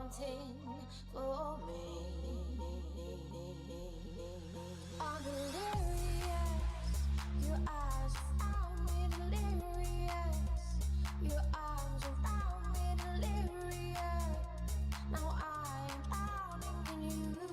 wanting for me. I'm delirious. Your eyes around me, delirious. Your arms around me, delirious. Now I am drowning in you.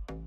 I'm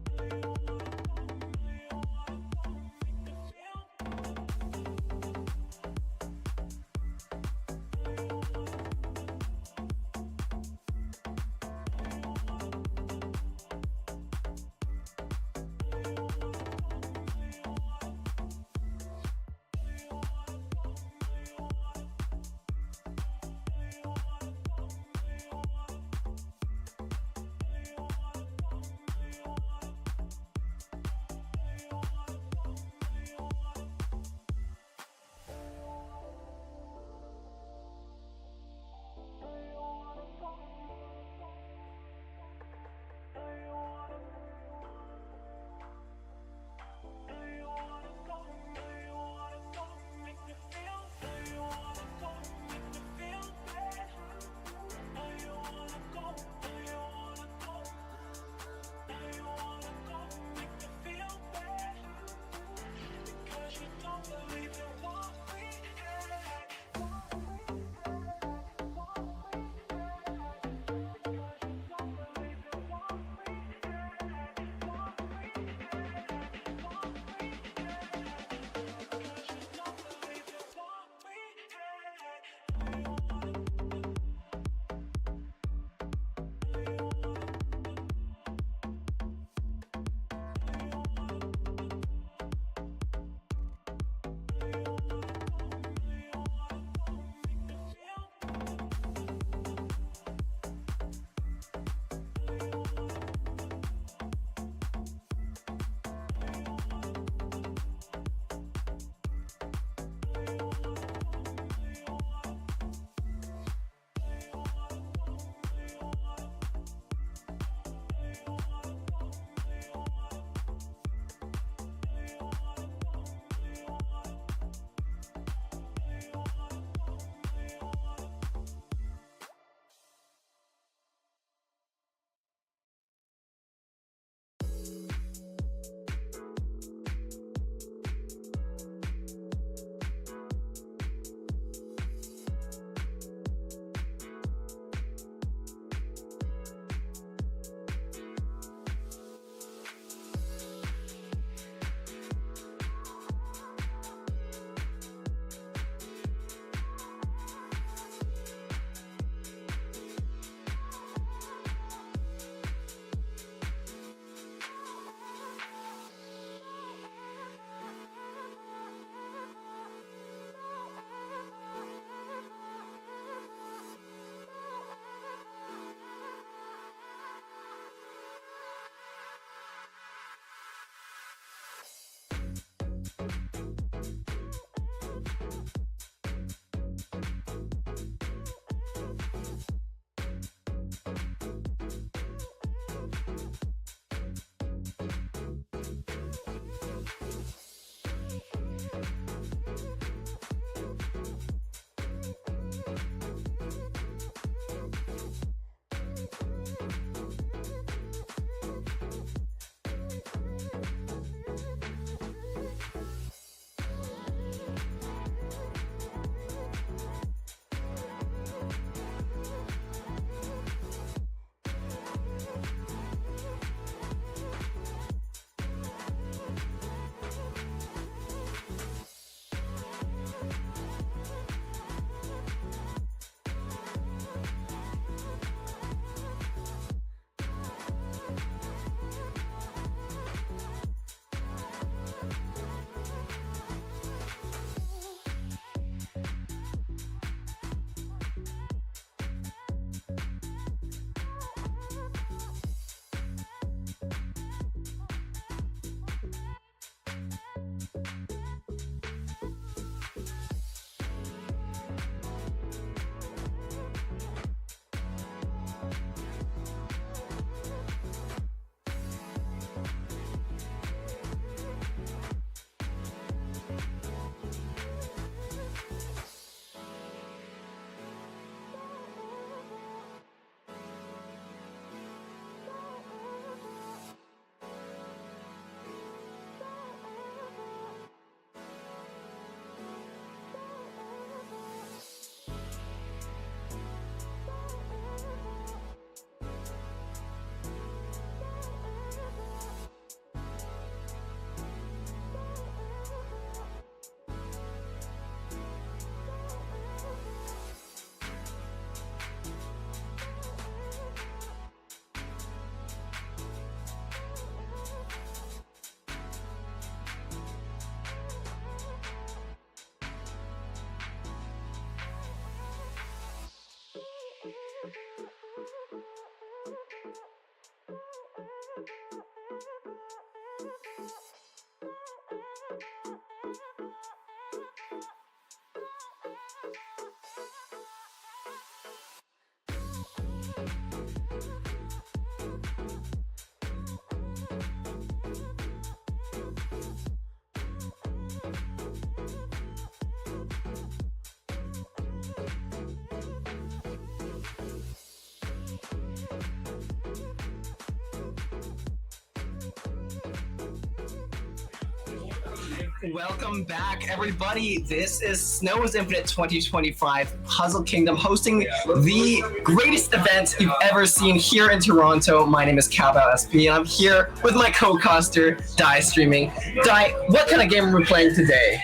Welcome back, everybody. This is Snow's Infinite 2025 Puzzle Kingdom hosting the greatest event you've ever seen here in Toronto. My name is Cabal SP, and I'm here with my co-caster, Die Streaming. Die, what kind of game are we playing today?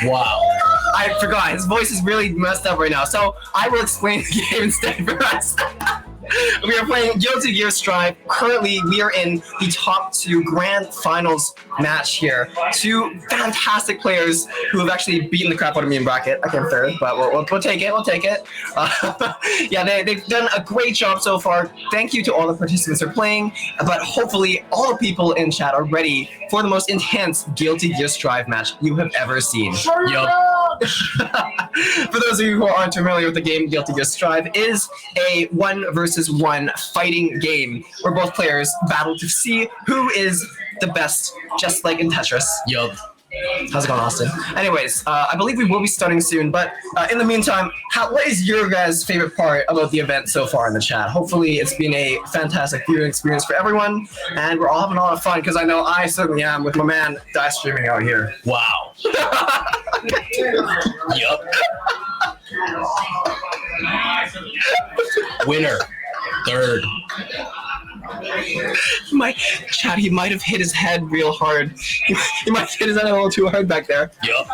Wow. I forgot. His voice is really messed up right now, so I will explain the game instead for us. We are playing Guilty Gear Strive. Currently, we are in the top 2 grand finals match here. 2 fantastic players who have actually beaten the crap out of me in bracket. I came third, but we'll take it. We'll take it. Yeah, they've done a great job so far. Thank you to all the participants who are playing, but hopefully all the people in chat are ready for the most intense Guilty Gear Strive match you have ever seen. Yup. For those of you who aren't familiar with the game, Guilty Gear Strive is a 1 versus 1 fighting game where both players battle to see who is the best, just like in Tetris. Yup. How's it going, Austin? Anyways, I believe we will be starting soon, but in the meantime, what is your guys' favorite part about the event so far in the chat? Hopefully it's been a fantastic viewing experience for everyone, and we're all having a lot of fun, because I know I certainly am with my man Die Streaming out here. Wow. Yup. Winner. Third. He might have hit his head real hard. He might have hit his head a little too hard back there. Yup.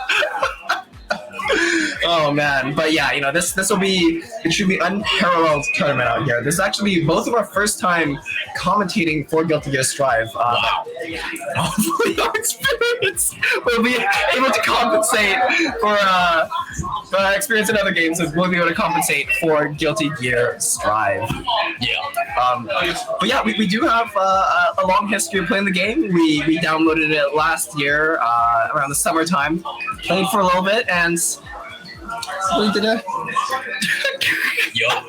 Oh man, but yeah, you know, this will be a truly unparalleled tournament out here. This is actually both of our first time commentating for Guilty Gear Strive. Wow. Hopefully our experience will be able to compensate for our experience in other games. So we'll be able to compensate for Guilty Gear Strive. Yeah. But yeah, we do have a long history of playing the game. We downloaded it last year around the summertime, played for a little bit, and we did it. Yup.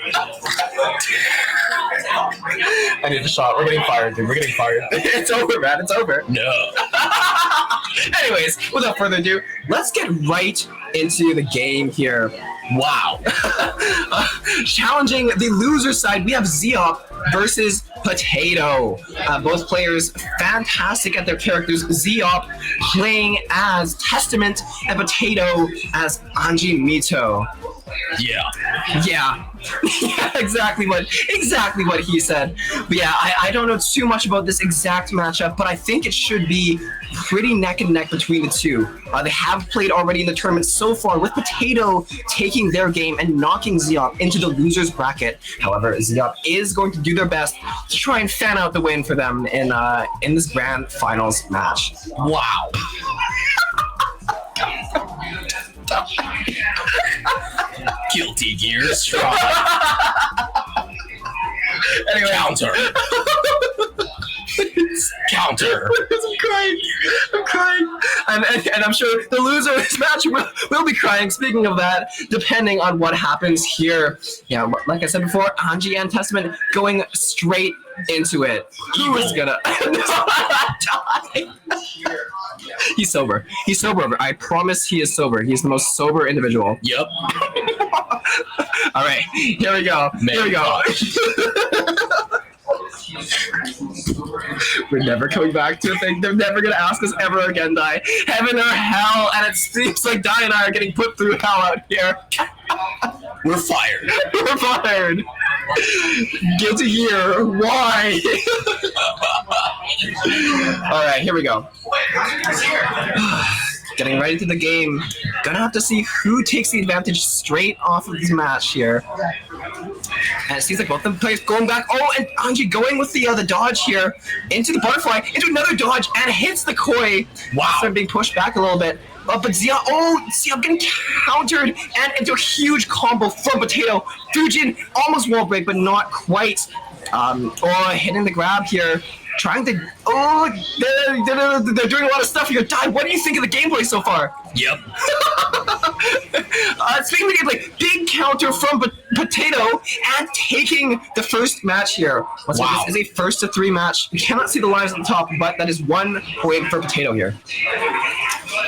I need a shot. We're getting fired, dude. We're getting fired. It's over, man. It's over. No. Anyways, without further ado, let's get right into the game here. Wow. Challenging the loser side, we have Zeop versus Potato. Both players fantastic at their characters. Zeop playing as Testament and Potato as Anji Mito. Yeah. Yeah. Yeah, exactly what he said. But yeah, I don't know too much about this exact matchup, but I think it should be pretty neck and neck between the two. They have played already in the tournament so far, with Potato taking their game and knocking Zeop into the losers bracket. However, Zeop is going to do their best to try and fan out the win for them in this grand finals match. Wow. Guilty Gear Strive. Anyway. Counter. Counter. I'm crying. And I'm sure the loser of this match will be crying. Speaking of that, depending on what happens here, yeah, like I said before, Anji and Testament going straight into it. Who is gonna die? He's sober. He's sober. I promise he is sober. He's the most sober individual. Yup. All right, here we go. Here we go. We're never coming back to a thing. They're never gonna ask us ever again, Die. Heaven or hell, and it seems like Die and I are getting put through hell out here. We're fired. We're fired. Guilty Gear. Why? All right, here we go. Getting right into the game. Gonna have to see who takes the advantage straight off of this match here. And it seems like both of them players going back. Oh, and Anji going with the dodge here into the butterfly, into another dodge, and hits the koi. Wow. So being pushed back a little bit. But Zeop getting countered and into a huge combo from Potato. Fujin almost wall break, but not quite. Hitting the grab here. Trying to... Oh, they're doing a lot of stuff here. Die, what do you think of the gameplay so far? Yep. Speaking of gameplay, big counter from Potato and taking the first match here. Wow. This is a 1-3 match. We cannot see the lives at the top, but that is 1 point for Potato here.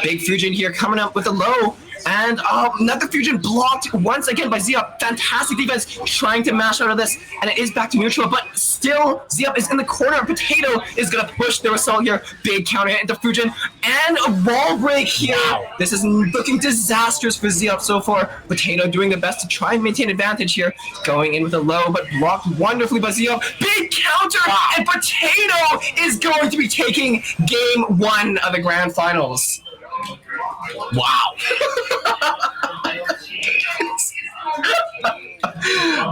Big Fujin here coming up with a low. And another Fusion blocked once again by Zeop. Fantastic defense, trying to mash out of this, and it is back to neutral, but still Zeop is in the corner. Potato is going to push their assault here. Big counter hit into Fujin, and a wall break here. Wow. This is looking disastrous for Zeop so far. Potato doing the best to try and maintain advantage here. Going in with a low, but blocked wonderfully by Zeop. Big counter, and Potato is going to be taking game 1 of the grand finals. Wow.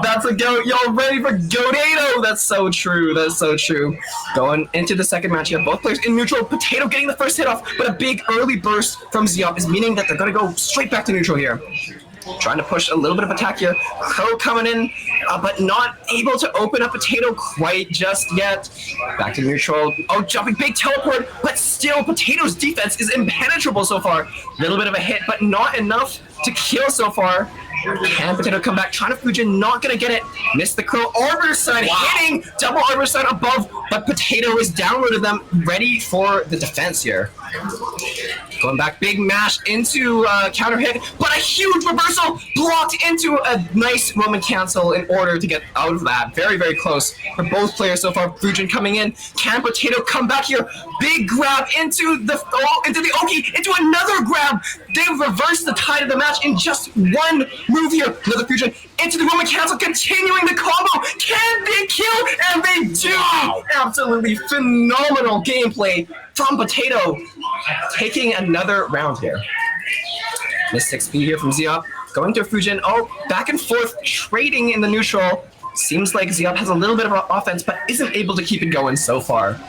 That's a goat. Y'all ready for Goatado? That's so true. That's so true. Going into the second match, you have both players in neutral. Potato getting the first hit off, but a big early burst from Zeop is meaning that they're going to go straight back to neutral here. Trying to push a little bit of attack here. Crow coming in, but not able to open up Potato quite just yet. Back to neutral. Oh, jumping big teleport, but still Potato's defense is impenetrable so far. Little bit of a hit, but not enough to kill so far. Can Potato come back? Trying to Fujin, not gonna get it. Missed the Crow. Arbiter Sign hitting double Arbiter Sign above, but Potato is downloaded them, ready for the defense here. Going back, big mash into counter hit, but a huge reversal blocked into a nice Roman cancel in order to get out of that. Very, very close for both players so far. Fujin coming in. Can Potato come back here? Big grab into the Oki, into another grab. They reversed the tide of the match in just one move here. Another Fujin into the Roman cancel, continuing the combo. Can they kill? And they do! Absolutely phenomenal gameplay from Potato, taking another round here. Mystic speed here from Zeop, going to Fujin. Oh, back and forth, trading in the neutral. Seems like Zeop has a little bit of offense, but isn't able to keep it going so far.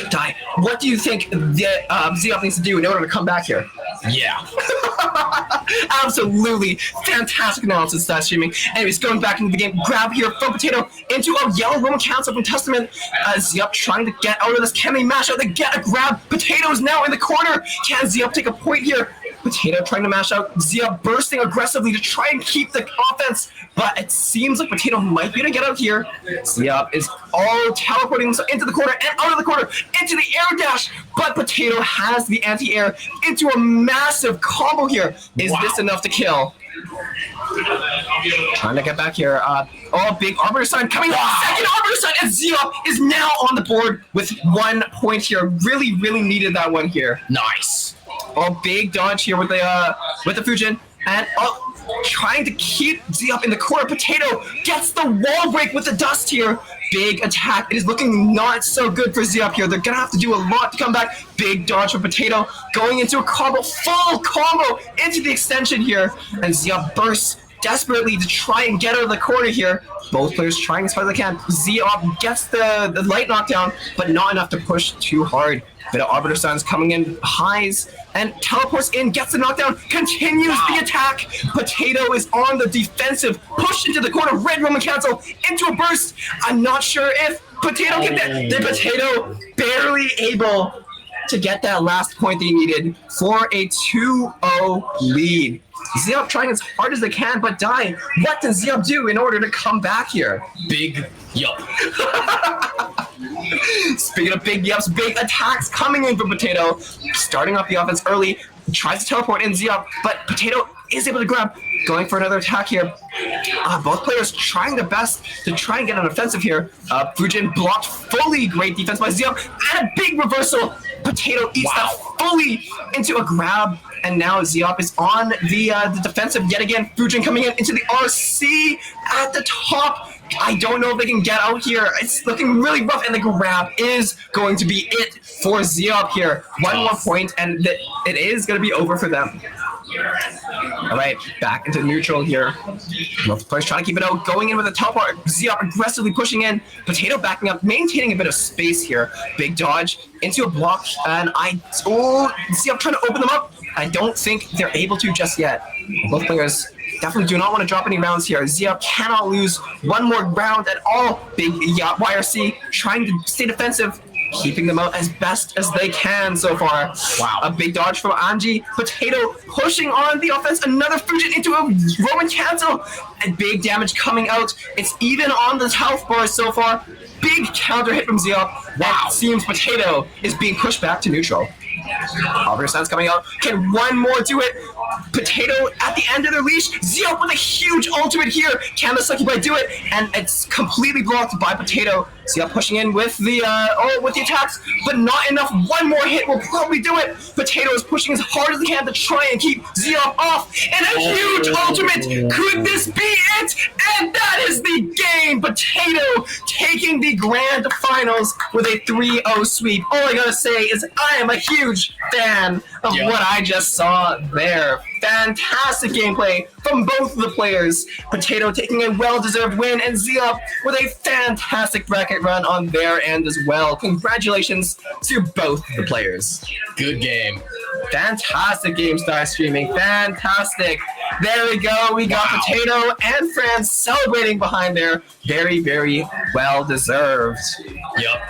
Dai, what do you think Zeop needs to do in order to come back here? Yeah. Absolutely fantastic analysis, stat streaming. Anyways, going back into the game, grab here from Potato into a yellow Roman cancel from Testament. Zeop trying to get out of this. Can they mash out? They get a grab. Potato's now in the corner. Can Zeop take a point here? Potato trying to mash out. Zeop bursting aggressively to try and keep the offense, but it seems like Potato might be able to get out here. Zeop is all teleporting himself into the corner and out of the corner, into the air dash, but Potato has the anti-air into a massive combo here. Is this enough to kill? Trying to get back here. Oh, big Arbiter Sign coming up. Second Arbiter Sign, and Zeop is now on the board with 1 point here. Really, really needed that one here. Nice. Oh, big dodge here with the Fujin, and trying to keep Zeop in the corner. Potato gets the wall break with the dust here. Big attack. It is looking not so good for Zeop here. They're gonna have to do a lot to come back. Big dodge for Potato, going into a combo, full combo into the extension here, and Zeop bursts desperately to try and get out of the corner here. Both players trying as hard as they can. Zeop gets the light knockdown, but not enough to push too hard. Bit of Arbiter Signs coming in, highs, and teleports in, gets the knockdown, continues the attack. Potato is on the defensive, pushed into the corner, red Roman cancel, into a burst. I'm not sure if Potato can get the Potato barely able to get that last point they needed for a 2-0 lead. Zeop trying as hard as they can, but Dai, what does Zeop do in order to come back here? Big yup. Speaking of big yups, big attacks coming in for Potato. Starting off the offense early, tries to teleport in Zeop, but Potato is able to grab. Going for another attack here. Both players trying their best to try and get an offensive here. Fujin blocked fully. Great defense by Zeop, and a big reversal. Potato eats that fully into a grab, and now Zeop is on the defensive yet again. Fujin coming in into the RC at the top. I don't know if they can get out here. It's looking really rough, and the grab is going to be it for Zeop here. 1 more point, and it is going to be over for them. All right, back into neutral here. Both players trying to keep it out, going in with a teleport. Zeop aggressively pushing in. Potato backing up, maintaining a bit of space here. Big dodge into a block, and Zeop trying to open them up. I don't think they're able to just yet. Both players definitely do not want to drop any rounds here. Zeop cannot lose 1 more round at all. Big YRC trying to stay defensive, keeping them out as best as they can so far. Wow. A big dodge from Anji. Potato pushing on the offense. Another Fujin into a Roman cancel. And big damage coming out. It's even on the health bar so far. Big counter hit from Zeop. Wow. Seems Potato is being pushed back to neutral. Arbiter Signs coming out. Can 1 more do it? Potato at the end of their leash. Zeop with a huge ultimate here. Can the Succubite do it? And it's completely blocked by Potato. Zia pushing in with the with the attacks, but not enough. One more hit will probably do it. Potato is pushing as hard as he can to try and keep Zia off. And a huge ultimate. Could this be it? And that is the game. Potato taking the grand finals with a 3-0 sweep. All I gotta say is I am a huge fan of what I just saw there. Fantastic gameplay from both of the players. Potato taking a well-deserved win, and Zia with a fantastic bracket run on their end as well. Congratulations to both the players. Good game. Fantastic game star streaming. Fantastic. There we go. We got Potato and Franz celebrating behind there. Very, very well deserved. Yep.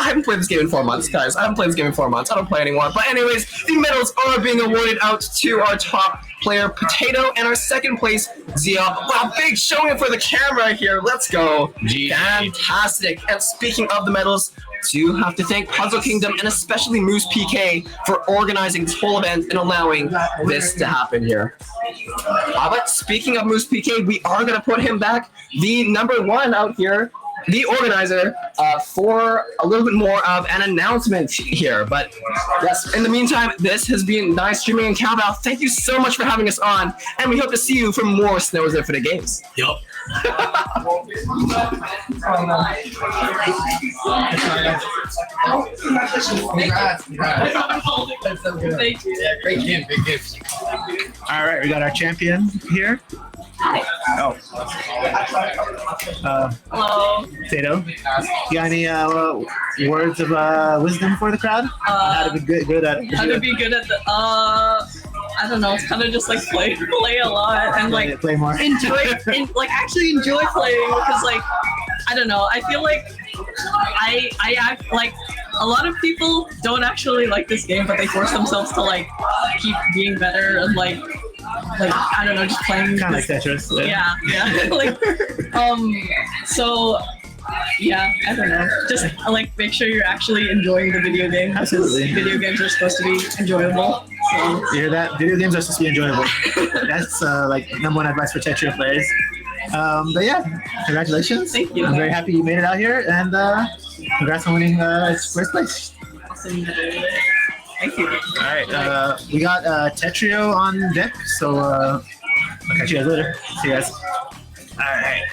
I haven't played this game in 4 months, guys. I haven't played this game in 4 months. I don't play anymore. But anyways, the medals are being awarded out to our top player, Potato, and our second place, Zia. Wow, big showing for the camera here. Let's go. Fantastic. And speaking of the medals, do have to thank Puzzle Kingdom and especially Moose PK for organizing this whole event and allowing this to happen here. But speaking of Moose PK, we are going to put him back, the number one out here, the organizer, for a little bit more of an announcement here. But yes, in the meantime, this has been Nice Streaming and Cowbell. Thank you so much for having us on, and we hope to see you for more Snows Infinite games. Yep. Thank you. Yeah, great game, big game. All right, we got our champion here. Oh. Hello. Tato, you got any words of wisdom for the crowd? How to be good at How to be good at the I don't know. It's kind of just like play a lot and like play more. Actually enjoy playing, because like I don't know. I feel like I act like a lot of people don't actually like this game, but they force themselves to like keep being better and like I don't know, just playing. Kind of like Tetris. Yeah. So yeah, I don't know. Just like make sure you're actually enjoying the video game. Absolutely. Video games are supposed to be enjoyable. So. You hear that? Video games are supposed to be enjoyable. That's like #1 advice for Tetris players. But yeah, congratulations. Thank you. I'm very happy you made it out here, and congrats on winning first place. Awesome. Thank you. All right, we got Tetrio on deck, so I'll catch you guys later. See you guys. All right.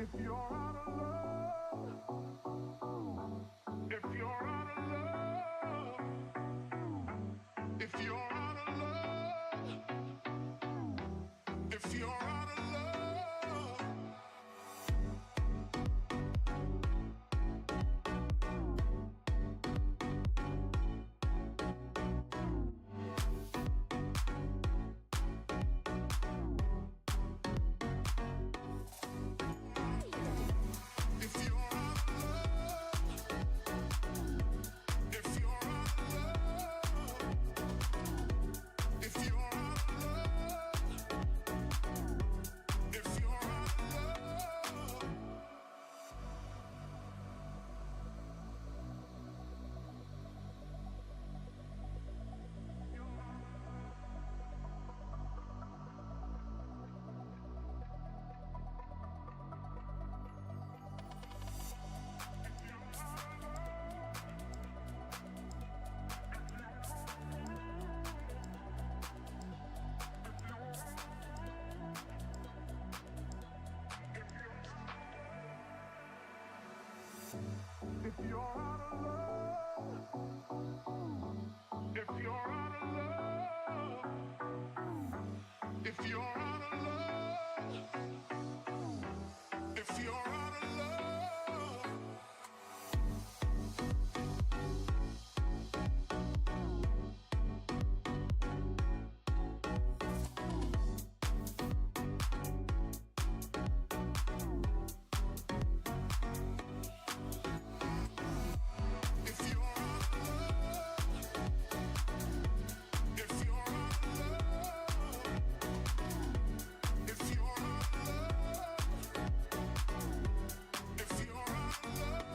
If you're out of love, if you're out of love, if you're out of love, if you're out of love. If you're out of love, if you're out of love, if you're out of love, if you're out of love. If you're out of love,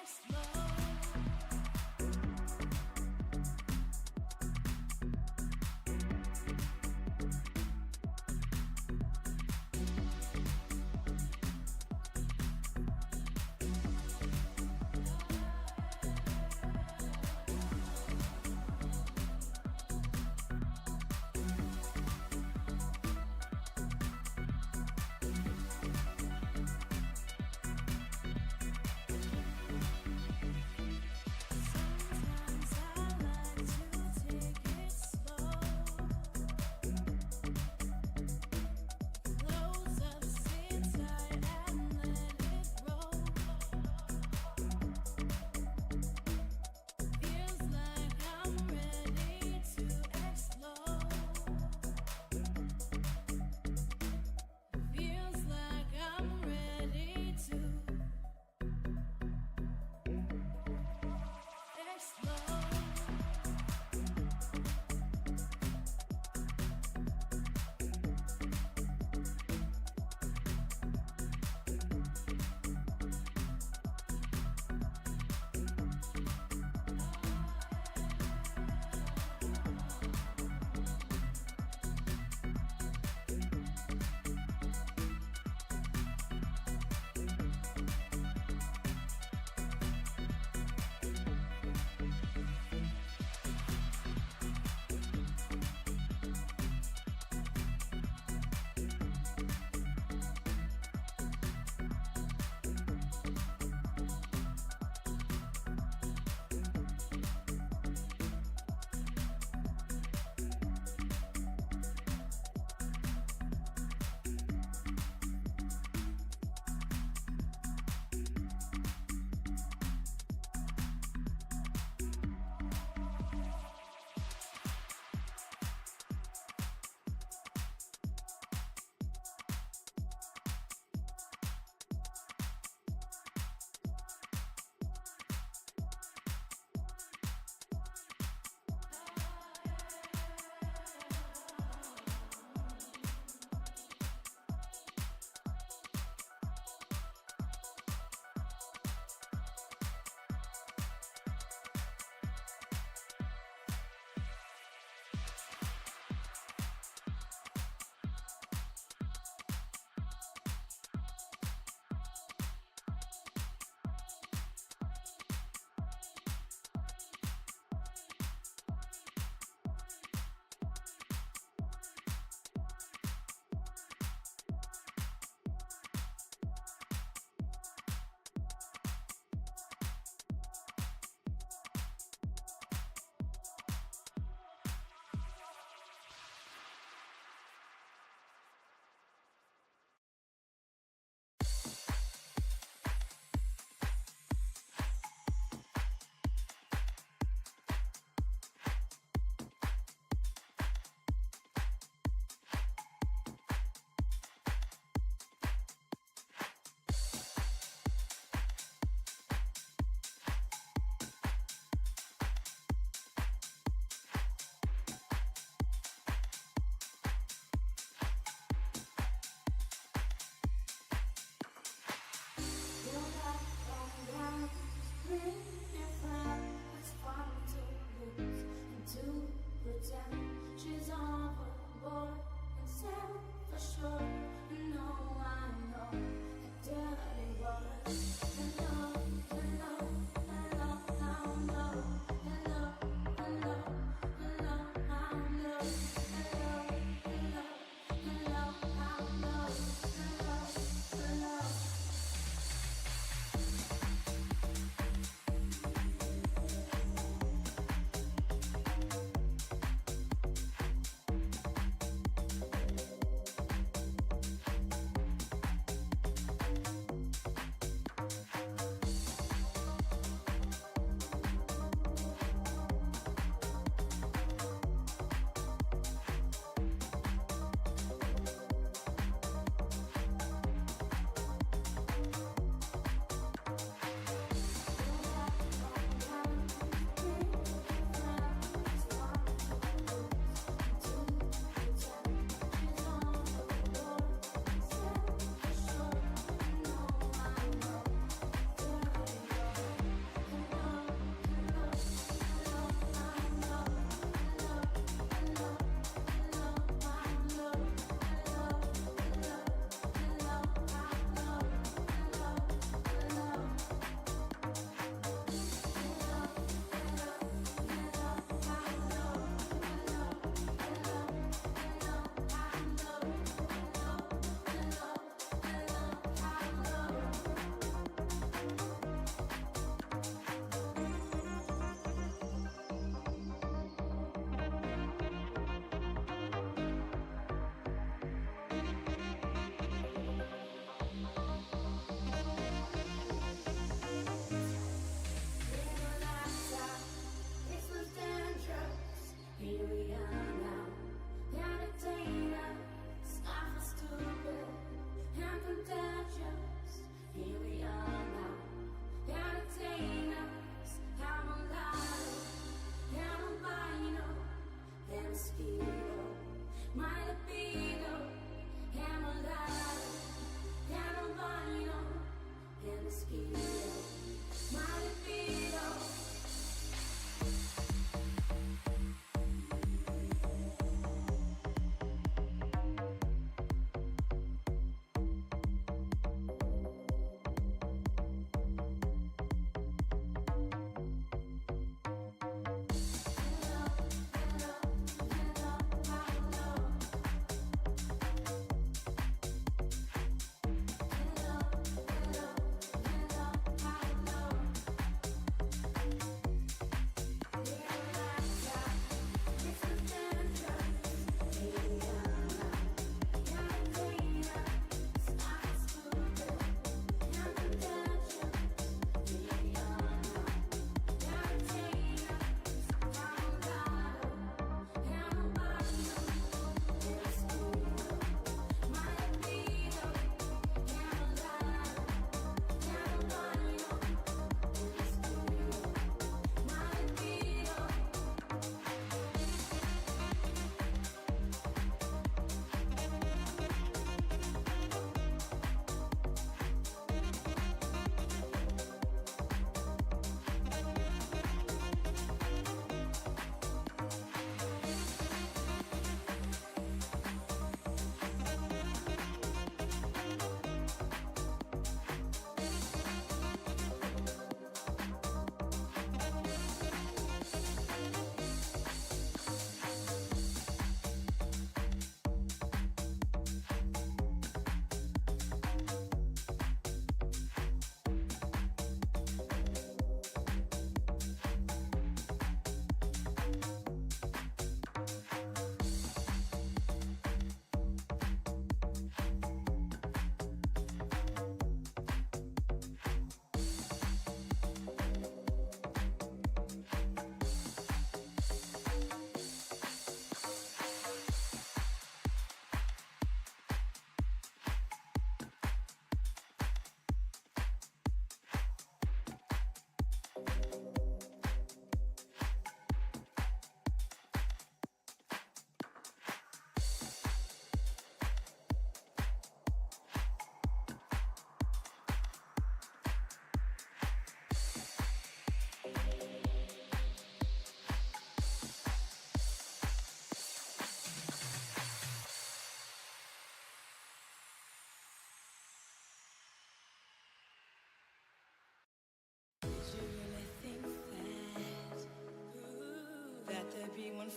next move.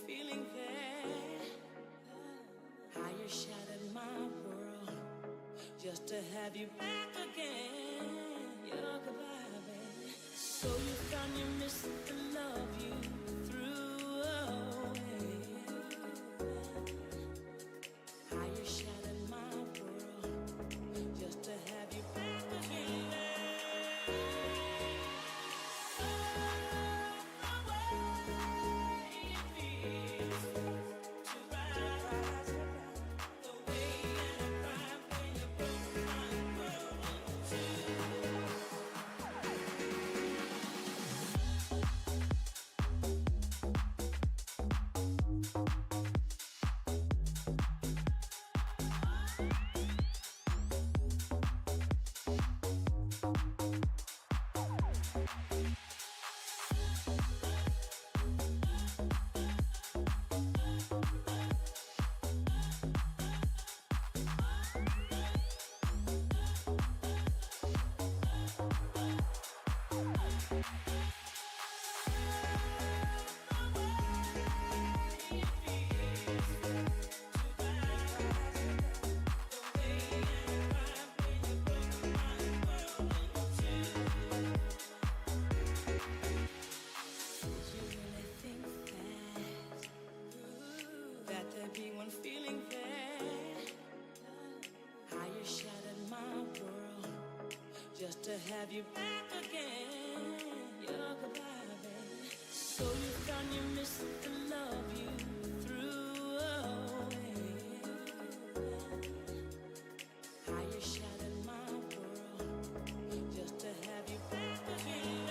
feeling there. How you shattered my world just to have you back again. Your goodbye, baby. So you found you missed the love you threw away. How you shattered my world just to have you back again. Just to have you back again. Your goodbye, baby. So you found you missed the love you threw away. How you shattered my world just to have you back again.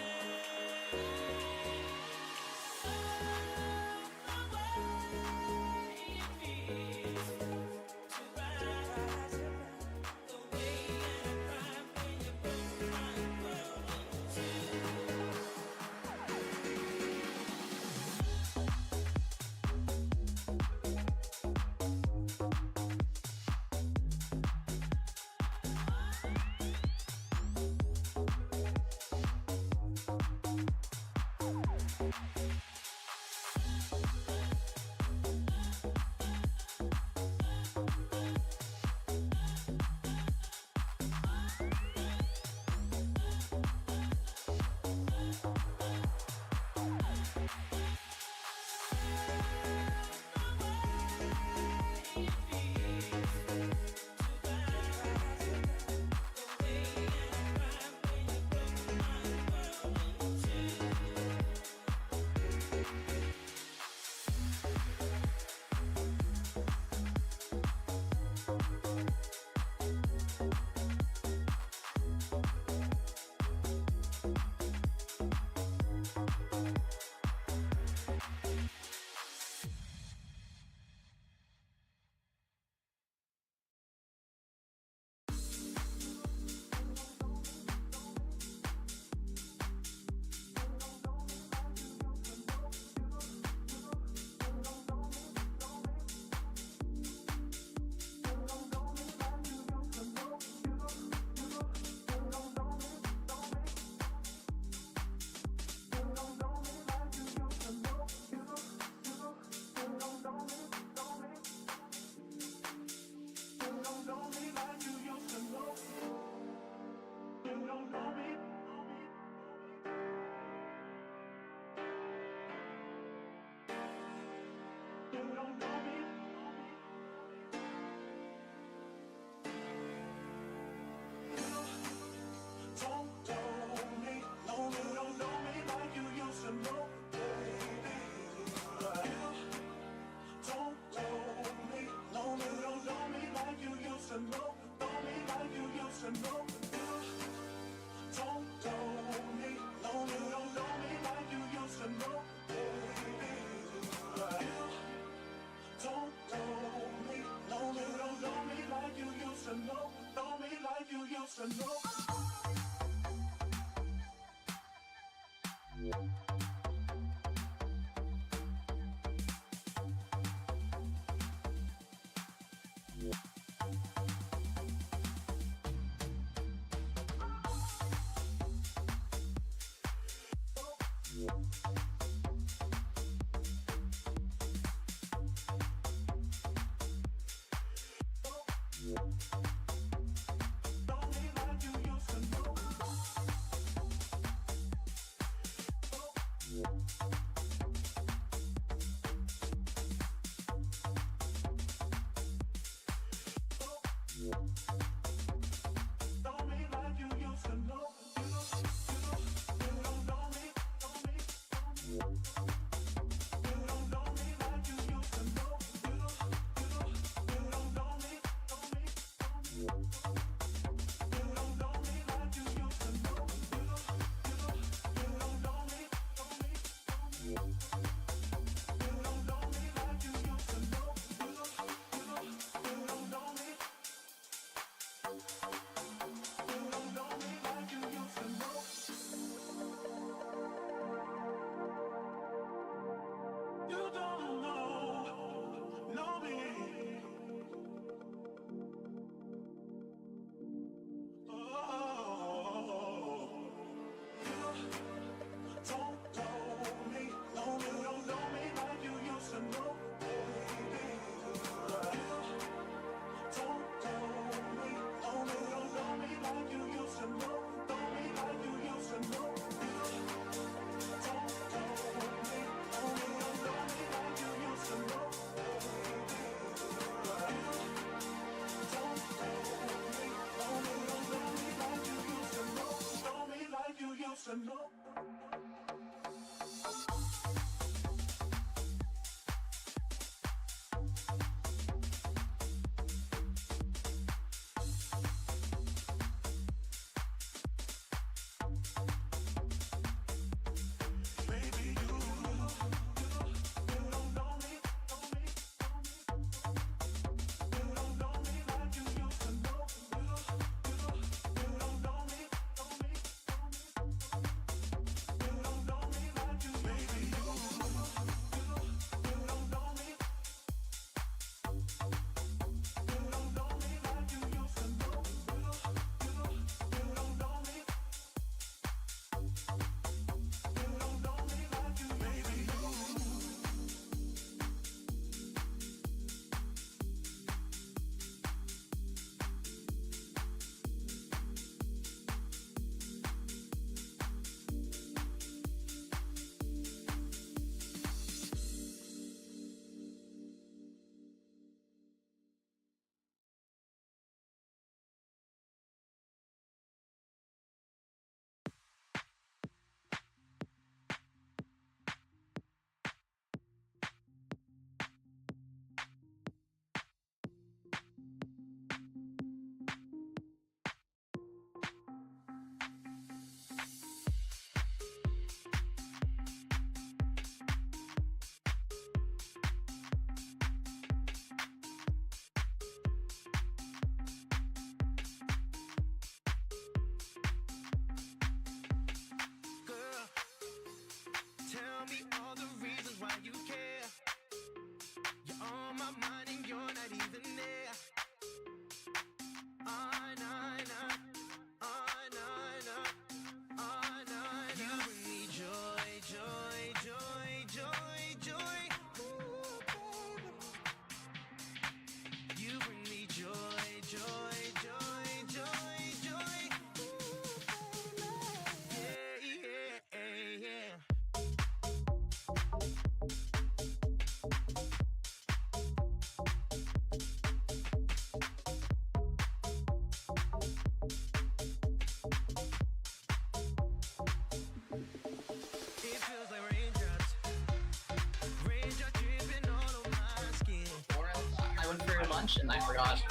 lunch and I forgot.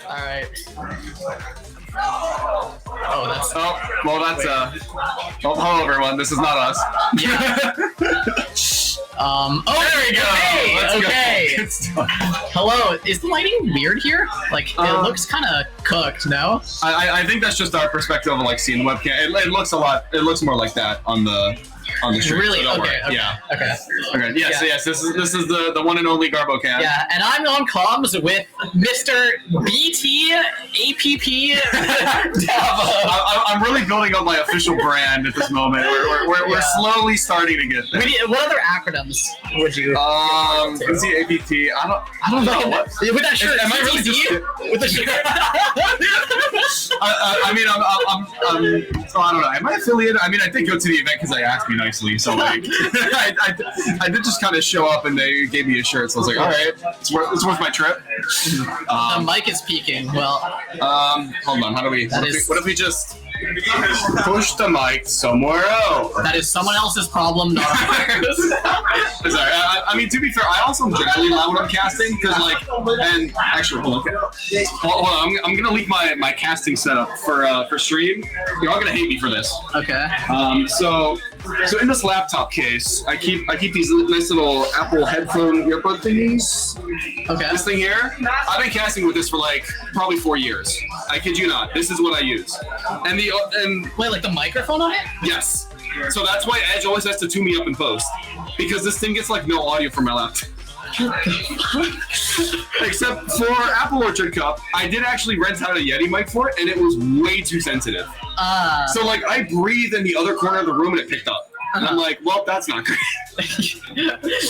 All right. Oh, that's. Oh, well, that's hello everyone. This is not us. Yeah. Oh, there we go. Hey, Let's okay. Go. Good stuff. Hello. Is the lighting weird here? Like, it looks kind of cooked. No. I think that's just our perspective of like seeing the webcam. It looks a lot. It looks more like that on the on the stream. Really? So don't Okay, worry. okay. Yeah. Okay. Okay. Yes. Yeah. Yes. This is the one and only Garbo Cam. Yeah, and I'm on comms with Mr. BT APP I'm really building up my official brand at this moment. We're slowly starting to get there. What other acronyms would you? Who's the APT? I don't know. What? With that shirt, Am I really TTC? just? With the shirt. I mean, so I don't know. Am I affiliated? I mean, I did go to the event because they asked me nicely. So like, I did just kind of show up and they gave me a shirt. So I was like, all right, it's worth my trip. The mic is peaking. Well, Hold on. How do we? That is- What if we just push the mic somewhere else? that is someone else's problem, not ours. Sorry. I mean, to be fair, I also am generally loud when I'm casting because, like, and actually, hold on. I'm gonna leak my casting setup for stream. You're all gonna hate me for this. Okay. So in this laptop case, I keep these nice little Apple headphone earbud thingies. Okay. This thing here, I've been casting with this for like probably 4 years. I kid you not. This is what I use. And Wait, like the microphone on it? yes. So that's why Edge always has to tune me up in post because this thing gets like no audio from my laptop. Except for Apple Orchard Cup, I did actually rent out a Yeti mic for it, and it was way too sensitive. So like I breathed in the other corner of the room and it picked up. And I'm like, well, that's not great.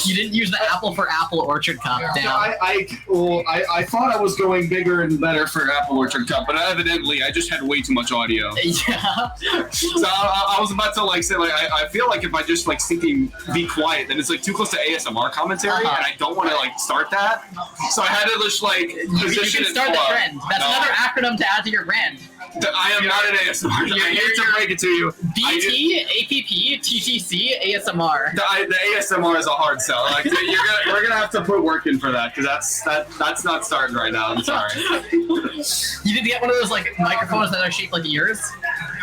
You didn't use the Apple for Apple Orchard Cup. Damn. I thought I was going bigger and better for Apple Orchard Cup, but evidently I just had way too much audio. Yeah. So I was about to like say like I feel like if I just like be quiet, then it's like too close to ASMR commentary, and I don't want to like start that. So I had to just like position You it. can start the trend. That's another acronym to add to your brand. I am not an ASMR. I hate to break it to you. BT, APP, TTC, ASMR. The ASMR is a hard sell. Like we're gonna have to put work in for that because that's not starting right now. I'm sorry. You did get one of those like microphones that are shaped like ears.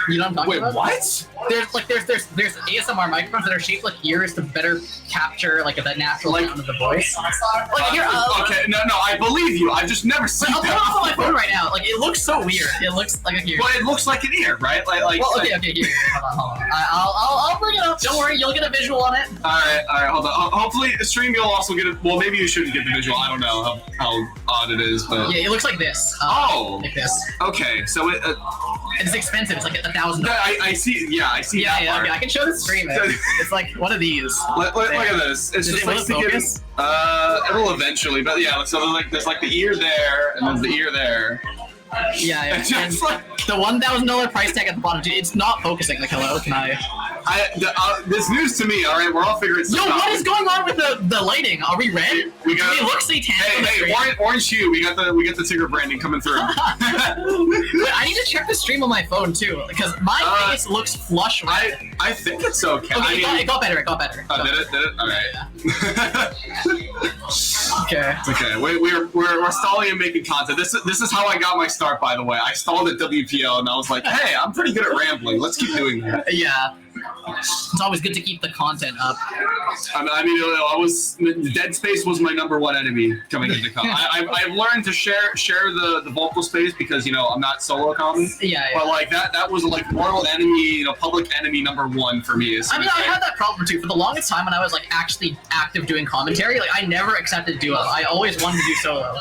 You know what I'm talking Wait, about? what? There's ASMR microphones that are shaped like ears to better capture like the natural sound of the voice. Like here, Okay, no, I believe you. I've just never seen I'll put it that. up on my phone right now. Like it looks so weird. It looks like a ear. But it looks like an ear, right? Like. Well, okay, here. Hold on. I'll bring it up. Don't worry, you'll get a visual on it. All right, hold on. Hopefully, stream you'll also get it. Well, maybe you shouldn't get the visual. I don't know how odd it is, but. Yeah, it looks like this. Like this. Okay, so it. It's expensive. It's like $1,000. I see. Yeah, I see. Yeah, that yeah. part. Okay, I can show the stream. It's like one of these. Look at this. It's Does just it like will sticking. focus? It will eventually, but yeah. So there's like the ear there, and there's the ear there. Yeah, It's just like. the $1,000 price tag at the bottom, dude. It's not focusing. Like, hello, can I? This news to me. All right, we're all figuring Yo, stuff out. what is going on with the lighting? Are we red? We got. Do we look satanic on the Hey, stream? orange hue. We got the Tigger branding coming through. Wait, I need to check the stream on my phone too, because my face looks flush red. I think it's okay. Okay, I mean, it got better. It got better. oh, did it? All right. Okay. Okay, we're stalling and making content. This is how I got my start, by the way. I stalled at WPL and I was like, hey, I'm pretty good at rambling. Let's keep doing that. Yeah. It's always good to keep the content up. I mean, Dead Space was my #1 enemy coming into com. I've learned to share the vocal space because I'm not solo common. Yeah. But like that was like mortal enemy, public enemy #1 for me. I mean, I had that problem too. For the longest time when I was like actually active doing commentary, like I never accepted duo. I always wanted to do solo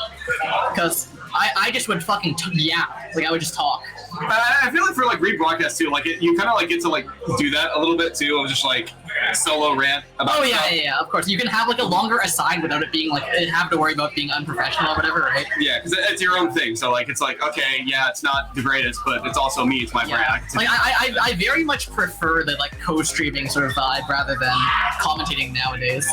because I just would fucking yap. Like I would just talk. I feel like for like rebroadcast too, like you kind of like get to like do that a little bit too of just like solo rant about. Oh stuff. yeah. Of course, you can have like a longer aside without it being like have to worry about being unprofessional or whatever, right? Yeah, because it's your own thing. So like it's like okay, yeah, it's not the greatest, but it's also me. It's my brand. Like I very much prefer the like co-streaming sort of vibe rather than commentating nowadays.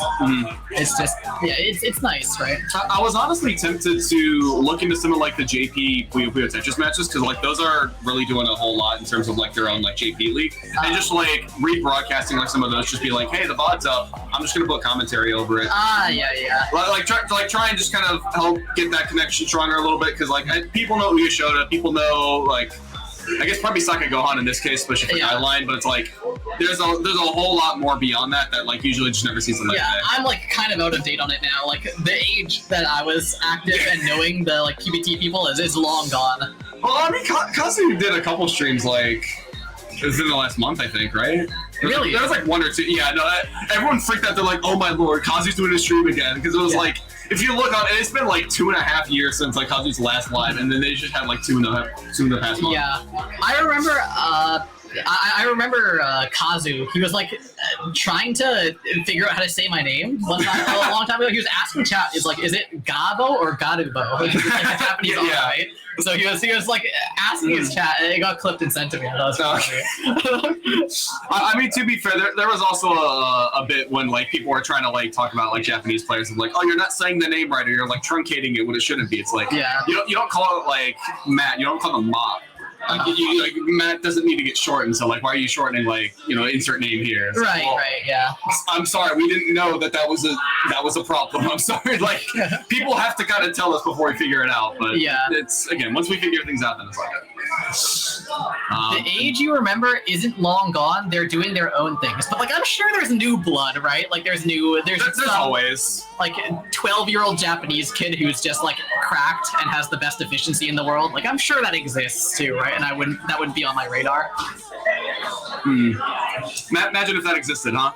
It's just it's nice, right? I was honestly tempted to look into some of like the JP Puyo Puyo Tetris matches because like those are really doing a whole lot in terms of like their own like JP league and just like rebroadcasting like some of those, just be like, hey, the VOD's up. I'm just gonna put commentary over it. Yeah. Like try and just kind of help get that connection stronger a little bit because like people know Uyashoda, people know like. I guess probably Saka Gohan in this case, especially for Guideline, but it's like there's a whole lot more beyond that like usually just never sees the light of day. I'm like kind of out of date on it now. Like the age that I was active and knowing the like PPT people is long gone. Well, I mean, Kazu did a couple streams like it was in the last month, I think, right? Really? There was like one or two. Yeah, no, everyone freaked out. They're like, "Oh my lord, Kazu's doing a stream again," because it was like, if you look on, it's been like 2.5 years since like Kazu's last live, and then they just had like two in the past month. Yeah, I remember. I remember Kazu. He was like trying to figure out how to say my name one time, a long time ago. He was asking chat, "Is it Gabo or Garubo?" Like, it's like a Japanese author, right? So he was like asking his chat, and it got clipped and sent to me. That was funny. I mean, to be fair, there was also a bit when like people were trying to like talk about like Japanese players and like, "Oh, you're not saying the name right, or you're like truncating it when it shouldn't be." It's like, you don't call it like Matt, you don't call him Ma. Like, Matt doesn't need to get shortened, so like, why are you shortening like, insert name here? It's right, like, right, yeah. I'm sorry, we didn't know that was a problem. I'm sorry, like people have to kind of tell us before we figure it out. But it's again, once we figure things out, then it's like. The age you remember isn't long gone. They're doing their own things, but like I'm sure there's new blood, right? Like there's some, always like 12-year-old Japanese kid who's just like cracked and has the best efficiency in the world. Like I'm sure that exists too, right? And that wouldn't be on my radar. Imagine if that existed, huh?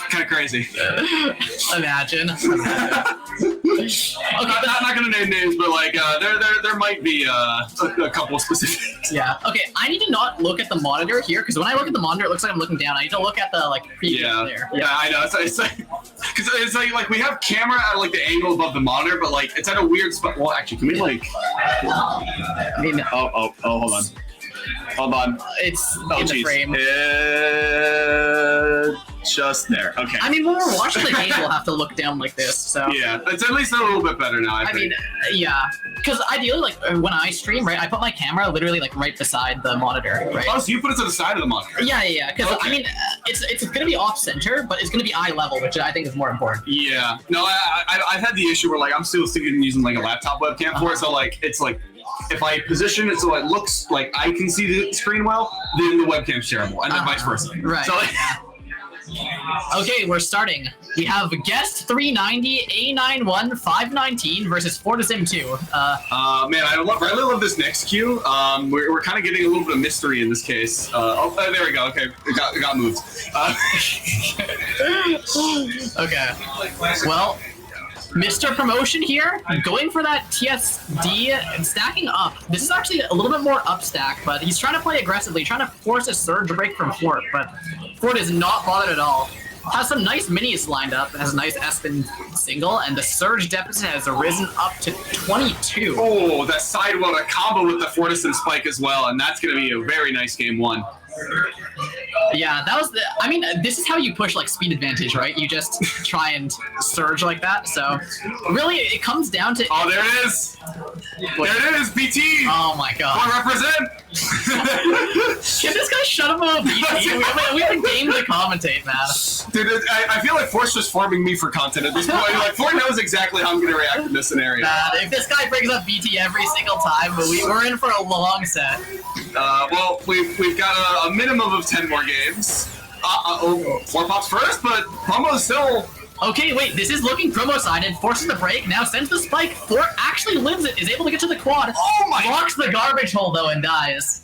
Kind of crazy. Imagine. Okay, I'm not gonna name names, but like there might be a couple of specifics. Yeah. Okay. I need to not look at the monitor here because when I look at the monitor, it looks like I'm looking down. I need to look at the like preview there. Yeah, I know. It's like because it's like we have camera at like the angle above the monitor, but like it's at a weird spot. Well, actually, can we like? I mean, hold on. Hold on. It's in the frame. Just there. Okay. I mean, when we're watching the game, we'll have to look down like this. So yeah, it's at least a little bit better now. I think. Mean, yeah, because ideally, like when I stream, right, I put my camera literally like right beside the monitor, right? Oh, so you put it to the side of the monitor? Yeah. Because I mean, it's gonna be off center, but it's gonna be eye level, which I think is more important. Yeah. No, I've had the issue where like I'm still using like a laptop webcam for it, so like it's like. If I position it so it looks like I can see the screen well, then the webcam's terrible, and then vice versa. Right. So, okay, we're starting. We have Guest 390, A91, 519 versus Fortisim 2. Man, I really love this next queue. We're kind of getting a little bit of mystery in this case. There we go. Okay, it got moved. Okay. Well. Mr. Promotion here, going for that TSD and stacking up. This is actually a little bit more up stack, but he's trying to play aggressively, trying to force a surge break from Fort, but Fort is not bothered at all. Has some nice minis lined up, has a nice Espen single, and the surge deficit has risen up to 22. Oh, that sidewell, a combo with the Fortison spike as well, and that's going to be a very nice game one. Yeah, that was I mean, this is how you push like speed advantage, right? You just try and surge like that. So really, it comes down to. Oh, there it is. There it is, BT. Oh my god. Want to represent? Can this guy shut up about BT? We have a game to commentate, man. Dude, I feel like Fort's just farming me for content at this point. Like Fort knows exactly how I'm going to react in this scenario. If this guy brings up BT every single time, but we're in for a long set. Well, we've got a minimum of 10 more games. TopplePOP's first, but Promo's still... Okay, wait, this is looking promo-sided, forces the break, now sends the spike, Fort actually lives it, is able to get to the quad, blocks the garbage hole though and dies.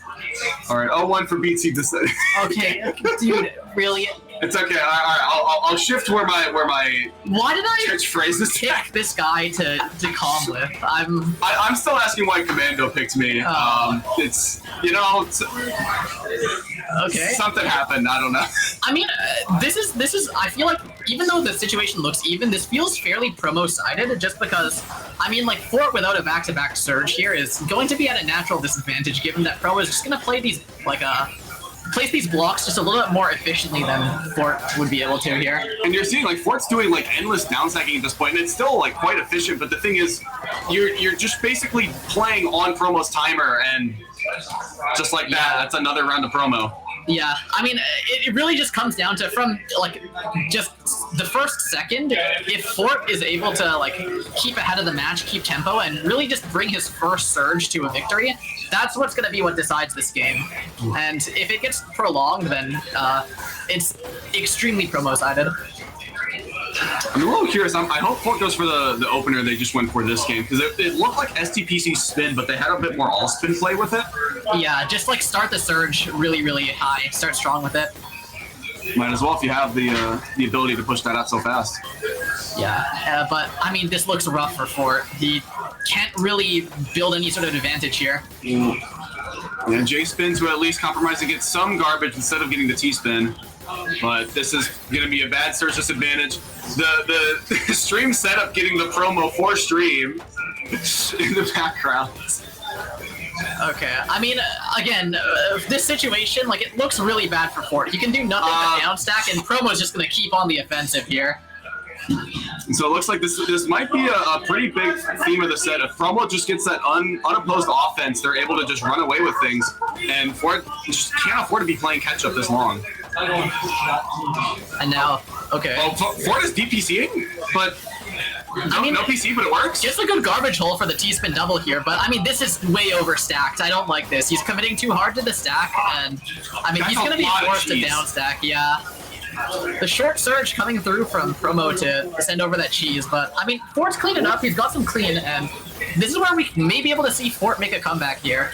Alright, 0-1 for BT to say. Okay, dude, really? It's okay, I'll shift where my why did I catchphrase is pick this guy to calm with? I'm still asking why Commando picked me. It's okay. Something happened. I don't know. I mean, this is. I feel like even though the situation looks even, this feels fairly promo-sided. Just because, I mean, like Fort without a back-to-back surge here is going to be at a natural disadvantage, given that Pro is just going to play these place these blocks just a little bit more efficiently than Fort would be able to here. And you're seeing like Fort's doing like endless downstacking at this point, and it's still like quite efficient. But the thing is, you're just basically playing on Promo's timer, and just like that, that's another round of promo. Yeah, I mean, it really just comes down to from like just the first second. If Fort is able to like keep ahead of the match, keep tempo, and really just bring his first surge to a victory, that's what's going to be what decides this game. And if it gets prolonged, then it's extremely promo-sided. I'm a little curious. I hope Fort goes for the opener they just went for this game, because it looked like STPC spin, but they had a bit more all spin play with it. Yeah, just like start the surge really, really high, start strong with it. Might as well if you have the ability to push that out so fast. Yeah, but I mean, this looks rough for Fort. He can't really build any sort of advantage here. Yeah, J-spin to at least compromise and get some garbage instead of getting the T-spin. But this is going to be a bad surge disadvantage. The stream setup getting the promo for stream in the background. Okay, I mean, again, this situation, like, it looks really bad for Fort. He can do nothing but down stack, and Promo's just going to keep on the offensive here. So it looks like this might be a pretty big theme of the set. If Promo just gets that unopposed offense, they're able to just run away with things, and Fort just can't afford to be playing catch-up this long. And now, okay. Well, Fort is DPCing, but no PC, but it works. Just a good garbage hole for the T-spin double here, but I mean, this is way overstacked. I don't like this. He's committing too hard to the stack, and I mean, he's going to be forced to down stack, yeah. The short surge coming through from Promo to send over that cheese, but I mean, Fort's cleaning up. He's got some clean, and this is where we may be able to see Fort make a comeback here.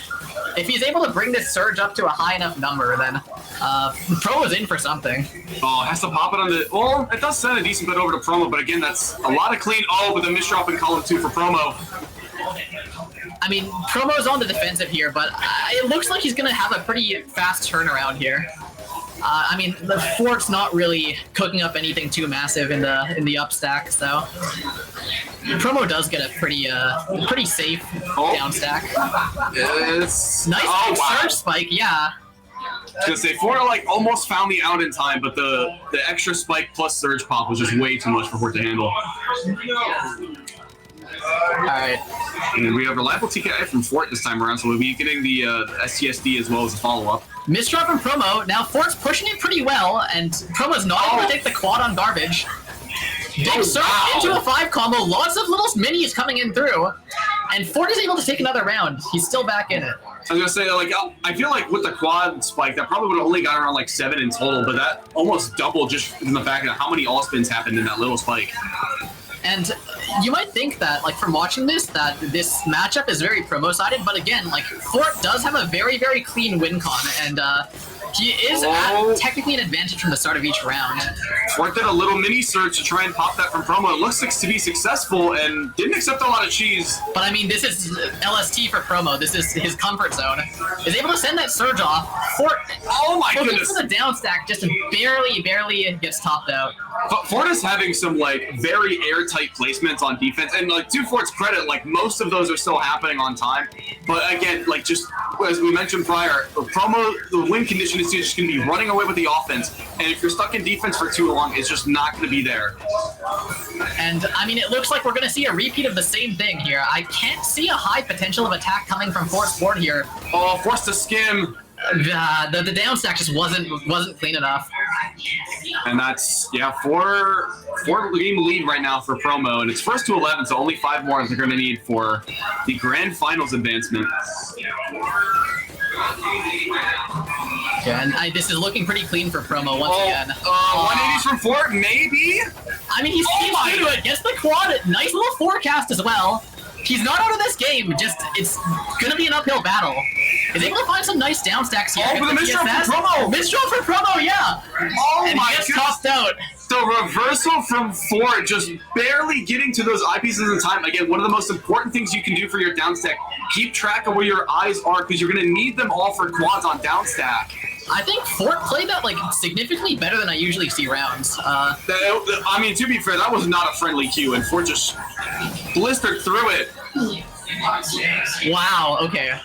If he's able to bring this surge up to a high enough number, then Promo's in for something. Oh, has to pop it on the... Well, it does send a decent bit over to Promo, but again, that's a lot of clean. Oh, with a misdrop in column 2 for Promo. I mean, Promo's on the defensive here, but it looks like he's going to have a pretty fast turnaround here. I mean, the Fort's not really cooking up anything too massive in the up stack, so Promo does get a pretty safe down stack. It's nice surge spike, yeah. I was gonna say Fort like almost found the out in time, but the extra spike plus surge pop was just way too much for Fort to handle. Alright. And we have reliable TKI from Fort this time around, so we'll be getting the STSD as well as a follow-up. Misdrop from Promo. Now Fort's pushing it pretty well, and Promo's not able to take the quad on garbage. Dig surge into a 5 combo, lots of little minis coming in through, and Fort is able to take another round. He's still back in it. I was gonna say, like, I feel like with the quad spike, that probably would have only got around like 7 in total, but that almost doubled just from the fact of how many all spins happened in that little spike. And you might think that, like, from watching this, that this matchup is very promo-sided, but again, like, Fort does have a very, very clean win con, and he is at technically an advantage from the start of each round. Fort did a little mini surge to try and pop that from Promo. It looks like to be successful and didn't accept a lot of cheese. But I mean, this is LST for Promo. This is his comfort zone. Is able to send that surge off. Fort, oh my goodness, for the down stack, just barely gets topped out. But Fort is having some like very airtight placements on defense, and like to Fort's credit, like most of those are still happening on time. But again, like just as we mentioned prior, Promo, the win condition is just going to be running away with the offense, and if you're stuck in defense for too long, it's just not going to be there. And I mean, it looks like we're going to see a repeat of the same thing here. I can't see a high potential of attack coming from Fort's board here. Oh, forced to skim. The down stack just wasn't clean enough. And that's, yeah, four game lead right now for Promo, and it's first to 11, so only 5 more they're going to need for the Grand Finals advancement. Yeah, and this is looking pretty clean for Promo once again. 180s from Fort, maybe? I mean, he seems to do it. Gets the quad. Nice little forecast as well. He's not out of this game. Just, it's going to be an uphill battle. Is able to find some nice down stacks here. Oh, for the misdrop for Promo! Misdrop for Promo, yeah! Oh and my he gets goodness. tossed out. The reversal from Fort, just barely getting to those eyepieces in time. Again, one of the most important things you can do for your down stack, keep track of where your eyes are, because you're going to need them all for quads on down stack. I think Fort played that like significantly better than I usually see rounds. I mean, to be fair, that was not a friendly cue, and Fort just blistered through it. Wow, okay.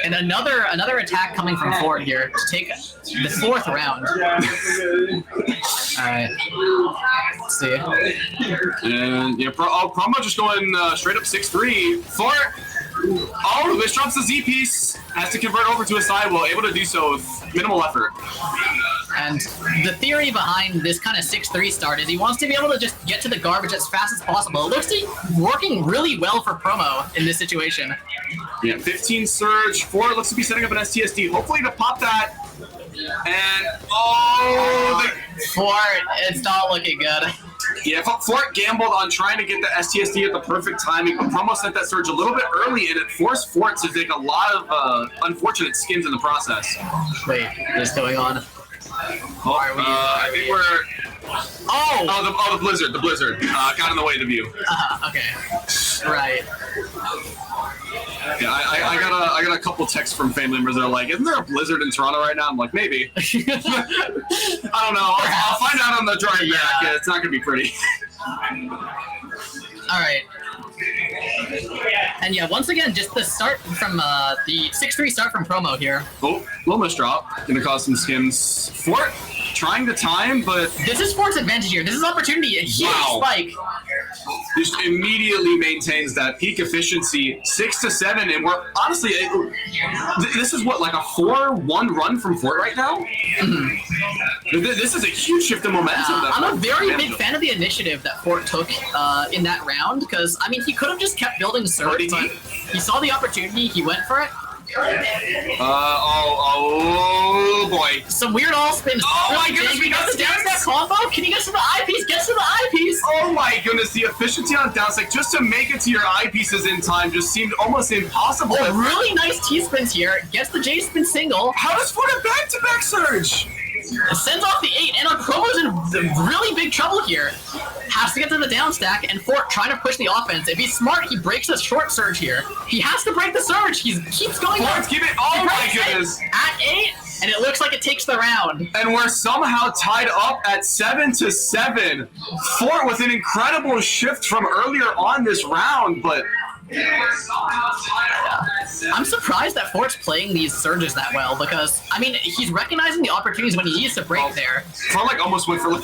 And another attack coming from Fort here to take the 4th round. Alright. Let's see. And yeah, Promo just going straight up 6-3. Fort, oh, this drops the Z piece. Has to convert over to a sidewall, able to do so with minimal effort. And the theory behind this kind of 6-3 start is he wants to be able to just get to the garbage as fast as possible. It looks to be working really well for Promo in this situation. Yeah, 15 surge. Fort looks to be setting up an STSD, hopefully to pop that. And, Fort, it's not looking good. Yeah, Fort gambled on trying to get the STSD at the perfect timing, but Promo sent that surge a little bit early, and it forced Fort to take a lot of unfortunate skins in the process. Wait, what is going on? I think we're. Oh, the blizzard. The blizzard got in the way of the view. Okay. Right. Yeah, I got a couple texts from family members that are like, "Isn't there a blizzard in Toronto right now?" I'm like, maybe. I don't know. I'll find out on the drive back. Yeah, it's not gonna be pretty. All right. And yeah, once again, just the start from the 6-3 start from promo here. Oh, little misdrop. Gonna cause some skims. Fort trying to time, but this is Fort's advantage here. This is opportunity. A huge spike. Just immediately maintains that peak efficiency, 6 to 7, and we're honestly, this is what, like a 4-1 run from Fort right now. This is a huge shift in momentum. I'm a very big fan of the initiative that Fort took in that round because I mean he could have just kept building Surge, but he saw the opportunity, he went for it. Oh boy. Some weird all spins. Oh my goodness, we got the down that combo. Can he get to the eyepiece? Gets to the eyepiece. Oh my goodness, the efficiency on downstack just to make it to your eyepieces in time just seemed almost impossible. Oh, really nice T-spins here. Gets the J-spin single. How does Fort a back-to-back surge? Sends off the 8, and Promo's in really big trouble here. Has to get to the down stack, and Fort trying to push the offense. If he's smart, he breaks the short surge here. He has to break the surge. He keeps going. Fort's keeping. Oh my goodness! At 8, and it looks like it takes the round. And we're somehow tied up at 7 to 7. Fort with an incredible shift from earlier on this round, but. I'm surprised that Fort's playing these surges that well because, I mean, he's recognizing the opportunities when he needs to break there. Fort like almost went for well,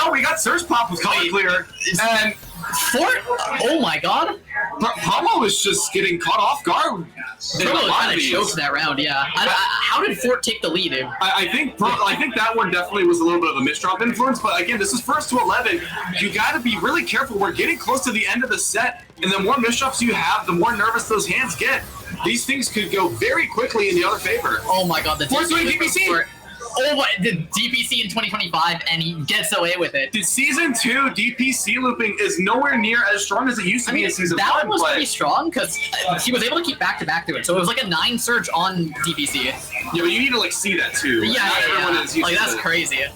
we got Surge Pop with color clear, and Fort, oh my god. Promo was just getting caught off guard. Promo kind of choked that round, yeah. How did Fort take the lead? I think that one definitely was a little bit of a misdrop influence, but again, this is first to 11. You got to be really careful. We're getting close to the end of the set, and the more misdrops you have, the more nervous those hands get. These things could go very quickly in the other favor. Oh my god, the Fort's doing DPC. Oh my, the DPC in 2025, and he gets away with it. The Season 2 DPC looping is nowhere near as strong as it used to be in Season 1. That one was pretty strong because he was able to keep back-to-back to it, so it was like a 9 surge on DPC. Yeah, but you need to like see that too. Yeah, like that's crazy. Is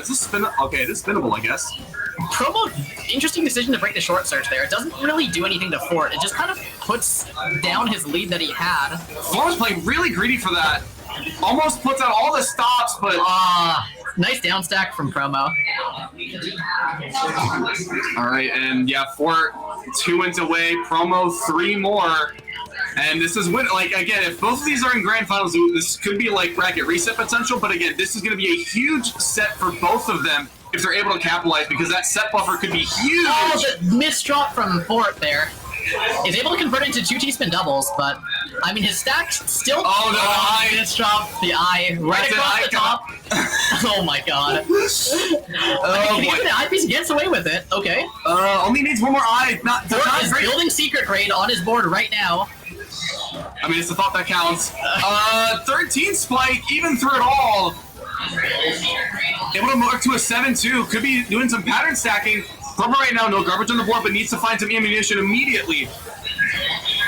this spin? Okay, this is spinnable, I guess. Promo, interesting decision to break the short surge there. It doesn't really do anything to Fort. It just kind of puts down his lead that he had. Fort was playing really greedy for that. Almost puts out all the stops, but nice down stack from Promo. All right, and yeah, Fort 2 wins away. Promo 3 more, and this is win. Like again, if both of these are in grand finals, this could be like bracket reset potential. But again, this is going to be a huge set for both of them if they're able to capitalize because that set buffer could be huge. Oh, the misdrop from Fort there. He's able to convert it into 2 T-spin doubles, but I mean his stack's still. Oh no! Misdrop the eye right across the top. Oh my god! Oh boy! The eyepiece gets away with it. Okay. Only needs one more eye. Fort is building secret grade on his board right now. I mean, it's the thought that counts. 13 spike, even through it all. Able to move to a 7-2. Could be doing some pattern stacking. Promo right now, no garbage on the board, but needs to find some ammunition immediately.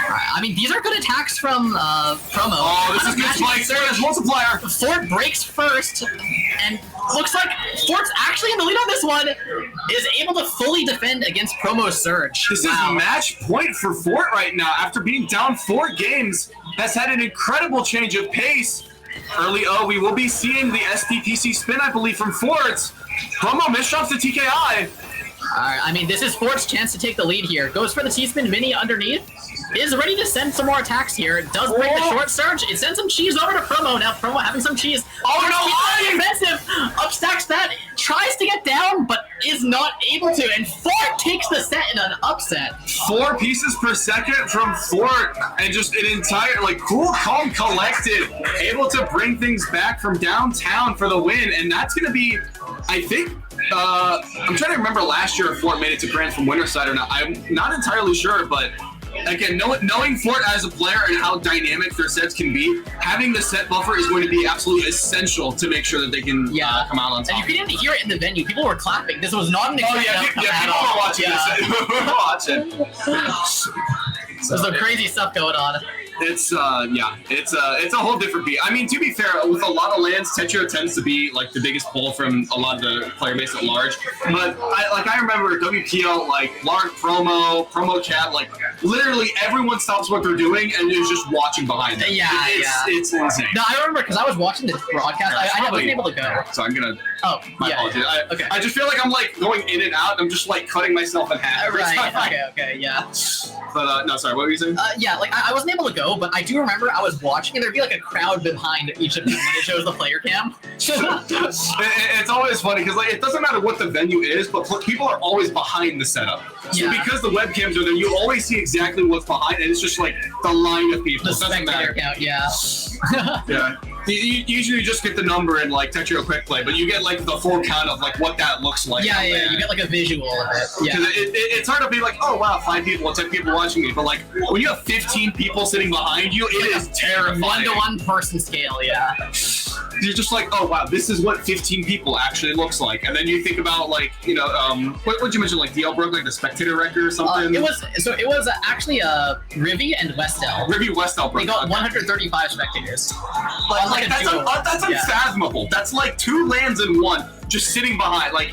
I mean, these are good attacks from Promo. Oh, this is good spike. There it is, multiplier. Fort breaks first, and looks like Fort's actually in the lead on this one. Is able to fully defend against Promo's surge. This is match point for Fort right now. After being down 4 games, has had an incredible change of pace. Early we will be seeing the SPPC spin, I believe, from Fort. Promo misdrops the TKI. Alright, I mean, this is Fort's chance to take the lead here. Goes for the T-spin mini underneath. Is ready to send some more attacks here. Does break the short surge. It sends some cheese over to Promo. Now Promo having some cheese. Oh no! Defensive. Upstacks that. Tries to get down, but is not able to. And Fort takes the set in an upset. 4 pieces per second from Fort. And just an entire, like, cool, calm, collected. Able to bring things back from downtown for the win. And that's going to be, I think, I'm trying to remember last year if Fort made it to Grands from Winterside or not. I'm not entirely sure, but again, knowing Fort as a player and how dynamic their sets can be, having the set buffer is going to be absolutely essential to make sure that they can come out on top. And if you didn't hear it in the venue, people were clapping. This was not an people were watching this. Watching. There's some crazy stuff going on. It's it's a whole different beat. I mean, to be fair, with a lot of lands, Tetrio tends to be like the biggest pull from a lot of the player base at large. But I remember WPL, like large promo chat, like literally everyone stops what they're doing and is just watching behind them. It's insane. No, I remember because I was watching the broadcast. I wasn't able to go. So I'm gonna. Oh, my apologies. Okay. I just feel like I'm like going in and out. I'm just like cutting myself in half. Right. Okay. Yeah. But no, sorry. What were you saying? Yeah, like I wasn't able to go, but I do remember I was watching, and there'd be like a crowd behind each of them when it shows the player cam. It's always funny because like it doesn't matter what the venue is, but people are always behind the setup. So because the webcams are there, you always see exactly what's behind, and it's just like the line of people. The it doesn't matter. Count, yeah. Yeah. You usually just get the number in like Tetrio Quick Play, but you get like the full count of like what that looks like. Yeah. You get like a visual of it. Yeah. It's hard to be like, oh wow, 5 people, 10 people watching me, but like when you have 15 people sitting behind you, it is terrifying. 1-to-1 person scale, yeah. You're just like, oh wow, this is what 15 people actually looks like, and then you think about like, what you mention, like DL broke like the spectator record or something. It was actually Rivi and Westel. Rivi Westel broke. They got 135 spectators. That's unfathomable. That's like 2 lands in one, just sitting behind. Like,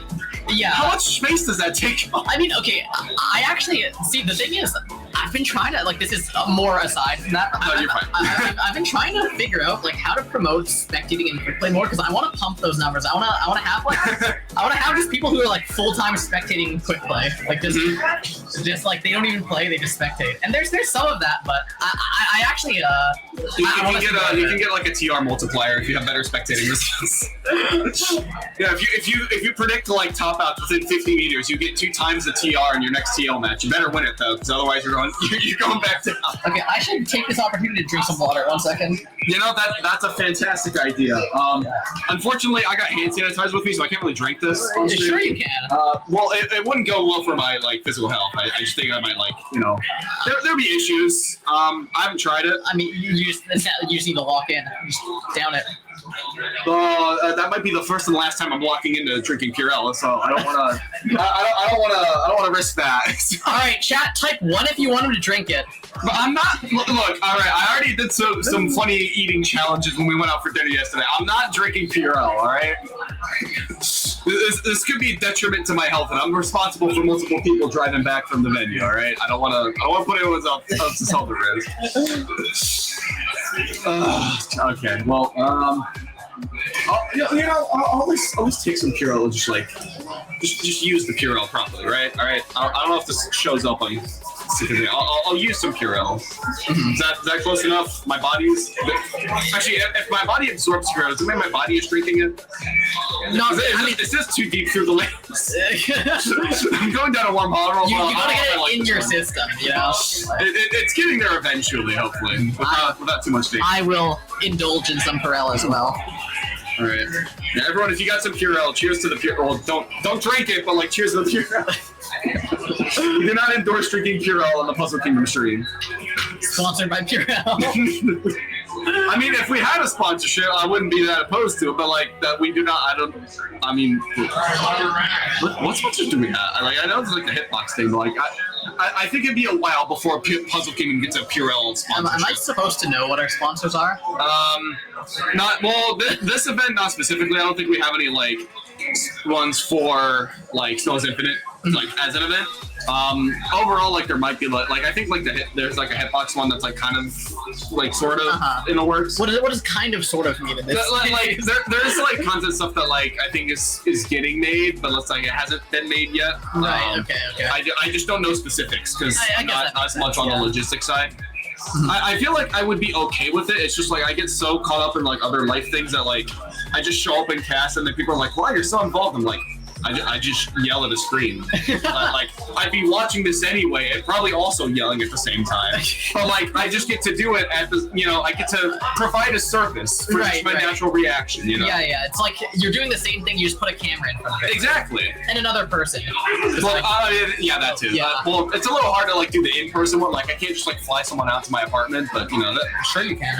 how much space does that take? I mean, okay, I actually see. The thing is, I've been trying to this is more aside from that. No, you're fine. I've been trying to figure out like how to promote spectating and quick play more because I want to pump those numbers. I want to have I want to have just people who are like full time spectating quick play, like just like they don't even play, they just spectate. And there's some of that, but I actually you can get like a TR multiplier if you have better spectating results. Yeah, if you predict like top outs within 50 meters, you get 2 times the TR in your next TL match. You better win it though, because otherwise you're going back down. Okay, I should take this opportunity to drink some water. 1 second. That's a fantastic idea. Unfortunately, I got hand sanitizer with me, so I can't really drink this. Sure you can. Well, it wouldn't go well for my like physical health. I just think I might like there'll be issues. I haven't tried it. I mean, you just need to lock in. Just down it. That might be the first and last time I'm walking into drinking Purell, so I don't want to. I don't want to risk that. All right, chat. Type 1 if you want him to drink it. But I'm not. Look. All right, I already did some funny eating challenges when we went out for dinner yesterday. I'm not drinking Purell. All right. This could be a detriment to my health, and I'm responsible for multiple people driving back from the venue. All right. I don't want to put anyone else's health at risk. Okay. Well. I'll always take some Purell and just use the Purell properly, right? All right. I don't know if this shows up on. I'll use some Purell. Is that close enough? My body's actually, if my body absorbs Purell, does it mean my body is drinking it? No, this is too deep through the lens. I'm going down a wormhole. You gotta get it in your system, you know. It's getting there eventually, hopefully, without too much danger. I will indulge in some Purell as well. All right, yeah, everyone, if you got some Purell, cheers to the Purell. Well, don't drink it, but like cheers to the Purell. We do not endorse drinking Purell on the Puzzle Kingdom stream. Sponsored by Purell. I mean, if we had a sponsorship, I wouldn't be that opposed to it. But like that, we do not. I mean, what sponsors do we have? Like, I know it's like the hitbox thing, but like, I think it'd be a while before Puzzle Kingdom gets a Purell sponsorship. Am I supposed to know what our sponsors are? This event not specifically. I don't think we have any like ones for like Snows Infinite like as an event. Overall, like there might be like I think like there's like a hitbox one that's like kind of like sort of in the works. What does kind of sort of mean in this? Like there's like content stuff that like I think is getting made, but looks like it hasn't been made yet. Right. Okay. I just don't know specifics because not as much on the logistics side. I feel like I would be okay with it. It's just like I get so caught up in like other life things that like I just show up in cast and then people are like, "Wow, you're so involved." I'm like, I just yell at a screen. Like I'd be watching this anyway and probably also yelling at the same time. But like I just get to do it at the I get to provide a service for just my natural reaction. You know? Yeah. It's like you're doing the same thing. You just put a camera in front of it. Exactly. And another person. Well, yeah, that too. Yeah. Well, it's a little hard to like do the in-person one. Like I can't just like fly someone out to my apartment, but sure you can.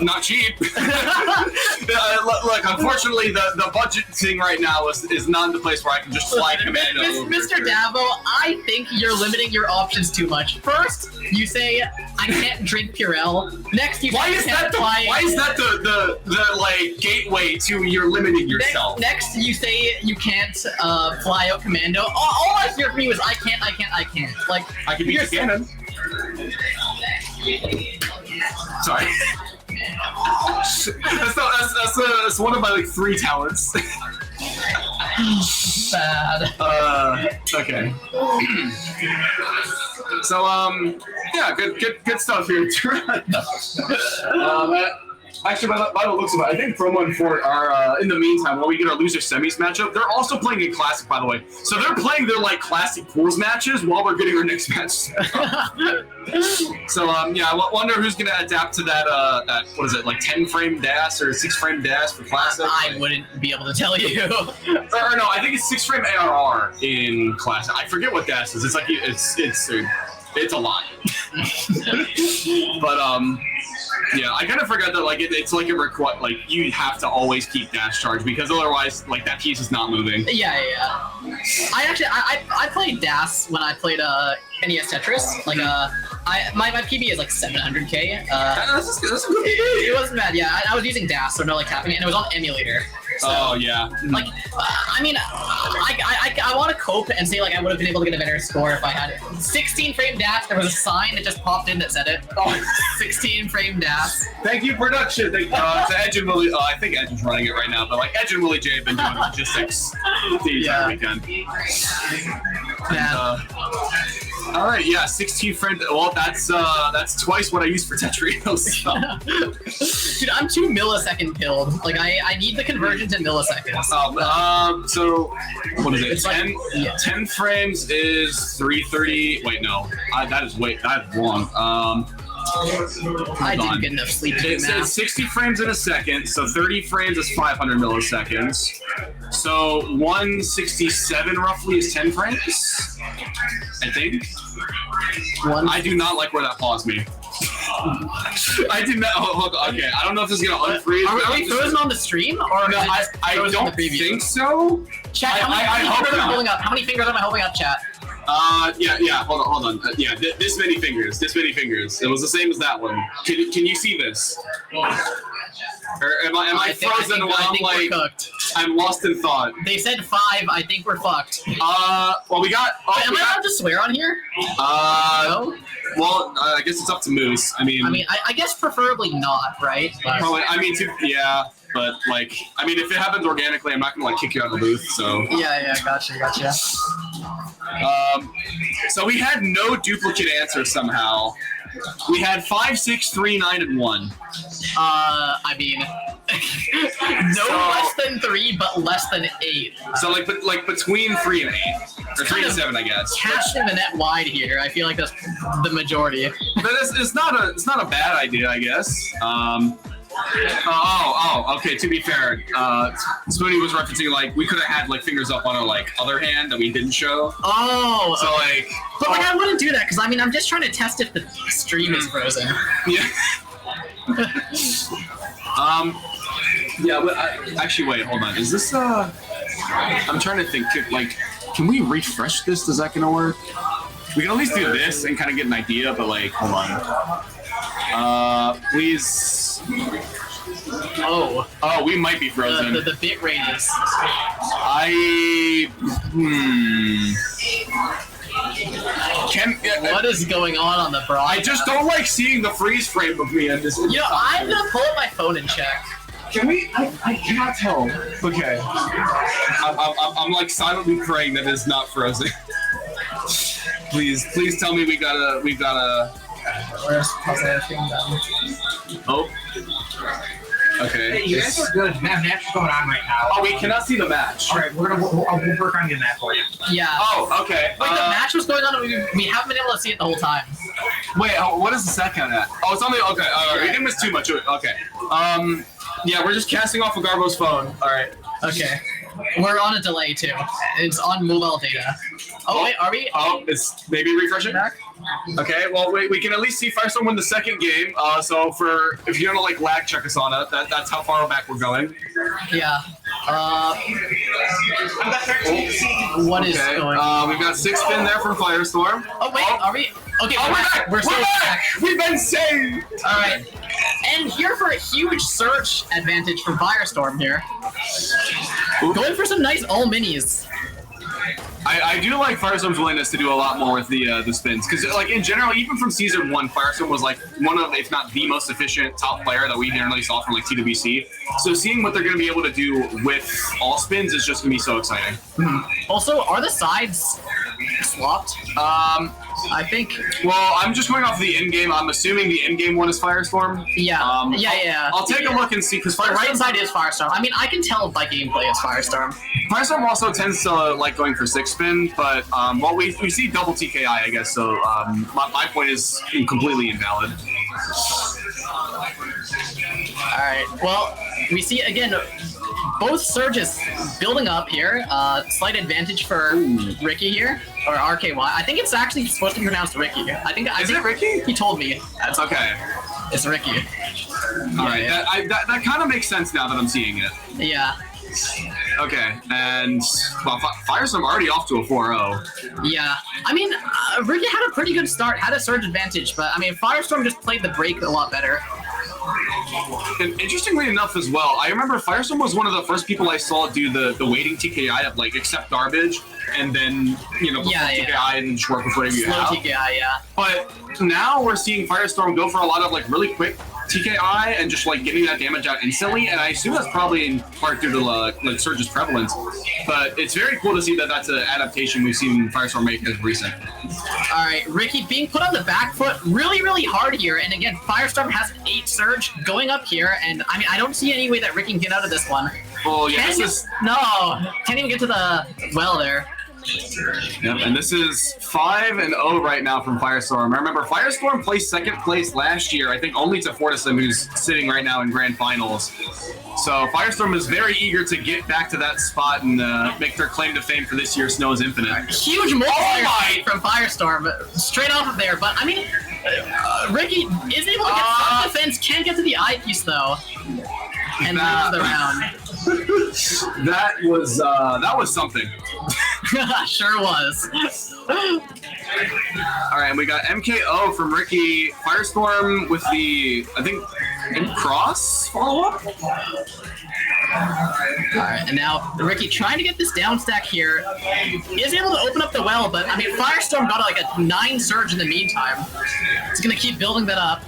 not cheap. Look, unfortunately, the budget thing right now is not in the place where I can just fly Commando. Mr. Davo, I think you're limiting your options too much. First, you say I can't drink Purell. Next, you Why say is I can't that fly. why is that the like gateway to you're limiting yourself? Next, you say you can't fly out Commando. All I hear from you is I can't. Like I can beat the cannon. Sorry. that's one of my like 3 talents. bad. Okay. So yeah, good stuff here. Actually, by the looks of it, I think Promo and Fort are, in the meantime, while we get our loser semis matchup, they're also playing a classic, by the way. So they're playing their, like, classic pools matches while we're getting our next match. So, yeah, I wonder who's going to adapt to that, what is it, like 10-frame dash or 6-frame dash for classic? I wouldn't be able to tell you. or no, I think it's 6-frame ARR in classic. I forget what dash is. It's like, it's a lot. But, yeah, I kind of forgot that, like, it's like like, you have to always keep dash charge, because otherwise, like, that piece is not moving. Yeah. I played DAS when I played NES Tetris. Like, my PB is like 700K. That's a good PB. It wasn't bad, yeah. I was using DAS, so no, like, tapping it, and it was on emulator. So, oh, yeah. Like, I mean, I want to cope and say, like, I would have been able to get a better score if I had 16-frame dash. There was a sign that just popped in that said it. Oh, 16-frame dash. Thank you, production. To Edge and Willie. I think Edge is running it right now, but, like, Edge and Willie J have been doing logistics the entire weekend. Yeah. All right, yeah, 16-frame. Well, that's twice what I used for Tetris. So. Dude, I'm 2 millisecond killed. Like, I need the conversion to milliseconds. So what is it? It's 10 frames is 330. Wait, no, that's wrong. I didn't get enough sleep to do It math. says 60 frames in a second, so 30 frames is 500 milliseconds. So 167 roughly is 10 frames, I think. I do not like where that paused me. I did not. Okay, I don't know if this is gonna unfreeze. Are we frozen on the stream, or no? I don't think so. Chat, how many fingers am I holding up? How many fingers am I holding up, chat? Yeah. Hold on. Yeah, this many fingers. It was the same as that one. Can you see this? Or am I frozen while I'm lost in thought? They said 5. I think we're fucked. Well, we got. Am I allowed to swear on here? No. Well, I guess it's up to Moose. I mean, I guess preferably not, right? Probably. I mean, yeah. But, like, I mean, if it happens organically, I'm not gonna, like, kick you out of the booth, so. Yeah, gotcha. So we had no duplicate answers somehow. We had 5, 6, 3, 9, and 1. I mean, less than 3, but less than 8. So, like between 3 and 8. Or 3 and 7, I guess. Casting the net wide here, I feel like that's the majority. But it's not a bad idea, I guess. Okay, to be fair, Spoony was referencing, like, we could have had, like, fingers up on our, like, other hand that we didn't show. Oh! So, like... But, like, I wouldn't do that, because, I mean, I'm just trying to test if the stream is frozen. Yeah. Yeah, but actually, wait, hold on. Is this, I'm trying to think, like, can we refresh this? Is that gonna work? We can at least do this and kind of get an idea, but, like, hold on. Please... Oh, we might be frozen. The bit rate is... What is going on the broadcast? I just don't like seeing the freeze frame of me at this. You know, I'm gonna pull up my phone and check. Can we? I cannot tell. Okay. I'm like silently praying that it's not frozen. Please tell me we gotta. Where's Oh. Okay. Hey, you guys are good. We have matches going on right now. Oh, we cannot see the match. All right, we'll work on getting that for you. Yeah. Oh, okay. Wait, the match was going on, and we haven't been able to see it the whole time. Wait, what is the set count at? Oh, it's on the. Okay. We didn't miss too much. Okay. Yeah, we're just casting off of Garbo's phone. All right. Okay. We're on a delay too. It's on mobile data. Oh wait, are we? Oh, it's maybe refreshing. Back? Okay, well, we can at least see Firestorm win the second game. So if you don't like lag, check us on it. That's how far back we're going. Yeah. What is going on? We've got 6 spin there from Firestorm. Oh, wait, are we? Okay, Oh, we're back! We're still back. We've been saved! All right. And here for a huge surge advantage from Firestorm here. Going for some nice all minis. I do like Firestorm's willingness to do a lot more with the spins, because like in general, even from season 1, Firestorm was like one of, if not the most efficient top player that we generally saw from like TWC. So seeing what they're going to be able to do with all spins is just going to be so exciting. Also, are the sides swapped? I think. Well, I'm just going off the in-game. I'm assuming the in-game one is Firestorm. Yeah. Yeah. I'll take a look and see, because The right side is Firestorm. I mean, I can tell by gameplay it's Firestorm. Firestorm also tends to like going for 6 spin, but well, we see double TKI, I guess. So my point is completely invalid. All right. Well, we see again both surges building up here. Slight advantage for Ricky here, or RKY. I think it's actually supposed to be pronounced Ricky. I think it Ricky? He told me. That's okay. It's Ricky. All right. That kind of makes sense now that I'm seeing it. Yeah. Okay, and well, Firestorm already off to a 4-0. Yeah, I mean, Ricky had a pretty good start, had a surge advantage, but I mean, Firestorm just played the break a lot better. And interestingly enough as well, I remember Firestorm was one of the first people I saw do the waiting TKI of like accept garbage and then, you know, TKI and just work with whatever you have. Slow TKI, yeah. But now we're seeing Firestorm go for a lot of like really quick TKI and just like getting that damage out instantly, and I assume that's probably in part due to like Surge's prevalence. But it's very cool to see that that's an adaptation we've seen Firestorm make as recent. All right, Ricky being put on the back foot really, really hard here, and again, Firestorm has 8 surge going up here, and I mean, I don't see any way that Ricky can get out of this one. Well, yeah, can't even get to the well there. Yep, and this is 5-0 right now from Firestorm. I remember Firestorm placed 2nd place last year, I think only to Fortisum, who's sitting right now in Grand Finals. So Firestorm is very eager to get back to that spot and make their claim to fame for this year's Snow is Infinite. Huge multiplier from Firestorm, straight off of there. But I mean, Ricky is able to get some defense, can't get to the eyepiece though, and loses the round. That was something. Sure was. All right, and we got MKO from Ricky. Firestorm with the, I think, cross follow-up? Alright, and now Ricky trying to get this down stack here. Is able to open up the well, but I mean, Firestorm got like a 9 surge in the meantime. It's going to keep building that up.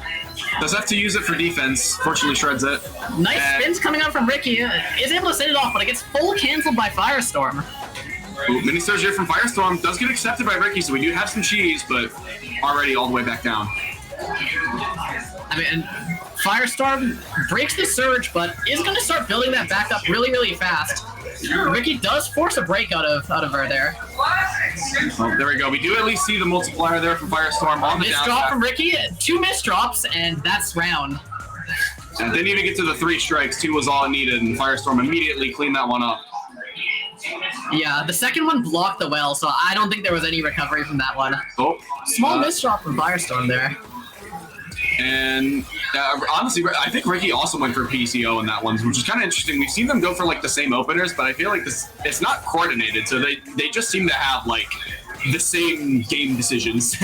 Does have to use it for defense. Fortunately, shreds it. Nice spins coming out from Ricky. Is able to send it off, but it gets full canceled by Firestorm. Ooh, mini surge here from Firestorm. Does get accepted by Ricky, so we do have some cheese, but already all the way back down. I mean, and Firestorm breaks the surge, but is going to start building that back up really, really fast. Ricky does force a break out of her there. Oh, there we go. We do at least see the multiplier there from Firestorm on the down drop from Ricky. 2 missed drops, and that's round. And didn't even get to the 3 strikes. 2 was all it needed, and Firestorm immediately cleaned that one up. Yeah, the second one blocked the well, so I don't think there was any recovery from that one. Oh, small miss drop from Firestorm there. And honestly, I think Ricky also went for PCO in that one, which is kind of interesting. We've seen them go for like the same openers, but I feel like it's not coordinated, so they just seem to have like the same game decisions.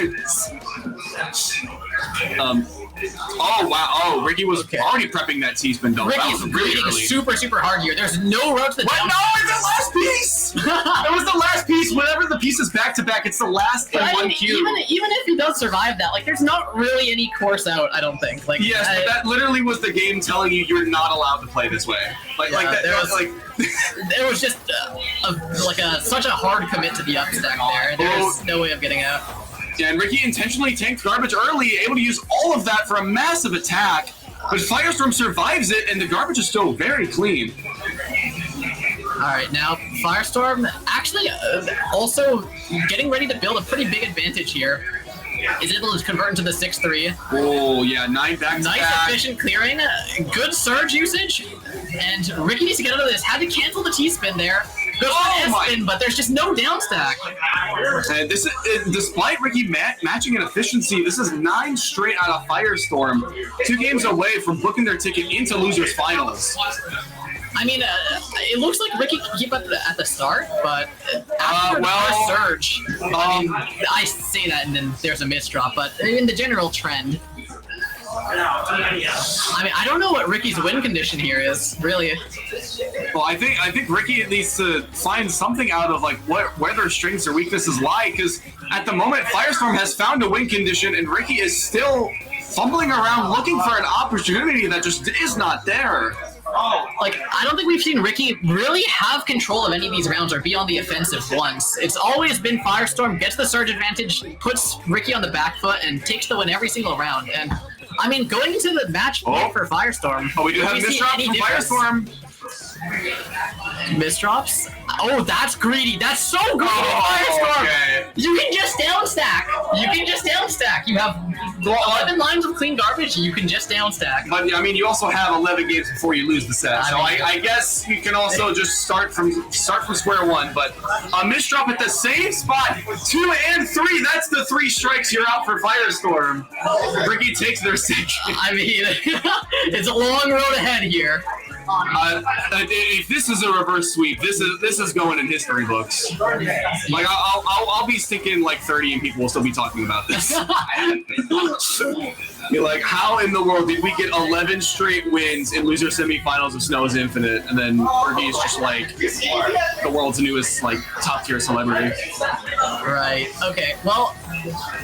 Oh wow! Oh, Ricky was already prepping that T-spin double. Ricky's really super hard here. There's no road to the down. No, it's the last piece. It was the last piece. Whenever the piece is back to back, it's the last one cube. Even if he does survive that, like, there's not really any course out. I don't think. Like, yes, but that literally was the game telling you you're not allowed to play this way. Like that. There was just such a hard commit to the up stack there. There was no way of getting out. Yeah, and Ricky intentionally tanked garbage early, able to use all of that for a massive attack, but Firestorm survives it, and the garbage is still very clean. Alright, now Firestorm actually also getting ready to build a pretty big advantage here. Is able to convert into the 6-3. Oh, yeah, 9 back-to-back. Nice efficient clearing, good surge usage, and Ricky needs to get out of this. Had to cancel the T-spin there. Goes for an S-spin, but there's just no down stack. And this is, despite Ricky matching in efficiency, this is 9 straight out of Firestorm. 2 games away from booking their ticket into losers finals. I mean, it looks like Ricky can keep up at the start, but after the first surge, I mean, I say that and then there's a misdrop, but in the general trend, I mean, I don't know what Ricky's win condition here is, really. Well, I think Ricky needs to find something out of like where their strengths or weaknesses lie, because at the moment Firestorm has found a win condition and Ricky is still fumbling around looking for an opportunity that just is not there. Like, I don't think we've seen Ricky really have control of any of these rounds or be on the offensive once. It's always been Firestorm gets the surge advantage, puts Ricky on the back foot, and takes the win every single round. And I mean, going into the match point for Firestorm. Oh, we do have misdrops from Firestorm. Misdrops? Oh, that's greedy. That's so greedy, Firestorm. Okay. You can just down stack. You have 11 lines of clean garbage. You can just down stack. But I mean, you also have 11 games before you lose the set, so I guess you can also just start from square one. But a misdrop at the same spot, 2 and 3. That's the 3 strikes. You're out for Firestorm. Ricky takes their second. I mean, it's a long road ahead here. If this is a reverse sweep, this is going in history books. Like I'll be sticking like 30 and people will still be talking about this. You're like, how in the world did we get 11 straight wins in loser semifinals of Snow is Infinite, and then Fergie is just like the world's newest like top tier celebrity? Right. Okay. Well,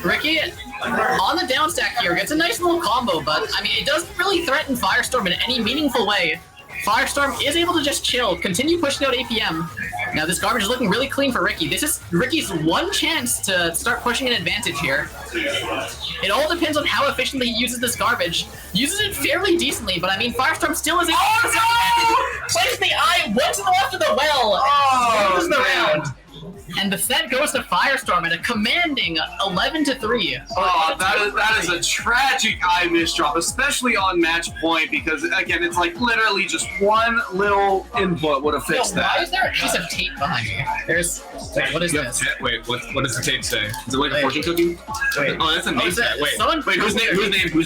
Ricky on the down stack here gets a nice little combo, but I mean it doesn't really threaten Firestorm in any meaningful way. Firestorm is able to just chill, continue pushing out APM. Now this garbage is looking really clean for Ricky. This is Ricky's one chance to start pushing an advantage here. It all depends on how efficiently he uses this garbage. Uses it fairly decently, but I mean Firestorm still is able to place the eye one to the left of the well. Loses the round. And the set goes to Firestorm at a commanding 11-3. Oh, that is a tragic eye misdrop, especially on match point, because again, it's like literally just one little input would have fixed that. Why is there a piece of tape behind me? Wait, what is this? Wait, what does the tape say? Is it like a fortune cookie? Wait. Oh, that's a name tag. Wait, whose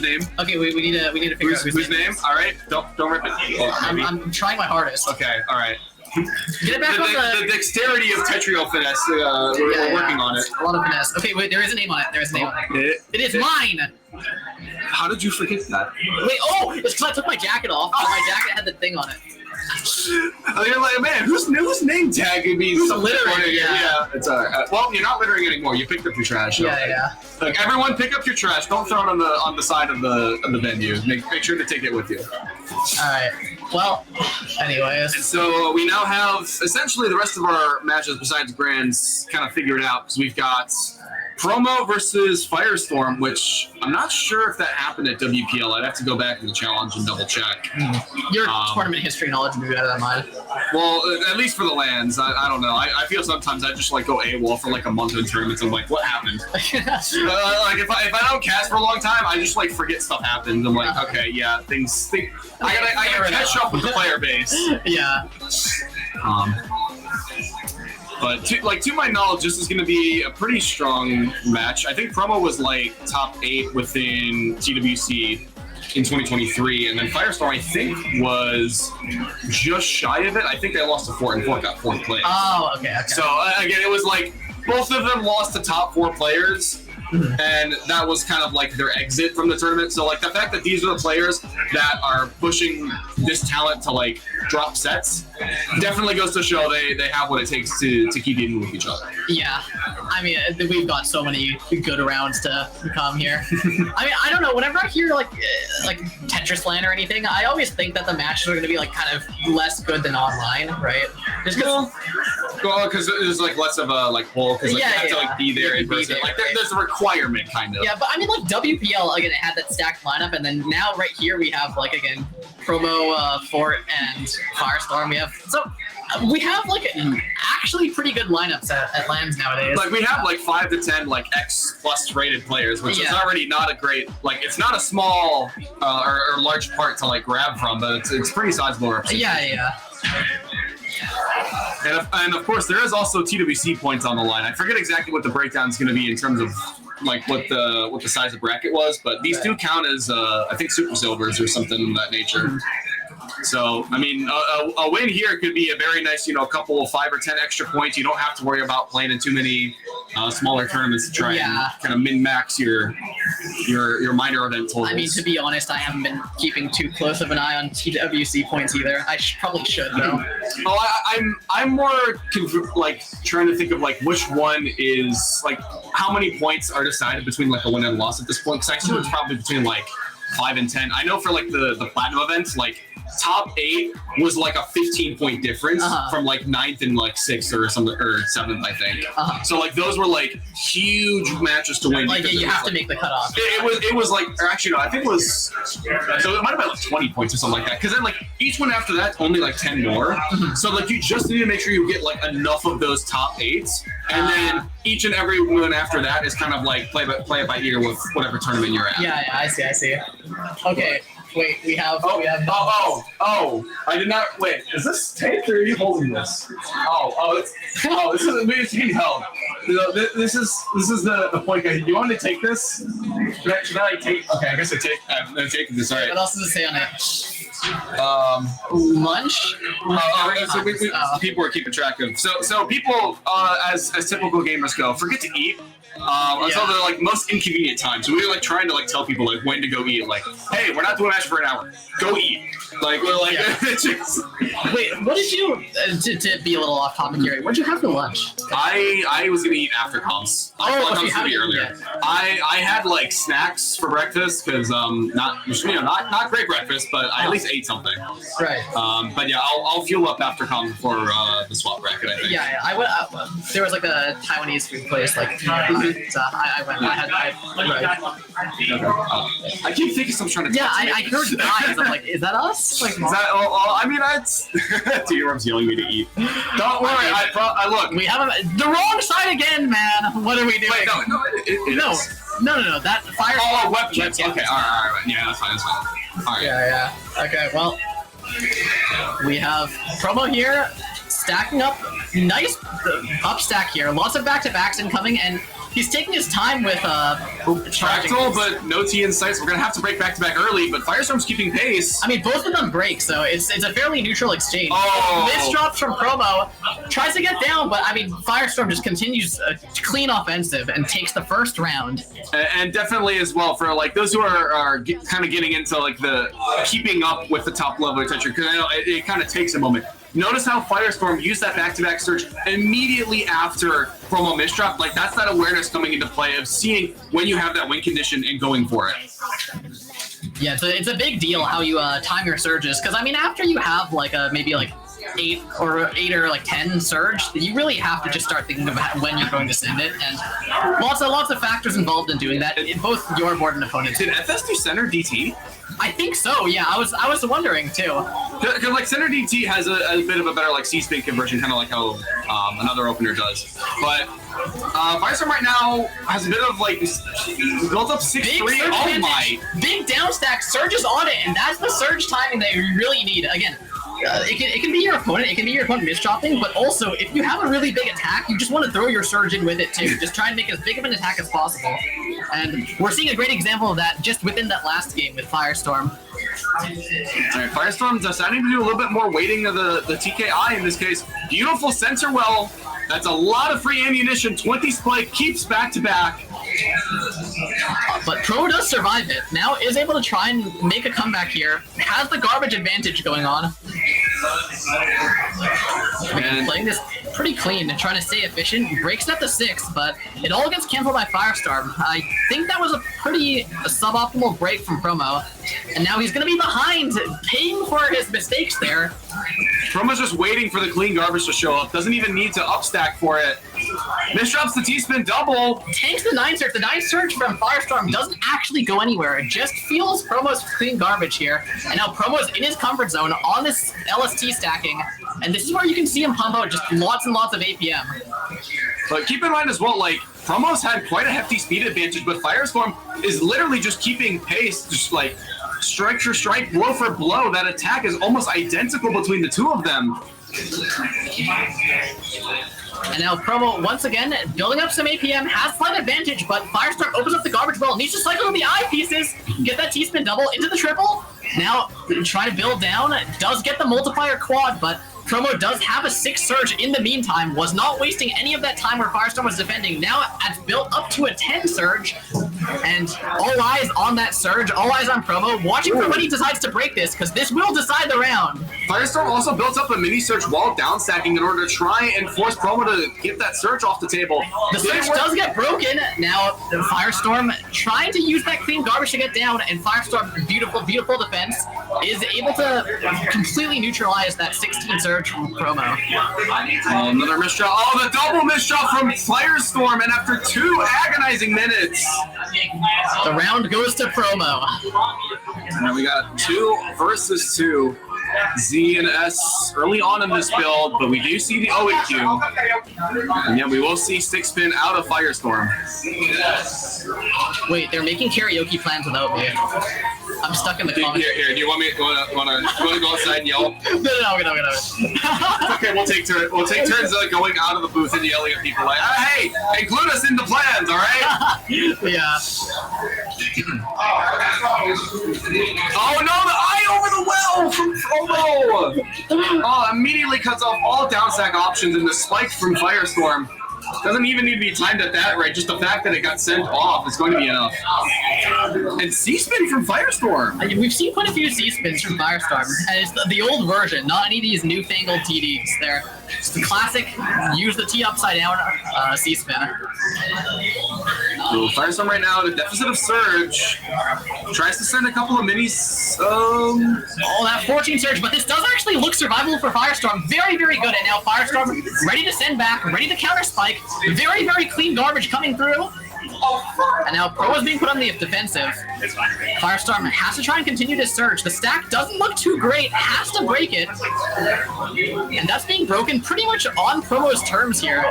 name? Okay, we need to figure out whose name. All right, don't rip it. Oh, I'm trying my hardest. Okay, all right. Get it back on the dexterity of Tetrio finesse. We're working on it. A lot of finesse. Okay, wait, there is a name on it. It is mine. How did you forget that? Wait, it's because I took my jacket off. And my jacket had the thing on it. Oh, you're like, man, whose name tag would be something littering? Yeah, it's alright. Well, you're not littering anymore. You picked up your trash. So. Yeah. Like, everyone, pick up your trash. Don't throw it on the side of the venue. Make sure to take it with you. All right. Well, anyways. And so we now have essentially the rest of our matches besides Grands kind of figured out, because we've got Promo versus Firestorm, which I'm not sure if that happened at WPL. I'd have to go back in the challenge and double check. Your tournament history knowledge would be better than mine. Well, at least for the lands, I don't know. I feel sometimes I just like go AWOL for like a month in tournaments. I'm like, what happened? Like if I don't cast for a long time, I just like forget stuff happened. I'm like, okay, yeah, things. I gotta catch up with the player base. Yeah. But to my knowledge, this is going to be a pretty strong match. I think Promo was like top 8 within TWC in 2023, and then Firestorm I think was just shy of it. I think they lost to Fort, and Fort got 4th place. Oh, okay. So again, it was like both of them lost to top 4 players. And that was kind of like their exit from the tournament. So like the fact that these are the players that are pushing this talent to like drop sets definitely goes to show they have what it takes to keep even with each other. Yeah, I mean we've got so many good rounds to come here. I mean I don't know. Whenever I hear like Tetris Land or anything, I always think that the matches are going to be like kind of less good than online, right? Just because there's like less of a like pull because like, you have to like be there in person. Like there's a requirement kind of. Yeah, but I mean like WPL again, it had that stacked lineup, and then now right here we have like again Promo, Fort, and Firestorm. We have like actually pretty good lineups at LANs nowadays. Like we have like 5 to 10 like X plus rated players, which is already not a great like it's not a small or large part to like grab from, but it's pretty sizable representation. Yeah. And of course, there is also TWC points on the line. I forget exactly what the breakdown is going to be in terms of like what the size of bracket was, but these do count as I think super silvers or something of that nature. So, I mean, a win here could be a very nice, a couple of 5 or 10 extra points. You don't have to worry about playing in too many smaller tournaments to try and kind of min-max your minor event totals. I mean, to be honest, I haven't been keeping too close of an eye on TWC points either. I probably should, though. I'm more like trying to think of like which one is like how many points are decided between like a win and a loss at this point. Because I assume it's probably between like 5 and 10. I know for like the platinum events, like top 8 was like a 15-point difference from like 9th and like 6th or something, or 7th, I think. So like those were like huge matches to win. Like you have to make the cutoff. It was like, or actually no, I think it was, so it might have been like 20 points or something like that. Because then like each one after that only like 10 more. So like you just need to make sure you get like enough of those top 8s, and then each and every one after that is kind of like play it by ear with whatever tournament you're at. Yeah, I see. Okay. Wait, we have. I did not. Wait, is this taped or are you holding this? This is it's being held. This is the point, guys. You want to take this? Should I take? Okay, I guess I'm gonna take this. All right. What else does it say on it? Lunch. People are keeping track of. So people, as typical gamers go, forget to eat. Until the like most inconvenient time. So we were like trying to like tell people like when to go eat. Like, hey, we're not doing match for an hour. Go eat. Like we're like. Just... Wait, what did you? To be a little off topic here, what did you have for lunch? I was gonna eat after comms. You haven't eaten earlier. I had like snacks for breakfast because not great breakfast, but I at least ate something. Right. But yeah, I'll fuel up after comms before the swap bracket. I think. Yeah, I went. There was like a Taiwanese food place like. So I went. I keep thinking someone's trying to. Yeah, I heard guys. I'm like, is that us? Like, is that? I mean, it's. T-Rum's yelling me to eat. Don't worry. I look. We have the wrong side again, man. What are we doing? Wait, no. No. That fire. Oh, webcams. Okay. All right. Yeah, that's fine. All right. Yeah. Okay. Well, we have promo here, stacking up. Nice up stack here. Lots of back-to-backs incoming, and he's taking his time with Fractal, but no T in sights. We're gonna have to break back-to-back early, but Firestorm's keeping pace. I mean, both of them break, so it's a fairly neutral exchange. This drops from promo, tries to get down, but I mean, Firestorm just continues clean offensive and takes the first round. And definitely as well for like those who are kind of getting into like the keeping up with the top level of Tetris, because I know it kind of takes a moment. Notice how Firestorm used that back-to-back surge immediately after promo misdrop. Like, that's that awareness coming into play of seeing when you have that win condition and going for it. Yeah, it's a big deal how you time your surges. Because, I mean, after you have, like, maybe, like, 8 or 10 surge, you really have to just start thinking about when you're going to send it. And lots of factors involved in doing that, in both your board and opponent's. Did FS do center DT? I think so. Yeah, I was wondering too. Because like center DT has a bit of a better like C-spin conversion, kind of like how another opener does. But Firestorm right now has a bit of like built up 6-3. Oh my! Big down stack surges on it, and that's the surge timing that you really need. Again. It can be your opponent. It can be your opponent misdropping, but also if you have a really big attack, you just want to throw your surge in with it too. Just try and make as big of an attack as possible. And we're seeing a great example of that just within that last game with Firestorm. Alright, Firestorm deciding to do a little bit more weighting of the TKI in this case. Beautiful center well. That's a lot of free ammunition. 20 spike, keeps back-to-back. But Pro does survive it. Now is able to try and make a comeback here. Has the garbage advantage going on. And playing this pretty clean and trying to stay efficient. Breaks at the 6, but it all gets canceled by Firestorm. I think that was a pretty suboptimal break from Promo. And now he's going to be behind, paying for his mistakes there. Promo's just waiting for the clean garbage to show up. Doesn't even need to upstack for it. Misdrops the T-spin double. Tanks the 9 search. The 9 search from Firestorm doesn't actually go anywhere. It just feels Promo's clean garbage here. And now Promo's in his comfort zone on this LST stacking. And this is where you can see him pump out just lots and lots of APM. But keep in mind as well, like, Promo's had quite a hefty speed advantage, but Firestorm is literally just keeping pace, just like strike for strike, blow for blow. That attack is almost identical between the two of them. And now Promo, once again, building up some APM, has slight advantage, but Firestorm opens up the garbage well, needs to cycle in the eyepieces, get that T-spin double into the triple. Now, trying to build down, does get the multiplier quad, but Promo does have a 6 surge in the meantime, was not wasting any of that time where Firestorm was defending. Now it's built up to a 10 surge, and all eyes on that surge, all eyes on Promo, watching for when he decides to break this, because this will decide the round. Firestorm also built up a mini surge while down stacking in order to try and force Promo to get that surge off the table. The surge does get broken. Now Firestorm trying to use that clean garbage to get down, and Firestorm, beautiful, beautiful defense, is able to completely neutralize that 16 surge from Promo. Another misdraw. Oh, the double misdraw from Firestorm, and after 2 agonizing minutes, the round goes to Promo. Now we got 2 versus 2. Z and S early on in this build, but we do see the OEQ. And yeah, we will see 6-pin out of Firestorm. Wait, they're making karaoke plans without me. I'm stuck in the comments. Here, do you want me to go outside and yell? No. Okay, we'll take turns going out of the booth and yelling at people like, hey, include us in the plans, all right? Yeah. Oh no, the eye over the well from Promo! Oh, immediately cuts off all down stack options, and the spike from Firestorm doesn't even need to be timed at that rate. Just the fact that it got sent off is going to be enough. And C-spin from Firestorm. We've seen quite a few C-spins from Firestorm, and it's the old version, not any of these newfangled TDs. They're just the classic, use the T upside down C-spin. Firestorm right now at a deficit of surge. Tries to send a couple of minis. Oh, that 14 surge, but this does actually look survivable for Firestorm. Very, very good. And now Firestorm ready to send back, ready to counter spike. Very, very clean garbage coming through. And now Pro is being put on the defensive. Firestorm has to try and continue to surge. The stack doesn't look too great, has to break it. And that's being broken pretty much on Promo's terms here.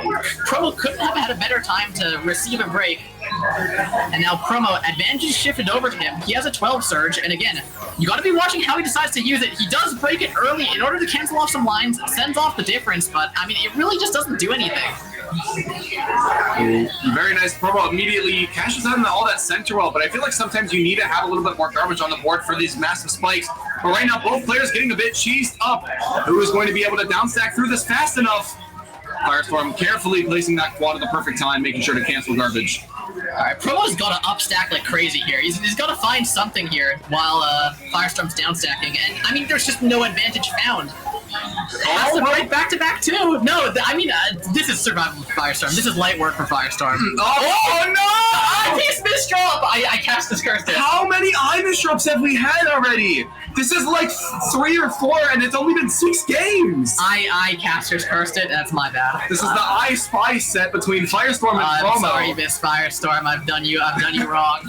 Promo couldn't have had a better time to receive a break. And now Promo, advantage shifted over to him. He has a 12 surge, and again, you gotta be watching how he decides to use it. He does break it early in order to cancel off some lines, sends off the difference, but I mean, it really just doesn't do anything. Very nice. Promo immediately cashes out all that center well, but I feel like sometimes you need to have a little bit more garbage on the board for these massive spikes. But right now, both players getting a bit cheesed up. Who is going to be able to downstack through this fast enough? Firestorm carefully placing that quad at the perfect time, making sure to cancel garbage. Alright, Promo's got to upstack like crazy here. He's got to find something here while Firestorm's downstacking, and I mean, there's just no advantage found. Has to break back-to-back too. No, I mean, this is survival for Firestorm. This is light work for Firestorm. Oh no! Eyepiece misdrop! I cast this curse. How many eye misdrops have we had already? This is like 3 or 4, and it's only been 6 games. I casters cursed it. That's my bad. This is the I Spy set between Firestorm and Promo. I'm sorry, Miss Firestorm. I've done you wrong.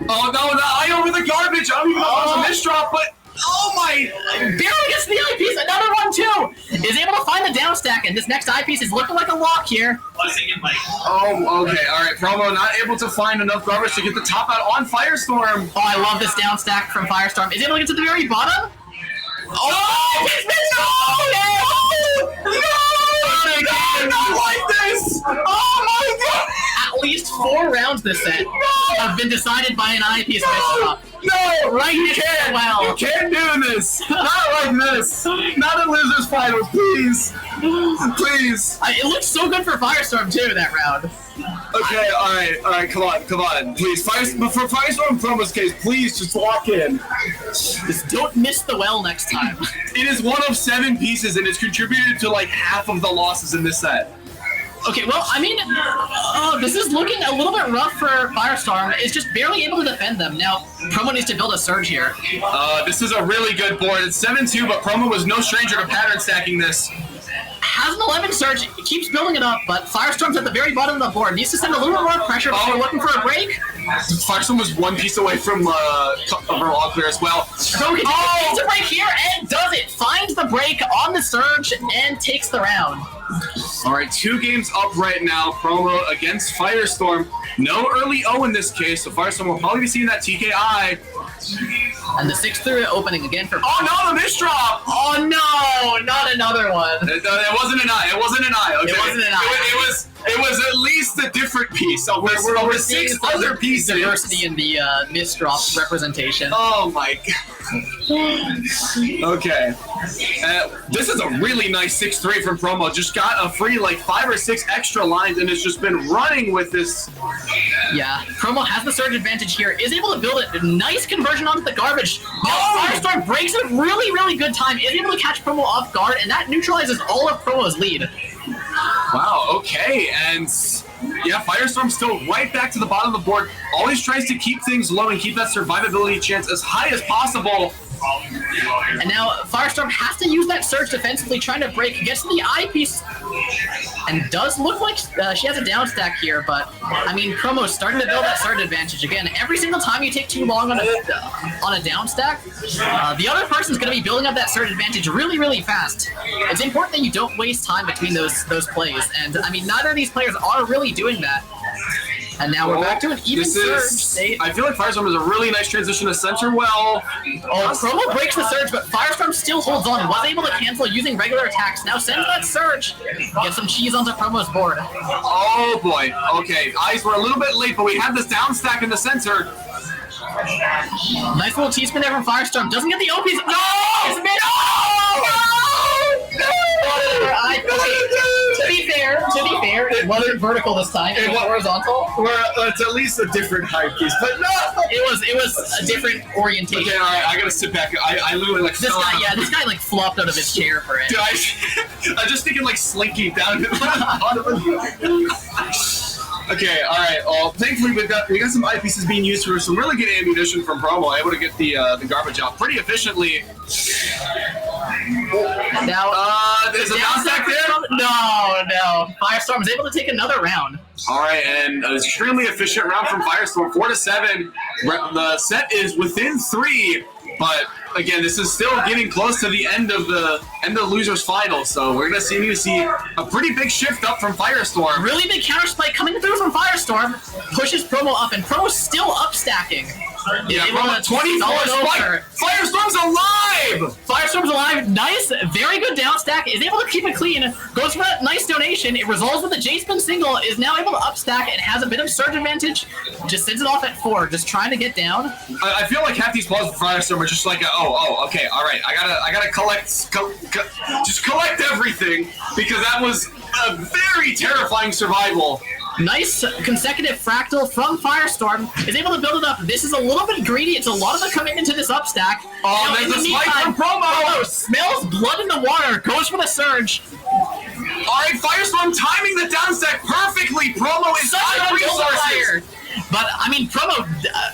Oh no, the eye over the garbage. I don't even know if it was a misdrop, but oh my! Barely gets the eyepiece. Another one too. Is able to find the down stack, and this next eyepiece is looking like a lock here. Oh, okay. All right. Promo not able to find enough garbage to get the top out on Firestorm. Oh, I love this down stack from Firestorm. Is he able to get to the very bottom? Oh! No! Not like this! Oh my god! At least 4 rounds this set have been decided by an eyepiece misdrop. No! Right, you can't! Well. You can't do this! Not like this! Not in losers finals, please! Please! It looks so good for Firestorm too, that round. Okay, alright, come on, please. For Firestorm Promo's case, please just lock in. Just don't miss the well next time. It is one of 7 pieces, and it's contributed to like half of the losses in this set. Okay, well, I mean, this is looking a little bit rough for Firestorm. It's just barely able to defend them. Now, Promo needs to build a surge here. This is a really good board. It's 7-2, but Promo was no stranger to pattern stacking this. Has an 11 surge, keeps building it up, but Firestorm's at the very bottom of the board. Needs to send a little bit more pressure before looking for a break. Firestorm was 1 piece away from overall clear as well. Promo gets a break here and does it. Finds the break on the surge and takes the round. All right, 2 games up right now. Promo against Firestorm. No early O in this case, so Firestorm will probably be seeing that TKI. And the 6-3 opening again for... Oh no, the misdrop! Oh no, not another one. It wasn't an eye. It wasn't an eye. Okay? It wasn't an eye. It was at least a different piece. So we're seeing 6 other pieces. Diversity in the misdrop representation. Oh my god. Okay. This is a really nice 6-3 from Promo. Just got a free like 5 or 6 extra lines and has just been running with this. Yeah, Promo has the surge advantage here. Is able to build a nice conversion onto the garbage. Now Firestorm breaks a really good time. Is able to catch Promo off guard, and that neutralizes all of Promo's lead. Wow, okay, and yeah, Firestorm's still right back to the bottom of the board. Always tries to keep things low and keep that survivability chance as high as possible. And now Firestorm has to use that surge defensively, trying to break, gets to the eyepiece, and does look like she has a down stack here, but I mean, Promo's starting to build that surge advantage again. Every single time you take too long on a down stack, the other person's going to be building up that surge advantage really fast. It's important that you don't waste time between those plays, and I mean, neither of these players are really doing that. And now we're back to an even surge state. I feel like Firestorm is a really nice transition to center well. Oh, Promo breaks the surge, but Firestorm still holds on. Was able to cancel using regular attacks. Now sends that surge. Get some cheese onto Promo's board. Oh boy. Okay, eyes were a little bit late, but we had this down stack in the center. Nice little T-spin there from Firestorm. Doesn't get the OPs. No! To be fair, it wasn't vertical this time. It was horizontal. Well, it's at least a different high piece, but no! It was a different orientation. Okay, alright, I gotta sit back. I literally like this guy like flopped out of his chair for it. Dude, I'm just thinking like slinky down to the bottom. Okay, alright. Well, thankfully we got some eyepieces being used for some really good ammunition from Promo, able to get the garbage out pretty efficiently. Now, there's a down stack there? No. Firestorm is able to take another round. Alright, and an extremely efficient round from Firestorm, 4-7. The set is within 3, but again, this is still getting close to the end of the losers final, so we're gonna need to see a pretty big shift up from Firestorm. Really big counter spike coming through from Firestorm, pushes Promo up, and Promo's still up stacking. Yeah, Promo 24 spike. Firestorm's alive! Firestorm's alive. Nice, very good down stack. Is able to keep it clean. Goes for that nice donation. It resolves with a J-spin single. Is now able to up stack and has a bit of surge advantage. Just sends it off at 4, just trying to get down. I feel like half these balls for Firestorm are just like, okay, all right. I gotta just collect everything because that was a very terrifying survival. Nice consecutive fractal from Firestorm. Is able to build it up. This is a little bit greedy. It's a lot of the commitment to this up stack. Oh, there's a spike from Promo. Smells blood in the water. Goes for the surge. Alright, Firestorm timing the down stack perfectly. Promo is out of resources. But, I mean, Promo,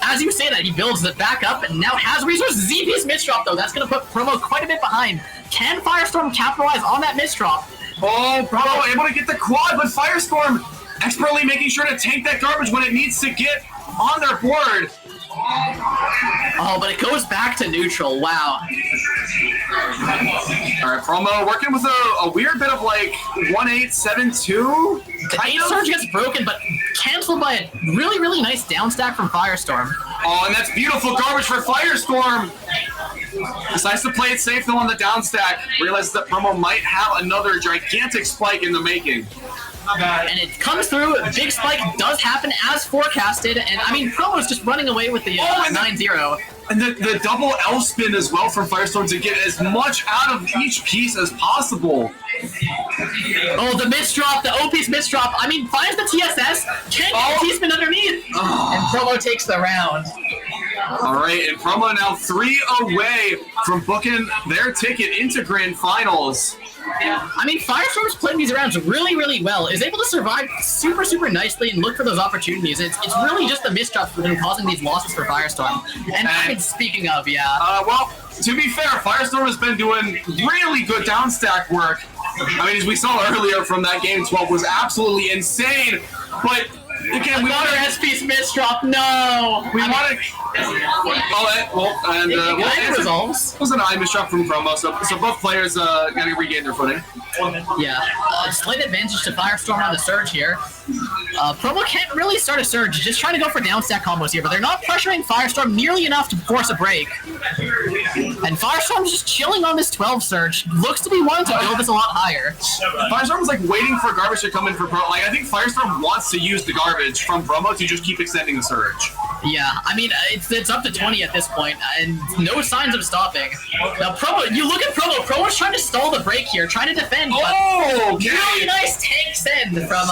as you say that, he builds it back up and now has resources. Z-piece misdrop, though. That's going to put Promo quite a bit behind. Can Firestorm capitalize on that misdrop? Oh, Promo able to get the quad, but Firestorm expertly making sure to take that garbage when it needs to get on their board. Oh, but it goes back to neutral. Wow. Alright, Promo working with a weird bit of like 1-8-7-2. The 8 surge gets broken, but canceled by a really nice down stack from Firestorm. Oh, and that's beautiful garbage for Firestorm. Decides to play it safe though on the down stack. Realizes that Promo might have another gigantic spike in the making. And it comes through. A big spike does happen as forecasted. And I mean, Promo's just running away with the 9-0. And the double L spin as well from Firestorm to get as much out of each piece as possible. Oh, the misdrop, the O-piece misdrop. I mean, finds the TSS, can't get the T-spin underneath. And Promo takes the round. Alright, and Promo now 3 away from booking their ticket into Grand Finals. I mean, Firestorm's playing these rounds really well. Is able to survive super nicely and look for those opportunities. It's really just the misdrops that have been causing these losses for Firestorm. And I mean, speaking of, well, to be fair, Firestorm has been doing really good downstack work. I mean, as we saw earlier from that game 12 was absolutely insane. But Again, we Another want S-piece misdrop. No. to. It resolves. was an eye misdrop from Promo, so both players gotta regain their footing. Yeah, slight advantage to Firestorm on the surge here. Promo can't really start a surge, just trying to go for down stack combos here, but they're not pressuring Firestorm nearly enough to force a break. And Firestorm's just chilling on this 12 surge, looks to be wanting to build this a lot higher. Firestorm was like waiting for garbage to come in for Promo. Like I think Firestorm wants to use the garbage from Promo to just keep extending the surge. Yeah, I mean, it's up to 20 at this point, and no signs of stopping. Now, Promo, you look at Promo. Promo's trying to stall the break here, trying to defend, but really nice tank send from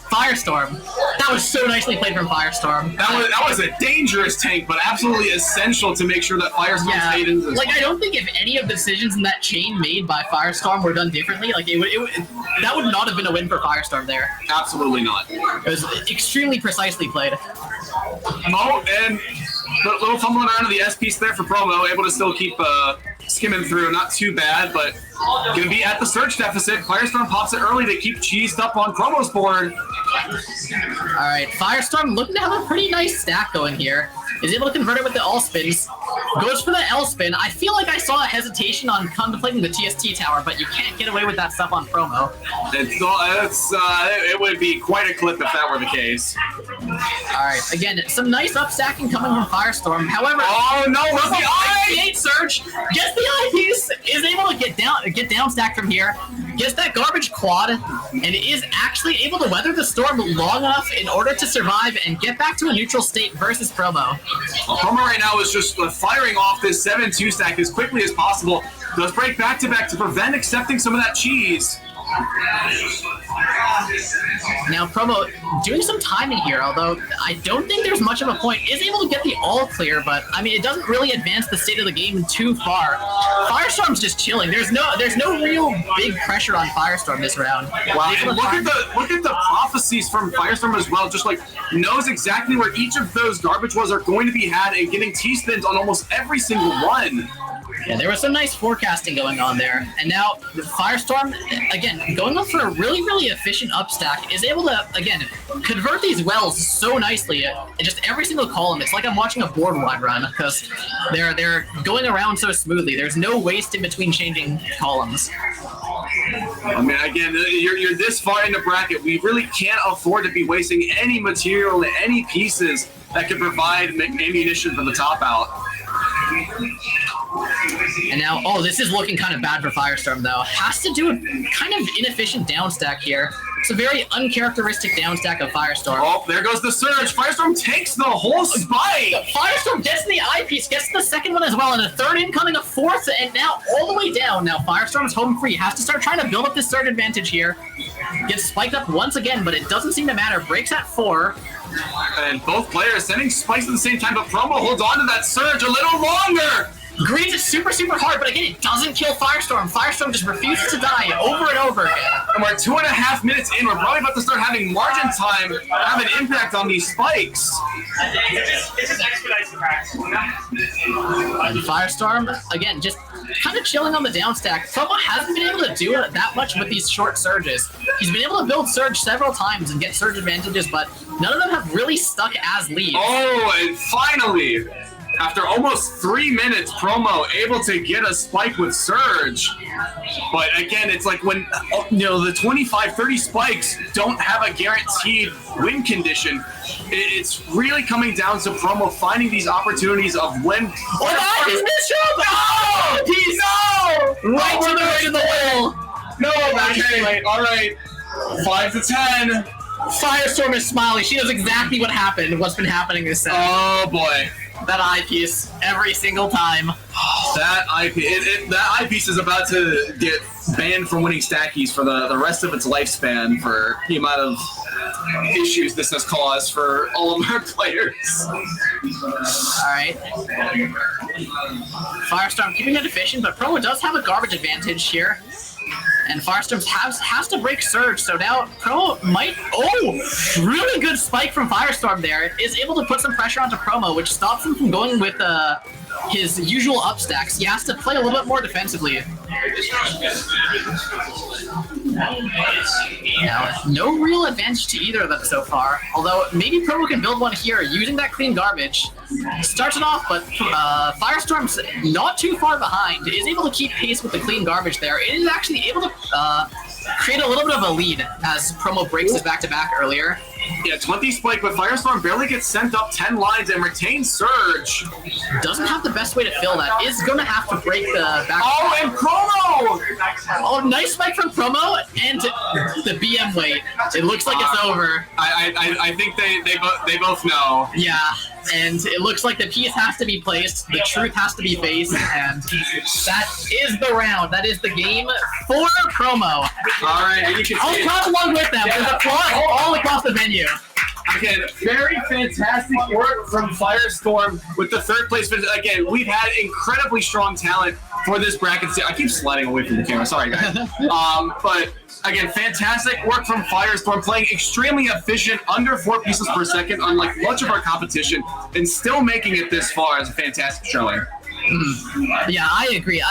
Firestorm. That was so nicely played from Firestorm. That was a dangerous tank, but absolutely essential to make sure that Firestorm stayed in this. Like, I don't think if any of the decisions in that chain made by Firestorm were done differently, like, that would not have been a win for Firestorm there. Absolutely not. It was extremely precisely played. Oh, and a little fumbling around of the S piece there for Promo, able to still keep skimming through. Not too bad, but gonna be at the surge deficit. Firestorm pops it early to keep cheesed up on Promo's board. Alright, Firestorm looking to have a pretty nice stack going here. Is able to convert it with the all spins. Goes for the L spin. I feel like I saw a hesitation on contemplating the TST tower, but you can't get away with that stuff on Promo. It would be quite a clip if that were the case. Alright, again, some nice upstacking coming from Firestorm. However, oh no, what's the the 8 surge, gets the eye piece, is able to get down stacked from here, gets that garbage quad, and is actually able to weather the storm long enough in order to survive and get back to a neutral state versus Promo. Promo right now is just firing off this 7-2 stack as quickly as possible. Does break back-to-back to prevent accepting some of that cheese. Now Promo doing some timing here, although I don't think there's much of a point. Is able to get the all clear, but I mean it doesn't really advance the state of the game too far. Firestorm's just chilling. There's no real big pressure on Firestorm this round. Wow, and look at the prophecies from Firestorm as well. Just like knows exactly where each of those garbage wells are going to be had and getting T-spins on almost every single one. Yeah, there was some nice forecasting going on there. And now Firestorm, again, going up for a really, really efficient upstack, is able to, again, convert these wells so nicely in just every single column. It's like I'm watching a board wide run because they're going around so smoothly. There's no waste in between changing columns. I mean, again, you're this far in the bracket. We really can't afford to be wasting any material, any pieces that could provide ammunition for the top out. And now, oh, this is looking kind of bad for Firestorm, though. Has to do a kind of inefficient downstack here. It's a very uncharacteristic downstack of Firestorm. Oh, there goes the surge. Firestorm takes the whole spike. Firestorm gets the eyepiece, gets the second one as well, and a third incoming, a fourth, and now all the way down. Now Firestorm's home free. Has to start trying to build up this surge advantage here. Gets spiked up once again, but it doesn't seem to matter. Breaks at 4. And both players sending spikes at the same time, but Promo holds on to that surge a little longer. Greens it super, super hard, but again, it doesn't kill Firestorm. Firestorm just refuses to die over and over again. And we're 2.5 minutes in. We're probably about to start having margin time have an impact on these spikes. It just expedites the practice. And Firestorm, again, just kind of chilling on the downstack. Promo hasn't been able to do it that much with these short surges. He's been able to build surge several times and get surge advantages, but none of them have really stuck as leads. Oh, and finally, after almost 3 minutes, Promo able to get a spike with surge. But again, it's like when the 25-30 spikes don't have a guaranteed win condition. It's really coming down to Promo finding these opportunities of when. Oh, that is Bishop! No! Right to the wall. No, okay. All right. 5 to 10. Firestorm is smiling. She knows exactly what happened, what's been happening this set. Oh boy. That eyepiece every single time. That eyepiece is about to get banned from winning stackies for the rest of its lifespan for the amount of issues this has caused for all of our players. Alright. Firestorm keeping it efficient, but Promo does have a garbage advantage here. And Firestorm has to break surge, so now Promo might... Oh! Really good spike from Firestorm there. Is able to put some pressure onto Promo, which stops him from going with his usual upstacks. He has to play a little bit more defensively. Now, no real advantage to either of them so far, although maybe Promo can build one here using that clean garbage. Starts it off, but Firestorm's not too far behind, is able to keep pace with the clean garbage there. It is actually able to create a little bit of a lead as Promo breaks his back-to-back earlier. Yeah, 20 spike, but Firestorm barely gets sent up 10 lines and retains Surge. Doesn't have the best way to fill that. Is going to have to break the back. Oh, and Promo! Oh, nice spike from Promo, and the BM wait. It looks like it's over. I think they both know. Yeah, and it looks like the piece has to be placed, the truth has to be faced, and that is the round. That is the game for Promo. All right, and you can I'll see clap along with them. There's applause all across the venue. Again, very fantastic work from Firestorm with the third place finish. Again, we've had incredibly strong talent for this bracket. I keep sliding away from the camera. Sorry, guys. But again, fantastic work from Firestorm, playing extremely efficient, under 4 pieces per second, unlike much of our competition, and still making it this far is a fantastic showing. Yeah, I agree.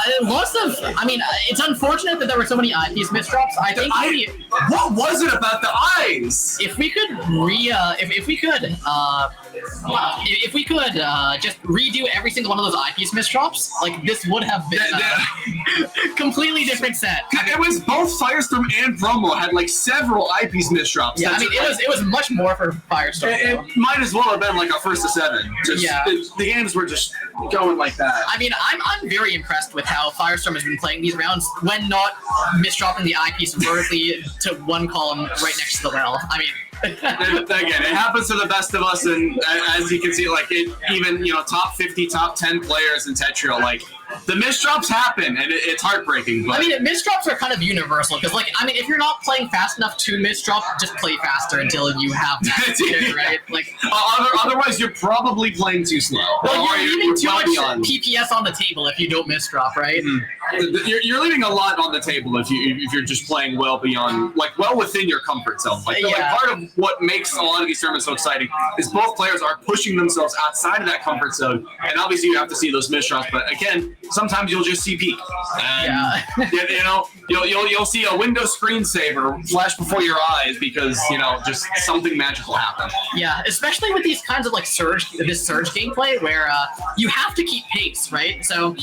It's unfortunate that there were so many eyepiece misdrops. I think what was it about the eyes? If we could just redo every single one of those eyepiece misdrops, like this would have been a completely different set. It was both Firestorm and Promo had like several eyepiece misdrops. Yeah, it was much more for Firestorm. It might as well have been like a 1st to 7. The games were just going like that. I mean, I'm very impressed with how Firestorm has been playing these rounds when not misdropping the eyepiece vertically to one column right next to the well. I mean, again, it happens to the best of us, and as you can see, like even top 50, top 10 players in Tetris, like the misdrops happen, and it's heartbreaking. But... I mean, misdrops are kind of universal because, if you're not playing fast enough to misdrop, just play faster until you have that, too, right? Like, otherwise, you're probably playing too slow. Well, you're leaving too much beyond. PPS on the table if you don't misdrop, right? You're leaving a lot on the table if you're just playing well beyond, well within your comfort zone. Like part of what makes a lot of these tournaments so exciting is both players are pushing themselves outside of that comfort zone, and obviously you have to see those misdrops. But again, sometimes you'll just see peak. And, you'll see a Windows screensaver flash before your eyes because, just something magical happened. Yeah, especially with these kinds of surge gameplay where you have to keep pace, right? So,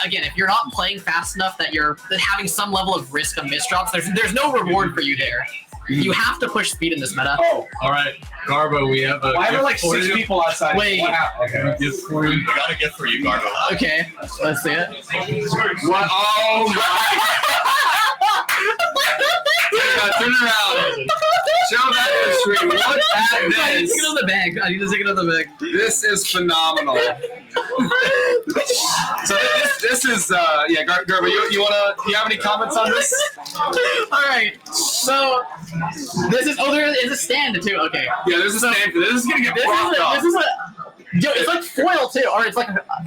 again, if you're not playing fast enough that you're having some level of risk of misdrops, there's no reward for you there. You have to push speed in this meta. Oh, all right, Garbo, we have a. Why are there 6 people outside? Wait. Okay, gift for you. We got a gift for you, Garbo. Okay, let's see it. What? Oh my! Turn around. Show that to the stream. Look at this. I need to take it out of the bag. I need to take it out of the bag. This is phenomenal. So this is Garbo, you have any comments on this? All right. So this is there is a stand too. Okay. Yeah, there's a stand for this. This is gonna get propped up. It's like foil too, or it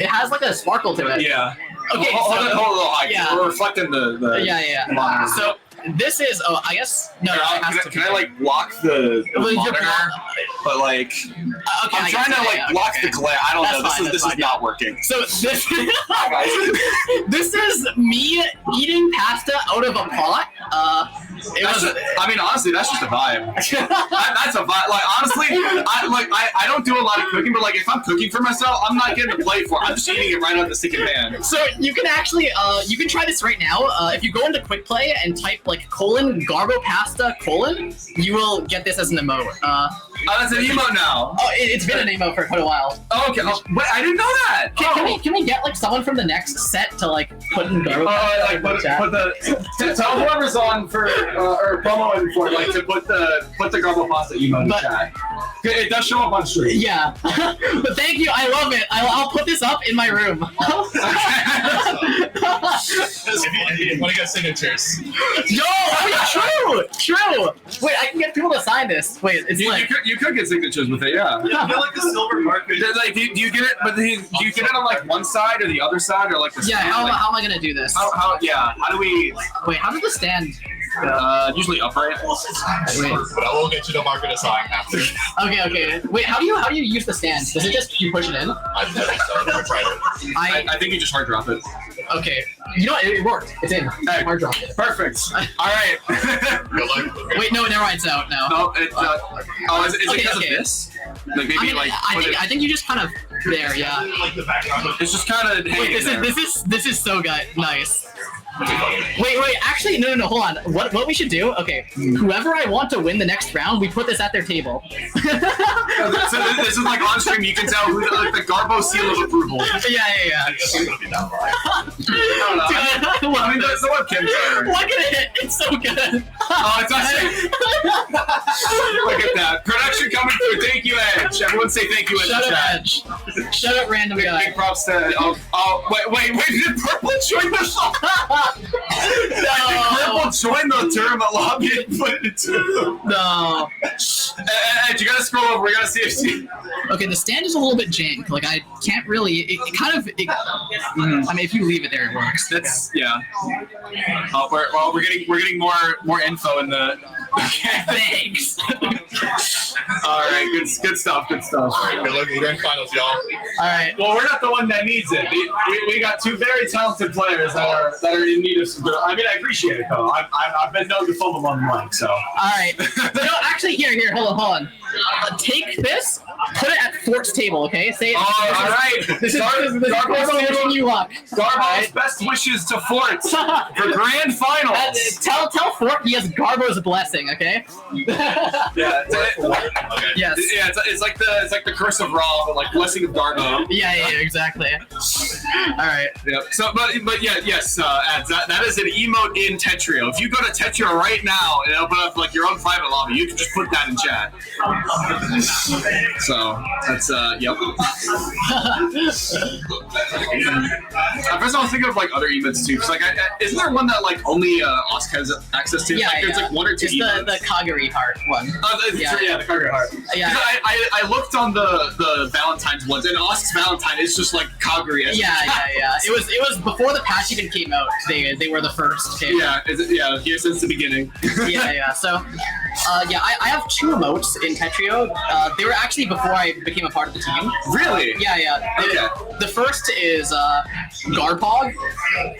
has a sparkle to it. Yeah. Okay. Hold on. Yeah. We're reflecting the Yeah. So this is I guess no. Can I block the monitor? But okay, I'm trying to block the glare. I don't know. This is not working. So this is me eating pasta out of a pot. Honestly, that's just a vibe. That's a vibe. Honestly, I don't do a lot of cooking, but if I'm cooking for myself, I'm not getting a plate for it. I'm just eating it right out of the stick in pan. So you can actually, you can try this right now. If you go into Quick Play and type Garbo pasta : you will get this as an emote. That's an emote now. Oh, it's been an emote for quite a while. Oh, okay. Wait, I didn't know that. Can we get someone from the next set to put in Garbo pasta? Tell whoever's on for or promo in for to put the Garbo pasta emote in the chat. It does show up on stream. Yeah, but thank you. I love it. I'll put this up in my room. If you want to get signatures. True. Wait, I can get people to sign this. Wait, it's you could get signatures with it, yeah. I feel like the silver market. Do you get it? But do you get it on one side or the other side or the yeah? stand? How am I gonna do this? How do we? Wait, how does the stand? Usually upright. Wait, but I will get you to market a song after. Okay. Wait, how do you use the stand? Does it just you push it in? I've never tried it. I think you just hard drop it. Okay. You know what? It worked. It's in. Hey. Hard dropped it. Perfect. All right. Good luck. Wait, no, never mind. It's out now. No, it's is it Okay, because okay. of this? Like maybe I mean, like I think you just kind of there, yeah. it's just kind of Wait, this is so good. Nice. Wait, actually, no, hold on. What we should do, okay, whoever I want to win the next round, we put this at their table. So this is like on stream, you can tell who's like the Garbo seal of approval. Yeah. I mean, that's the webcam. Look at it, it's so good. Oh, it's actually. Look at that. Production coming through. Thank you, Edge. Everyone say thank you, Edge. Shut in up, chat. Edge. Shut up, random guy. Big props to. Wait, did Purple join the show? Did Purple join the tournament lobby and put it into? No. Edge, you gotta scroll over. We gotta see if she. Okay, the stand is a little bit jank. Like, I can't really. It kind of. I mean, if you leave it there, it works. That's yeah. Oh, we're getting more info in the. Thanks. All right, good stuff. Good luck in the grand finals, y'all. All right. Well, we're not the one that needs it. We got two very talented players that are in need of some. I mean, I appreciate it though. I've been known to fumble on the mic, so. All right. No, actually, here. Hold on. Take this. Put it at Fort's table, okay? Say it. All right. This is Garbo's you want. Garbo's best wishes to Fort for grand finals. Tell Fort he has Garbo's blessing, okay? Yeah. Yes. Yeah. It's like the curse of Ra, but like blessing of Garbo. Yeah, exactly. All right. Yep. So, but yeah, yes, ads. That is an emote in Tetrio. If you go to Tetrio right now and open up like your own private lobby, you can just put that in chat. So that's yep. At first I was thinking of like other emotes too, because like isn't there one that like only Osk has access to? Yeah, like, there's like one or two it's emotes. the Kagari heart one. Yeah, the Kagari heart. Yeah. I looked on the Valentine's ones, and Osk's Valentine is just like Kagari. Yeah. It was before the patch even came out. They were the first. Okay? Yeah, here since the beginning. Yeah. So, I have two emotes in Tetrio. They were actually before I became a part of the team. Really? Yeah. Okay. The first is Garpog.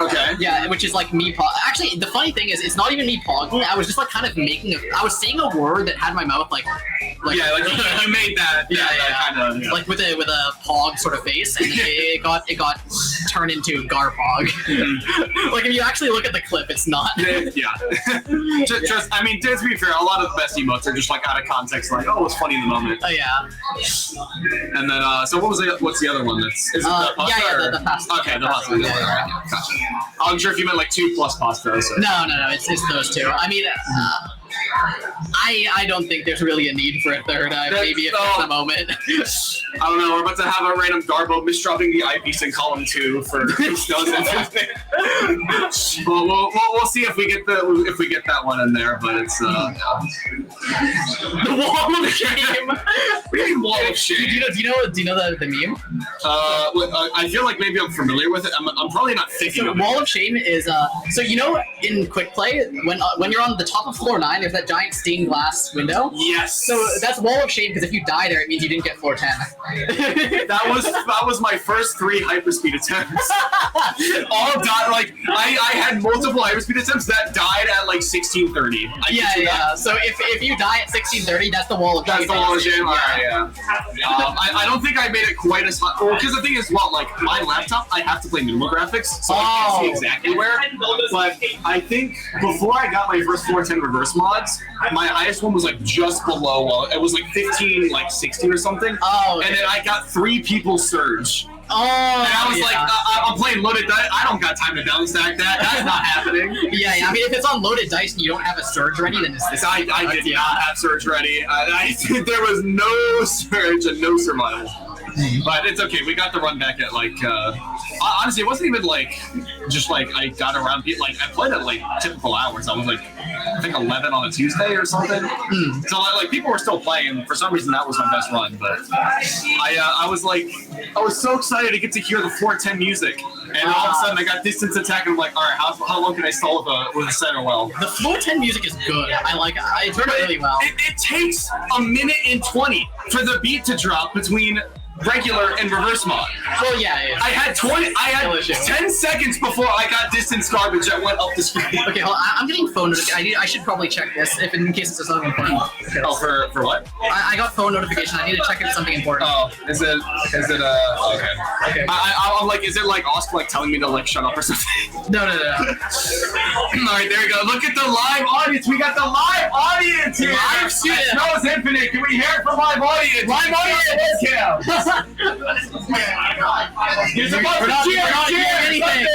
Okay. Yeah, which is like me pog. Actually, the funny thing is, it's not even me pogging. I was just like kind of I was saying a word that had my mouth like yeah, like you made that. That kind of like with a pog sort of face, and it got turned into Garpog. Like if you actually look at the clip, it's not. Yeah. Just I mean, to be fair, a lot of the best emotes are just like out of context, like it's funny in the moment. Oh yeah. And then so what's the other one? Is it the pasta? The pasta. Okay, the pasta. Yeah. Gotcha. I'm sure if you meant like 2 plus pasta. So. No, it's those two. I mean, I don't think there's really a need for a third. Maybe if there's a moment. I don't know. We're about to have a random Garbo misdropping the eyepiece in column 2 for who knows anything. We'll see if we get that one in there, but it's the wall of shame. What do you mean wall of shame? Do you know the meme? I feel like maybe I'm familiar with it. I'm probably not thinking of it. Wall of shame is so you know in quick play when you're on the top of floor 9, there's that giant stained glass window. Yes. So that's wall of shame because if you die there, it means you didn't get floor 10. that was my first 3 hyperspeed attempts. All died. Like I had multiple hyperspeed attempts that died at like 1630. Yeah. So if you die at 1630, that's the wall of shame. That's the wall of shame. Yeah. I don't think I made it quite as hot. Well, because the thing is, like my laptop, I have to play minimal graphics, so I can't see exactly where. But I think before I got my first 410 reverse mods, my highest one was like just below. It was like 15, like 16 or something. Oh. Okay. And then I got 3 people surge. Oh, and I was like, I'm playing loaded dice. I don't got time to downstack that. That's not happening. Yeah. I mean, if it's on loaded dice and you don't have a surge ready, then it's I did not have surge ready. There was no surge and no survival. But it's okay. We got the run back at like. Honestly, it wasn't even like just like I got around. Like I played at like typical hours. I was like, I think 11 on a Tuesday or something. So like people were still playing. For some reason, that was my best run. But I was like, I was so excited to get to hear the 410 music, and all of a sudden I got distance attack, and I'm like, all right, how long can I stall with a center well? The 410 music is good. I like it. It's really well. It takes a minute and 20 for the beat to drop between regular and reverse mod. Well, yeah. I had 10 seconds before I got distance garbage that went up the screen. Okay, hold on. I'm getting phone notification. I should probably check this if in case it's something important. Oh, for what? I got phone notification. I need to check if it's something important. Oh, is it okay. I'm like, is it like Oscar like telling me to like shut up or something? No. All right, there you go. Look at the live audience. We got the live audience here. Live student. Snow's Infinite. Can we hear it from live audience? Live audience. You're supposed to cheer anything.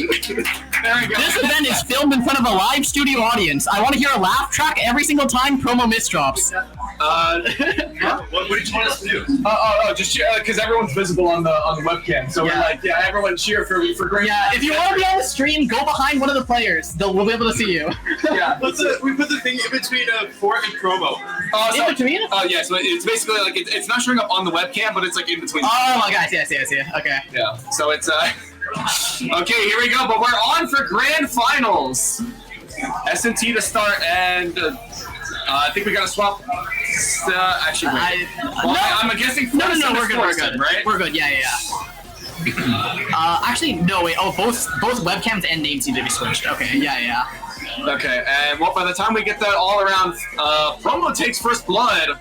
Thank you. There you go. This event is filmed in front of a live studio audience. I want to hear a laugh track every single time promo misdrops. What did you want us to do? Just cheer because everyone's visible on the webcam. So we're like, everyone cheer for great. Yeah, if you want to be on the stream, go behind one of the players. We'll be able to see you. Yeah. We put the thing in between Fort and promo. In between? Oh yeah, so it's basically like it's not showing up on the webcam, but it's like in between. Oh my gosh, yes. Okay. Yeah. So it's okay. Here we go. But we're on for grand finals. S&T to start, and I think we gotta swap. Actually, wait. I'm guessing. No, we're good. Right? We're good. Yeah. Actually, no, wait. Oh, both webcams and names need to be switched. Okay, yeah. Okay, and well, by the time we get that all around, promo takes first blood.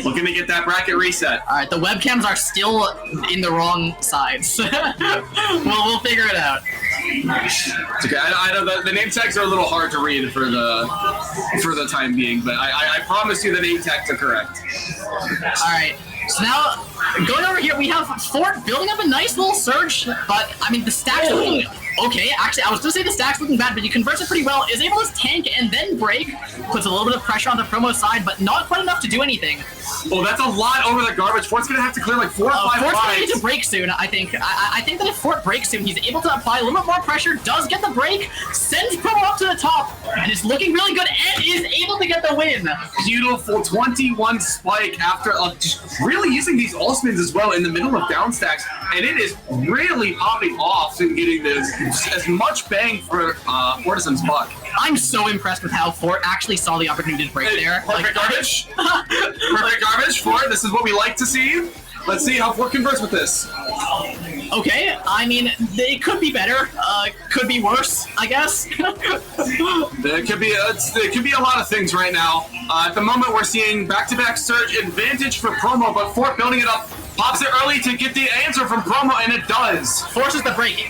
Looking to get that bracket reset. All right, the webcams are still in the wrong sides. we'll figure it out. It's okay. I know the name tags are a little hard to read for the time being, but I promise you the name tags are correct. All right. So now, going over here, we have Fort building up a nice little surge, but, I mean, the stacks looking okay. Actually, I was going to say the stacks looking bad, but he converts it pretty well, is able to tank and then break, puts a little bit of pressure on the promo side, but not quite enough to do anything. Oh, that's a lot over the garbage. Fort's going to have to clear like 4 or 5 Fort's going to fights. need to break soon, I think. I think that if Fort breaks soon, he's able to apply a little bit more pressure, does get the break, sends promo up to the top, and is looking really good, and is able to get the win. Beautiful 21 spike after just really using these all-spins as well in the middle of down stacks, and it is really popping off and getting this as much bang for Fortisan's buck. I'm so impressed with how Fort actually saw the opportunity to break there. Perfect garbage. Perfect garbage, Fort. This is what we like to see. Let's see how Fort converts with this. Okay, I mean, they could be better. Could be worse, I guess. It could be a lot of things right now. At the moment, we're seeing back-to-back surge advantage for promo, but Fort building it up. Pops it early to get the answer from promo, and it does. Forces the break.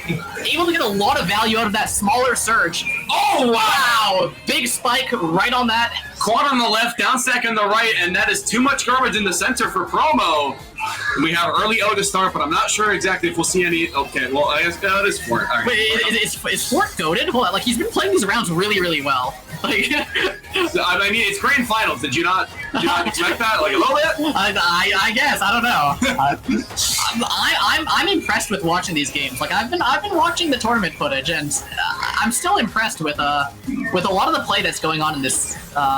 Able to get a lot of value out of that smaller surge. Oh, wow! Big spike right on that. Quad on the left, down stack on the right, and that is too much garbage in the center for promo. We have early O to start, but I'm not sure exactly if we'll see any. Okay, well, I guess that is Fort. Right. Wait, is Fort goated? Hold on, like he's been playing these rounds really, really well. Like, I mean, it's grand finals. Did you not expect that? Like a little bit? I guess I don't know. I'm impressed with watching these games. Like I've been watching the tournament footage, and I'm still impressed with a lot of the play that's going on in this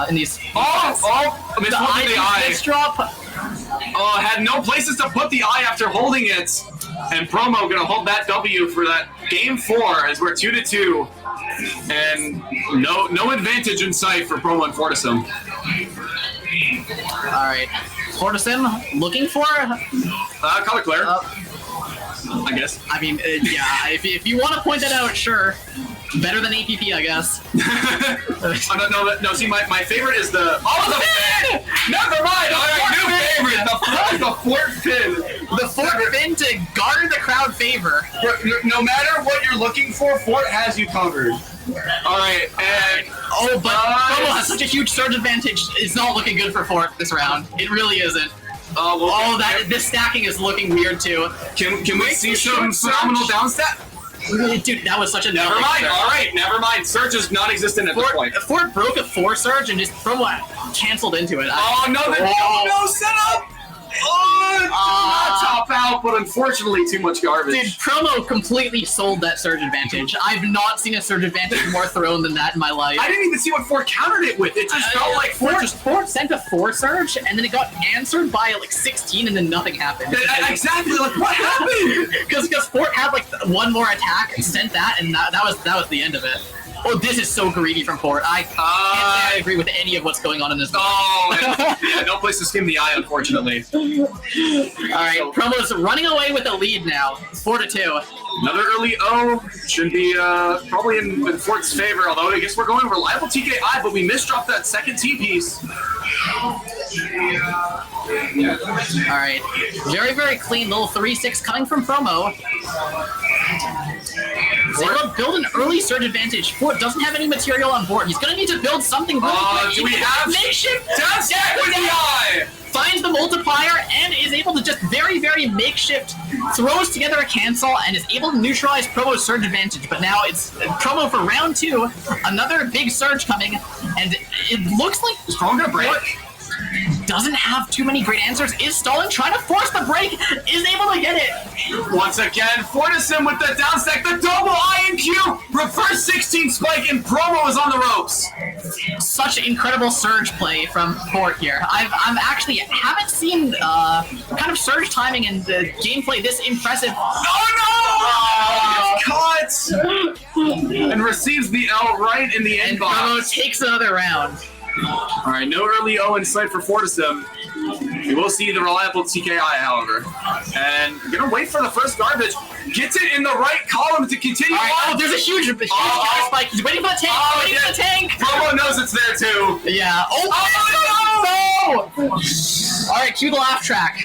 in these. Missed the eye. Drop. Had no places to put the eye after holding it, and promo gonna hold that W for that game 4 as we're 2-2, and no advantage in sight for promo and Fortisan. All right, Fortisan looking for color clear. I guess. I mean, yeah. If you want to point that out, sure. Better than APP, I guess. No. See, my favorite is the fin. Never mind. All right, new favorite. The Fort fin. The Fort fin to garner the crowd favor. No matter what you're looking for, Fort has you covered. All right, and but Promo has such a huge surge advantage. It's not looking good for Fort this round. It really isn't. This stacking is looking weird too. Can we see some phenomenal down stack? Dude, that was such a never mind. All right, never mind. Surge is non-existent at this point. Fort broke a 4 surge and just Promo canceled into it. No setup. Not top out, but unfortunately too much garbage. Dude, Promo completely sold that surge advantage. I've not seen a surge advantage more thrown than that in my life. I didn't even see what Fort countered it with. It just felt like Fort sent a 4 surge, and then it got answered by like 16, and then nothing happened. Exactly, like what happened? Because Fort had like one more attack, sent that, and that was the end of it. Oh, this is so greedy from Fort. I can't say I agree with any of what's going on in this. Oh, yeah, no place to skim the eye, unfortunately. Alright, Promo's running away with the lead now. 4-2. Another early O should be probably in Fort's favor, although I guess we're going reliable TKI, but we misdropped that second T piece. Alright, very, very clean little 3-6 coming from Promo. He's able to build an early surge advantage. Fort doesn't have any material on board. He's going to need to build something really quick. Do we have makeshift down stack with the eye? Finds the multiplier and is able to just very, very makeshift throws together a cancel and is able to neutralize Promo's surge advantage. But now it's Promo for round 2. Another big surge coming, and it looks like is Promo gonna break? Doesn't have too many great answers. Is stalling, trying to force the break, is able to get it. Once again, Fortison with the down stack, the double INQ, reverse 16 spike, and Promo is on the ropes. Such an incredible surge play from Fort here. I'm actually haven't seen kind of surge timing and the gameplay this impressive. Oh no! It's caught and receives the L right in the And inbox. Promo takes another round. All right, no early O in sight for Fortisum. We will see the reliable TKI, however. And gonna wait for the first garbage. Gets it in the right column to continue on. Oh, there's a huge spike. He's waiting for the tank. Waiting for the tank. Promo knows it's there too. Yeah. Oh, no! All right, cue the laugh track.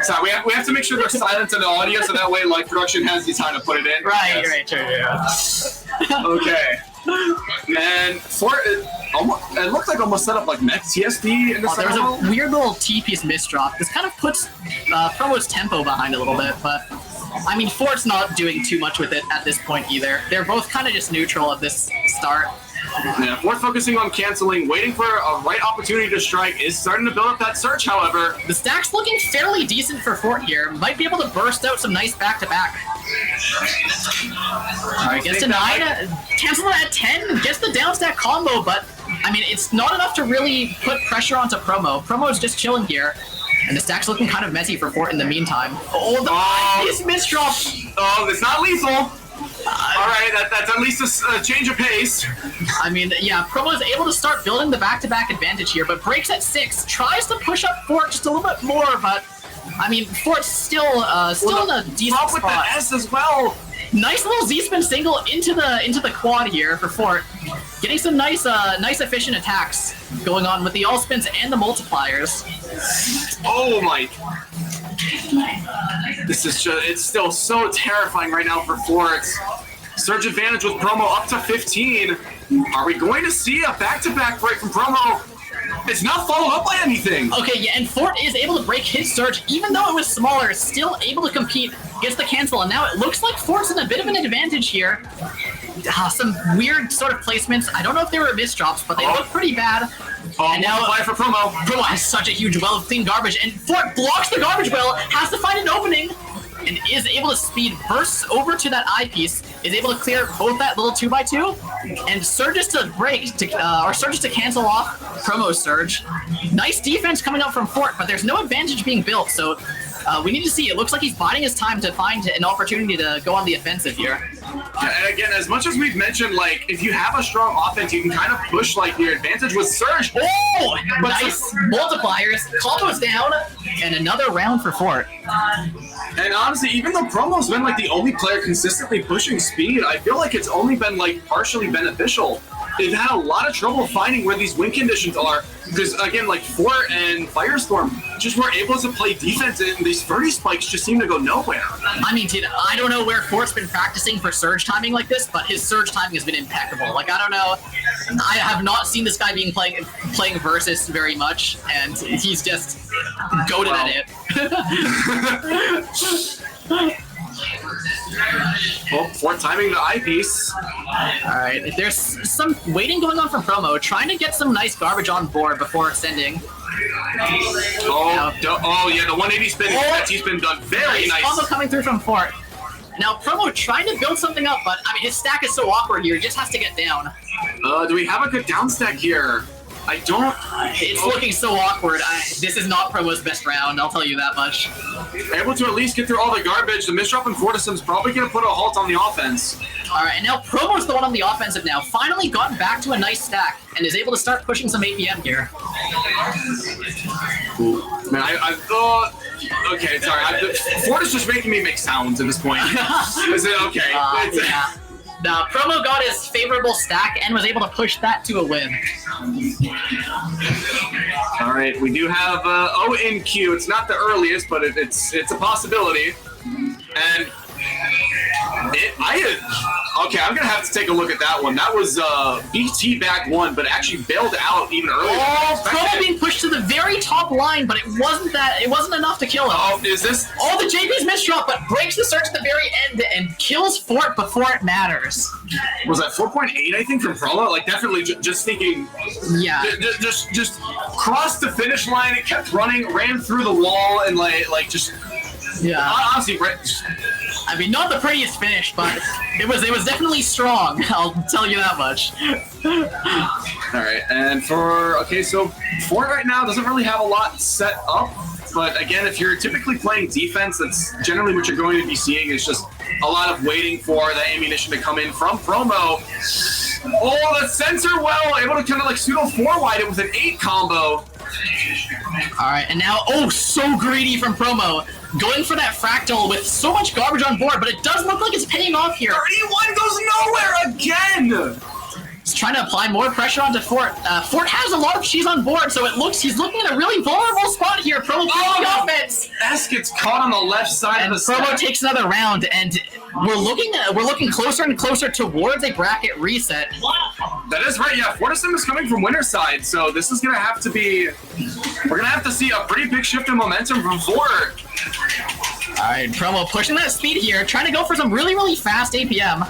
So we have to make sure there's silence in the audio, so that way, like, production has the time to put it in. Right, Yes. right, sure, yeah. Okay. And it looked like almost set up like mech TSD in the There was a weird little T-piece misdrop. This kind of puts Promo's tempo behind a little bit, but I mean, Fort's not doing too much with it at this point either. They're both kind of just neutral at this start. Yeah, Fort focusing on canceling, waiting for a right opportunity to strike, is starting to build up that surge, however. The stack's looking fairly decent for Fort here. Might be able to burst out some nice back-to-back. Alright, gets to 9, cancel it at 10, gets the down stack combo, but I mean, it's not enough to really put pressure onto Promo. Promo's just chilling here, and the stack's looking kind of messy for Fort in the meantime. Oh, the misdrop! Oh, it's not lethal! Alright, that's at least a change of pace. I mean, yeah, Promo is able to start building the back-to-back advantage here, but breaks at 6, tries to push up Fort just a little bit more, but I mean, Fort's still in a decent spot. With the S as well. Nice little Z-spin single into the quad here for Fort, getting some nice efficient attacks going on with the all spins and the multipliers. Oh my! This is it's still so terrifying right now for Fort. Surge advantage with Promo up to 15. Are we going to see a back-to-back break from Promo? It's not followed up by anything. Okay, yeah, and Fort is able to break his surge, even though it was smaller, still able to compete, gets the cancel, and now it looks like Fort's in a bit of an advantage here. Some weird sort of placements. I don't know if they were misdrops, but they look pretty bad. And now apply for Promo. Promo has such a huge well of clean garbage, and Fort blocks the garbage well, has to find an opening, and is able to speed, bursts over to that eyepiece, is able to clear both that little 2x2, and surges to break, or surges to cancel off Promo's surge. Nice defense coming up from Fort, but there's no advantage being built, so we need to see. It looks like he's biding his time to find an opportunity to go on the offensive here. Yeah, and again, as much as we've mentioned, like, if you have a strong offense, you can kind of push, like, your advantage with surge. Oh! Nice multipliers, combos down, and another round for Fort. And honestly, even though Promo's been, like, the only player consistently pushing speed, I feel like it's only been, like, partially beneficial. They've had a lot of trouble finding where these win conditions are, because, again, like, Fort and Firestorm just weren't able to play defense, and these 30 spikes just seem to go nowhere. I mean, dude, I don't know where Fort's been practicing for surge timing like this, but his surge timing has been impeccable. Like, I don't know, I have not seen this guy playing Versus very much, and he's just goated at it. Well, Fort timing the eyepiece. Alright, there's some waiting going on from Promo, trying to get some nice garbage on board before sending. Oh yeah, the 180 spin, that T-spin done very nice. Combo coming through from Fort. Now, Promo trying to build something up, but I mean, his stack is so awkward here, he just has to get down. Do we have a good down stack here? I don't. It's looking so awkward. This is not Promo's best round, I'll tell you that much. Able to at least get through all the garbage. The misdrop in Fortissim's probably going to put a halt on the offense. Alright, and now Promo's the one on the offensive now. Finally gotten back to a nice stack and is able to start pushing some APM here. Man, I thought. Okay, sorry. Fortis just making me make sounds at this point. Is it okay? Yeah. Now, Promo got his favorable stack and was able to push that to a win. All right, we do have O in queue. It's not the earliest, but it's a possibility. And okay, I'm gonna have to take a look at that one. That was BT back one, but actually bailed out even earlier. Oh, Promo being pushed to the very top line, but it wasn't enough to kill him. Oh, is this? Oh, the JP's misdrop, but breaks the surge at the very end and kills Fort before it matters. Was that 4.8? I think from Promo. Like definitely just thinking. Yeah. Just crossed the finish line. It kept running, ran through the wall, and like just. Yeah. Honestly, I mean, not the prettiest finish, but it was definitely strong. I'll tell you that much. All right, and so Fort right now doesn't really have a lot set up, but again, if you're typically playing defense, that's generally what you're going to be seeing is just a lot of waiting for the ammunition to come in from Promo. Oh, the sensor well, able to kind of like pseudo 4-wide it with an 8 combo. Alright, and now, so greedy from Promo. Going for that fractal with so much garbage on board, but it does look like it's paying off here. 31 goes nowhere again! He's trying to apply more pressure onto Fort. Fort has a lot of cheese on board, so he's looking at a really vulnerable spot here. Promo playing the offense. S gets caught on the left side and of the Promo stack. takes another round, and we're looking closer and closer towards a bracket reset. That is right, yeah. Fortissim is coming from winner's side, so this is gonna have to be. We're gonna have to see a pretty big shift in momentum from Fort. Alright, Promo pushing that speed here, trying to go for some really, really fast APM.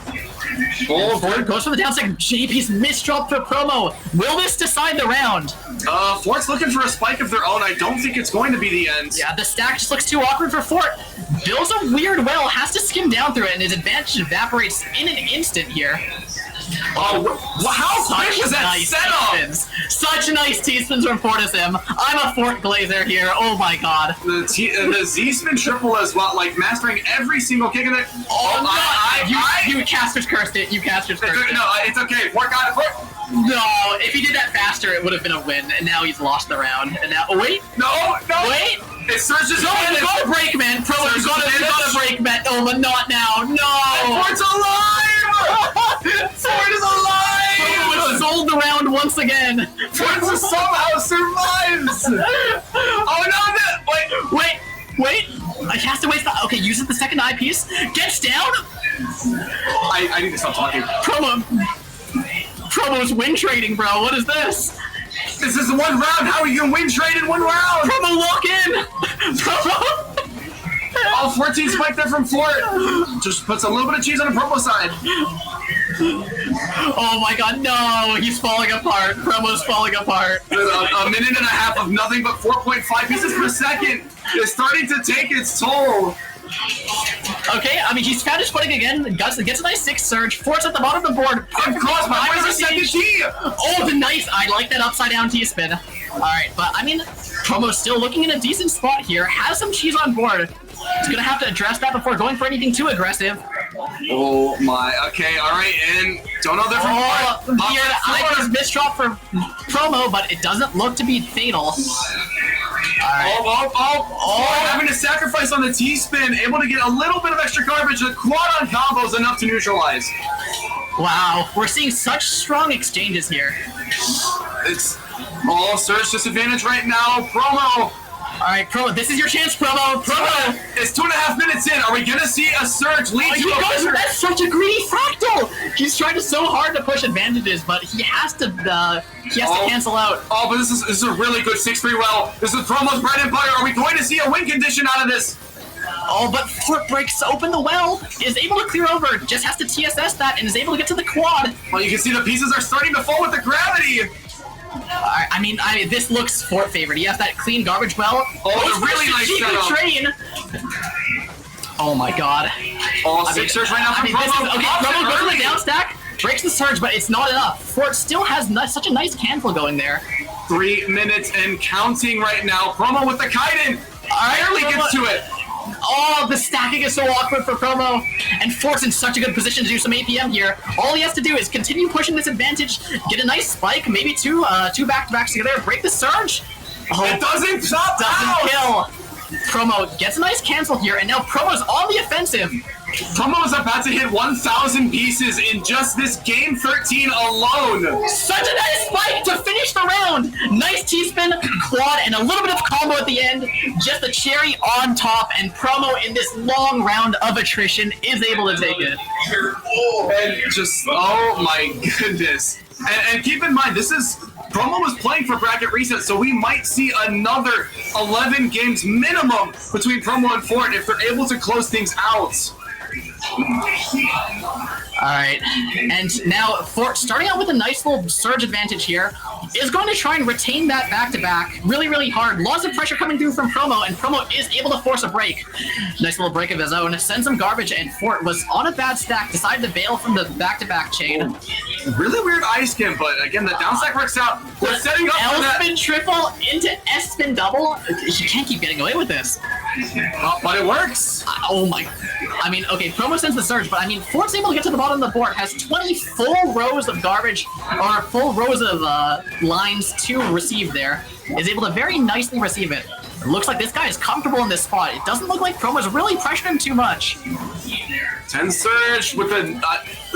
Fort goes for the downside. JP's misdrop for Promo. Will this decide the round? Fort's looking for a spike of their own. I don't think it's going to be the end. Yeah, the stack just looks too awkward for Fort. Builds a weird well, has to skim down through it, and his advantage evaporates in an instant here. Oh, how quick was that nice setup? Teaspins. Such nice T-spins from Fortissim. I'm a Fort Glazer here. Oh my god. The Z-spin triple as well, like mastering every single kick in it. You casters cursed it. You casters cursed it. No, it's okay. Fort got it. Fort. No, if he did that faster, it would have been a win. And now he's lost the round. And now, wait. No. Wait. It surges. Go to break, man. Pro, you gotta break, man. Oh, but not now. No. Fort's alive. Fort is alive! Promo sold the round once again. Fort somehow survives! Oh no, Wait! I cast away. Okay, uses the second eyepiece. Gets down. I need to stop talking. Promo's win trading, bro. What is this? This is one round. How are you gonna win trade in one round? Promo lock in. Promo. All 14 spike there from Fort. Just puts a little bit of cheese on the Promo side. Oh my god, no! He's falling apart. Promo's falling apart. A minute and a half of nothing but 4.5 pieces per second is starting to take its toll. Okay, I mean, he's found his footing again. Gets a nice 6 surge. Fort's at the bottom of the board. Cross, but where's the second T? Oh, the nice. I like that upside down T-spin. Alright, but I mean, Promo's still looking in a decent spot here. Has some cheese on board. He's gonna have to address that before going for anything too aggressive. Oh my, okay, alright, and don't know that from Here, I was misdrop for Promo, but it doesn't look to be fatal. Alright. Having to sacrifice on the T-spin, able to get a little bit of extra garbage. The quad on combo is enough to neutralize. Wow, we're seeing such strong exchanges here. It's all surge disadvantage right now. Promo. Alright, Promo, this is your chance, Promo! Promo! It's 2.5 minutes in. Are we gonna see a surge lead to a winner? That's such a greedy fractal! He's trying so hard to push advantages, but he has to cancel out. Oh, but this is a really good 6-3 well. This is Promo's bread and butter. Are we going to see a win condition out of this? Oh, but Fort breaks open the well, is able to clear over, just has to TSS that, and is able to get to the quad. Well, you can see the pieces are starting to fall with the gravity. I mean, this looks Fort favored. He has that clean garbage well. Oh, a really nice setup. Train. Oh my god. Oh, 6 surge right now from Promo. Okay, Promo goes to the down stack. Breaks the surge, but it's not enough. Fort still has such a nice cancel going there. 3 minutes and counting right now. Promo with the Kaiden. Barely gets to it. Oh, the stacking is so awkward for Promo, and Fort's in such a good position to do some APM here. All he has to do is continue pushing this advantage, get a nice spike, maybe two back-to-backs together, break the surge. Oh, it doesn't kill. Promo gets a nice cancel here, and now Promo's on the offensive. Promo is about to hit 1,000 pieces in just this game 13 alone. Such a nice spike to finish the round. Nice T-spin, quad, and a little bit of combo at the end. Just the cherry on top, and Promo in this long round of attrition is able to take it. And just, oh my goodness. And keep in mind, Promo was playing for bracket reset, so we might see another 11 games minimum between Promo and Fort if they're able to close things out. Alright, and now Fort, starting out with a nice little surge advantage here, is going to try and retain that back-to-back really, really hard. Lots of pressure coming through from Promo, and Promo is able to force a break. Nice little break of his own, sends some garbage, and Fort was on a bad stack, decided to bail from the back-to-back chain. Really weird ice skim, but again, the down stack works out. We're setting up for that. L-spin triple into S-spin double? You can't keep getting away with this. But it works. Oh my... I mean, okay, Promo sends the surge, but I mean, Fort's able to get to the bottom of the board, has 20 full rows of garbage, or full rows of lines to receive there, is able to very nicely receive it. It looks like this guy is comfortable in this spot. It doesn't look like Promo's really pressured him too much. 10 surge with the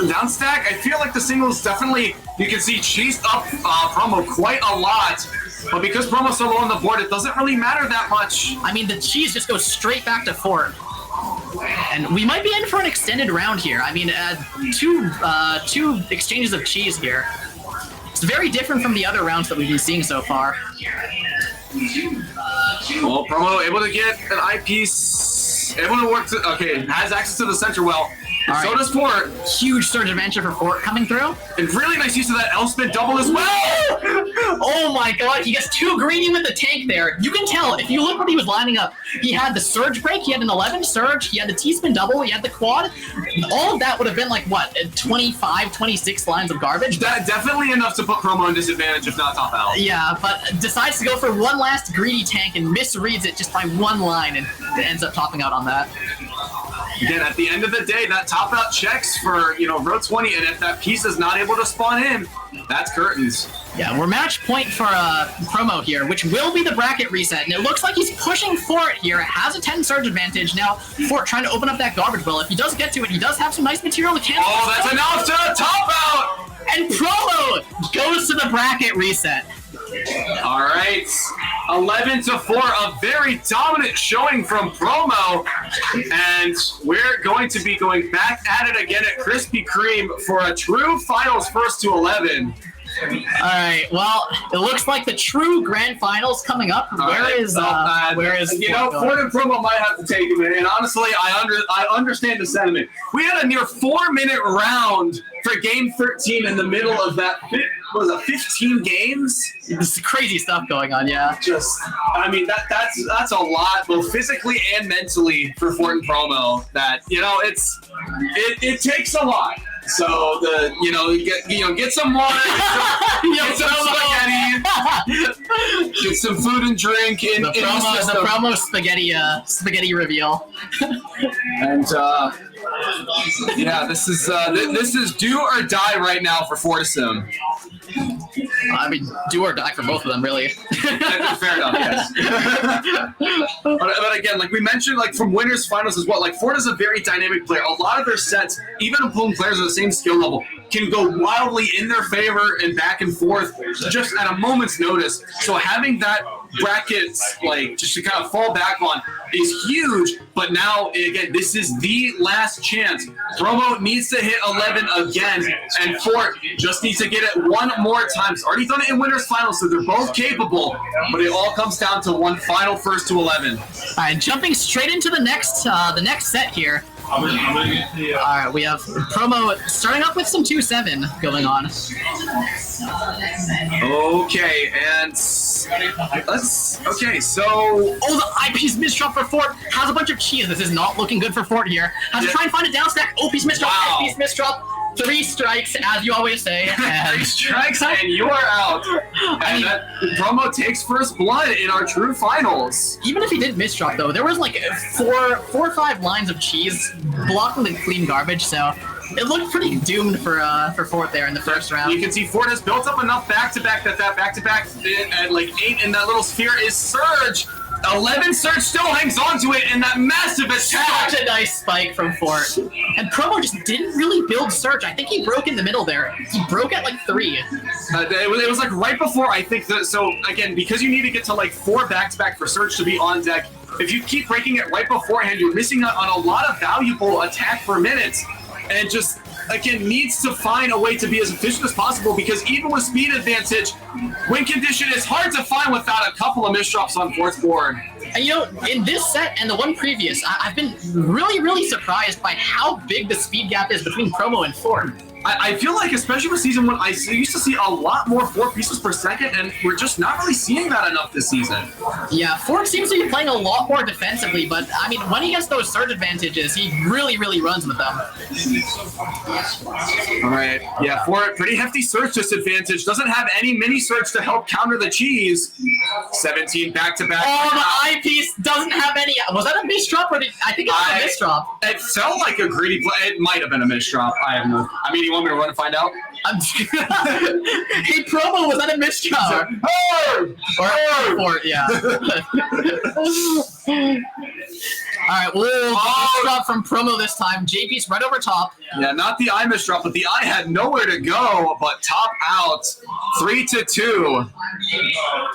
down stack. I feel like the singles definitely, you can see, cheesed up Promo quite a lot. But because Promo's so low on the board, it doesn't really matter that much. I mean, the cheese just goes straight back to Fort. And we might be in for an extended round here. I mean, two exchanges of cheese here. It's very different from the other rounds that we've been seeing so far. Well, Promo able to get an eyepiece, able to work has access to the center well. All so right. does Fort. Huge surge advantage for Fort coming through. And really nice use of that L-spin double as well. Oh my god, he gets too greedy with the tank there. You can tell, if you look what he was lining up, he had the surge break, he had an 11 surge, he had the T-spin double, he had the quad. All of that would have been like, what, 25, 26 lines of garbage? That definitely enough to put Promo in disadvantage, if not top out. Yeah, but decides to go for one last greedy tank and misreads it just by one line and ends up topping out on that. Again, at the end of the day, that top out checks for, row 20, and if that piece is not able to spawn in, that's curtains. Yeah, we're match point for Promo here, which will be the bracket reset, and it looks like he's pushing Fort here. Has a 10 surge advantage. Now, Fort trying to open up that garbage well. If he does get to it, he does have some nice material to cancel. Oh, that's enough to top out! And Promo goes to the bracket reset. All right, 11-4, a very dominant showing from Promo, and we're going to be going back at it again at Krispy Kreme for a true finals first to 11. All right. Well, it looks like the true grand finals coming up. Where is Fort and Promo might have to take him in, and honestly, I understand the sentiment. We had a near 4-minute round for Game 13 in the middle of that. Was it 15 games? This is crazy stuff going on. Yeah. That's a lot, both physically and mentally for Fort and Promo. That it takes a lot. So get some water, get some spaghetti, get some food and drink in the promo spaghetti reveal. And this is do or die right now for Fortisum. I mean, do or die for both of them, really. Fair enough, yes. but again, like we mentioned, like from winners finals as well, like Fort is a very dynamic player. A lot of their sets, even opponent players at the same skill level, can go wildly in their favor and back and forth just at a moment's notice. So having that brackets, like, just to kind of fall back on is huge. But now, again, this is the last chance. Promo needs to hit 11 again, and Fort just needs to get it one more time. It's already done it in winners finals, so they're both capable, but it all comes down to one final first to 11. All right, jumping straight into the next set here. All right, we have Promo starting up with some 2-7 going on. Okay, and the eyepiece misdrop for Fort has a bunch of cheese. This is not looking good for Fort here. Has to try and find a down stack. O-piece misdrop, eyepiece misdrop. 3 strikes, as you always say. And 3 strikes and you are out. And that promo takes first blood in our true finals. even if he didn't misdrop, though, there was like 4 or 5 lines of cheese blocking the clean garbage, so it looked pretty doomed for Fort there in the first round. You can see Fort has built up enough back-to-back that back-to-back at like 8 in that little sphere is Surge. 11 Surge still hangs on to it, and that massive attack. Such a nice spike from Fort. And Promo just didn't really build Surge. I think he broke in the middle there. He broke at like 3. It was like right before, I think, so again, because you need to get to like 4 back-to-back for Surge to be on deck, if you keep breaking it right beforehand, you're missing out on a lot of valuable attack per minute. And just, again, needs to find a way to be as efficient as possible, because even with speed advantage, win condition is hard to find without a couple of misdrops on fourth board. And you know, in this set and the one previous, I've been really, really surprised by how big the speed gap is between Promo and Fort. I feel like, especially with Season 1, I used to see a lot more 4 pieces per second, and we're just not really seeing that enough this season. Yeah, Fort seems to be playing a lot more defensively, but, I mean, when he gets those surge advantages, he really, really runs with them. All right. Yeah, Fort, pretty hefty surge disadvantage. Doesn't have any mini surge to help counter the cheese. 17 back-to-back. Oh, the eyepiece doesn't have any. Was that a misdrop, or I think it was a misdrop. It felt like a greedy play. It might have been a misdrop. I have no. I mean, you want me to run and find out? Hey, Promo, was that a misdrop? Or Fort, yeah. All right, misdrop from Promo this time. JP's right over top. Yeah, not the eye misdrop, but the eye had nowhere to go, but top out, 3-2.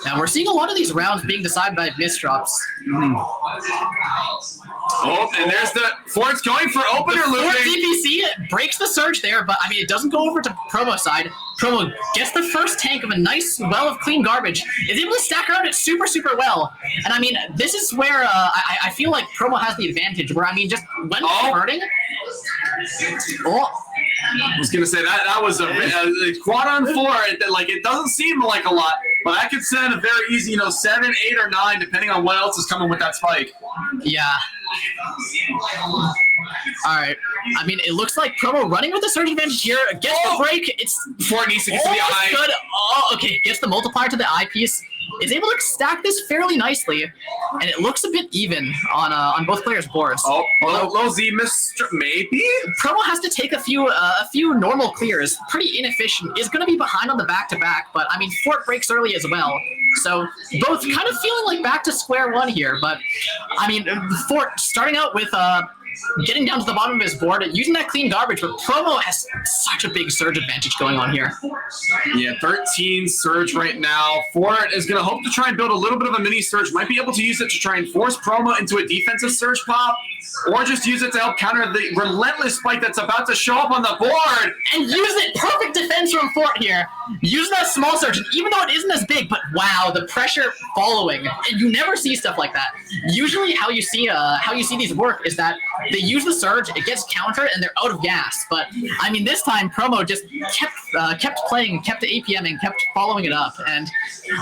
And we're seeing a lot of these rounds being decided by misdrops. Oh, and there's the Fort's going for opener Fort looping. DPC breaks the surge there, but I mean, it doesn't go over to Promo side. Promo gets the first tank of a nice well of clean garbage, is able to stack around it super, super well. And I mean, this is where I feel like Promo has the advantage, where I mean, just when converting. I was gonna say that was a quad on 4. Like, it doesn't seem like a lot, but I could send a very easy, 7, 8, or 9, depending on what else is coming with that spike. Yeah. All right. I mean, it looks like Promo running with the surge advantage here. Gets the break. It's Fort needs to get to the eye. Good. Oh, okay. Gets the multiplier to the eyepiece. Is able to stack this fairly nicely, and it looks a bit even on both players' boards. Oh, low Z missed, maybe? Promo has to take a few normal clears. Pretty inefficient. Is going to be behind on the back-to-back, but I mean, Fort breaks early as well. So both kind of feeling like back to square one here, but I mean, Fort starting out with getting down to the bottom of his board, using that clean garbage, but Promo has such a big surge advantage going on here. Yeah, 13 surge right now. Fort is going to hope to try and build a little bit of a mini surge. Might be able to use it to try and force Promo into a defensive surge pop, or just use it to help counter the relentless spike that's about to show up on the board. And use it. Perfect defense from Fort here. Use that small surge, and even though it isn't as big, but wow, the pressure following. And you never see stuff like that. Usually how you see these work is that they use the surge, it gets countered, and they're out of gas. But I mean, this time Promo just kept playing, kept APMing, kept following it up. And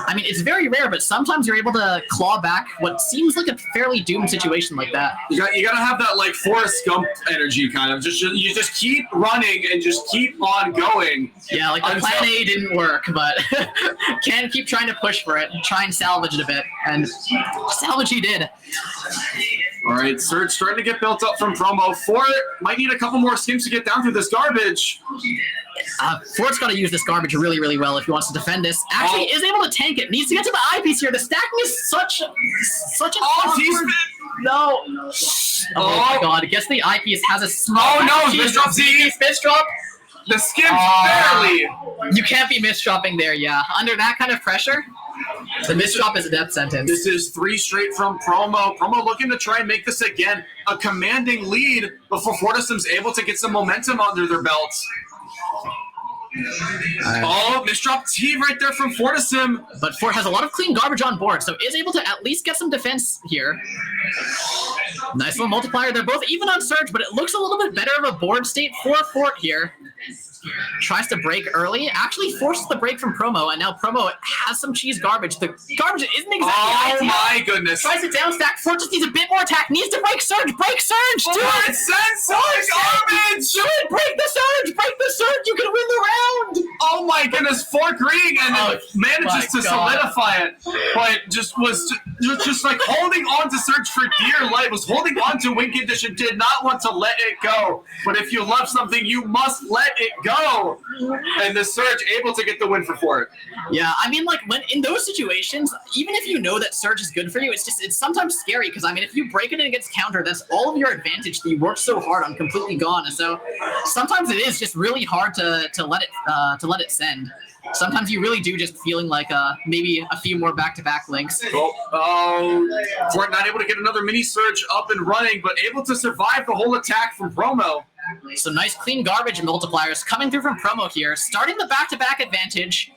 I mean, it's very rare, but sometimes you're able to claw back what seems like a fairly doomed situation like that. You gotta have that like Forrest Gump energy, kind of. You just keep running and just keep on going. Yeah, like the plan A didn't work, but can keep trying to push for it, try and salvage it a bit, and salvage he did. All right, Surge starting to get built up from Promo. Fort might need a couple more skims to get down through this garbage. Fort's got to use this garbage really, really well if he wants to defend this. Actually, is able to tank it. Needs to get to the eyepiece here. The stacking is such an awkward... No. Oh my god. It gets the eyepiece. Has a small... Oh no, misdrop Z. Misdrop. The skim's barely. You can't be misdropping there, yeah. Under that kind of pressure, the misdrop is a death sentence. This is 3 straight from Promo. Promo looking to try and make this again a commanding lead before Fortisum's able to get some momentum under their belts. Oh, misdrop T right there from Fortisum. But Fort has a lot of clean garbage on board, so is able to at least get some defense here. Nice little multiplier. They're both even on Surge, but it looks a little bit better of a board state for Fort here. Tries to break early, actually forces the break from Promo, and now Promo has some cheese garbage. The garbage isn't exactly Oh ideal. my goodness. Tries to down stack. Fort just needs a bit more attack. Needs to break Surge. Break Surge. Do it. Sense garbage. Do it. Break the Surge. Break the Surge. You can win the round. Oh my goodness, Fort greeting and Oh manages to my God. solidify it, but just was just like holding on to Surge for dear life, was holding on to win condition, did not want to let it go. But if you love something, you must let it go. And the Surge able to get the win for Fort. Yeah, I mean, like, when in those situations, even if you know that Surge is good for you, it's sometimes scary, because, I mean, if you break it and it gets countered, that's all of your advantage that you worked so hard on completely gone. And so sometimes it is just really hard to let it send. Sometimes you really do just feeling like maybe a few more back-to-back links. Fort not able to get another mini Surge up and running, but able to survive the whole attack from Promo. So nice clean garbage multipliers coming through from Promo here, starting the back-to-back advantage.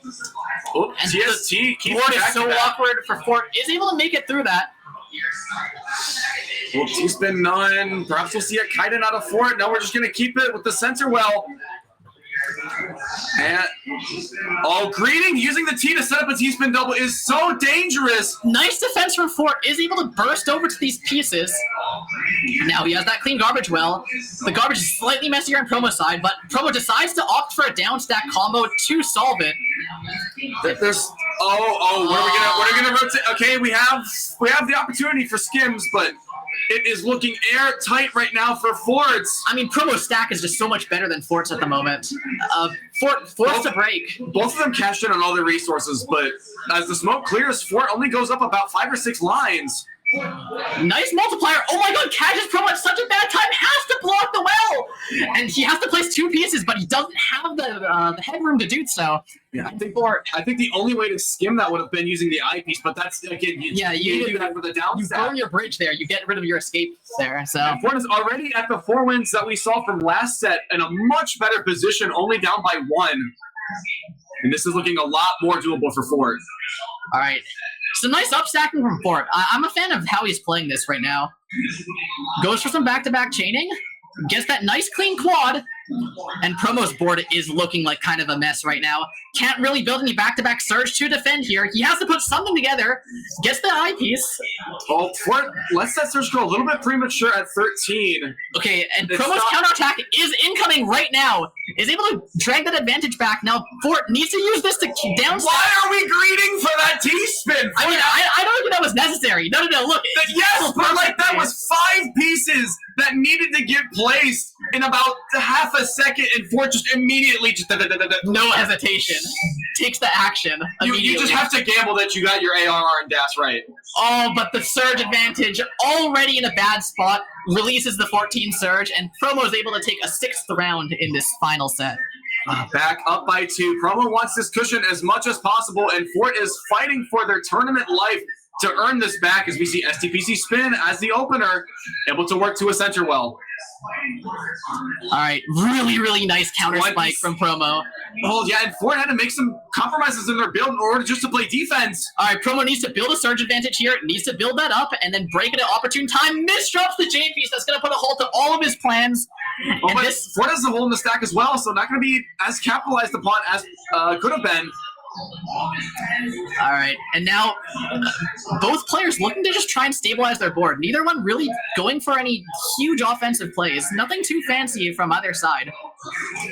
Oh, And TST keeps Fort is so back-to-back. awkward for Fort, is able to make it through that. Well, T-spin none. Perhaps we'll see a Kaiden out of Fort. No, we're just going to keep it with the center well. And greeting using the T to set up a T-spin double is so dangerous. Nice defense from Fort, is able to burst over to these pieces. Now he has that clean garbage well. The garbage is slightly messier on Promo's side, but Promo decides to opt for a down stack combo to solve it. There's what are we gonna rotate? Okay, we have the opportunity for skims, but it is looking airtight right now for Fort's. I mean, Promo's stack is just so much better than Fort's at the moment. Fort's to break. Both of them cashed in on all their resources, but as the smoke clears, Fort only goes up about 5 or 6 lines. Nice multiplier. Oh my God, Cash's Promo at such a bad time has to block the well, and he has to place 2 pieces, but he doesn't have the headroom to do so. Yeah, I think the only way to skim that would have been using the eyepiece, but that's again, you do that for the down You stack. burn your bridge there. You get rid of your escape there. So Fort is already at the 4 wins that we saw from last set in a much better position, only down by 1. And this is looking a lot more doable for Fort. all right. So nice upstacking from Fort. I'm a fan of how he's playing this right now. Goes for some back-to-back chaining. Gets that nice clean quad. And Promo's board is looking like kind of a mess right now. Can't really build any back-to-back Surge to defend here. He has to put something together. Gets the eyepiece. Oh, Fort lets that Surge go a little bit premature at 13. Okay, and It's Promo's not- counterattack is incoming right now. Is able to drag that advantage back. Now Fort needs to use this to down. Why are we greeting for that T-spin? I mean, I don't think that was necessary. No, look. Yes, but like that was 5 pieces that needed to get placed in about half a second, and Fort just immediately just No hesitation. Takes the action immediately. You just have to gamble that you got your ARR and DAS right. Oh, but the Surge advantage already in a bad spot. Releases the 14 Surge, and Promo is able to take a 6th round in this final set. Back up by 2. Promo wants this cushion as much as possible, and Fort is fighting for their tournament life to earn this back as we see STPC spin as the opener, able to work to a center well. All right, really nice counter spike from Promo. Oh yeah, and Fort had to make some compromises in their build in order just to play defense. All right, Promo needs to build a Surge advantage here, needs to build that up, and then break it at opportune time. Misdrops the J piece. That's going to put a halt to all of his plans. Oh, And but this, Fort has a hole in the stack as well, so not going to be as capitalized upon as could have been. all right, and now both players looking to just try and stabilize their board. Neither one really going for any huge offensive plays. Nothing too fancy from either side.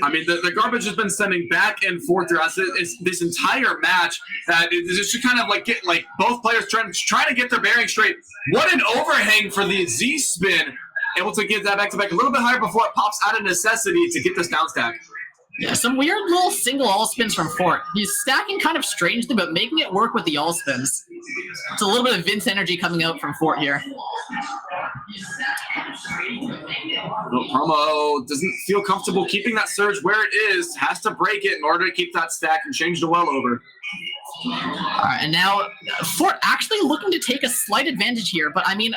I mean, the garbage has been sending back and forth throughout this entire match. It's just kind of like get like both players trying to get their bearing straight. What an overhang for the Z spin! Able to get that back to back a little bit higher before it pops out of necessity to get this down stack. Yeah, some weird little single all spins from Fort. He's stacking kind of strangely, but making it work with the all spins. It's a little bit of Vince energy coming out from Fort here. Promo doesn't feel comfortable keeping that Surge where it is. Has to break it in order to keep that stack and change the well over. All right, and now Fort actually looking to take a slight advantage here, but I mean,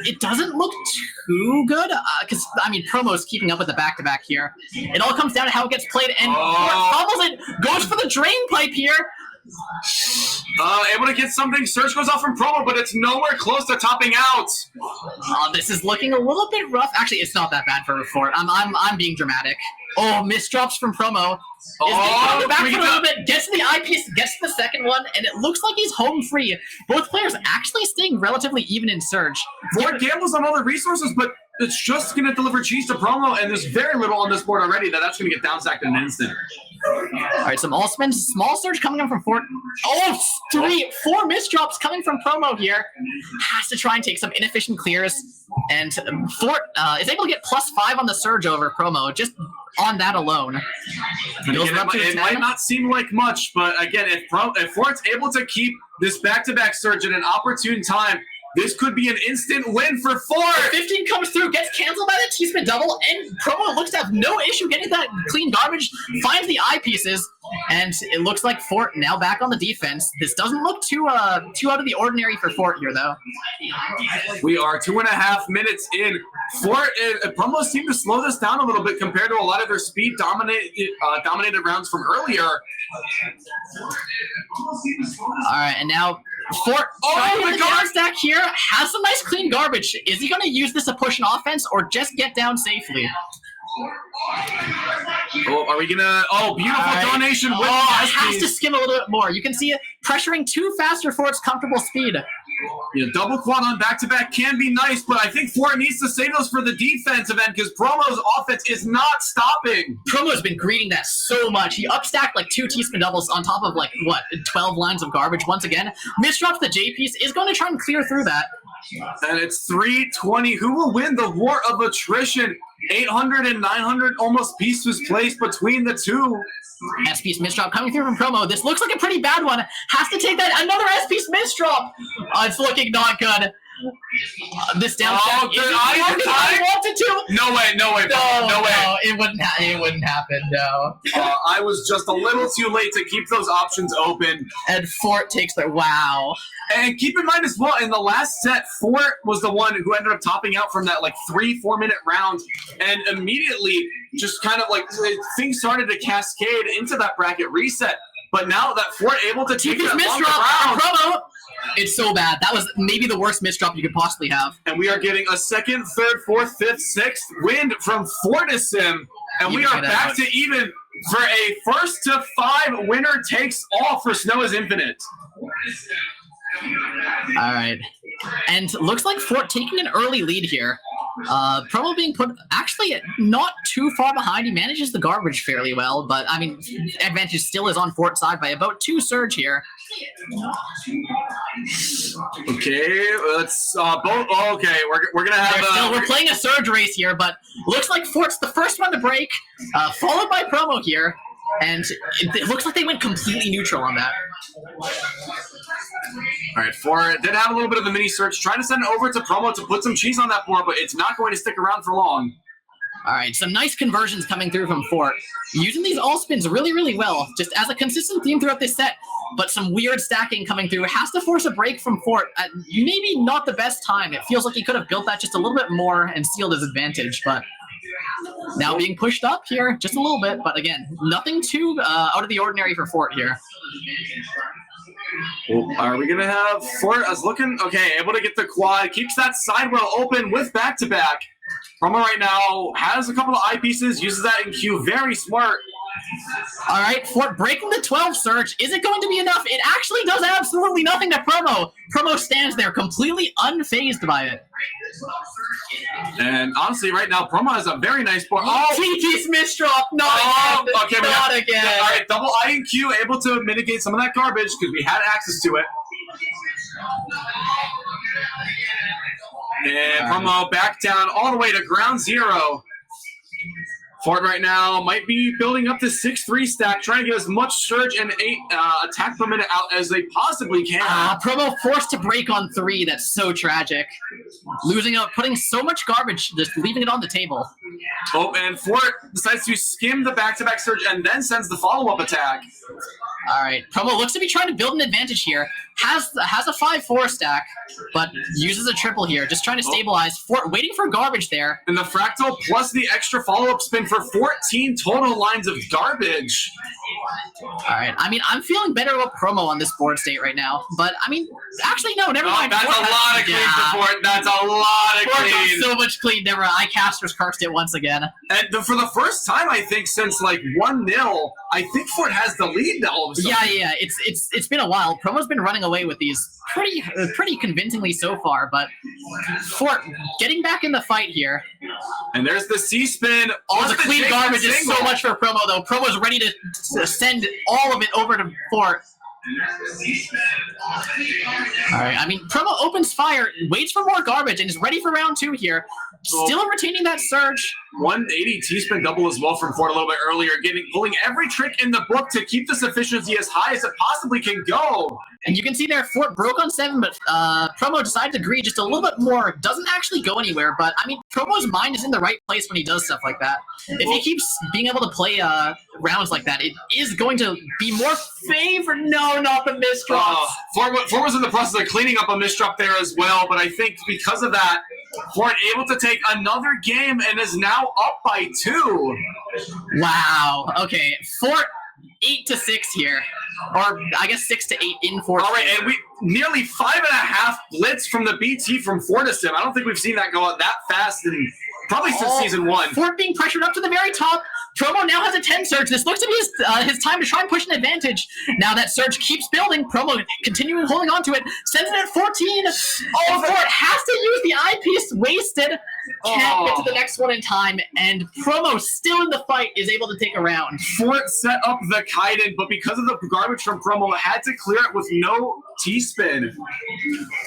it doesn't look too good because I mean, Promo's keeping up with the back-to-back here. It all comes down to how it gets played, and Fort fumbles it, goes for the drain pipe here. Able to get something. Surge goes off from Promo, but it's nowhere close to topping out. This is looking a little bit rough. Actually, it's not that bad for Fort. I'm being dramatic. Oh, misdrops from Promo. Is back for a little bit, gets to the eyepiece, gets to the second one, and it looks like he's home free. Both players actually staying relatively even in Surge. Fort gambles on all the resources, but it's just going to deliver cheese to Promo, and there's very little on this board already that's going to get downstacked in an instant. All right, some all spins, small Surge coming in from Fort. Oh, 4 misdrops coming from Promo here. Has to try and take some inefficient clears, and Fort is able to get +5 on the Surge over Promo, just on that alone. It might not seem like much, but again, if Fort's able to keep this back-to-back Surge at an opportune time, this could be an instant win for Fort. 15 comes through, gets canceled by the T-spin double, and Promo looks to have no issue getting that clean garbage, finds the eyepieces, and it looks like Fort now back on the defense. This doesn't look too out of the ordinary for Fort here, though. We are 2.5 minutes in. Fort Promo seem to slow this down a little bit compared to a lot of their speed dominated rounds from earlier. All right, and now Fort the guard stack here has some nice clean garbage. Is he going to use this to push an offense or just get down safely? Oh, are we gonna? Oh, beautiful donation. With has to skim a little bit more. You can see it pressuring too fast for Fort's comfortable speed. Yeah, double quad on back-to-back can be nice, but I think Fort needs to save those for the defensive end because Promo's offense is not stopping. Promo's been greeting that so much. He upstacked like 2 T-spin doubles on top of 12 lines of garbage once again. Misdrops the J piece, is going to try and clear through that. And it's 320. Who will win the war of attrition? 800 and 900 almost pieces placed between the two. S-piece misdrop coming through from Promo. This looks like a pretty bad one. Has to take that. Another S-piece misdrop. It's looking not good. This down. Oh, good. I wanted to. No way. No, it wouldn't happen. No. I was just a little too late to keep those options open. And Fort takes the wow. And keep in mind as well, in the last set, Fort was the one who ended up topping out from that 3-4 minute round, and immediately just kind of things started to cascade into that bracket reset. But now that Fort able to take that misdrop, Promo. It's so bad. That was maybe the worst misdrop you could possibly have. And we are getting a second, third, fourth, fifth, sixth win from Fortissim. And we are back to even for a 1st to 5 winner takes all for Snow is Infinite. All right. And looks like Fort taking an early lead here. Promo being put actually not too far behind. He manages the garbage fairly well, but I mean, advantage still is on Fort's side by about 2 Surge here. Okay, let's okay, we're gonna have we're playing a Surge race here, but looks like Fort's the first one to break, followed by Promo here, and it looks like they went completely neutral on that. All right, Fort did have a little bit of a mini search, trying to send it over to Promo to put some cheese on that board, but it's not going to stick around for long. All right, some nice conversions coming through from Fort. Using these all spins really, really well, just as a consistent theme throughout this set, but some weird stacking coming through. Has to force a break from Fort at maybe not the best time. It feels like he could have built that just a little bit more and sealed his advantage, but now being pushed up here just a little bit, but again, nothing too out of the ordinary for Fort here. Are we going to have Fort as looking, okay, able to get the quad, keeps that sidewell open with back-to-back. Promo right now has a couple of eyepieces, uses that in queue, very smart. All right, Fort breaking the 12 Surge. Is it going to be enough? It actually does absolutely nothing to Promo. Promo stands there completely unfazed by it. And honestly, right now, Promo has a very nice board. Oh, TT's misdrop. Not again. All right, double I and Q able to mitigate some of that garbage because we had access to it. And Promo back down all the way to ground zero. Fort right now might be building up the 6-3 stack, trying to get as much surge and 8 attack per minute out as they possibly can. Promo forced to break on 3. That's so tragic. Losing out, putting so much garbage, just leaving it on the table. Oh, and Fort decides to skim the back-to-back surge and then sends the follow-up attack. All right, Promo looks to be trying to build an advantage here. Has a 5-4 stack, but uses a triple here, just trying to stabilize. Fort waiting for garbage there. And the fractal plus the extra follow-up spin for 14 total lines of garbage. All right. I mean, I'm feeling better about promo on this board state right now. But, I mean, actually, no, never mind. That's a lot of clean for Fort. That's a lot of clean. So much clean. Never. I casters cursed it once again. And for the first time, I think, since like 1-0, I think Fort has the lead now all of a sudden. Yeah. It's been a while. Promo's been running away with these pretty convincingly so far, but Fort getting back in the fight here. And there's the C-spin. All the clean garbage is so much for Promo, though. Promo's ready to send all of it over to Fort. Alright, I mean, Promo opens fire, waits for more garbage, and is ready for round 2 here. Still retaining that surge. 180 T-spin double as well from Fort a little bit earlier, pulling every trick in the book to keep this efficiency as high as it possibly can go. And you can see there, Fort broke on 7, but Promo decided to agree just a little bit more. Doesn't actually go anywhere, but I mean, Promo's mind is in the right place when he does stuff like that. If he keeps being able to play rounds like that, it is going to be more favored. No, not the misdrops. Fort was in the process of cleaning up a misdrop there as well, but I think because of that, Fort able to take another game and is now up by 2. Wow. Okay, Fort 8-6 here, or I guess 6-8 in Fort. All right, and we nearly 5.5 blitz from the BT from Fortissim. I don't think we've seen that go out that fast in probably since season 1. Fort being pressured up to the very top. Promo now has a 10 surge. This looks to be his time to try and push an advantage. Now that surge keeps building. Promo continuing holding on to it. Sends it at 14. Oh, Fort has to use the eyepiece. Wasted. Can't get to the next one in time. And Promo still in the fight is able to take a round. Fort set up the Kaiden, but because of the garbage from Promo, had to clear it with no T-spin.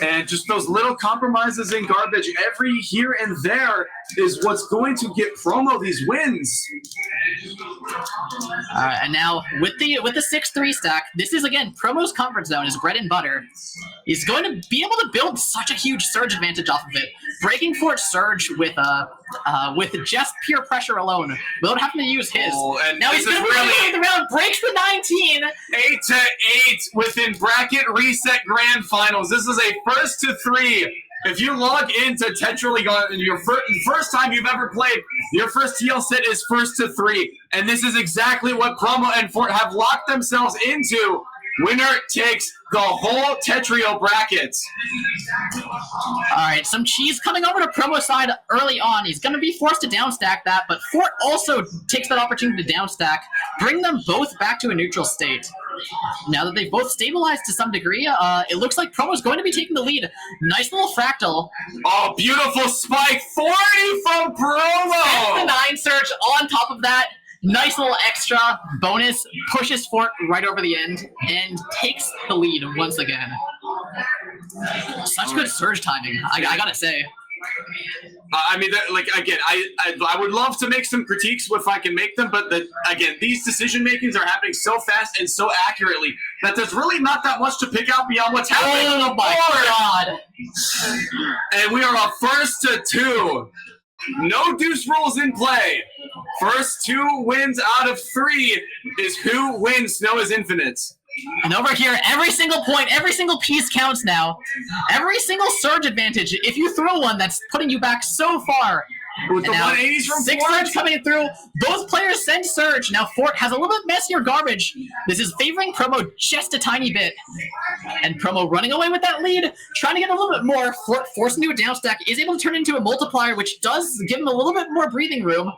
And just those little compromises in garbage every here and there is what's going to get Promo these wins. And now with the 6-3 stack, this is again Promo's comfort zone, his bread and butter. He's going to be able to build such a huge surge advantage off of it, breaking Fort's surge with just pure pressure alone, without having to use his. And now he's going to really the round, breaks the 19. 8-8 within bracket reset grand finals. This is a 1st to 3. If you log into Tetra League on your first time you've ever played, your first TL set is 1st to 3. And this is exactly what Promo and Fort have locked themselves into. Winner takes the whole Tetrio brackets. All right, some cheese coming over to Promo side early on. He's going to be forced to downstack that, but Fort also takes that opportunity to downstack, bring them both back to a neutral state. Now that they've both stabilized to some degree, it looks like Promo's going to be taking the lead. Nice little fractal. Oh, beautiful spike. 40 from Promo. And the 9 surge on top of that. Nice little extra bonus, pushes Fort right over the end, and takes the lead once again. Such good surge timing, I gotta say. I mean, like, again, I would love to make some critiques if I can make them, but again, these decision makings are happening so fast and so accurately that there's really not that much to pick out beyond what's happening on the board. God. And we are a 1st to 2. No deuce rules in play. First 2 wins out of 3 is who wins Snow is Infinite. And over here, every single point, every single piece counts now. Every single surge advantage. If you throw one, that's putting you back so far. With the 180s from 6 Fort. surge coming through. Both players send surge. Now Fort has a little bit messier garbage. This is favoring Promo just a tiny bit. And Promo running away with that lead, trying to get a little bit more. Fort forced into a downstack, is able to turn into a multiplier, which does give him a little bit more breathing room.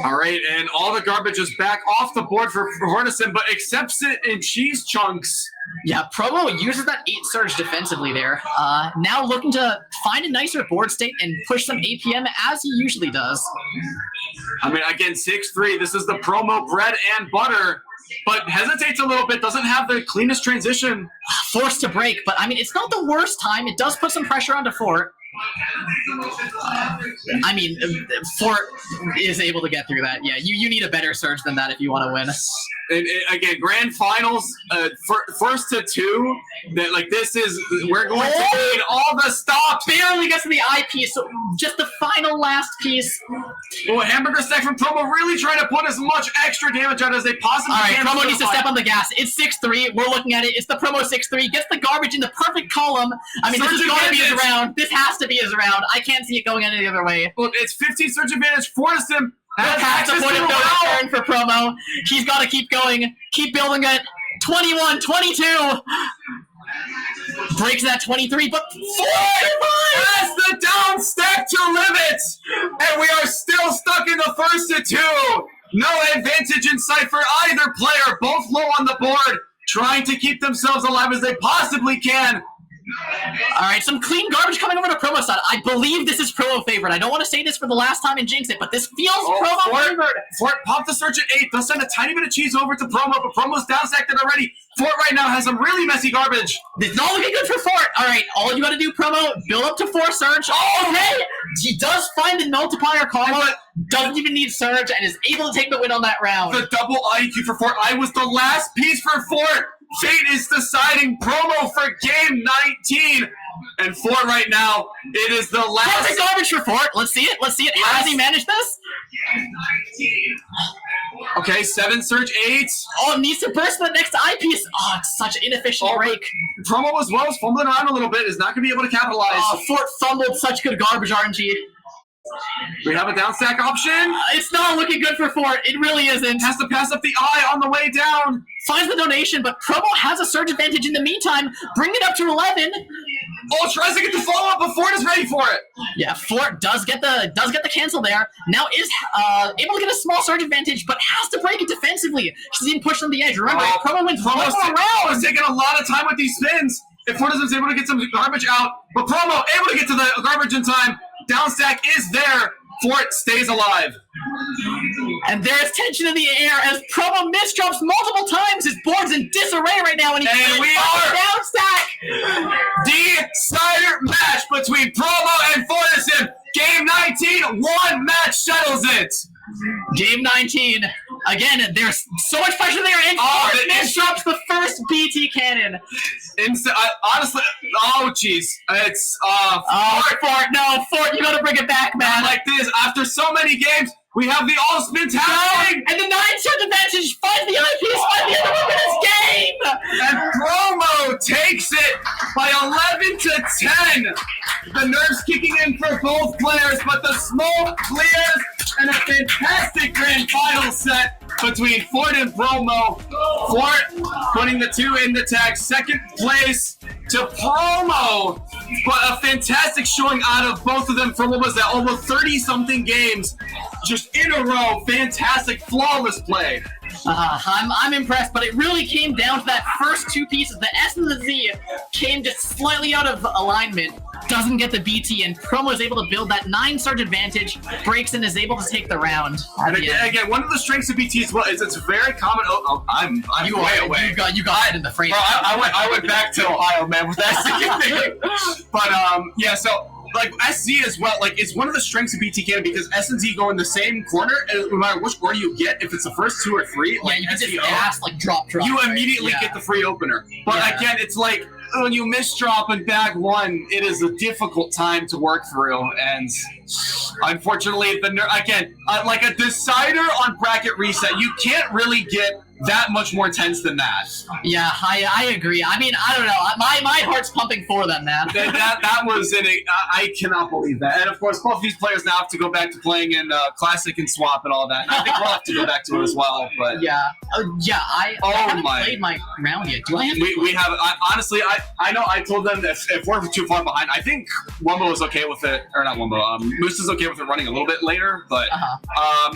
All right, and all the garbage is back off the board for Hornison, but accepts it in cheese chunks. Yeah, Promo uses that 8 surge defensively there. Now looking to find a nicer board state and push some APM as he usually does. I mean, again, 6-3. This is the Promo bread and butter, but hesitates a little bit, doesn't have the cleanest transition. Forced to break, but I mean, it's not the worst time. It does put some pressure onto Fort. I mean, Fort is able to get through that. Yeah, you need a better surge than that if you want to win. And again, grand finals, 1st to 2. That like this is we're going to need all the stops. Barely gets to the eyepiece, so just the final last piece. Well, Hamburger Stack from Promo really trying to put as much extra damage out as they possibly can. All right, Promo needs to step on the gas. It's 6-3. We're looking at it. It's the Promo 6-3. Gets the garbage in the perfect column. I mean, this is going to be his round. This has to be his round. I can't see it going any other way. Well, it's 15 surge advantage. Fortissim has That's a access point to of the no round. return for Promo. He's got to keep going, keep building it. 21, 22. Breaks that 23, but 45 has the down stack to limits, and we are still stuck in the first to two. No advantage in sight for either player. Both low on the board, trying to keep themselves alive as they possibly can. All right, some clean garbage coming over to Promo side. I believe this is Promo favorite. I don't want to say this for the last time and jinx it, but this feels Promo favored. Fort popped the search at 8. They'll send a tiny bit of cheese over to Promo, but Promo's down stacked already. Fort right now has some really messy garbage. It's not looking good for Fort. All right, all you got to do, Promo, build up to 4 Surge. Oh, okay. He does find the multiplier combo, doesn't even need Surge, and is able to take the win on that round. The double IQ for Fort. I was the last piece for Fort. Fate is deciding Promo for game 19. And Fort right now, it is the last. Perfect garbage for Fort. Let's see it. Let's see it. How does he manage this? Okay, 7 surge 8. Oh, needs to burst the next eyepiece. Oh, it's such an inefficient break. Promo as well is fumbling around a little bit. Is not going to be able to capitalize. Oh, Fort fumbled such good garbage RNG. We have a down stack option. It's not looking good for Fort. It really isn't. Has to pass up the eye on the way down. Finds the donation, but Promo has a surge advantage in the meantime. Bring it up to 11. Oh, tries to get the follow up, but Fort is ready for it. Yeah, Fort does get the cancel there. Now is able to get a small surge advantage, but has to break it defensively. She's being pushed on the edge. Remember, if Promo wins one more round. Promo's taking a lot of time with these spins. If Fortissim's able to get some garbage out, but Promo able to get to the garbage in time. Down stack is there. Fort stays alive. And there's tension in the air as Promo misdrops multiple times. His board's in disarray right now, and we are down stack. Decider match between Promo and Fortissim. Game 19, one match settles it. Game 19. Again, there's so much pressure there, and Fort misdrops the first BT cannon. Honestly, oh jeez, it's Fort, no, Fort, you gotta bring it back, man. Like this, after so many games, we have the all spins happening, and the 9 surge advantage finds the eyepiece, finds the other one in this game. And Promo takes it by 11 to 10. The nerves kicking in for both players, but the smoke clears, and a fantastic grand final set between Fort and Promo. Fort putting the 2 in the tag, second place to Promo, but a fantastic showing out of both of them for what was that, almost 30-something games, just in a row. Fantastic, flawless play. I'm impressed, but it really came down to that first 2 pieces. The S and the Z came just slightly out of alignment. Doesn't get the BT, and Promo is able to build that 9 surge advantage, breaks and is able to take the round. And again, one of the strengths of BT as well is it's very common. I'm way away. You got it in the frame. Bro, I went back to Ohio, man, with that thing. But yeah, so like SZ as well, like it's one of the strengths of BT Cannon because S and Z go in the same corner, and no matter which order you get, if it's the first 2 or 3, like you just ask, like drop. You immediately get the free opener. But again, it's like when you misdrop in bag 1, it is a difficult time to work through, and unfortunately, like a decider on bracket reset, you can't really get that much more tense than that. Yeah, I agree. I mean, I don't know. My heart's pumping for them, man. that was I cannot believe that. And of course, both these players now have to go back to playing in Classic and Swap and all that. And I think we'll have to go back to it as well. But I haven't played my round yet. Do I have? We have. Honestly, I know. I told them if we're too far behind, I think Wumbo is okay with it, or not Wumbo. Moose is okay with it running a little bit later, but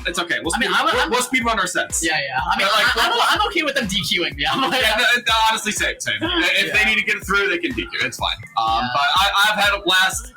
it's okay. We'll speed run our sets. Yeah. I mean, I'm okay with them DQing me. Honestly, same. If they need to get it through, they can DQ. It's fine. But I've had a blast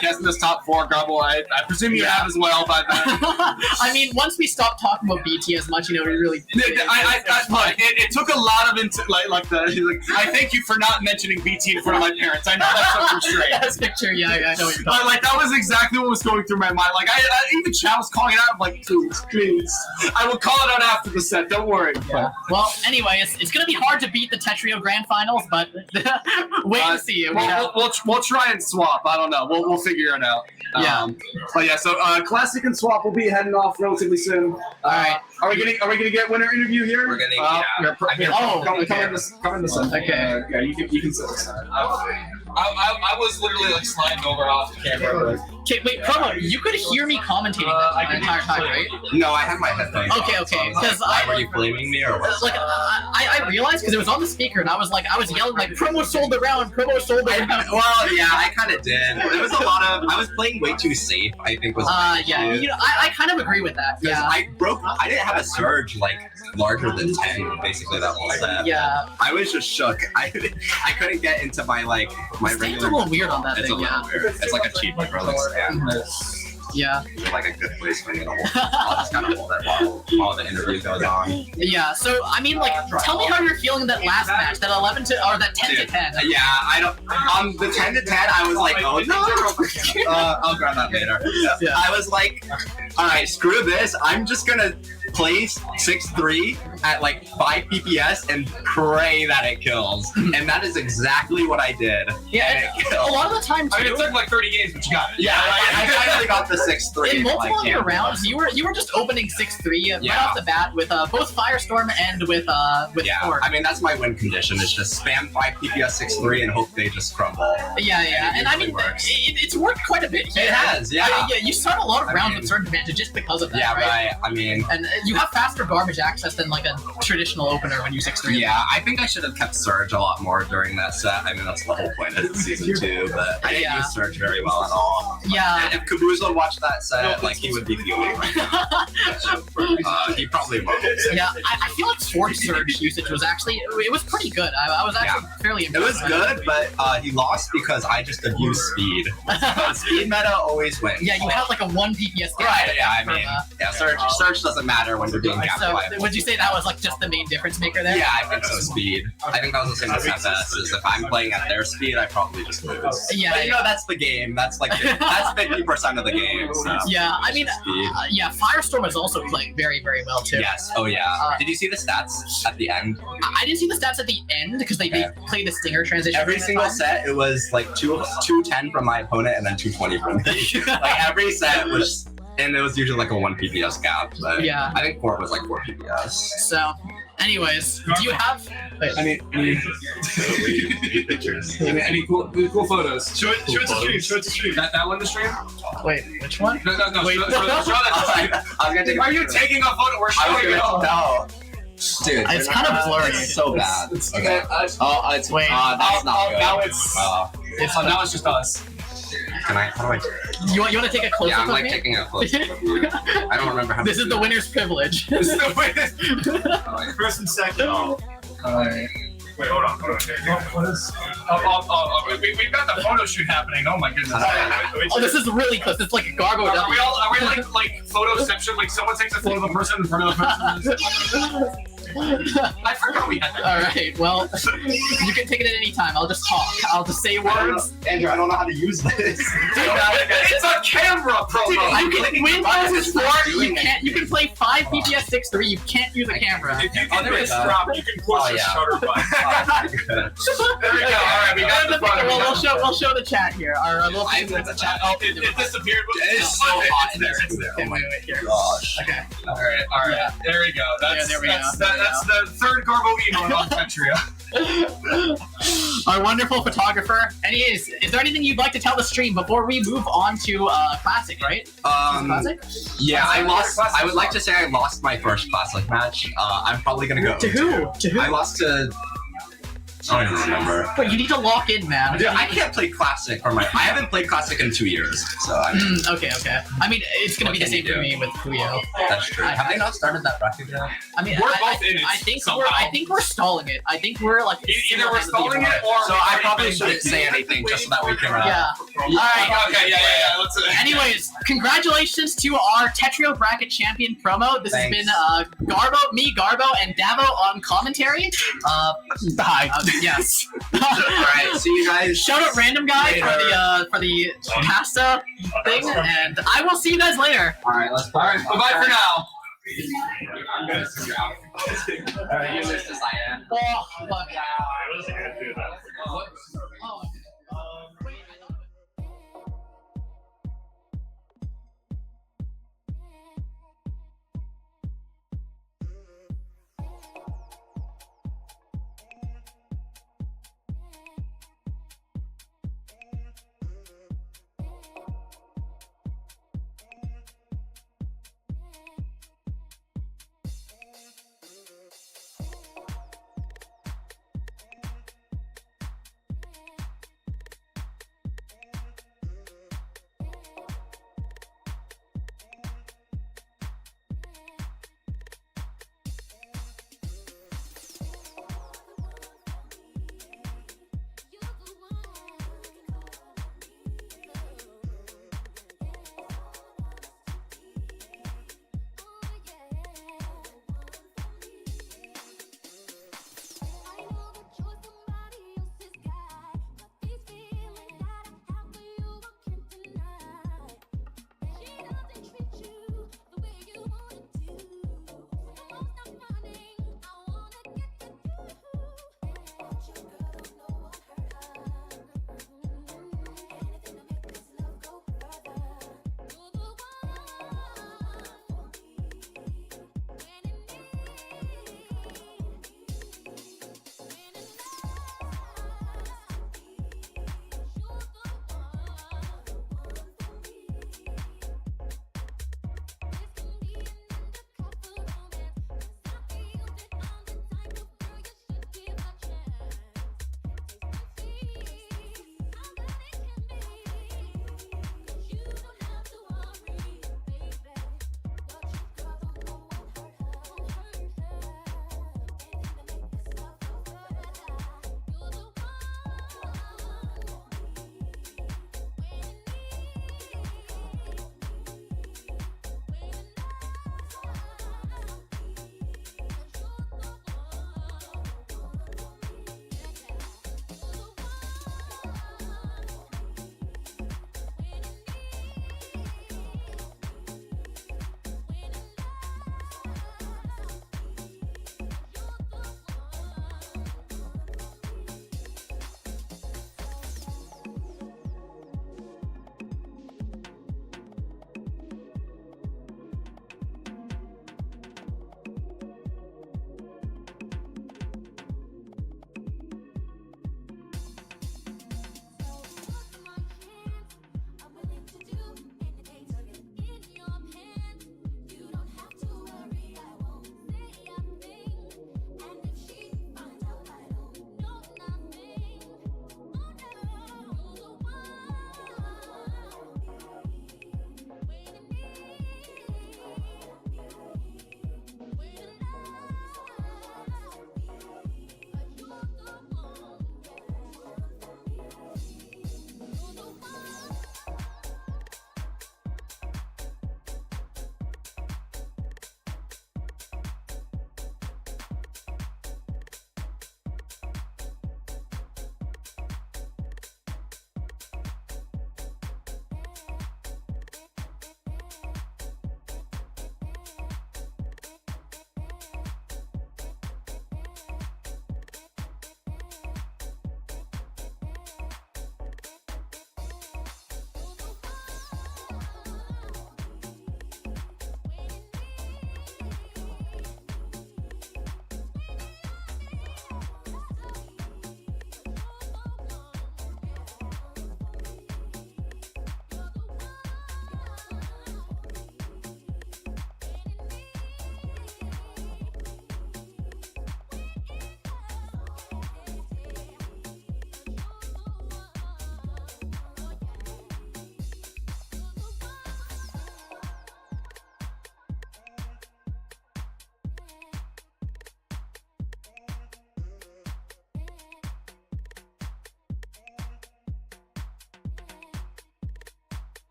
casting this top 4 Garble. I presume you have as well. But I mean, once we stop talking about BT as much, we really. It took a lot of I thank you for not mentioning BT in front of my parents. I know that's something straight. That's picture. Yeah, I know what you're talking about. Like that was exactly what was going through my mind. Like I even Chad was calling it out. I'm like, please. I will call it out after the set. Don't worry. Yeah. Well, anyway, it's gonna be hard to beat the Tetrio Grand Finals, but wait and see. We'll try and swap. I don't know. We'll figure it out. Yeah. But yeah. So Classic and Swap will be heading off relatively soon. All right. Are we gonna get winner interview here? We're gonna. Come in this. Okay. Yeah, you can sit aside. I was literally like sliding over off the camera. Okay, wait, Promo, you could hear me commentating the entire time, right? No, I had my headphones. Okay, because were you blaming me or what? like I realized because it was on the speaker and I was yelling like Promo sold the round, Promo sold the round. Well, yeah, I kind of did. There was a lot of. I was playing way too safe. I think was. Yeah, you know, I kind of agree with that. Yeah. I didn't have a surge like larger than 10 basically that whole set. Yeah. I was just shook. I couldn't get into my my It's regular. a little weird on that It's thing. a little weird. It's like a cheap like Rolex. Yeah. You're like a good place when you I'll just kind of hold it while the interview goes on. Yeah. So I mean, like, tell me how you're feeling in that last match, that 11 to or that 10 to 10. Yeah, I don't. On the 10 to 10, I was like, oh no. I'll grab that later. Yeah. I was like, all right, screw this. I'm just gonna place 6-3 at like 5 PPS and pray that it kills. And that is exactly what I did. Yeah. A lot of the time too. I mean, it took like 30 games, but you got it. Yeah, I finally got the 6-3. In multiple of your camera. rounds, you were just opening 6-3 right off the bat with both Firestorm and with Thor. I mean that's my win condition. It's just spam 5 PPS 6-3 and hope they just crumble. Yeah. And I mean, it's worked quite a bit here. It has, yeah. I mean, you start a lot of rounds with certain advantage just because of that, Yeah, right? I mean, And you have faster garbage access than like a traditional opener when you 6-3. yeah, I think I should have kept Surge a lot more during that set. I mean, that's the whole point of season 2, but I didn't use Surge very well at all. Yeah. And if Kabuza watched that set, like, he would be fuming right now. He probably won't. Yeah, I feel like Force Surge usage was actually, it was pretty good. I was actually fairly It was impressed. good, but he lost because I just abused speed. Speed meta always wins. Yeah, you had like a 1 PPS gap. Right, yeah, I mean, Surge doesn't matter when you're being gapped So, by would you say that was like just the main difference maker there? Yeah, I think so. Speed. I think that was the same as FS. Is if I'm playing at their speed, I probably just lose. Yeah, but you know that's the game. That's like that's 50% of the game. So Yeah, I mean, speed. yeah, Firestorm is also playing very, very well too. Yes. Oh yeah. Did you see the stats at the end? I didn't see the stats at the end because they played the Stinger transition. Every single set, it was like 210 from my opponent and then 220 from me. Like every set was. And it was usually like a 1 PPS gap, but Yeah. I think 4 was like 4 PPS. So, anyways, do you have? Wait, Any pictures? Any cool photos? Show it to stream. Show it to stream. That one to stream? wait, which one? No. Wait. Show that to stream. I was gonna take. Are you taking a photo? We're showing it. No. Dude, It's kind of blurry. It's so bad. Okay. It's Wait. that's not good. Now it's now it's just us. Can I? How do I? You want to take a close Yeah, up I'm of like me? taking a close up. I don't remember how. This is the winner's privilege. This is the way. First and second. Alright. Wait, hold on. We've got the photo shoot happening. Oh my goodness. Oh, this is really close. It's like a gargo. Are we like photoception? Like someone takes a photo of the person in front of the person. I forgot we had that. All right. Well, you can take it at any time. I'll just talk. I'll just say words. Andrew, I don't know how to use this. It's a camera promo. You can win versus 4. You can't. You can play 5 PPS 6-3. You can't use a camera. If you can this drop, you can push the shutter button. There we go. All right, we got the photo. Well, we'll show the chat here. Our little I the chat. Oh, it disappeared. It is so hot in there. Okay, wait, here. Gosh. Okay. All right. Yeah. There we go. That's there we go. That's the third Garbo emote on Tetria. Our wonderful photographer. Anyways, is there anything you'd like to tell the stream before we move on to Classic, right? Classic? Yeah, I lost. I would like to say I lost my first Classic match. I'm probably gonna go. To who? To who? I lost to. I don't even remember. But you need to lock in, man. Dude, I can't play Classic for my. I haven't played Classic in 2 years, so I mean, Okay. I mean, it's gonna be the same for me with Puyo. that's true. Have they not started that bracket yet? I mean, We're both in it I think somehow. I think we're stalling it. I think we're like Either we're stalling it or So I probably shouldn't say anything just so that we can. Yeah. All right. Okay. Yeah. Let's. Anyways, congratulations to our Tetrio bracket champion promo. This Thanks. has been Garbo, and Davo on commentary. Hi. Yes. All right. See you guys. Shout out Random Guy for the pasta thing, and I will see you guys later. All right. Let's. All right. Bye for now. I'm gonna see you out. Alright, you list as I am. Oh, fuck.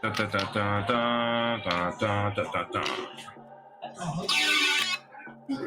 Da, da, da, da, da, da, da, da, da, da. I'm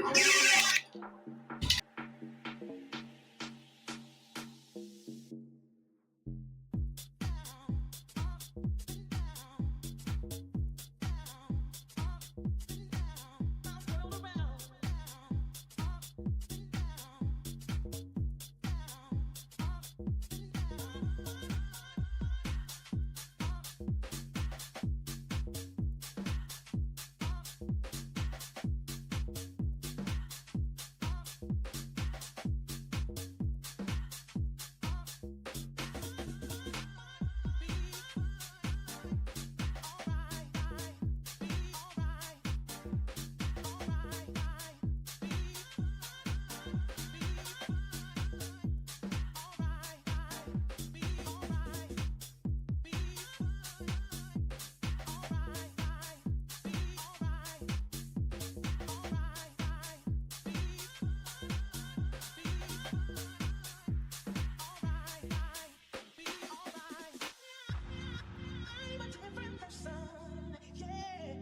a different person, yeah.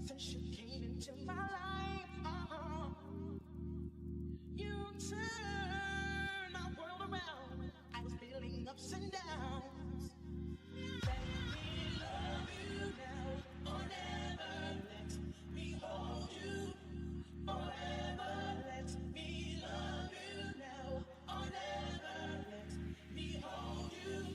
Since you came into my life, you turned my world around. I was feeling ups and downs. Let me love you now, or never let me hold you. Forever let me love you now, or never let me hold you.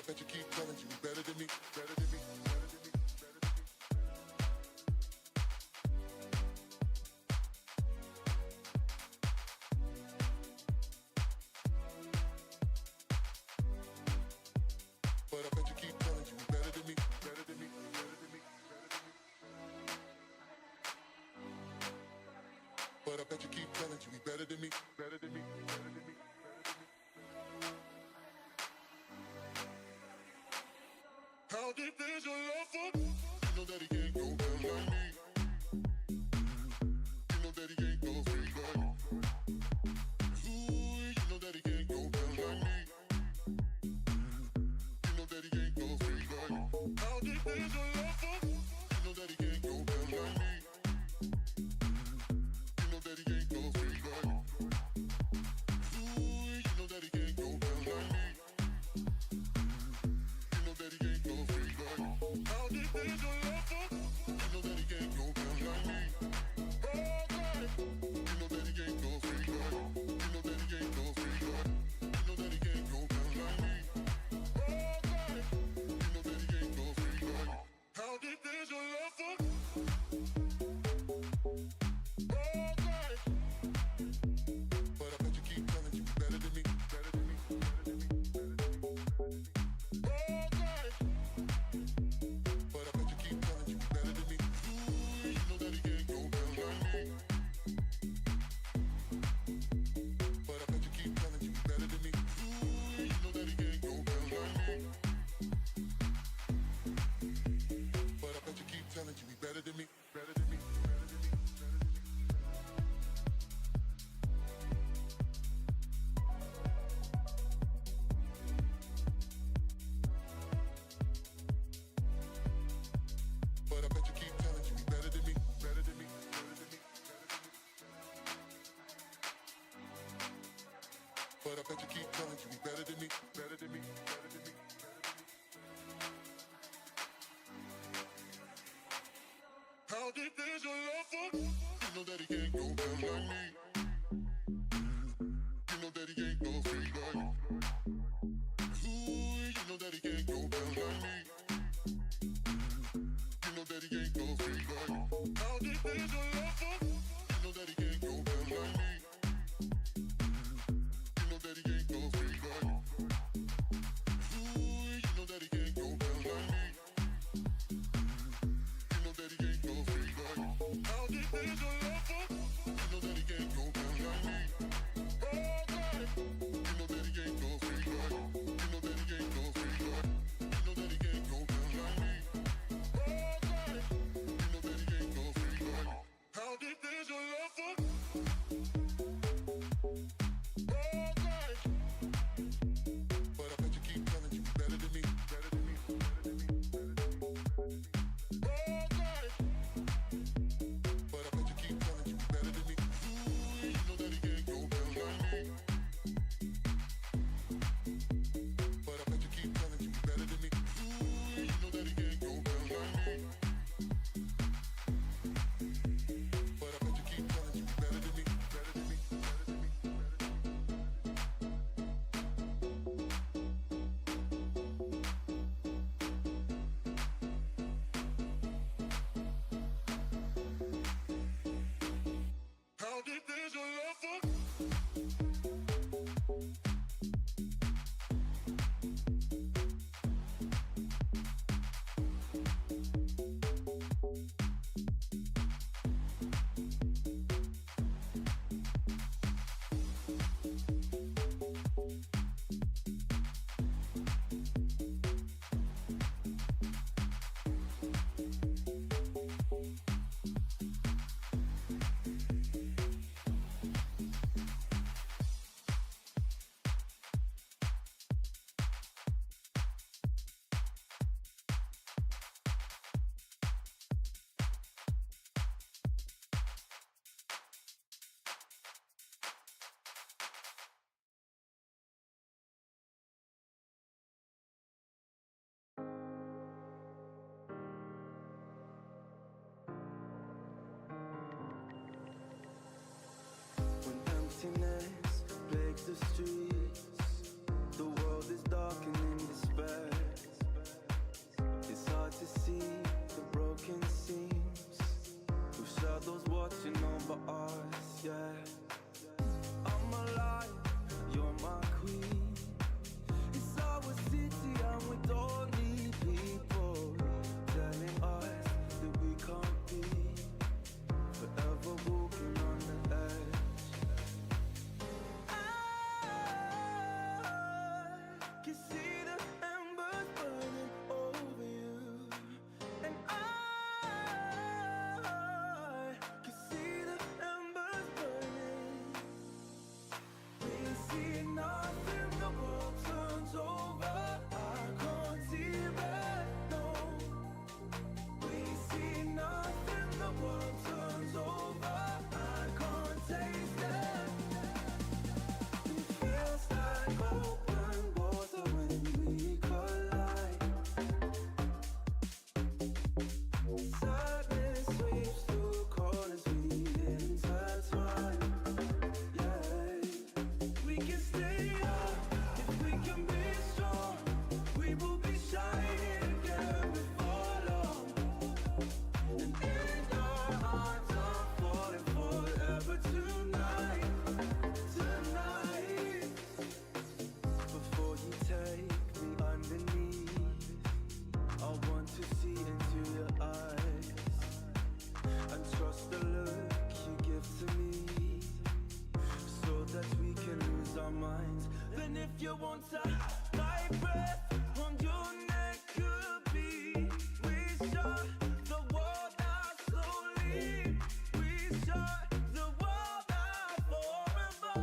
bet you keep telling you better than me, better than me, better than me, better than me. But I bet you keep telling you better than me, better than me, better than me, better than me. But I bet you keep telling you better than me, better than me, better than me, better than me. How deep is your love for me? You know that he can't go down like me. You know that he can't go free like me. Ooh, you know that he can't go down like me. You know that he can't go free like me. How deep is your love for me? You know that he can't go down like me. You know that he can't go free like me. Ooh, you know that he can't go down like me. You know that he can't go free like me. How deep is your love for me? You know that he can't go down like me. You know that he can't go free like me. You know that he can't go free like me. You know that he can't go down like me. You know that he can't go free like me. How deep is your love for me? But I bet you keep telling you better than me, better than me, better than me, better than me, better than me. But I bet you keep telling you better than me. Ooh, you know that he can't go down like me. But I bet you keep telling you better than me. Ooh, you know that he can't go down like me. But I bet you keep telling you better than me, better than me, better than me, better than me. But I bet you keep telling you better than me, better than me, better than me, better than me. But I bet you keep telling you better than me, better than me, better than me, better than me. How deep is your love for me? You know that he can't go down like me. You know that he can't go free like me. Ooh, you know that he can't go down like me. You know that he can't go free like me. How deep is your love for me? You know that he can't go down like me. You know that he can't go free like me. Ooh, you know that he can't go down like me. You know that he can't go free like me. How deep is your love for me? You know that he can't go down like me. You know that he can't go free like me. You know that he can't go free like me. You know that he can't go down like me. You know that he can't go free like me. How deep is your love for me? But I bet you keep telling you better than me, better than me, better than me, better than me, better than me. But I bet you keep telling you better than me. Ooh, you know that he can't go down like me. But I bet you keep telling you better than me. Ooh, you know that he can't go down like me. But I bet you keep telling you better than me, better than me, better than me, better than me. How deep is your love for me? When emptiness plagues the streets, the world is dark and in despair. minds. Then if you want to, my breath on your neck could be. We shut the world out slowly. We shut the world out forever.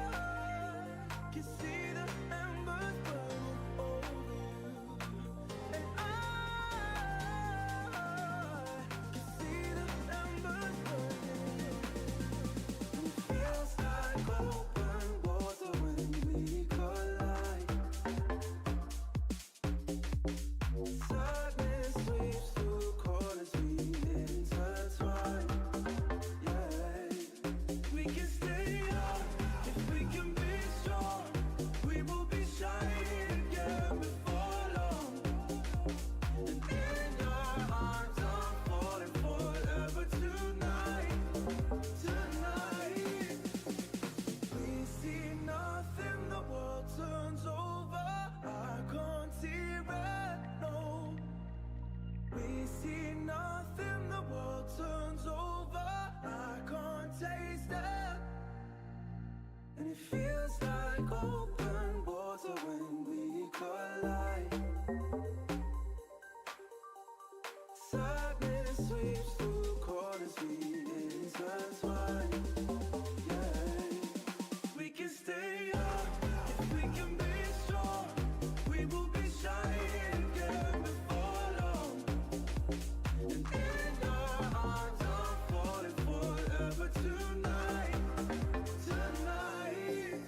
I can see the embers burning over you, and I can see the embers burning. It feels like open water when we collide. Sadness sweeps through corners, we intertwine. Yeah, we can stay up if we can be strong. We will be shining again before long. And in your arms, I'm falling forever tonight. Tonight, we see nothing, the world turns over. I can't see red, no. We see nothing, the world turns over. I can't taste it. And it feels like open water when we collide. Sadness sweeps through corners, we intertwine. Yeah, we can stay up if we can be strong. We will be shining again before long. And in your arms, I'm falling forever tonight. Tonight.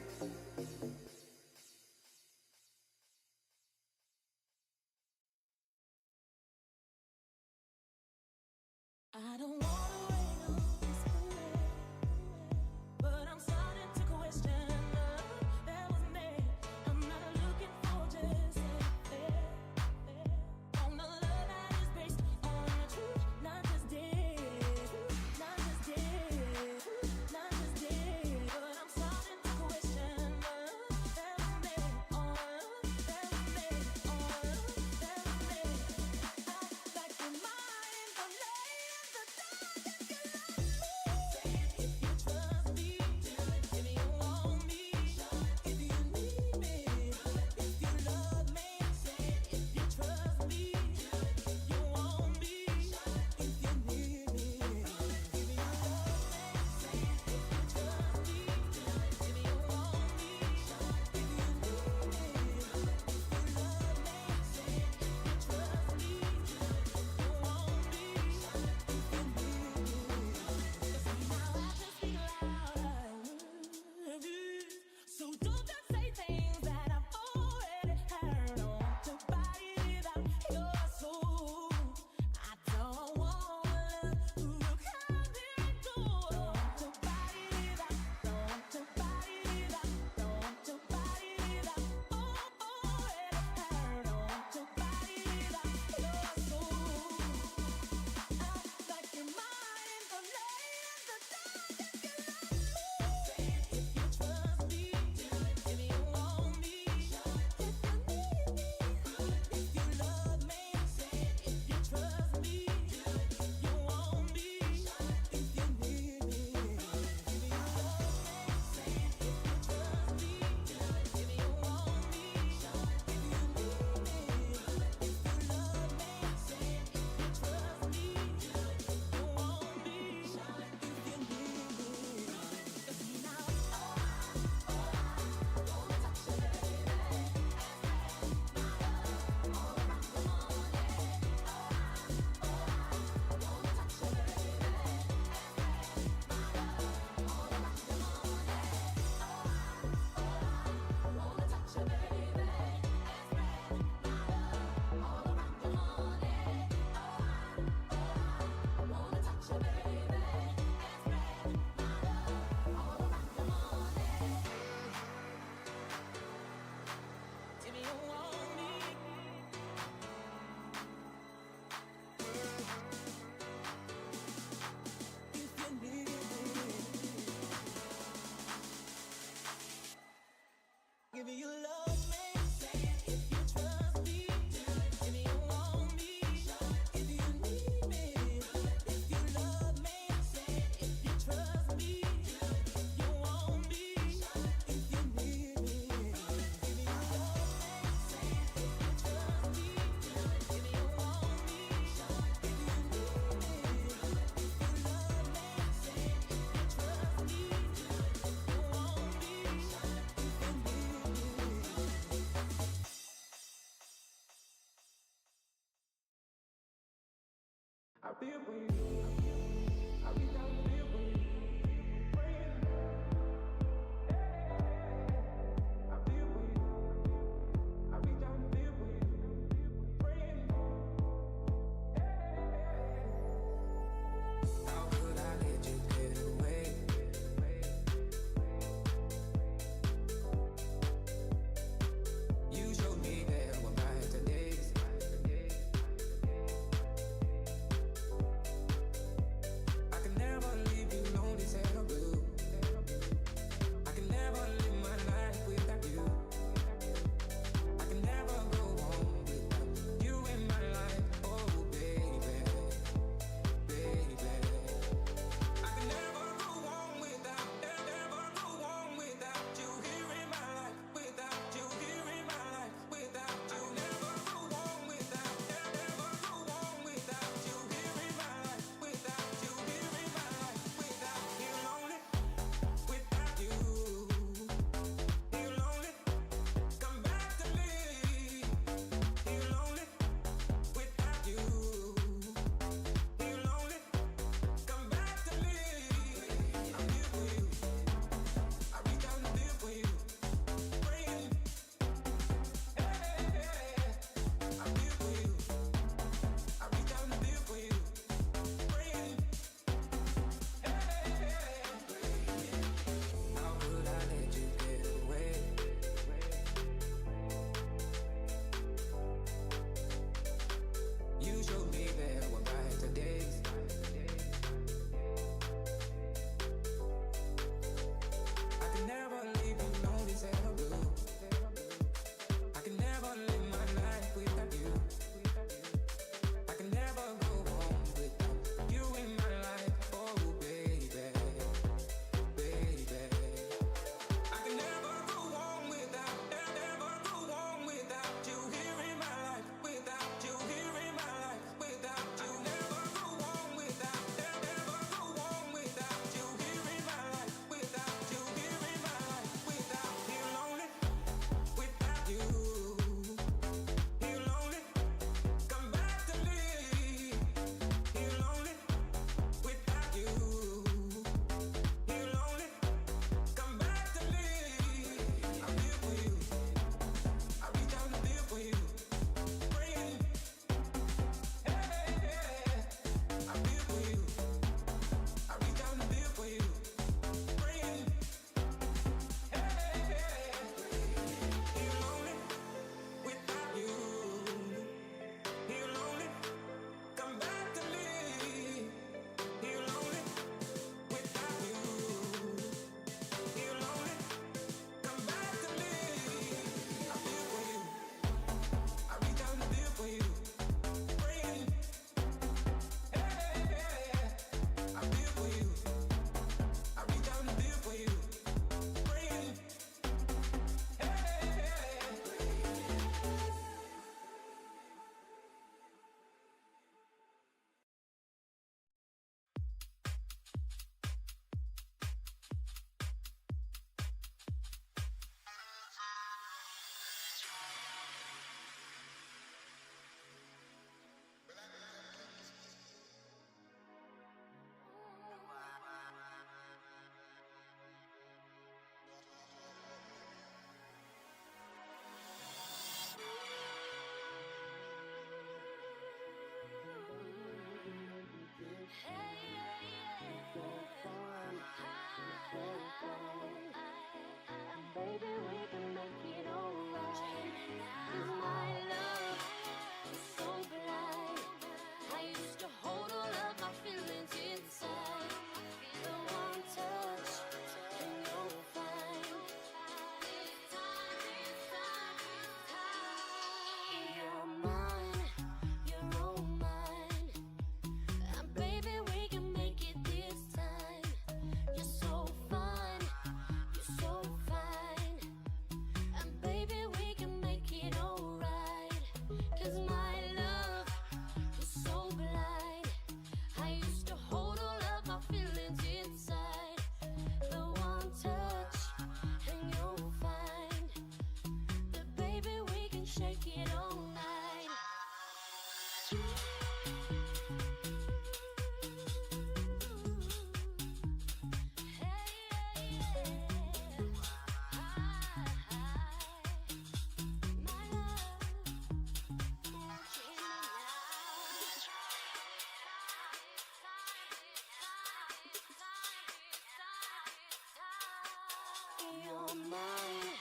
You're mine,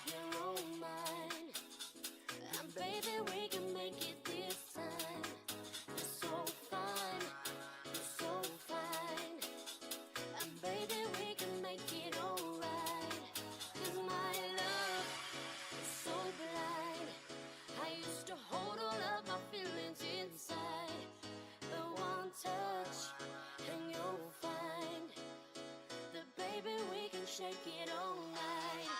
you're all mine. And baby, we can make it this time. You're so fine, you're so fine. And baby, we can make it alright. 'Cause my love is so blind. I used to hold all of my feelings inside. The one touch and you'll find that baby, we can shake it all night.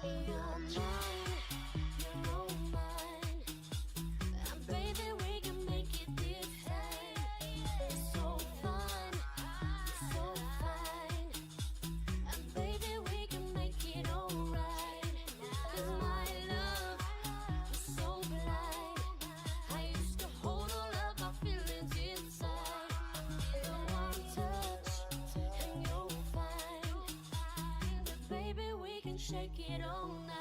You're mine, you're all mine. And baby, we can make it this time. It's so fun, it's so fine. And baby, we can make it alright. 'Cause my love is so blind. I used to hold all of my feelings inside. The one touch and you'll find that baby, we can shake it all night.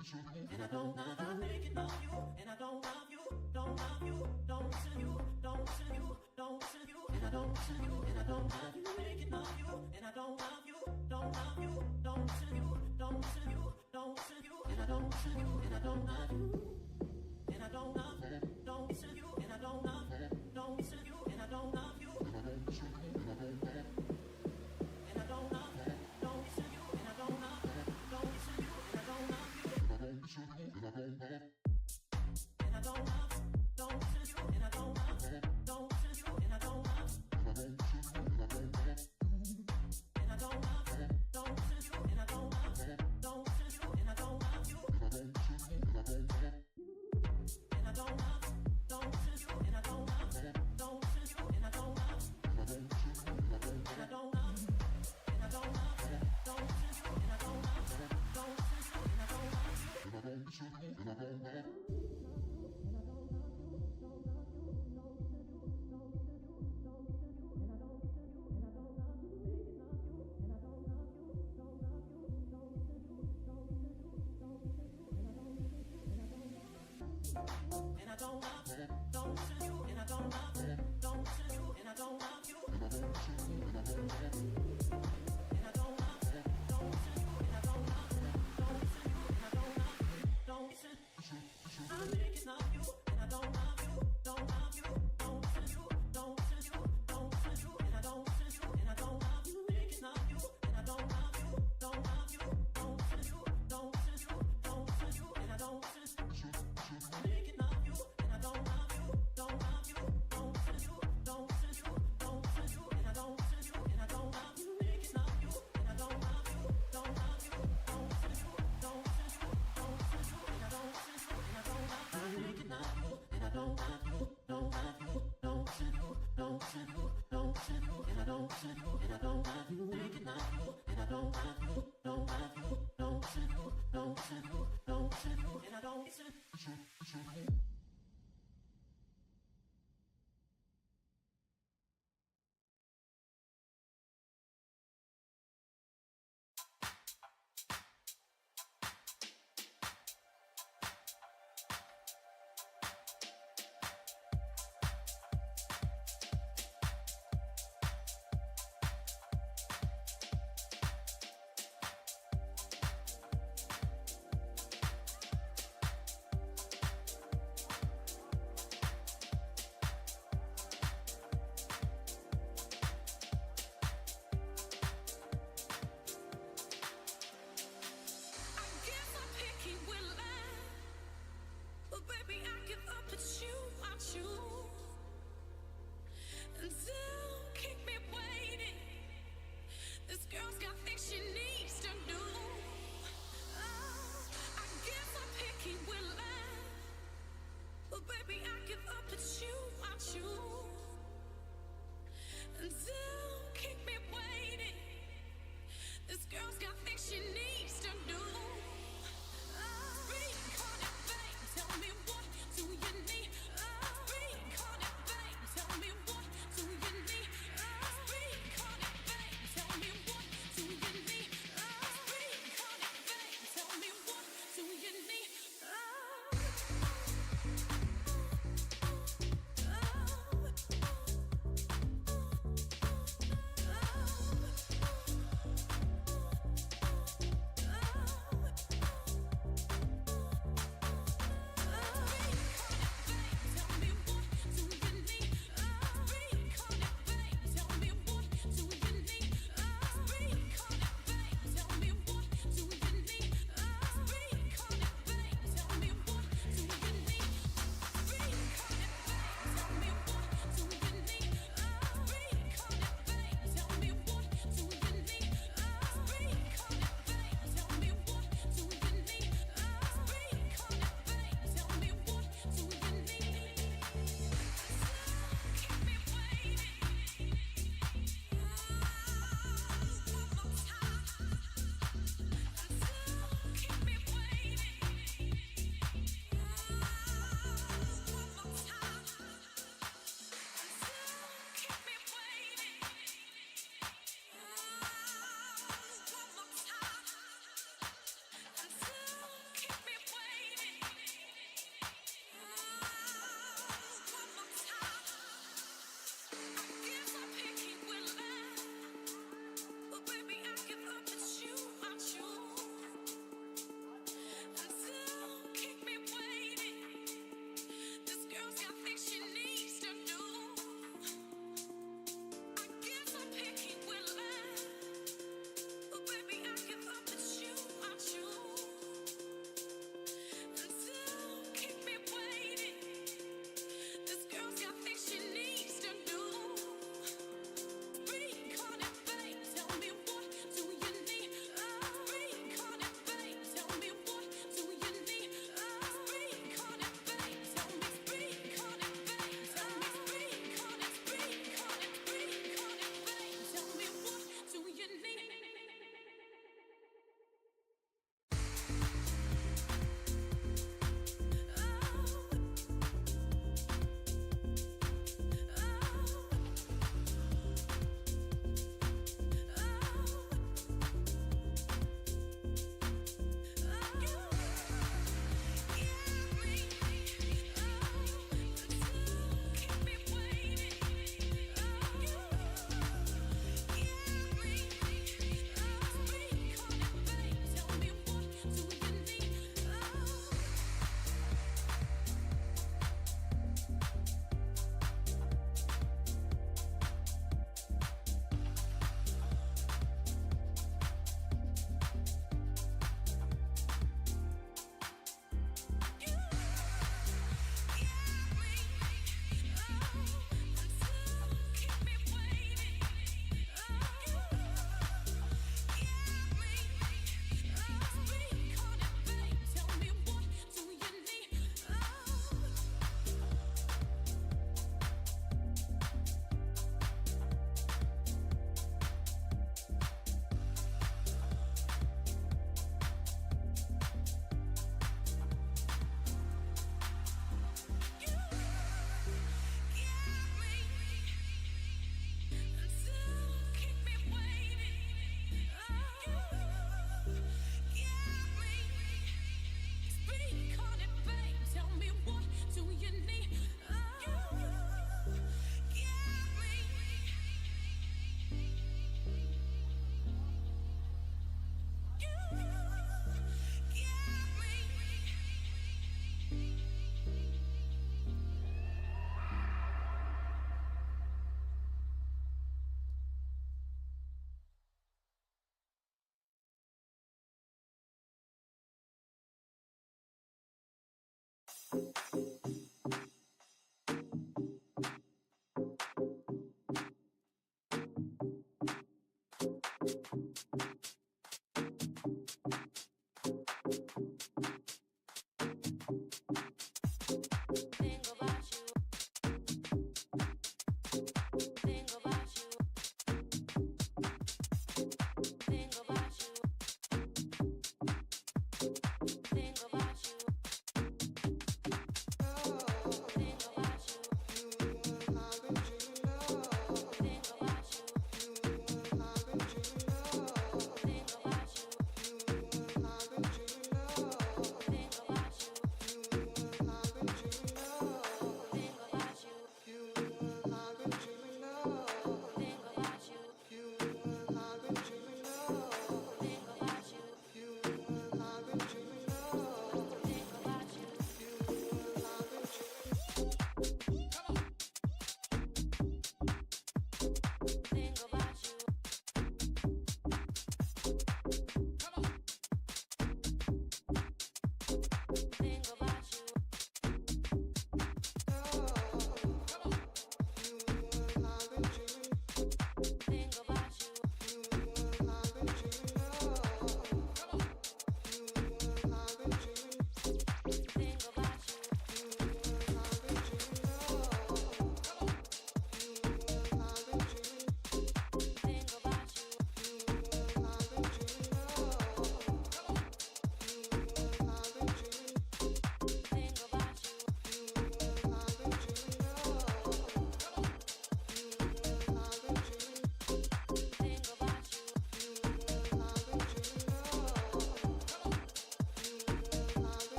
And I don't love you, thinking of you. And I don't love you, don't love you, don't listen you, don't listen you, don't listen you. And I don't listen you, and I don't love you, thinking of you. And I don't love you, don't love you, don't listen you, don't listen you, don't listen you. And I don't listen you, and I don't love you. And I don't love, don't listen you, and I don't love, don't listen you, and I don't love you. And I don't love, don't listen you, and I don't love, don't listen you, and I don't love you. And I don't love, don't listen you, and I don't love, don't listen you, and I don't love. And I don't love, don't listen you, and I don't love, don't listen you, and I don't love you. And I don't love, don't listen you, and I don't love, don't listen you, and I don't love. And I don't love, and I don't love, don't listen you, and I don't love, don't listen you, and I don't love you. And I don't listen you, and I don't love. And I don't love, don't listen you, and I don't love, don't listen you, and I don't love you. And I don't listen you, and I don't love. And I don't love, don't listen you, and I don't love, don't listen you, and I don't love, don't listen. I'm thinking of you, and I don't love you, don't love you, don't listen you, don't listen you, don't listen you, and I don't listen you, and I don't love you. Thinking of you, and I don't love you, don't love you, don't listen you, don't listen you, don't listen you, and I don't listen. I'm thinking of you, and I don't love you, don't love you, don't listen you, don't listen you, don't listen you, and I don't listen you, and I don't love you. Thinking of you, and I don't love you, don't love you, don't listen you, don't listen you, don't listen you, and I don't listen you, and I don't love. I'm thinking of you, and I don't love you, don't love you, don't listen you, don't listen you, don't listen you, and I don't listen you, and I don't love you. Thinking of you, and I don't love you, don't love you, don't listen you, don't listen you, don't listen you, and I don't listen.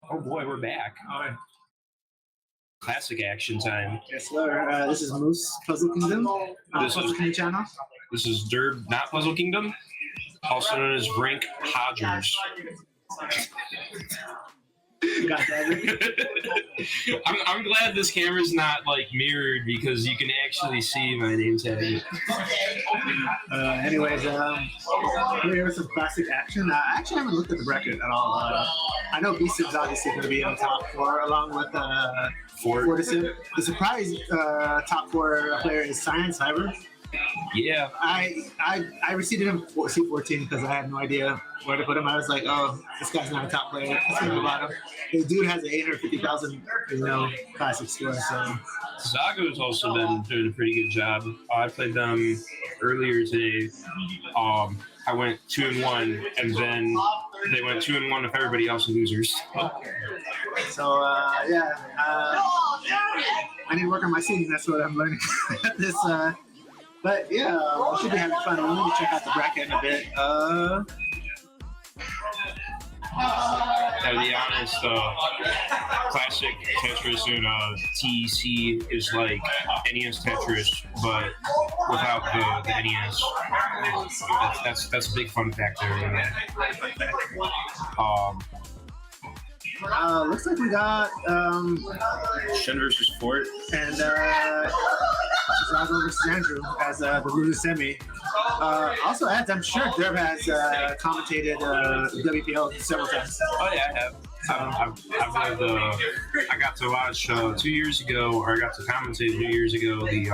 Oh boy, we're back. Classic action time. Yes, sir. This is Moose Puzzle Kingdom. This Puzzle is- Kingdom channel. This is Derb, not Puzzle Kingdom, also known as Rank Hodgers. I'm glad this camera's not like mirrored because you can actually see my name tag. Anyways, here's some classic action. I actually haven't looked at the bracket at all. I know Beaston's obviously going to be in the top 4 along with Fortisim. The surprise top 4 player is Science Cyber. Yeah. I received him C14 because I had no idea where to put him. I was like, oh, this guy's not a top player. Let's think about him. The dude has an 850,000, classic score. So Zago's also been doing a pretty good job. I played them earlier today. I went 2-1, and then they went 2-1 with everybody else losers. So yeah, I need to work on my singing. That's what I'm learning at this. But yeah, we should be having fun. We'll need to check out the bracket in a bit. To be honest, classic Tetris and TEC is like NES Tetris, but without the NES. That's a big fun fact there. Looks like we got Shen versus Fort and Zago versus Andrew as the Lulu semi. Also, as I'm sure Derb has commentated WPL several times. Oh yeah, I have. I've had I got to watch 2 years ago, or I got to commentate 2 years ago the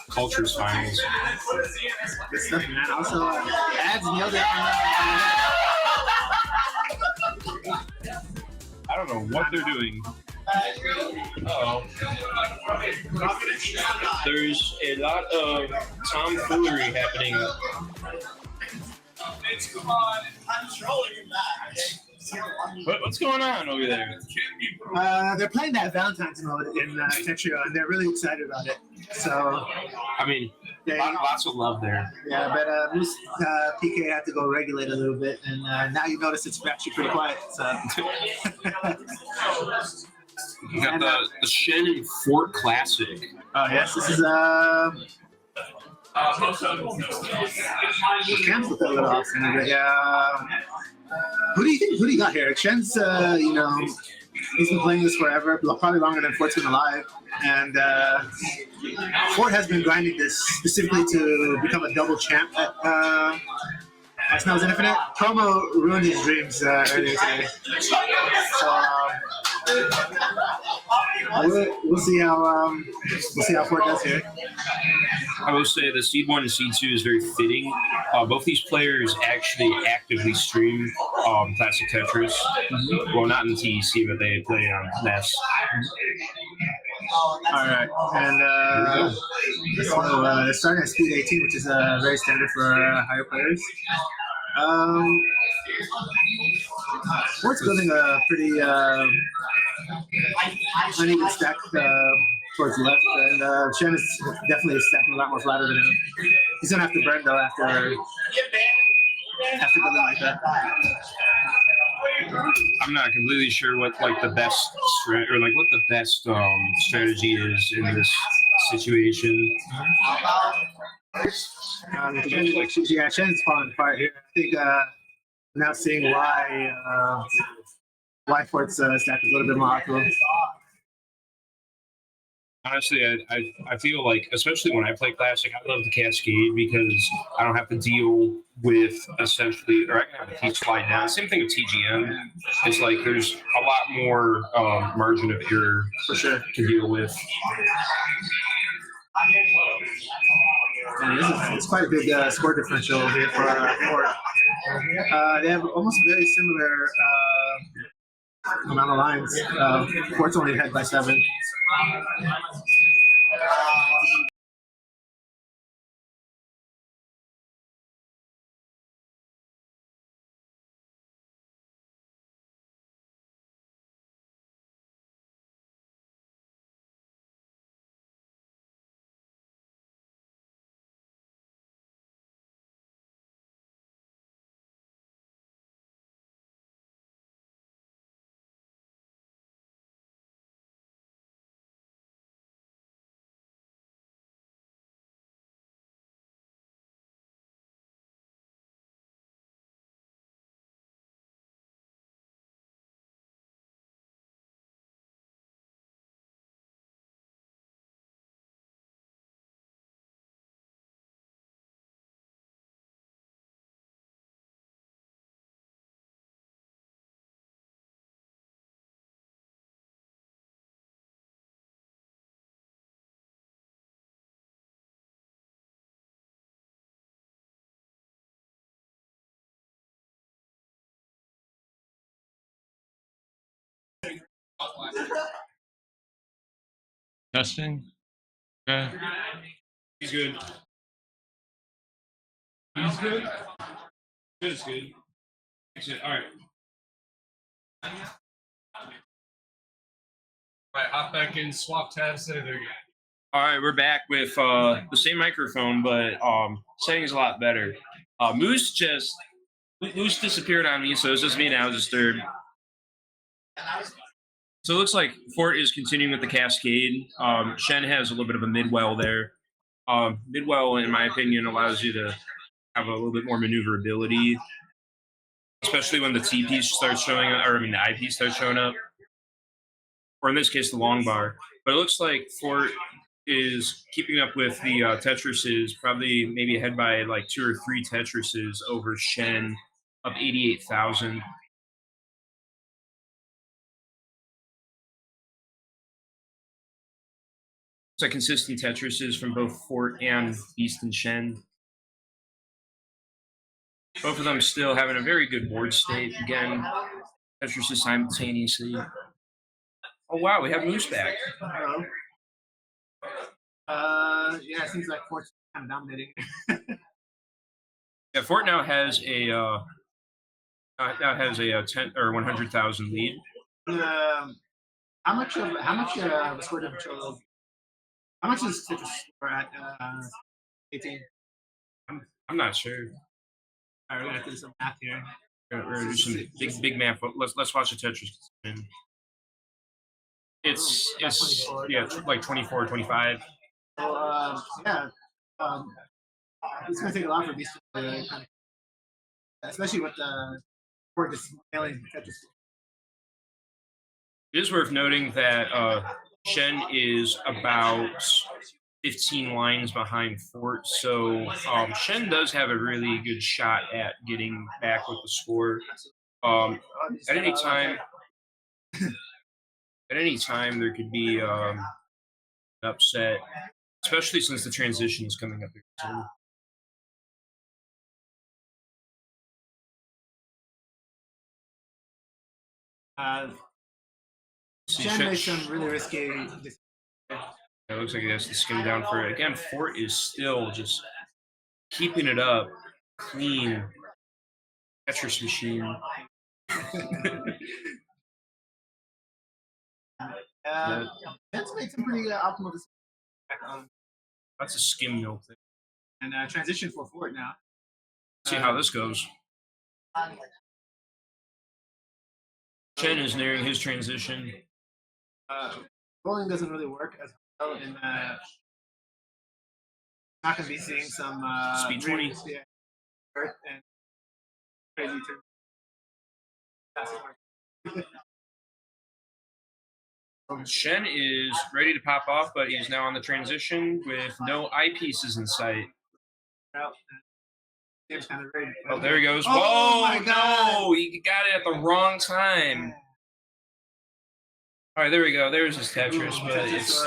Cultures finals. Good stuff, man. Also, ads nailed it. I don't know what they're doing. Uh-oh. There's a lot of tomfoolery happening. What's going on over there? They're playing that Valentine's mode in Tetrio, and they're really excited about it. So, I mean, lots of love there. Yeah, but Moose PK had to go regulate a little bit, and now you notice it's actually pretty quiet. So. You got the Shen and Fort Classic. Oh yes, this is Cam's looking a little off center, but yeah. Who do you got here? Shen's he's been playing this forever, probably longer than Fort's been alive, and Fort has been grinding this specifically to become a double champ at Smells Infinite. Promo ruined his dreams earlier today. So we'll see how Fort does here. I will say the Seed 1 and Seed 2 is very fitting. Both these players actually actively stream Classic Tetris. Well, not in TEC, but they play on NES. All right, and so starting at speed 18, which is very standard for higher players. Fort's building a pretty uneven stack towards the left, and Shen is definitely stacking a lot more flatter than him. He's gonna have to burn though after building like that. I'm not completely sure what the best strategy is in this situation. Shen's falling apart here. I think now seeing why Fort's stack is a little bit more optimal. Honestly, I feel like, especially when I play Classic, I love the Cascade because I don't have to deal with essentially, or I can have a T-slide down. Same thing with TGM. It's like there's a lot more margin of error for sure to deal with. And it's quite a big score differential here for Fort. They have almost very similar amount of lines. Fort's only ahead by 7. Testing. Okay. He's good. He's good. Good is good. That's it. All right. All right, hop back in, swap tabs. There you go. All right, we're back with the same microphone, but settings a lot better. Moose disappeared on me, so it's just me now, disturbed. So it looks like Fort is continuing with the Cascade. Shen has a little bit of a mid-well there. Mid-well, in my opinion, allows you to have a little bit more maneuverability, especially when the TP starts showing up, or I mean the IP starts showing up, or in this case the long bar. But it looks like Fort is keeping up with the Tetrises, probably maybe ahead by like 2 or 3 Tetrises over Shen, up 88,000. It's like consistent Tetrises from both Fort and Beast and Shen. Both of them still having a very good board state. Again, Tetrises simultaneously. Oh wow, we have Moose back. Hello. Yeah, it seems like Fort's kind of dominating. Yeah, Fort now has a 10 or 100,000 lead. How much the score differential? How much is Tetris score at 18? I'm not sure. All right, we're gonna do some math here. We're gonna do some big math. Let's watch the Tetris. It's yeah, like 24, 25. So yeah, it's gonna take a lot for these two to kind of, especially with the Fort just nailing Tetris. It is worth noting that Shen is about 15 lines behind Fort, so Shen does have a really good shot at getting back with the score. At any time, there could be an upset, especially since the transition is coming up soon. Shen made some really risky. It looks like he has to skim down for it. Again, Fort is still just keeping it up. Clean. Tetris machine. That's made some pretty optimal decisions. That's a skim mill thing. And transition for Fort now. See how this goes. Shen is nearing his transition. Rolling doesn't really work as well in not going to be seeing some Speed 20. Yeah, Earth and crazy turn. Shen is ready to pop off, but he's now on the transition with no eyepieces in sight. Oh, there he goes. Oh, whoa, my God. No, he got it at the wrong time. All right, there we go. There's his Tetris, but it's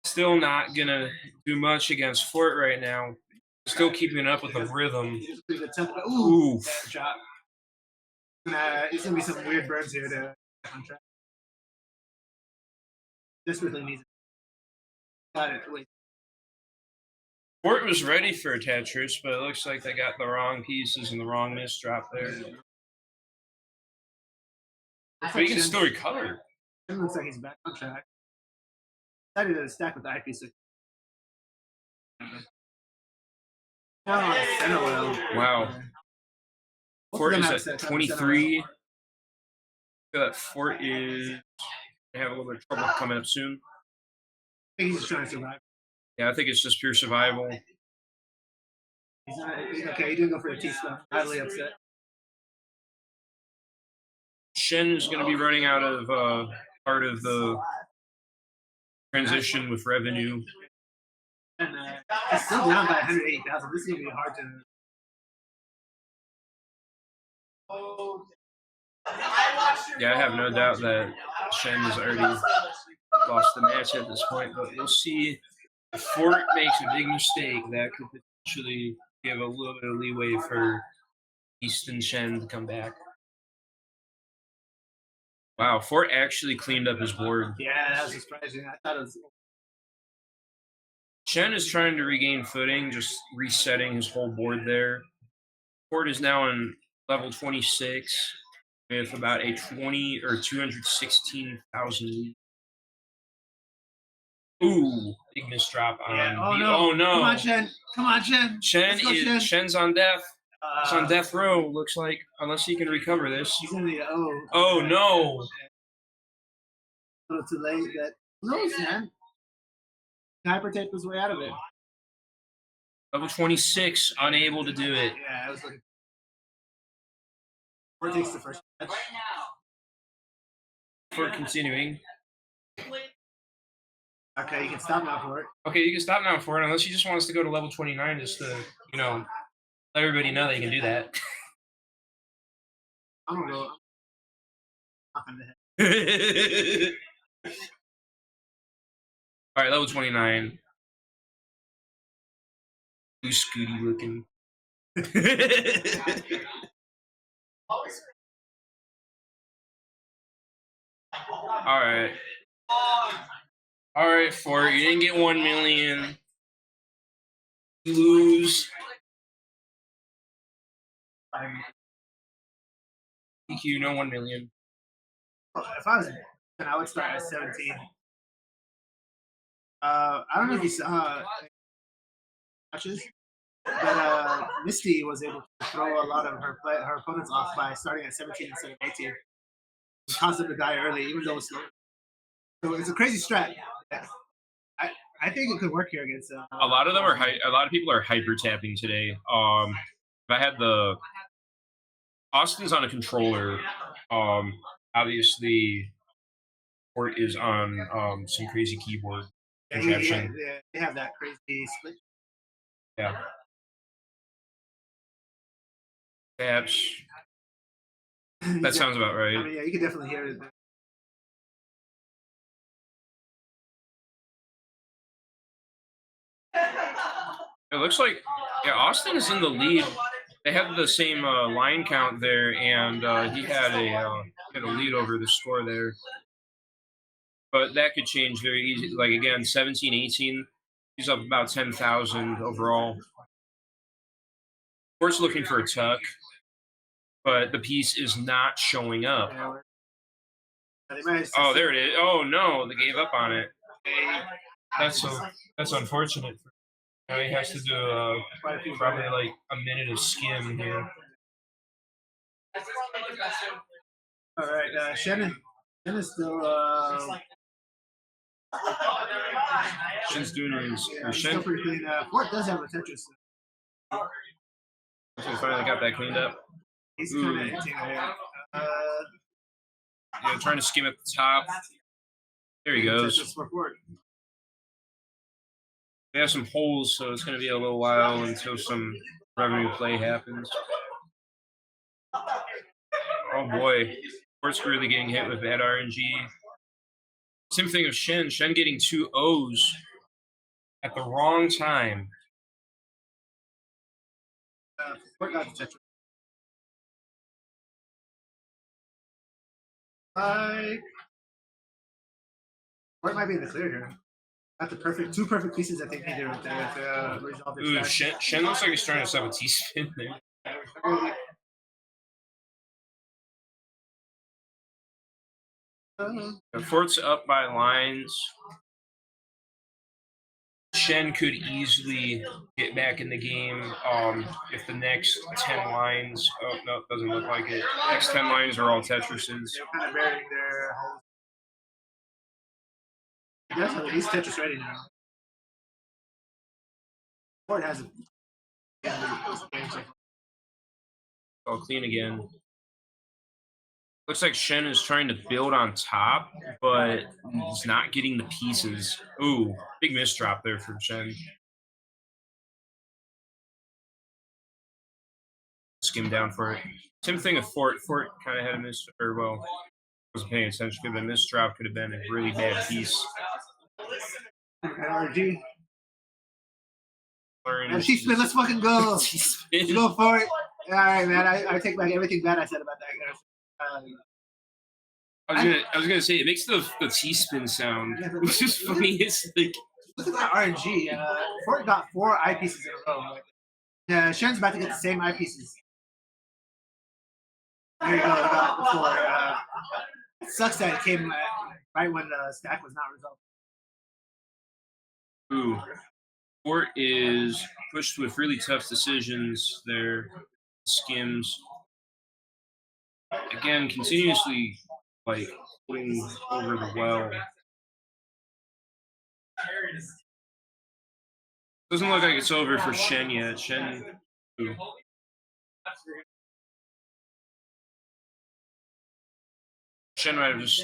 still not going to do much against Fort right now. Still keeping up with the rhythm. Ooh, shot. It's going to be some weird birds here to contract. This really needs it. Got it. Wait. Fort was ready for a Tetris, but it looks like they got the wrong pieces and the wrong misdrop there. But he can still recover. It looks like he's back on track. Decided to stack with the eyepiece. Wow. Fort is at 23. That Fort is they have a little bit of trouble coming up soon. I think he's just trying to survive. Yeah, I think it's just pure survival. Okay, he didn't go for a T-stone. Highly upset. Shen is going to be running out of part of the transition with revenue. And it's still down by 180,000. This is going to be hard to. Yeah, I have no doubt that Shen has already lost the match at this point, but we'll see. If Fort makes a big mistake, that could potentially give a little bit of leeway for East and Shen to come back. Wow, Fort actually cleaned up his board. Yeah, that was surprising. I thought it was. Shen is trying to regain footing, just resetting his whole board there. Fort is now on level 26 with about a 20 or 216,000. Ooh, big misdrop on. Yeah. Oh the, no! Oh no! Come on, Shen! Come on, Shen! Shen Let's go, is Shen's on death. It's on Uh, death row. Looks like unless he can recover this. He's in the Oh no! A little too late, but who knows, man? Hypertape his way out of it. Level 26, unable to do it. Yeah, I was looking. Or takes the first match. For continuing. Okay, you can stop now for it. Okay, you can stop now for it unless he just wants to go to level 29 just to, let everybody know that you can do that. I'm gonna go. Knock on the head. All right, level 29. Too Scooty looking. All right. All right, Fort. You didn't get 1 million. You lose. TQ, no 1 million. If I was, then I would start at 17. I don't know if you saw matches, but Misty was able to throw a lot of her opponents off by starting at 17 instead of 18. It caused them to die early, even though it's slow. So it's a crazy strat. I think it could work here against. A lot of them are. A lot of people are hyper tapping today. If I had the Austin's on a controller. Obviously, Fort is on some crazy keyboard contraption. Yeah, they have that crazy split. Yeah. Taps. That sounds about right. I mean, yeah, you can definitely hear it. It looks like Austin is in the lead. They have the same line count there, and he had a lead over the score there. But that could change very easy. Like again, 17-18. He's up about 10,000 overall. Fort's looking for a tuck, but the piece is not showing up. Oh, there it is. Oh no, they gave up on it. That's unfortunate. Now he has to do probably like a minute of skim here. All right, Shannon is still. Shen's doing his. Still Shen pretty clean. Fort does have a Tetris. he finally got that cleaned up. He's kind of hitting here. Yeah, trying to skim at the top. There he goes. Tetris for Fort. They have some holes, so it's going to be a little while until some revenue play happens. Oh boy, Fort's really getting hit with bad RNG. Same thing with Shen. Shen getting 2 O's at the wrong time. Fort got the Tetris. Fort might be in the clear here. Got the two perfect pieces. I think neither to resolve this. Ooh, Shen looks like he's trying to set a T-spin there. Fort's up by lines. Shen could easily get back in the game if the next 10 lines. Oh no, it doesn't look like it. Next 10 lines are all Tetrises. They're kind of burying their holes. Definitely, he's Tetris ready now. Fort has it. All clean again. Looks like Shen is trying to build on top, but he's not getting the pieces. Ooh, big misdrop there from Shen. Skim down for it. Same thing with Fort. Fort kind of had a miss, or well, wasn't paying attention. Could have been a misdrop. Could have been a really bad piece. LRG. T-spin, let's fucking go. Let's go for it. All right, man. I take back everything bad I said about that guy. I was gonna say it makes the T-spin sound, which is funny. It's like Look at that RNG. Fort got 4 eyepieces in a row. Yeah, Shen's about to get the same eyepieces. There you go. He got it before. It sucks that it came right when the stack was not resolved. ooh, Fort is pushed with really tough decisions there. Skims again, continuously like putting over the well. Doesn't look like it's over for Shen yet. Shen. Ooh. Shen might have just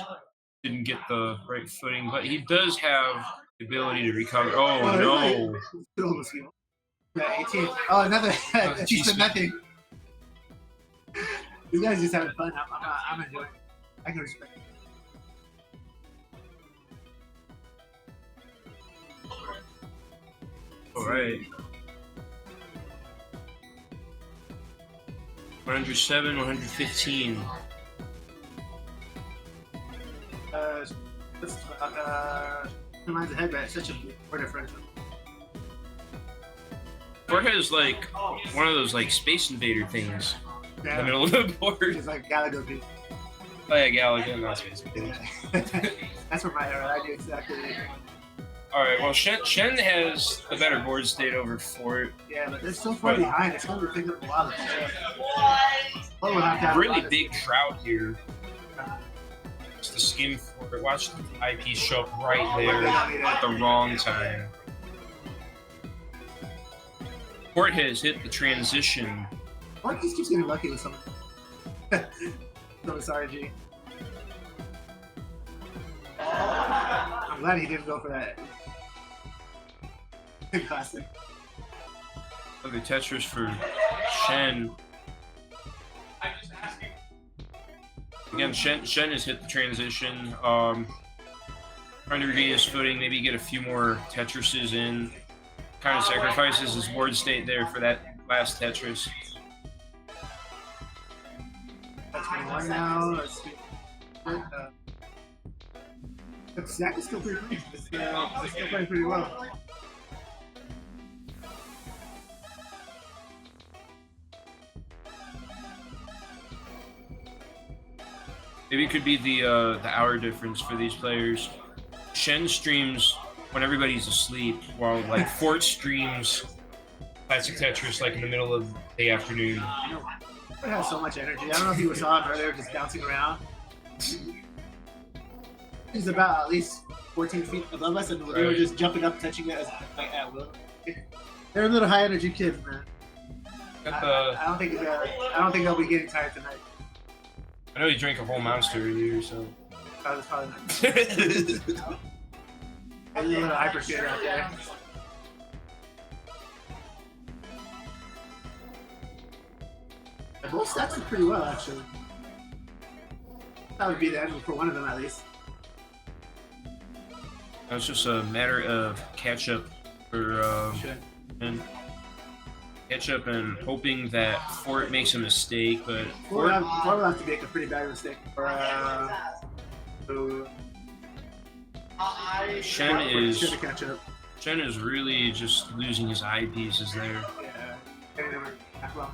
didn't get the right footing, but he does have the ability to recover. Oh no! Yeah, 18. Oh, another. He said nothing. These guys just having fun. I'm enjoying it. I can respect it. All right. 107, 115. That's about 10 lines ahead, but it's such a poor differential. Fort has like one of those like Space Invader things in the middle of the board. It's like Galago piece. Oh yeah, Galaga, not Space Invader. That's for my era. I do exactly. All right, well Shen has a better board state over Fort. Yeah, but they're so far behind. It's going to take up a while. We'll have to have Really big crowd here. It's the skim Fort. Watch the IP show up right there at the wrong time. Fort has hit the transition. Fort just keeps getting lucky with something. No, sorry, G. I'm glad he didn't go for that. Classic. Okay, Tetris for Shen. Again, Shen has hit the transition. Trying to regain his footing, maybe get a few more Tetrises in. Kind of sacrifices his board state there for that last Tetris. That's 21 now. Let's see. Zach is still pretty clean. He's still playing pretty well. Maybe it could be the hour difference for these players. Shen streams when everybody's asleep, while like Fort streams classic Tetris like in the middle of the afternoon. It has so much energy. I don't know if you saw him earlier, just bouncing around. He's about at least 14 feet above us, and they were just jumping up, touching it like at will. They're little high energy kids, man. I don't think they'll be getting tired tonight. I know he drank a whole monster earlier, so. That's probably not. A little hyper kid out there. Both stacks are pretty well, actually. That would be the end for one of them, at least. It's just a matter of catch up for and catch up and hoping that Fort makes a mistake, but Fort will have to make a pretty bad mistake for Shen is catch up. Shen is really just losing his eyepieces there. Yeah.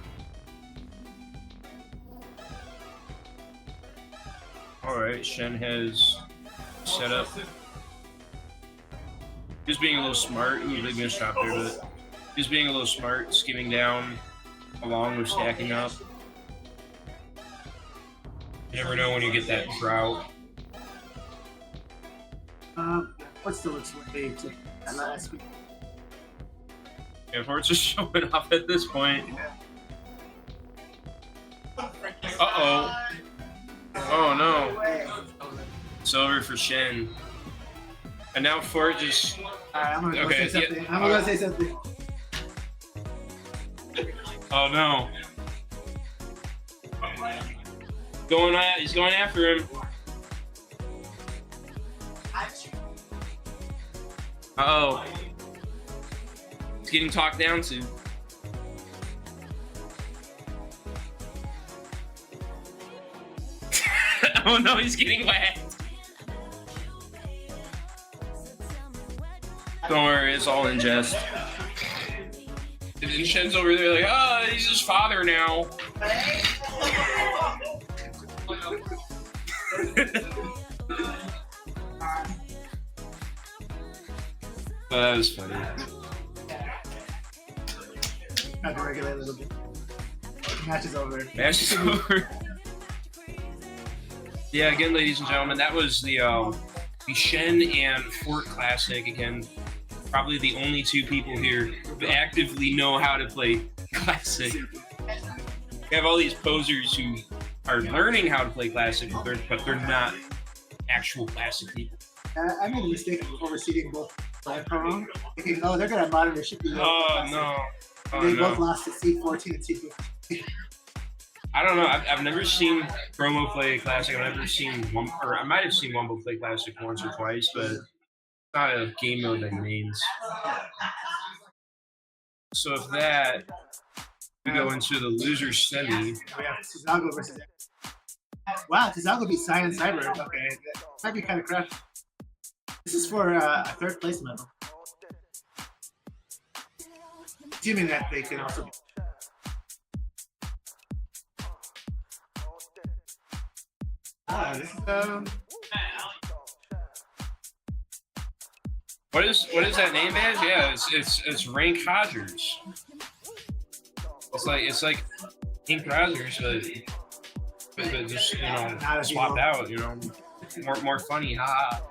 Alright, Shen has set up. He's being a little smart. Ooh, big missed shot there, but he's being a little smart, skimming down along with stacking up. You never know when you get that drought. What still looks way to that last week? Yeah, Fort's just showing off at this point. Uh-oh. Oh no. It's over for Shen. And now Fort just... Alright, I'm gonna go say something. Yeah. I'm gonna say something. Oh no. He's going after him. Uh-oh. He's getting talked down to. Oh no, he's getting whacked. Don't worry, it's all in jest. And then Shen's over there like, oh, he's his father now. That was funny. Had to regulate a little bit. Match is over. Match is over. Yeah, again, ladies and gentlemen, that was the Shen and Fort Classic. Again, probably the only two people here who actively know how to play Classic. We have all these posers who are learning how to play Classic, but they're not actual Classic people. I made a mistake of overseeding both live promo. Thinking, oh, they're gonna modern their ship. Oh no! Oh, they no. both lost to C14 and C15. I don't know. I've never seen Promo play Classic. I've never seen one, or I might have seen Wumbo play Classic once or twice, but it's not a game mode that means. So if that, we go into the loser semi. We have Tizago versus. Wow, Tizago beat Cyan Cyber. Okay, that might be kind of crap. This is for a third place medal. Assuming that they can also. This is What is that name as? Yeah, it's Rank Hodgers. It's like Ink Rogers, but just swapped out. More funny. Ha.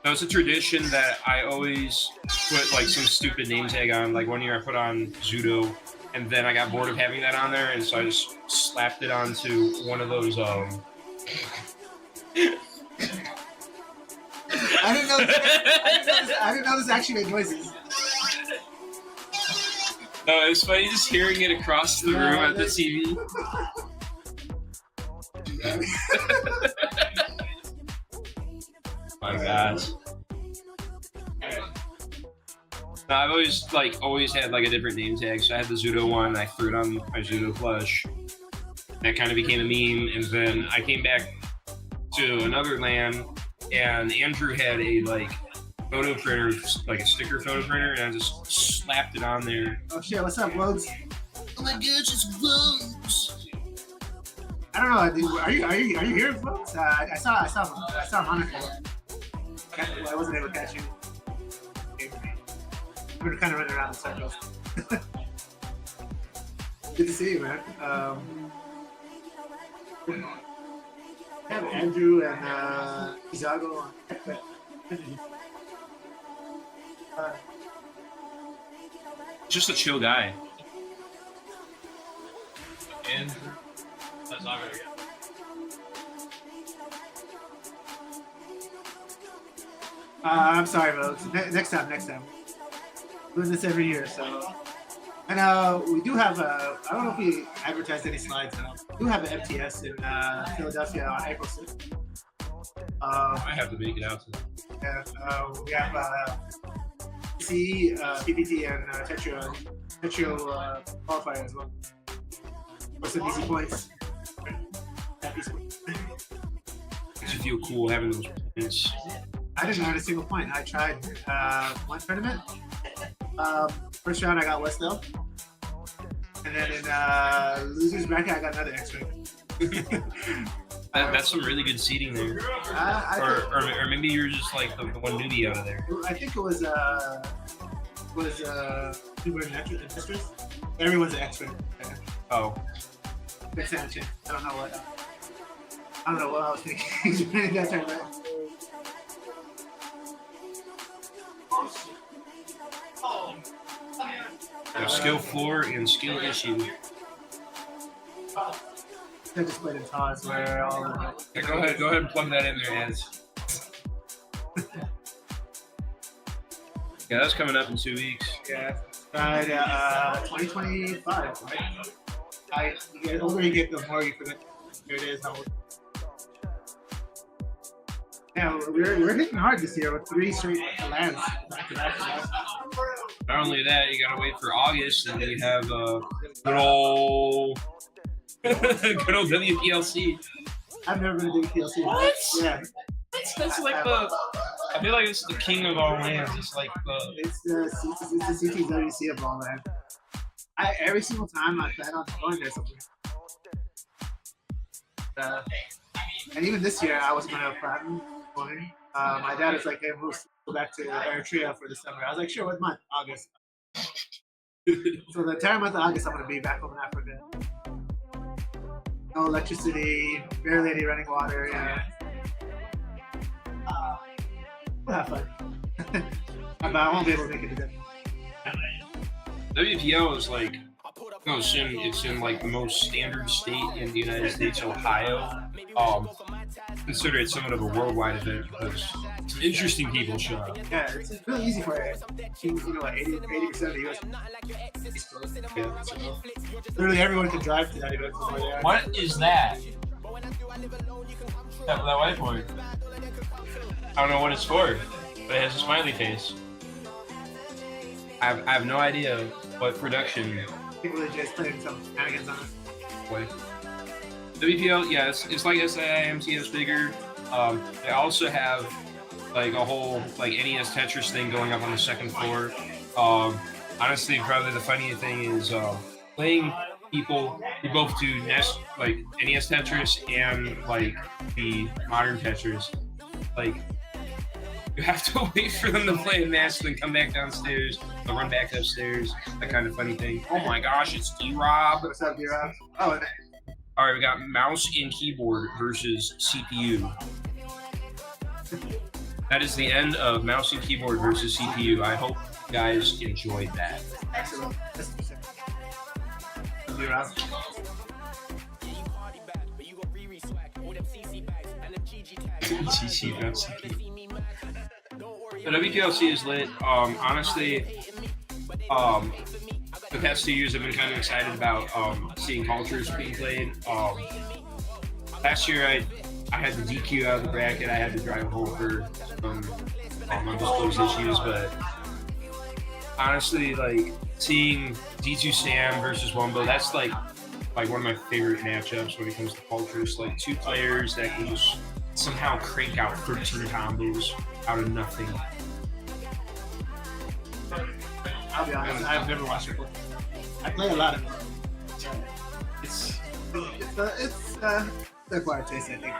So it's a tradition that I always put like some stupid name tag on. Like one year I put on Zudo, and then I got bored of having that on there, and so I just slapped it onto one of those. I didn't know. I didn't know this actually made noises. No, it's funny just hearing it across the room at the TV. My gosh. No, I've always had like a different name tag. So I had the Zudo one, I threw it on my Zudo plush. That kind of became a meme, and then I came back to another LAN, and Andrew had a like photo printer, like a sticker photo printer, and I just slapped it on there. Oh shit! What's up, Wogs? Oh my gosh, it's Wogs! I don't know. Dude, are you here, folks? I saw Monica. I wasn't able to catch you. We were kind of running around in circles. Good to see you, man. I have Andrew and Izago on. Just a chill guy. And that's not very good. I'm sorry, folks. Next time. Doing this every year, so. And we do have I don't know if we advertised any slides. We do have an MTS in Philadelphia on April 6th. I have to make it out to them. Yeah, we have PPT and Tetris qualifier as well. For some easy points. Makes you feel cool having those points. I didn't earn a single point. I tried one tournament. First round I got Westdale. And then in losers bracket I got another X-ray. That's some really good seating there. Or maybe you're just like the one newbie out of there. I think it was Super Tetris. Everyone's an X-ray. Oh. Good chance. I don't know what I was thinking during that tournament. Skill floor and skill issue. I just played in toss where all of Yeah, go ahead and plug that in there, Az. Yeah, that's coming up in 2 weeks. Yeah. 2025, right? The older you get, the more you forget. Here it is. Yeah, we're hitting hard this year with 3 straight lands back to back. Not only that, you gotta wait for August, and you have good old Good old WPLC. I've never been to PLC. What? Yeah. That's like the. I feel like it's the king of all lands. It's like the. It's the CTWC of all land. Every single time I plan on going there somewhere. And even this year, I was going to plan going. My dad was like, hey, we'll go back to Eritrea for the summer. I was like, sure, what month? August. So the entire month of August, I'm going to be back home in Africa. No electricity, barely any running water. Yeah. We'll have fun. But I won't be able to make it to that. WPL is like, no, it's in like the most standard state in the United States, Ohio. Consider it somewhat of a worldwide event because some interesting people show up. Yeah, it's really easy for it. You know, like 80% of the US. Yeah, so literally everyone can drive to that event. What is that? That whiteboard. I don't know what it's for, but it has a smiley face. I have no idea what production. People are just playing some shenanigans on it. Wait. WPL, yeah, it's like SIMC is bigger. They also have like a whole like NES Tetris thing going up on the second floor. Honestly, probably the funniest thing is playing people who both do NES like NES Tetris and like the modern Tetris. Like you have to wait for them to play a match, then come back downstairs, they'll run back upstairs. That kind of funny thing. Oh my gosh, it's D-Rob. What's up, D-Rob? Oh. All right, we got mouse and keyboard versus CPU. That is the end of mouse and keyboard versus CPU. I hope you guys enjoyed that. Excellent. The WPLC is lit. Honestly, the past 2 years I've been kind of excited about seeing cultures being played. Last year I had the DQ out of the bracket. I had to drive home for undisclosed issues, but honestly, like seeing D2 Sam versus Wumbo, that's like one of my favorite matchups when it comes to cultures. Like two players that can just somehow crank out 13 combos out of nothing. I'll be honest, I've never watched it play. I play a lot of it. It's acquired taste, I think.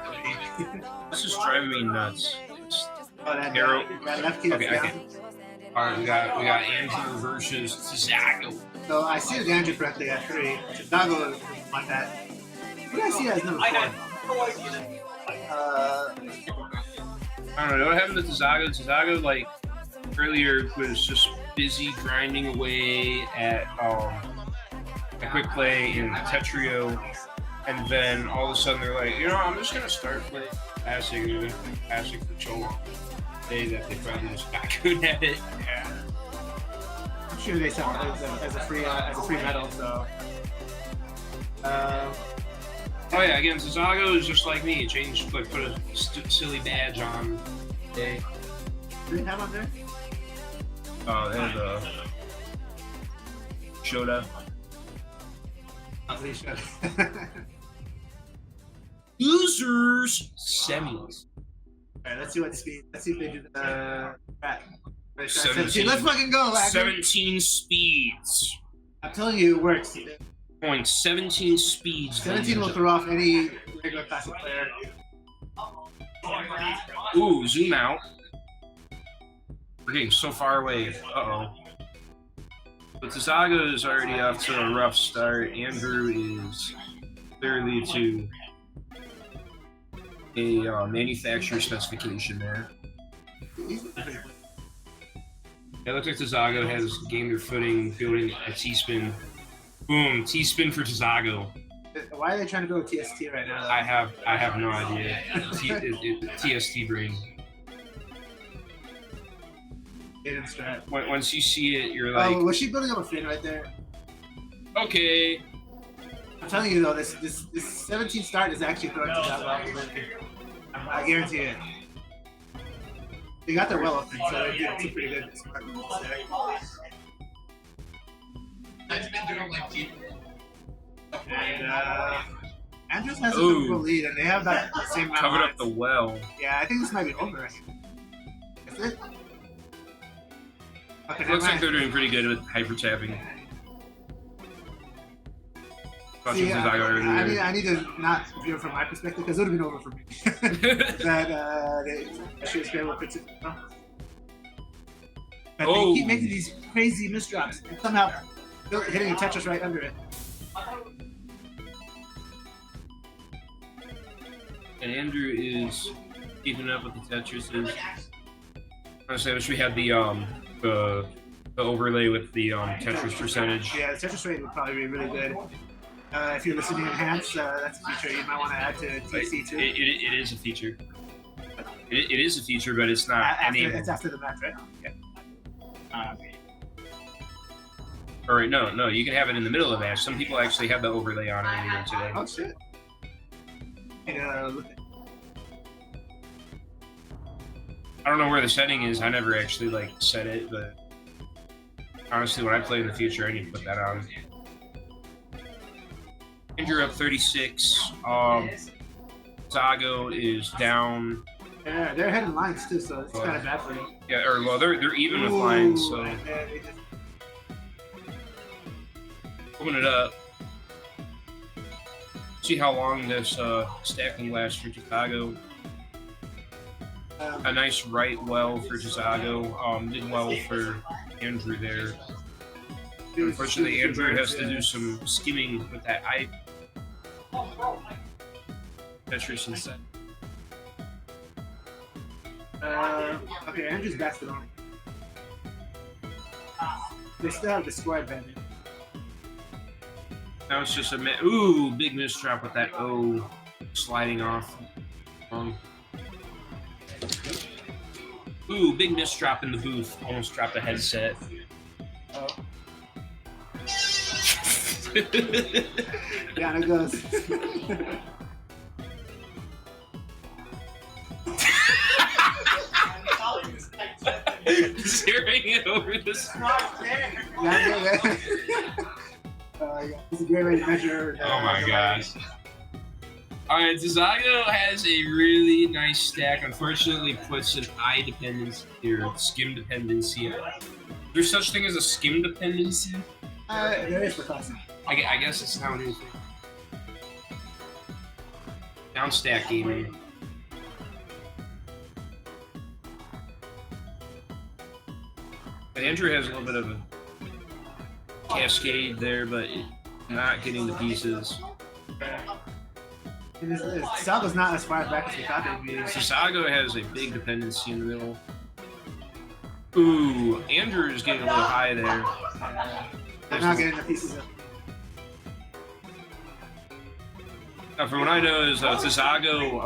This is driving me nuts. That Arrow. that left key. Okay, I can. All right, we got Andrew versus Zago. So I see the Andrew correctly at 3. Chicago is my bad. What did I see as number 4? I don't know what happened to Zago. Zago, like earlier, was just busy grinding away at a quick play in Tetrio, and then all of a sudden they're like, I'm just gonna start playing passing for Cholo. Say that they probably just got good at it. Yeah. I'm sure they sell it as a free medal. So. Oh yeah, again, Zago is just like me. Changed, like, put a silly badge on. Did they have on there? Oh, they had Shoda. Losers semis. Alright, let's see what speed. Let's see if they do the 17. Let's fucking go, Wagner. 17 speeds. I'm telling you, it works. 17 speeds. 17 will throw off any regular classic player. Ooh, zoom out. We're getting so far away. Uh-oh. But Zago is already off to a rough start. Andrew is clearly to a manufacturer specification there. It looks like Zago has gained their footing, building a T-spin. Boom, T-spin for Zago. Why are they trying to build a TST right now? I have no idea. TST brain. Once you see it, you're like, oh, was she building up a fin right there? Okay. I'm telling you though, this 17 start is actually throwing to Zago off the win. I guarantee it. They got their well up, so they're doing pretty good. And Andrews has a Ooh. comfortable lead, and they have that same amount of Covered up lines. the well. Yeah, I think this might be over. Is it? Okay, It looks like never they're mind. doing pretty good with hyper tapping. See, I need to not view it from my perspective because it would have been over for me. That they should have able to fix it. But they keep making these crazy misdrops and somehow hitting a Tetris right under it. And Andrew is keeping up with the Tetrises. Honestly, I wish we had the overlay with the Tetris percentage. Yeah, the Tetris rate would probably be really good. If you're listening to Enhance, that's a feature you might want to add to TC2. It is a feature. It is a feature, but it's not enabled. It's after the match, right? Yeah. Or no, you can have it in the middle of the match. Some people actually have the overlay on earlier today. Oh shit. Look at I don't know where the setting is. I never actually set it, but honestly, when I play in the future, I need to put that on. Andrew up 36. Zago is down. Yeah, they're heading lines too, so it's kind of bad for them. Yeah, or well, they're even with lines, so Yeah, they just... open it up. See how long this stacking lasts for Chicago. A nice right well for Chisago. Did well for Andrew there. Unfortunately, Andrew has to do some skimming with that eye. Tetris instead. Okay, Andrew's back to the line. They still have the score advantage. Now it's just a ooh, big misdrop with that O sliding off. Ooh, big misdrop in the booth. Almost dropped a headset. Yeah, it goes. Zeroing it over this. Yeah. It's a great way to measure. Oh my gosh. Alright, Zago has a really nice stack. Unfortunately, puts an eye dependency or skim dependency. There's such thing as a skim dependency? There is for classic. I guess it's how it is. Down stack gaming. But Andrew has a little bit of a cascade there, but not getting the pieces. Sago's not as far back as we thought they'd be. Sago has a big dependency in the middle. Ooh, Andrew is getting a little high there. They're not getting the pieces up. Now, from what I know is Sago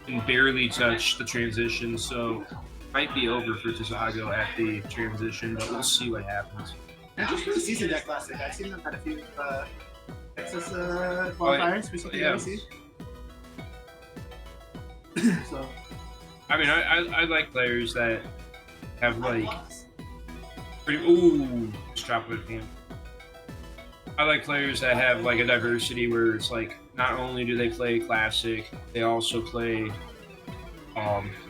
can barely touch the transition, so might be over for Tizago at the transition, but we'll see what happens. And just for the season deck classic, I've seen them at a few Texas qualifiers, recently. Yeah. So, I mean, I like players that have pretty. Ooh, just drop it again. I like players that have a diversity where it's not only do they play classic, they also play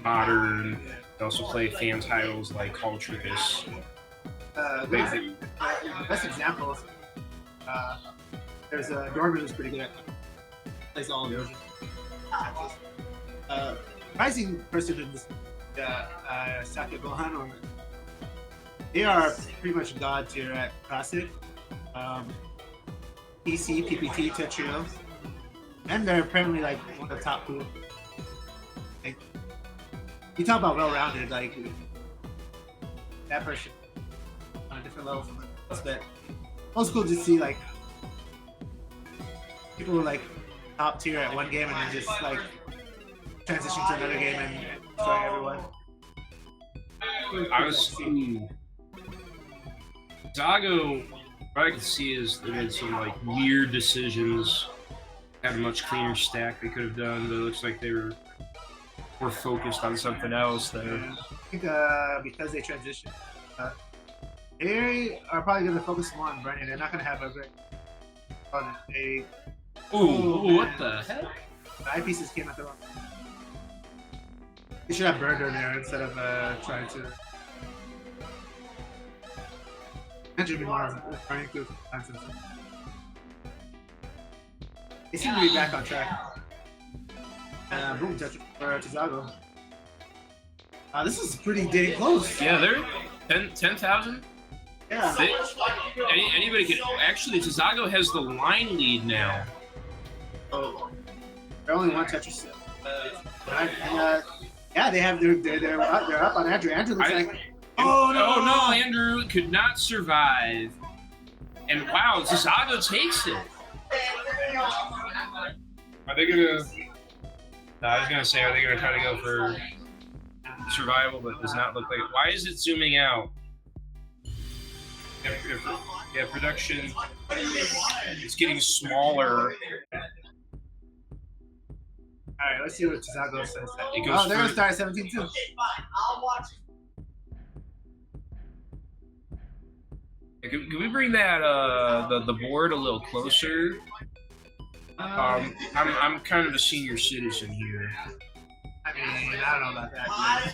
modern. They also play fan titles like Ultras. the best examples. There's Dorman who's pretty good at plays all of those. Rising person in this Saka Gohan, or they are pretty much god tier at classic. PC, PPT2 trio, and they're apparently one of the top two. You talk about well-rounded, that person on a different level from us. But also cool to see people who top tier at one game and then just transition to another game and destroy everyone. I was Zago. What I could see is they made some weird decisions. Had a much cleaner stack they could have done, but it looks like they were more focused on something else there. I think because they transitioned, they are probably going to focus more on Brennan. They're not going to have a great Oh, they, Ooh, what the heck? the eyepieces came at the wrong. You should have burned her there instead of trying to. That should be more running through nonsense. They seem to be back on track. Boom, Tetris for Tizago. This is pretty dang close. Yeah, they're 10,000. Yeah. Anybody can. Actually, Tizago has the line lead now. Oh, they're only one Tetris. Yeah, they have. They're up on Andrew. Andrew looks like. Oh no! Andrew could not survive. And wow, Tizago takes it. Are they gonna? No, I was gonna say, are they gonna try to go for survival? But does not look like it. Why is it zooming out? Yeah, production. It's getting smaller. All right, let's see what Tizago says. It goes They're gonna for- start at 17 too. Can we bring that the board a little closer? I'm kind of a senior citizen here. I mean, I don't know about that.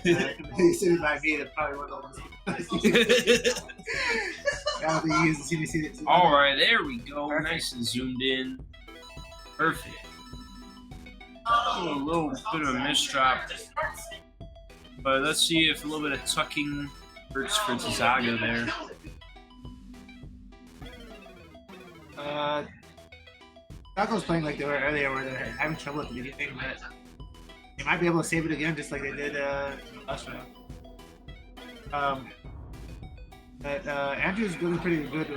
Dude. Sitting by me, that's probably one of the ones. I don't think he uses the CBC. All right, there we go. Nice and zoomed in. Perfect. Oh, a little bit of a misdrop. But let's see if a little bit of tucking hurts for Tizago there. Tizago's playing like they were earlier, where they're having trouble at the beginning, but they might be able to save it again, just like they did last round. But Andrew's doing pretty good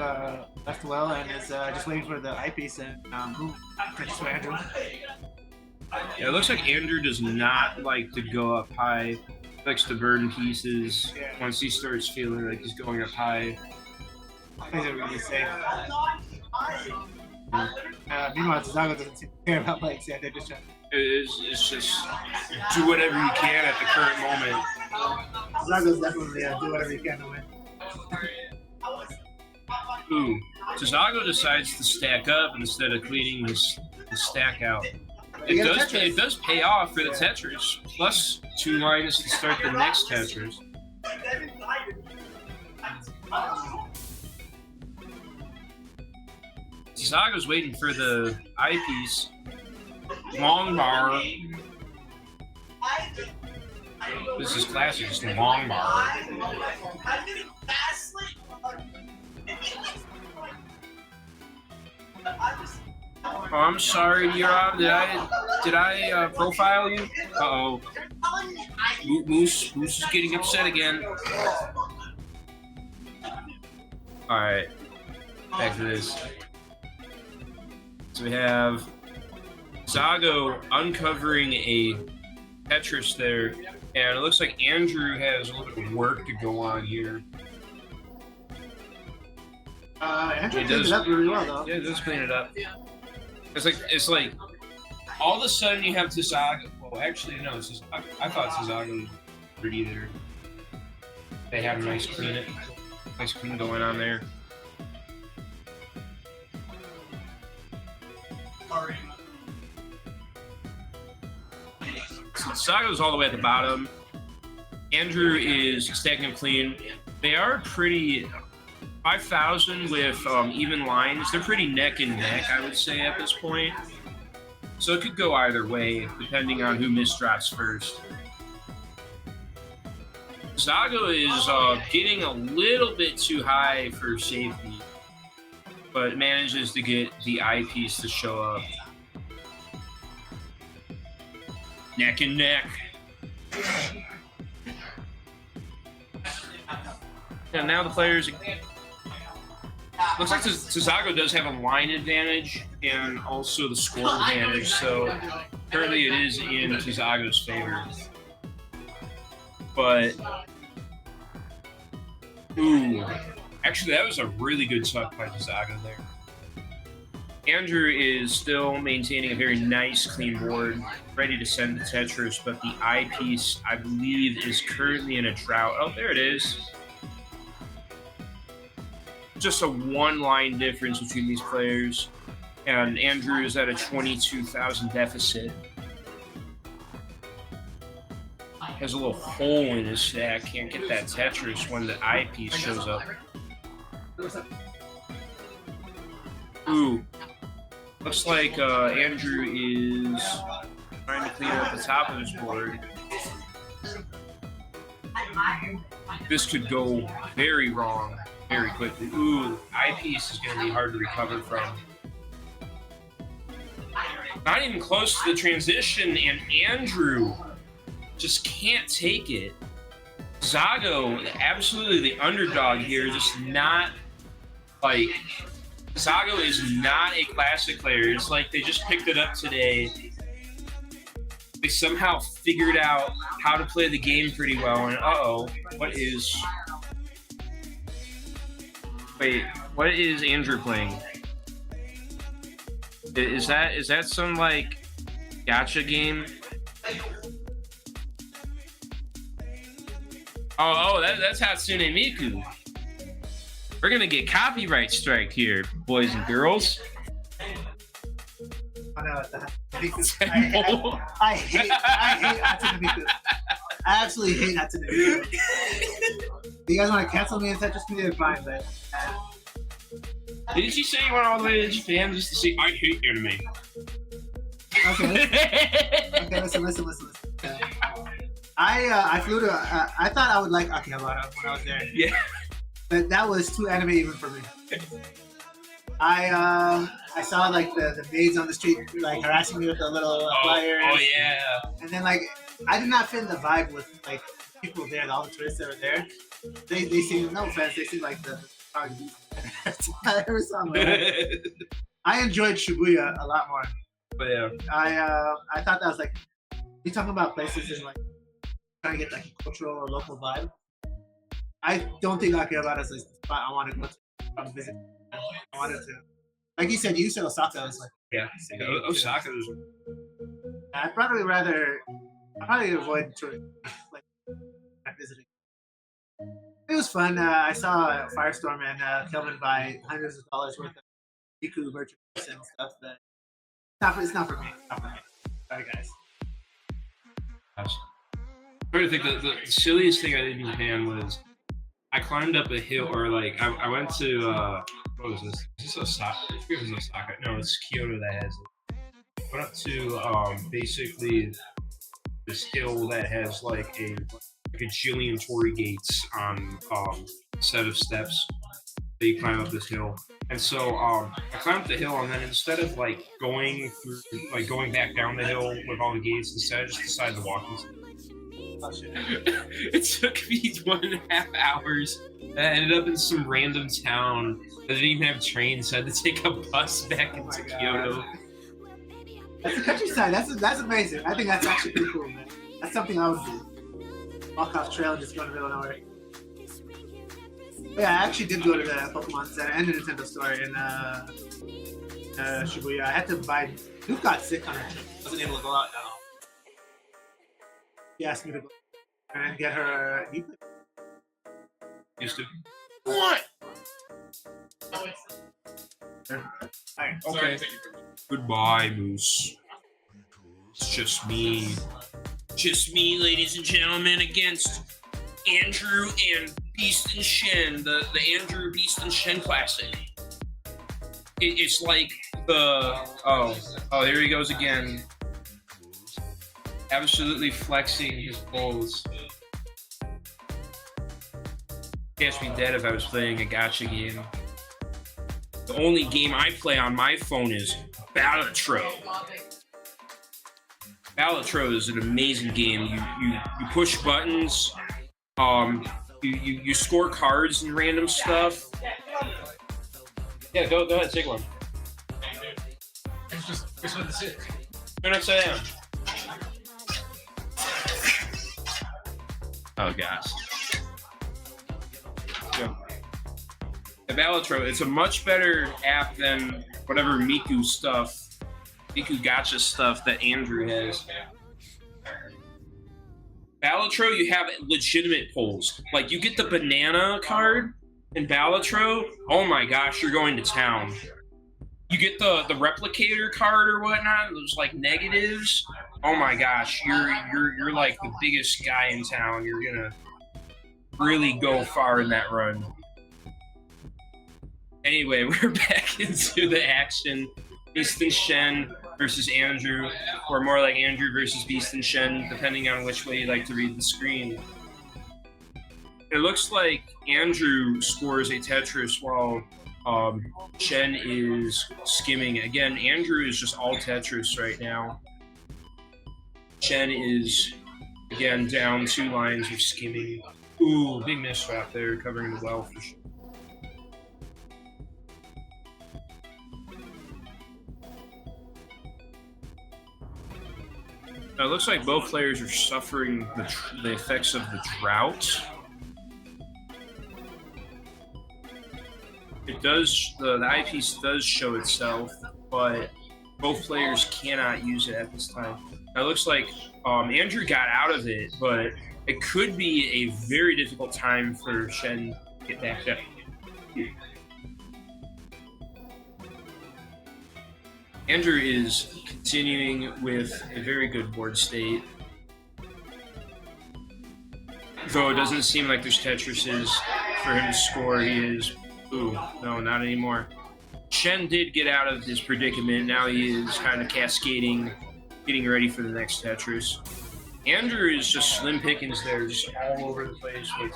left well, and is just waiting for the eyepiece, and boom, catches for Andrew. Yeah, it looks like Andrew does not like to go up high. He likes to burn pieces once he starts feeling like he's going up high. Plays it really safe. Meanwhile, Tizago doesn't seem to care about legs. Yeah, they're just trying. It's just do whatever you can at the current moment. Tizago's definitely do whatever you can to win. Ooh, Tizago decides to stack up instead of cleaning his stack out. It does pay off for the Tetris. Plus 2 lines to start the next Tetris. Tizago's waiting for the eyepiece. Long bar. This is classic, just a long bar. Oh, I'm sorry, Yura. Did I profile you? Uh-oh. Moose is getting upset again. Alright. Back to this. So we have Zago uncovering a Tetris there, and it looks like Andrew has a little bit of work to go on here. Andrew cleans it up really well, though. Yeah, it does clean it up. It's like all of a sudden you have Tizago. Well, actually, no. I thought Tizago was pretty there. They have a nice clean going on there. So Tizago's all the way at the bottom. Andrew is stacking them clean. They are pretty 5,000 with even lines. They're pretty neck and neck, I would say, at this point. So it could go either way, depending on who misdrops first. Zago is getting a little bit too high for safety, but manages to get the eyepiece to show up. Neck and neck. And now the players. Looks like Tizago does have a line advantage and also the score advantage, so currently it is in Tizago's favor. But, ooh, actually that was a really good tuck by Tizago there. Andrew is still maintaining a very nice clean board, ready to send the Tetris, but the eyepiece, I believe, is currently in a drought. Oh, there it is. Just a 1-line difference between these players. And Andrew is at a 22,000 deficit. Has a little hole in his stack. Can't get that Tetris when the eyepiece shows up. Ooh. Looks like Andrew is trying to clean up the top of his board. This could go very wrong very quickly. Ooh, eyepiece is going to be hard to recover from. Not even close to the transition, and Andrew just can't take it. Zago, absolutely the underdog here, just not like. Zago is not a classic player. It's like they just picked it up today. They somehow figured out how to play the game pretty well, and what is... Wait, what is Andrew playing? Is that some, like, gacha game? That's Hatsune Miku. We're gonna get copyright strike here, boys and girls. I know, I hate Hatsune Miku. I absolutely hate Hatsune Miku. If you guys want to cancel me and Tetris Media, fine, but... Didn't you say you went all the way to Japan just to see I hate anime? Okay, listen. I flew to... I thought I would like Akihabara when I was there. Yeah. But that was too anime even for me. I saw like the maids on the street like harassing me with the little flyers. Oh yeah. And then like I did not fit in the vibe with like people there, all the tourists that were there. They seem, no offense, they seem like the I ever saw in my life. I enjoyed Shibuya a lot more. But yeah. I thought that was like, you talking about places and like trying to get like a cultural or local vibe. I don't think Akihabara is the spot I want to go to visit. I wanted to, like you said Osaka was like. Yeah, Osaka is. I'd probably avoid touring, like visiting. It was fun. I saw Firestorm and Kelvin buy hundreds of dollars worth of Miku merchandise and stuff. But it's not for me. Sorry, guys. I'm trying to think. The silliest thing I did in Japan was I climbed up a hill, or like I went to what was this? Is this Osaka? I forget if it was Osaka. No, it's Kyoto that has it. I went up to basically this hill that has like a gajillion torii gates on a set of steps that you climb up this hill. And so I climbed up the hill, and then instead of like going back down the hill with all the gates, instead I just decided to walk these. It took me 1.5 hours. I ended up in some random town that didn't even have trains, so I had to take a bus back into Kyoto. That's the countryside. That's amazing. I think that's actually pretty cool, man. That's something I would do. Walk off trail and just go to the middle of nowhere. But yeah, I actually did go to the Pokemon Center and the Nintendo store in Shibuya. I had to buy. Luke got sick on her trip. Wasn't able to go out at all. She asked me to go and get her. Used to. What? Alright, okay. Goodbye, Moose. It's just me. Just me, ladies and gentlemen, against Andrew and Beast and Shen, the Andrew Beast and Shen Classic. It's like the here he goes again. Absolutely flexing his balls. Catch me dead if I was playing a gacha game. The only game I play on my phone is Balatro. Balatro is an amazing game. You push buttons. You score cards and random stuff. Yeah, go ahead, take one. Just what this is. Turn upside down. Oh gosh. Yeah. The Balatro, it's a much better app than whatever Miku gacha stuff that Andrew has. Balatro, you have legitimate polls. Like, you get the banana card in Balatro, oh my gosh, you're going to town. you get the replicator card or whatnot, those like negatives. Oh my gosh, you're like the biggest guy in town. You're gonna really go far in that run. Anyway, we're back into the action. Beast and Shen versus Andrew, or more like Andrew versus Beast and Shen, depending on which way you like to read the screen. It looks like Andrew scores a Tetris while Shen is skimming. Again, Andrew is just all Tetris right now. Shen is, again, down 2 lines of skimming. Ooh, big miswrap there, covering the well for sure. It looks like both players are suffering the effects of the drought. It does, the eyepiece does show itself, but both players cannot use it at this time. It looks like Andrew got out of it, but it could be a very difficult time for Shen to get back up. Andrew is continuing with a very good board state. Though it doesn't seem like there's Tetrises for him to score, he is... Ooh, no, not anymore. Shen did get out of his predicament. Now he is kind of cascading, getting ready for the next Tetris. Andrew is just slim pickings there, just all over the place with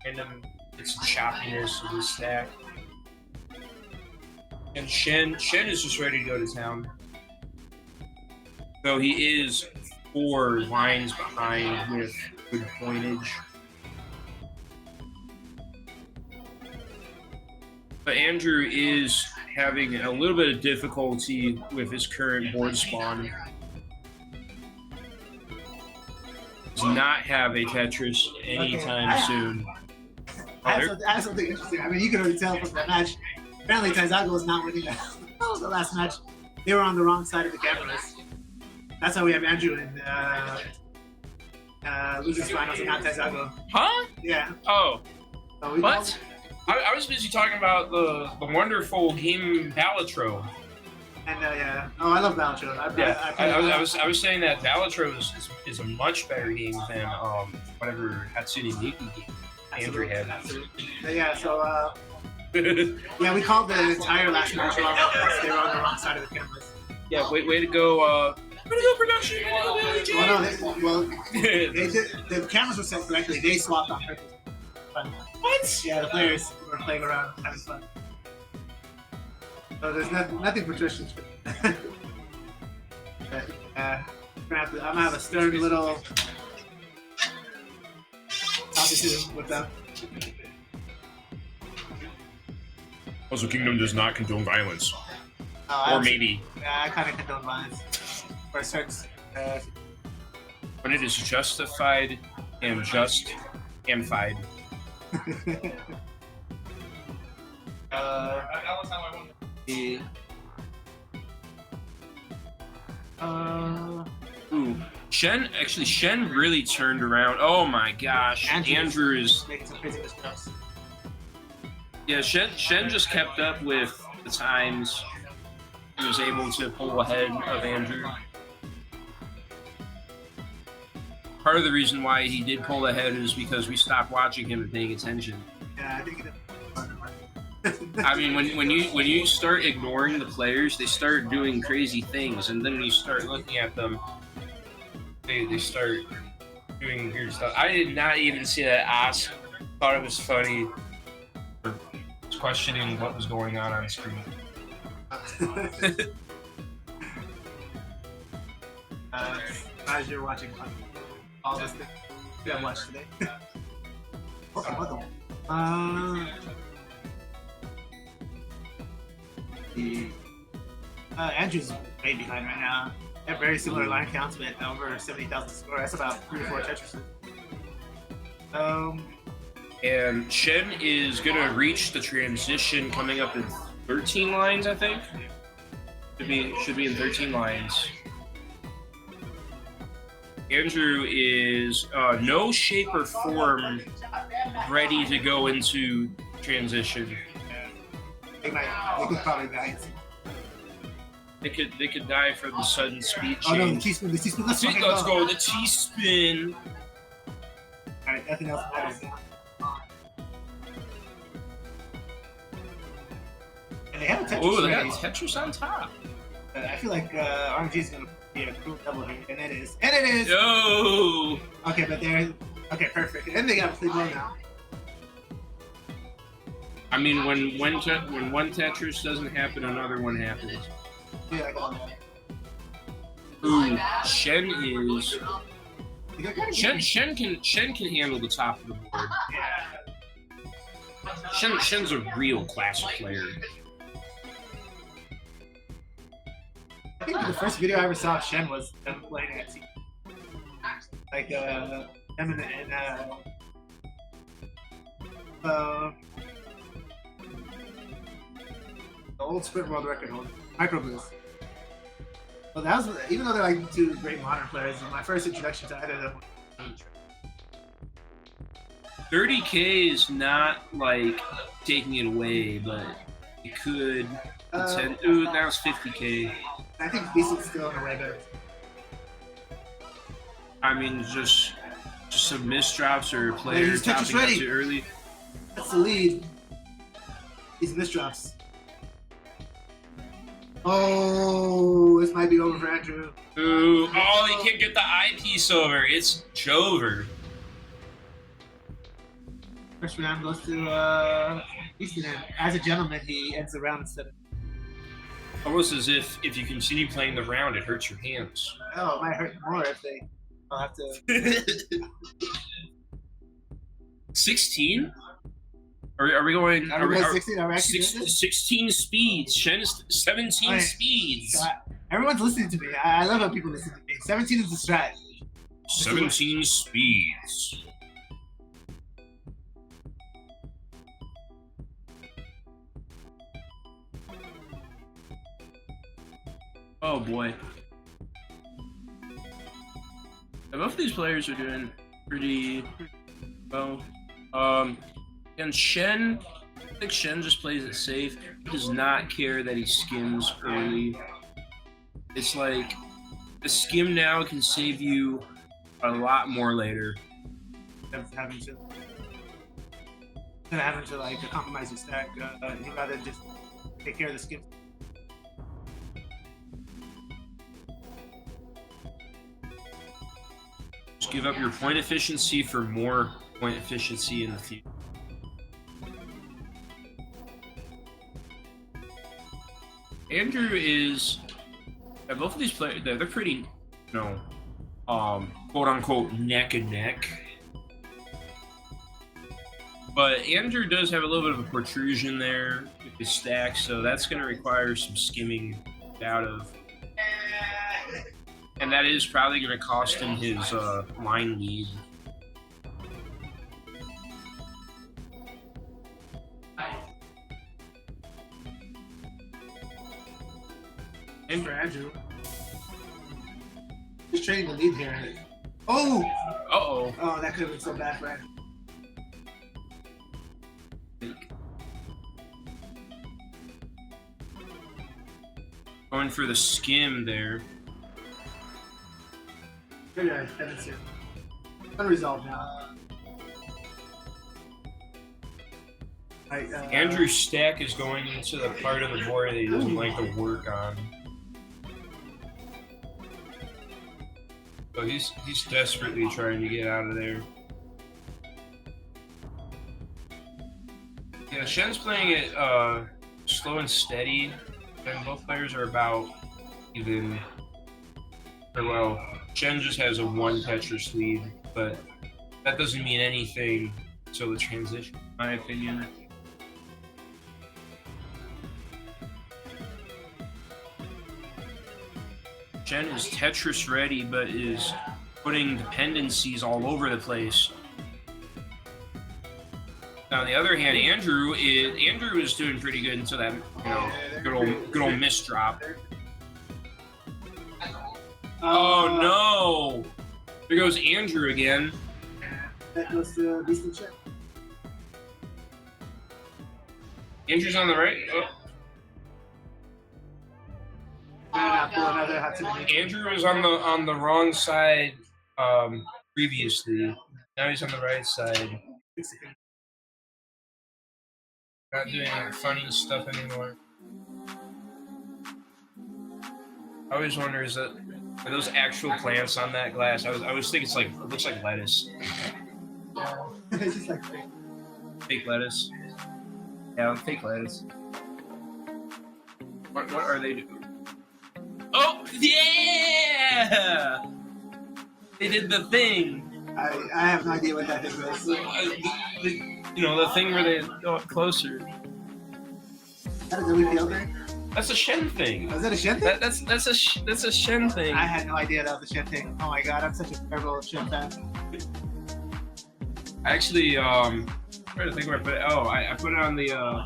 random bits of choppiness of his stack. And Shen is just ready to go to town. Though he is 4 lines behind with good pointage. But Andrew is having a little bit of difficulty with his current board spawn. Does not have a Tetris anytime soon. I have something interesting. I mean, you can already tell from that match. Apparently, Taizago was not winning the last match. They were on the wrong side of the cameras. That's how we have Andrew in losing finals and not Taizago. Huh? Yeah. Oh. So what? I was busy talking about the wonderful game Balatro. And yeah. Oh, I love Balatro. I was saying that Balatro is a much better game than whatever Hatsune Miku game Andrew had. Yeah. So. Yeah, we called the entire last match wrong because they were on the wrong side of the cameras. Yeah, way to go, production. The cameras were set correctly. They swapped on purpose. Fun. What? Yeah, the players were playing around, having fun. So there's nothing patrician. But, I'm gonna have a stern little talking to with them. Also, Kingdom does not condone violence. Or maybe. I kind of condone violence. For certain. But it is justified and just and fine. Ooh. Shen really turned around. Oh my gosh. Andrew is making some crazy mistakes. Yeah, Shen just kept up with the times. He was able to pull ahead of Andrew. Part of the reason why he did pull ahead is because we stopped watching him and paying attention. Yeah, I think I mean, when you start ignoring the players, they start doing crazy things, and then when you start looking at them, they start doing weird stuff. I did not even see that Ask. Thought it was funny. Questioning what was going on screen. As you're watching all this thing, you haven't watched today. Andrew's way behind right now. They have very similar line counts, but over 70,000 score. That's about 3 or 4 Tetrises. And Shen is gonna reach the transition coming up in 13 lines, I think. Should be in 13 lines. Andrew is no shape or form ready to go into transition. They could probably balance. They could die for the sudden speed Oh no, the change. T-spin, the T-spin. Let's fucking Let's go. The T-spin. Alright, nothing else matters. And they have a Tetris. Oh, they got ready. Tetris on top. I feel like RNG is gonna be a cool double here, and it is. And it is! Yo! Okay, but they're... Okay, perfect. And they got to play well now. I mean, when one Tetris doesn't happen, another one happens. Yeah, I got that. Ooh, Shen is. You got Shen can handle the top of the board. Shen's a real classic player. I think the first video I ever saw of Shen was them playing at T. Like, them and the old sprint world record holder, Micro Boost. Well, that was, even though they're like two great modern players, my first introduction to either of them. 30K is not like taking it away, but it could. Ooh, now it's 50K. I think Beast's still in a way better. I mean, just some misdrops or players Tetris topping up ready. too early. That's the lead. These misdrops. Oh, this might be over for Andrew. Ooh, oh, he can't get the eyepiece over. It's Jover. First round goes to Easton, and as a gentleman, he ends the round instead of. Almost as if you continue playing the round, it hurts your hands. Oh, it might hurt more if they. I'll have to. 16? Are we going? Are we going 16? Are we actually doing this? 16 speeds. Shen is 17 Alright. speeds. So everyone's listening to me. I love how people listen to me. 17 is the strat. 17 speeds. Oh boy. Yeah, both of these players are doing pretty well. And Shen, I think Shen just plays it safe. He does not care that he skims early. It's like the skim now can save you a lot more later. Instead of having to like compromise your stack, you'd rather just take care of the skips. Just give up your point efficiency for more point efficiency in the future. Andrew is. Both of these players, they're pretty, quote unquote neck and neck. But Andrew does have a little bit of a protrusion there with his stack, so that's going to require some skimming out of. And that is probably going to cost him his line lead. And for Andrew. Just trading the lead here. Oh! Uh-oh. Oh, that could have been so bad for Andrew. Going for the skim there. Maybe I haven't seen. Unresolved now. Andrew's stack is going into the part of the board that he doesn't like to work on. So he's desperately trying to get out of there. Yeah, Shen's playing it slow and steady, and both players are about even. Or well, Shen just has a 1 Tetris lead, but that doesn't mean anything until the transition, in my opinion. Shen is Tetris ready, but is putting dependencies all over the place. Now, on the other hand, Andrew is doing pretty good until that good old misdrop. Oh no! There goes Andrew again. That goes to Beast and Check. Andrew's on the right. Oh. not pull another Hatsune Miku. Andrew was on the wrong side previously. Now he's on the right side. Not doing funny stuff anymore. I always wonder, are those actual plants on that glass? I always think it looks like lettuce. It's just like Fake lettuce. Yeah, fake lettuce. What are they doing? Oh yeah! They did the thing. I have no idea what that thing was. The thing where they go up closer. That is a WPL thing? That's a Shen thing. Was that a Shen thing? That's a Shen thing. I had no idea that was a Shen thing. Oh my god, I'm such a terrible Shen fan. I actually I'm trying to think where I put it. Oh, I put it on the I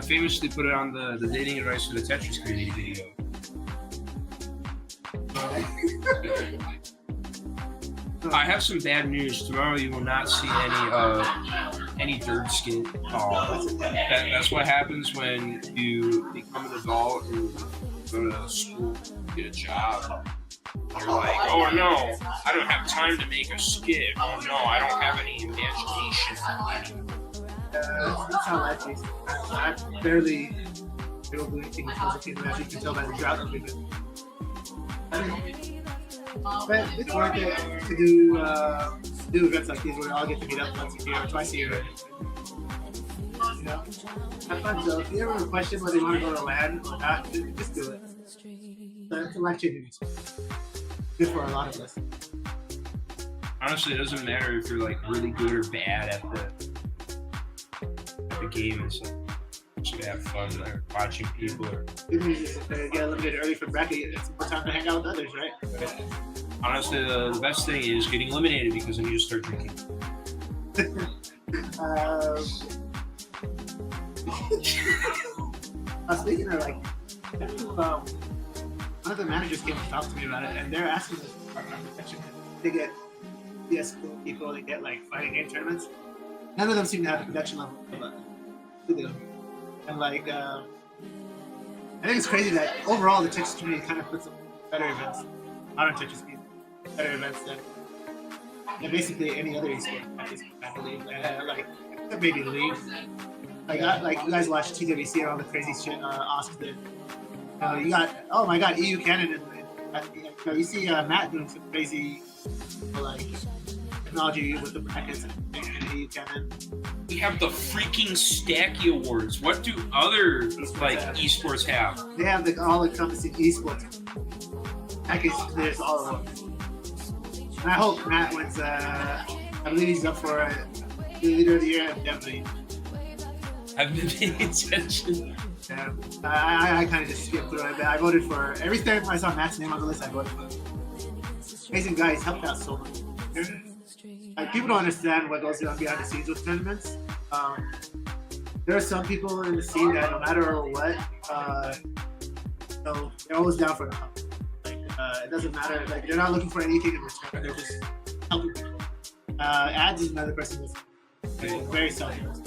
famously put it on the dating advice for the Tetris community video. I have some bad news. Tomorrow you will not see any third skin. That's what happens when you become an adult and go to school, get a job. You're like, oh no, I don't have time to make a skit. Oh no, I don't have any imagination. That's how life is. I barely do anything as a kid, as you can tell by the drought of it. But it's worth it to do events like these where we all get to meet up once a year or twice a year. You know, have fun. So if you ever question whether you want to go to LAN or not, just do it. It's a life-changing experience. Good for a lot of us. Honestly, it doesn't matter if you're like really good or bad at the game. It's like, just have fun or watching people. Or Even if they get eliminated early from bracket, it's more time to hang out with others, right? Honestly, the best thing is getting eliminated because then you just start drinking. Speaking of like, one of the managers came and talked to me about it, and they're asking us for protection. They get CS people, they get like fighting game tournaments. None of them seem to have the production level to do. And like, I think it's crazy that overall the Tetris community kind of puts up better events, modern Tetris people, better events than basically any other esport. I believe, like maybe League. Like you guys watch TWC and all the crazy shit Oscar did. You got, oh my god, EU Canon, and you see Matt doing some crazy like technology with the brackets and EU Canon. We have the freaking Stacky Awards. What do other esports have? They have the all-encompassing esports package. There's all of them. And I hope Matt wins. I believe he's up for leader of the year, definitely. I've been paying attention. Yeah, I kind of just skipped through it. I voted for every time I saw Matt's name on the list. I voted for him. Amazing guy. He's helped out so much. Like, people don't understand what goes on behind the scenes with tournaments. There are some people in the scene that no matter what, they're always down for the help. Like, it doesn't matter. Like, they're not looking for anything in return. They're just helping. Ads is another person that's very selfless.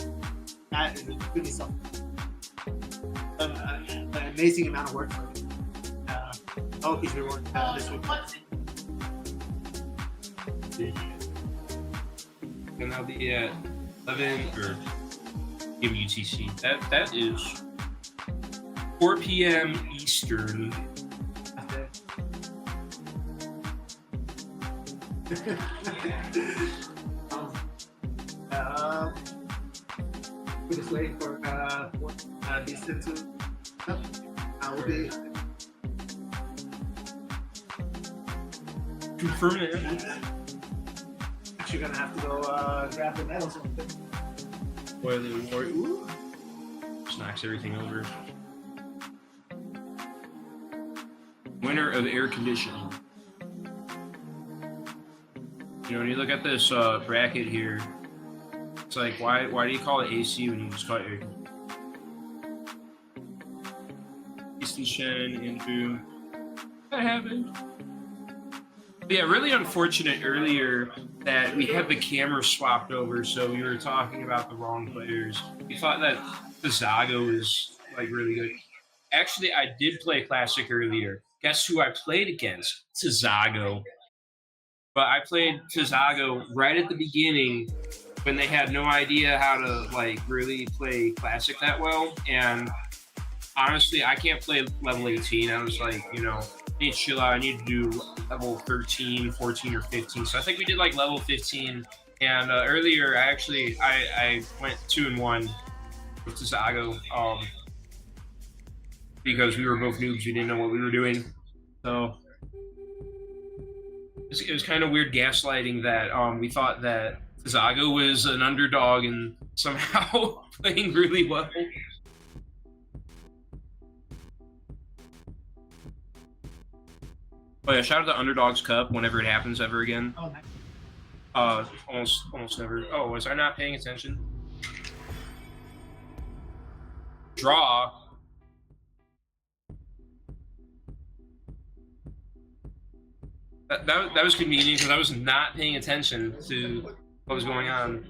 Matt is really selfless. An amazing amount of work for him. I hope he's rewarded this week. And I'll be at 11 or UTC. That is 4 p.m. Eastern. We're just waiting for these two to we'll be Confirm it. actually gonna have to go grab the medals. Boy, the war. Ooh. Just knocks everything over. Winner of air conditioning. You know, when you look at this bracket here, it's like, why do you call it AC when you just call it air conditioning? Easton Shen, Andrew. That happened. But yeah, really unfortunate earlier that we had the camera swapped over, so we were talking about the wrong players. We thought that the Zago was like really good. Actually, I did play Classic earlier. guess who I played against? Tizago. But I played Tizago right at the beginning when they had no idea how to like really play Classic that well. And honestly, I can't play level 18. I was like, you know, I need to chill out. I need to do level 13, 14, or 15. So I think we did like level 15. And earlier, I went 2-1 with Tizago because we were both noobs. We didn't know what we were doing. So it was kind of weird gaslighting that we thought that Tizago was an underdog and somehow playing really well. Oh yeah, shout out to Underdogs Cup whenever it happens ever again. Oh, nice. Almost never. Oh, was I not paying attention? Draw. That was convenient because I was not paying attention to what was going on.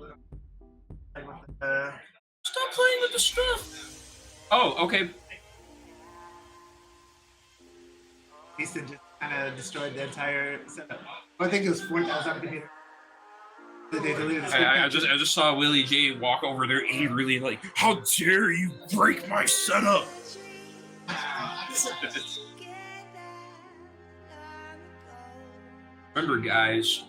Stop playing with the stuff. Oh, okay. Easton just kind of destroyed the entire setup. I think it was 4,000 on the computer. They deleted the I just saw Willie J walk over there angrily, like, "How dare you break my setup!" Remember, guys,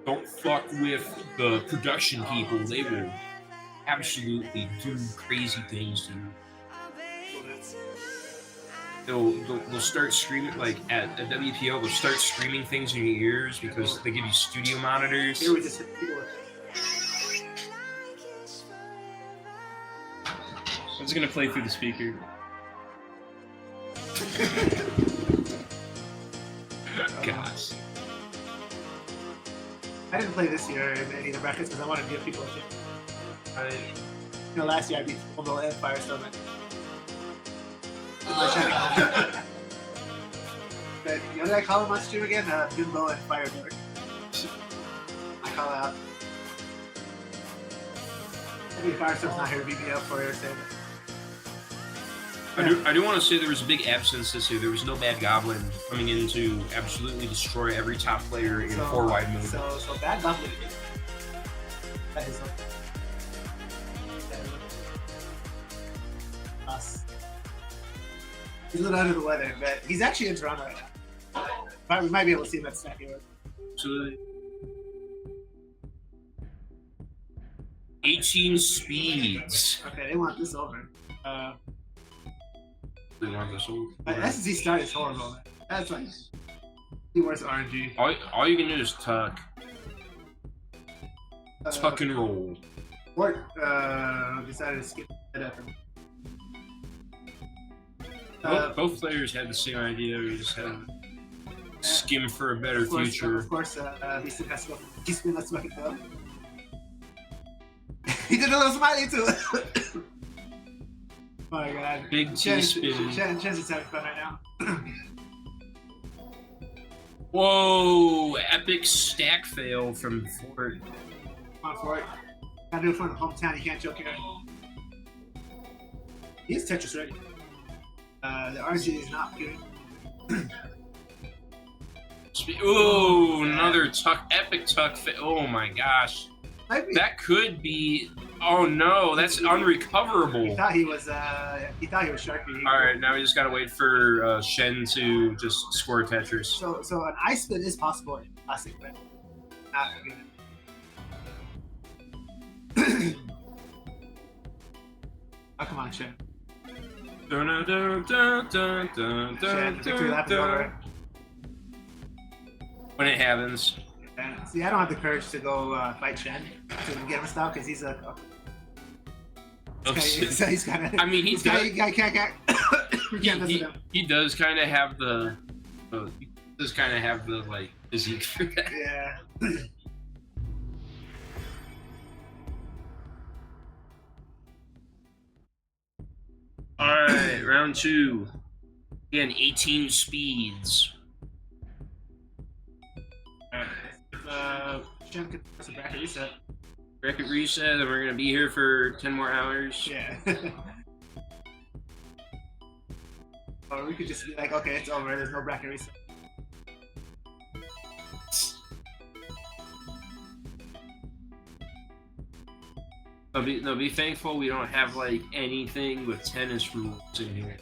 don't fuck with the production people. They will absolutely do crazy things to you. They'll start screaming, like at WPO, they'll start screaming things in your ears because they give you studio monitors. Here we just hit people with I'm just gonna play through the speaker. Gosh. I didn't play this year in any of the brackets because I wanted to give people a shit. Last year I beat Full and Firestone. But what did I call him on stream again? Bimbo and Firebird. I call out. Maybe Firestone's not here to beat me up for saying that. I do want to say there was a big absence this year. There was no Bad Goblin coming in to absolutely destroy every top player in 4-wide mode. So Bad Goblin. That is us. He's a little under the weather, but he's actually in Toronto right now. We might be able to see him at Snack Hero. Absolutely. 18 speeds. Okay, they want this over. They want this over. SSC start is horrible. That's like the worst RNG. All you can do is tuck. Tuck and roll. Fort decided to skip it up. Both players had the same idea. We just had to skim for a better future. Of course, Easton has to go. Easton has to fucking go. He did a little smiley too. Oh my god. Big T-spin. Chance is having fun right now. Whoa! Epic stack fail from Fort. Come on, Fort. Gotta do it for the hometown. You can't joke here. He is Tetris ready. The RNG is not good. Ooh, another tuck, epic tuck. Oh my gosh, that could be. Oh no, that's unrecoverable. He thought he was Sharpie. All right, now we just gotta wait for Shen to just score Tetris. So an ice spin is possible in Classic, but not good. Oh come on, Shen. Dun, dun, dun, dun, dun, dun, Victory lap is over. When it happens. See, I don't have the courage to go fight Shen to get him a stop because he's a. He's kind of. I mean, he does kind of have the. He does kind of have the like physique for that. Yeah. Alright, round 2. Again, 18 speeds. Shen could press a bracket reset. Bracket reset, and we're gonna be here for 10 more hours. Yeah. Or we could just be like, okay, it's over. There's no bracket reset. Be thankful we don't have like anything with tennis rules in here.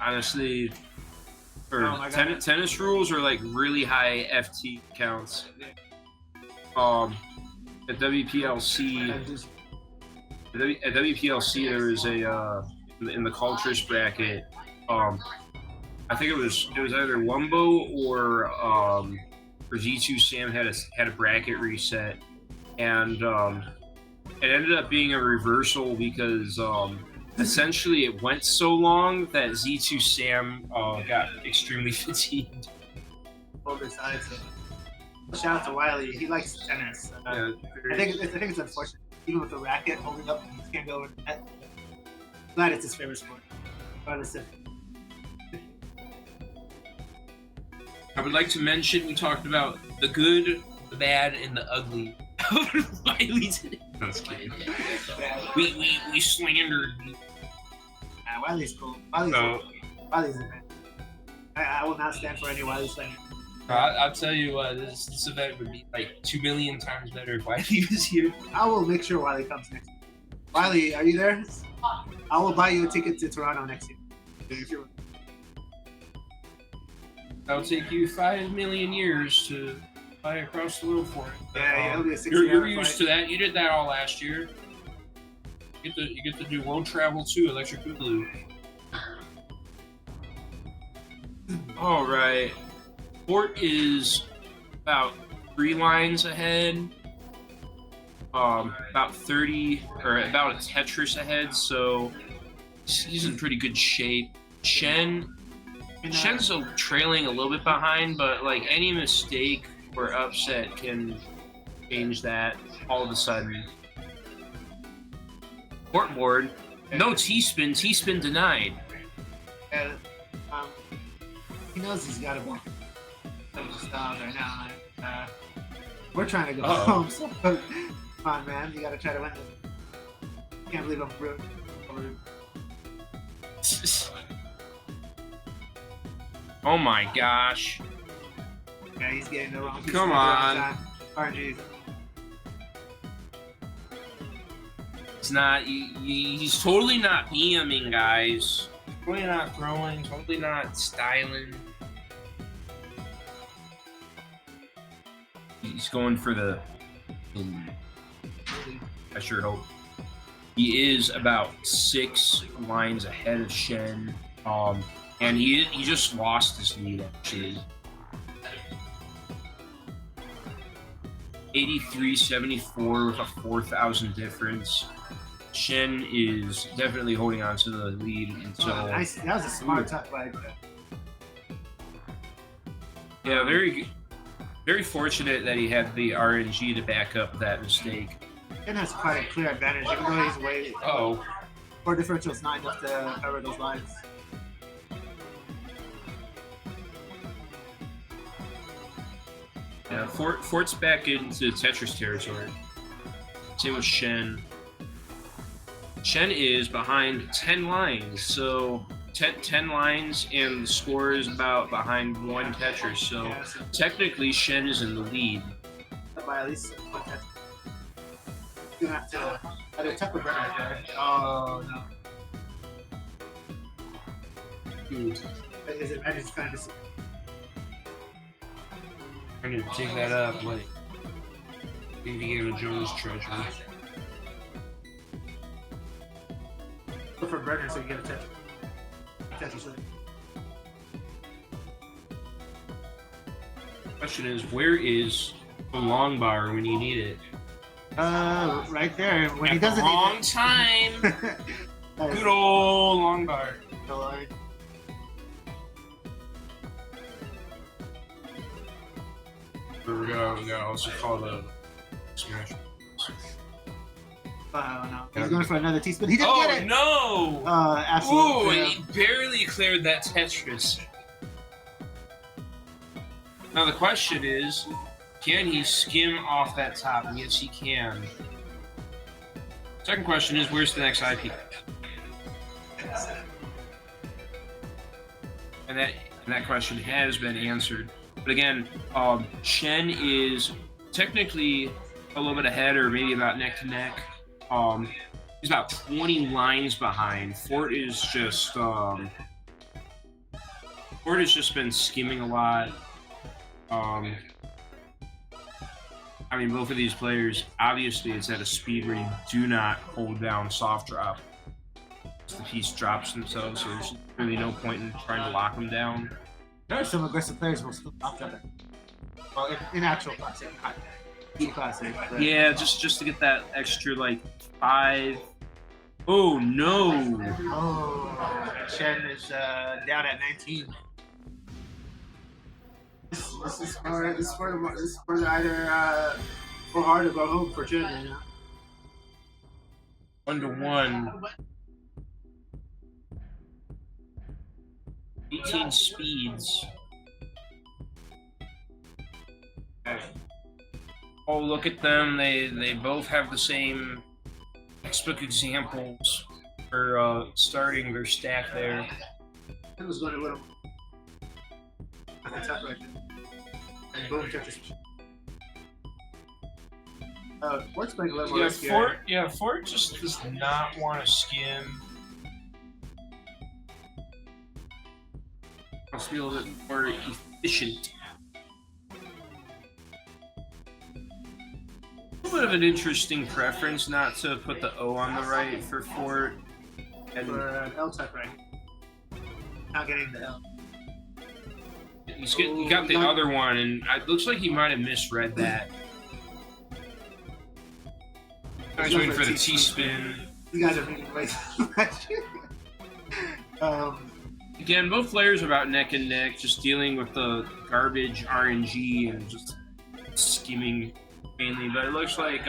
Honestly, tennis rules are like really high FT counts. At WPLC, there was a in the cultures bracket. I think it was either Wumbo or Z2 Sam had a bracket reset, and it ended up being a reversal because essentially it went so long that Z2 Sam got extremely fatigued. Both sides. Shout out to Wiley. He likes tennis. I think it's unfortunate. Even with the racket holding up, he can't go over the net. Glad it's his favorite sport. I would like to mention we talked about the good, the bad, and the ugly. Wiley today. That's kidding. We slandered. Wiley's cool. Wiley's a man. I will not stand for any Wiley slander. I'll tell you what, this event would be like 2 million times better if Wiley was here. I will make sure Wiley comes next year. Wiley, are you there? I will buy you a ticket to Toronto next year. If you're... That'll take you 5 million years to fly across the world for it. Yeah, it'll be a 6 You're used to that. You did that all last year. You get to do world travel too, Electric Boogaloo. All right. Fort is about 3 lines ahead. About 30 or about a Tetris ahead, so he's in pretty good shape. Shen's trailing a little bit behind, but like any mistake or upset can change that all of a sudden. Fort board, no T-spin denied. Yeah, he knows he's got a ball. Right now. We're trying to go home, so come on, man. You gotta try to win this. Can't believe I'm rude. Oh my gosh. Yeah, he's getting the wrong piece. Come on. RNGs. It's not. He's totally not PMing, guys. Totally not throwing. Totally not styling. He's going for the. I sure hope. He is about 6 lines ahead of Shen, and he just lost his lead actually. 83-74 with a 4,000 difference. Shen is definitely holding on to the lead until. Nice. That was a smart touch by. Yeah, very fortunate that he had the RNG to back up that mistake. Shen has quite a clear advantage, even though he's way. Oh. 4 differential is not enough to cover those lines. Yeah, Fort's back into Tetris territory. Same with Shen. Shen is behind 10 lines, so 10 lines, and the score is about behind 1 Tetris. So technically, Shen is in the lead. By at least 1 Tetris. You're gonna have to either tap a burner there. Oh no. His advantage is kind of. I need to take that up, like Indiana Jones treasure. Look for burner so you get a Tetris. Question is, where is the long bar when you need it? Right there. When At he doesn't the wrong need time. Good old long bar. We gotta also call the smash. Oh no. He's going for another T-spin. He didn't get it! Oh no! Absolutely. Ooh, he barely cleared that Tetris. Now the question is, can he skim off that top? And yes, he can. Second question is, where's the next IP? And that question has been answered. But again, Shen is technically a little bit ahead, or maybe about neck to neck. He's about 20 lines behind. Fort is just been skimming a lot. I mean, both of these players, obviously, it's at a speed where you do not hold down soft drop. The piece drops themselves, so there's really no point in trying to lock them down. There are some aggressive players who will still lock up. Well, in actual classic, not e-classic. But... Yeah, just to get that extra, like, 5. Oh, no! Oh, Shen is down at 19. This is for either go hard or go home for Shen, you know? 1-1. 18 speeds. Oh, look at them. They both have the same textbook examples for starting their stack there. It was going a little. I can tap right there. And boom, Tetris. Fort's playing a little more riskier. Fort just does not want to skim. Must be a little bit more efficient. A little bit of an interesting preference not to put the O on the right for Fort. And for an L type right. Not getting the L. He got the other one, and it looks like he might have misread that. I was waiting for the T-spin. You guys are making way too much. Again, both players are about neck and neck, just dealing with the garbage RNG and just skimming mainly. But it looks like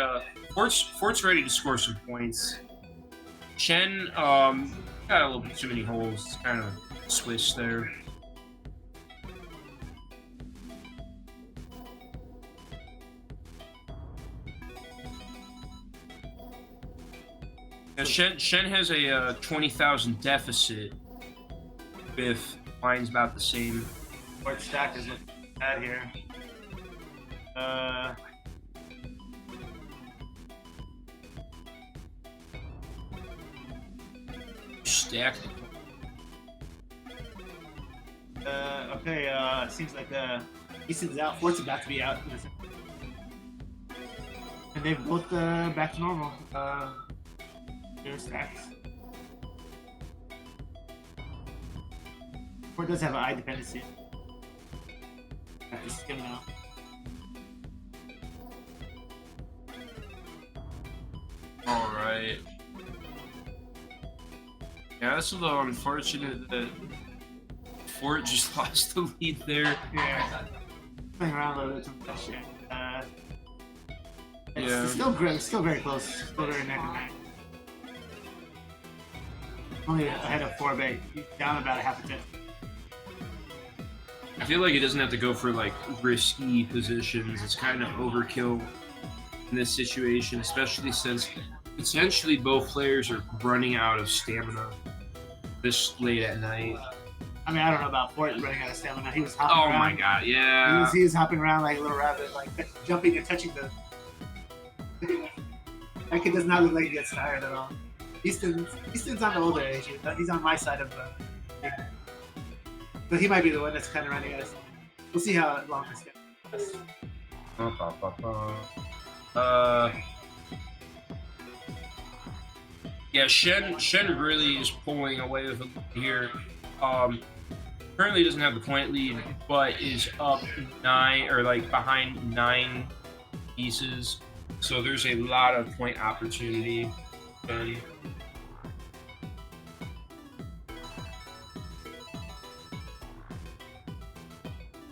Fort's ready to score some points. Shen got a little bit too many holes. It's kind of Swiss there. Now, Shen has a 20,000 deficit. With lines about the same. What stack is looking at here? Stack. Okay, seems like Easton's out, Fort's about to be out. And they've both back to normal. Their stacks. Fort does have an eye dependency. I have to skim now. Alright. Yeah, that's a little unfortunate that Fort just lost the lead there. Yeah. Playing around a little bit too much. It's still very close. Still very neck and neck. Only ahead of 4-bait. He's down about a half a tip. I feel like he doesn't have to go for like risky positions. It's kind of overkill in this situation, especially since potentially both players are running out of stamina this late at night. I mean, I don't know about Fort running out of stamina. He was hopping around. Oh my god, yeah. He was hopping around like a little rabbit, like jumping and touching the... That kid does not look like he gets tired at all. Easton's on the older age. He's on my side of the... But he might be the one that's kind of running out of stamina. We'll see how long this goes. Yeah, Shen really is pulling away with him here. Currently doesn't have the point lead, but is up 9 or like behind 9 pieces. So there's a lot of point opportunity. And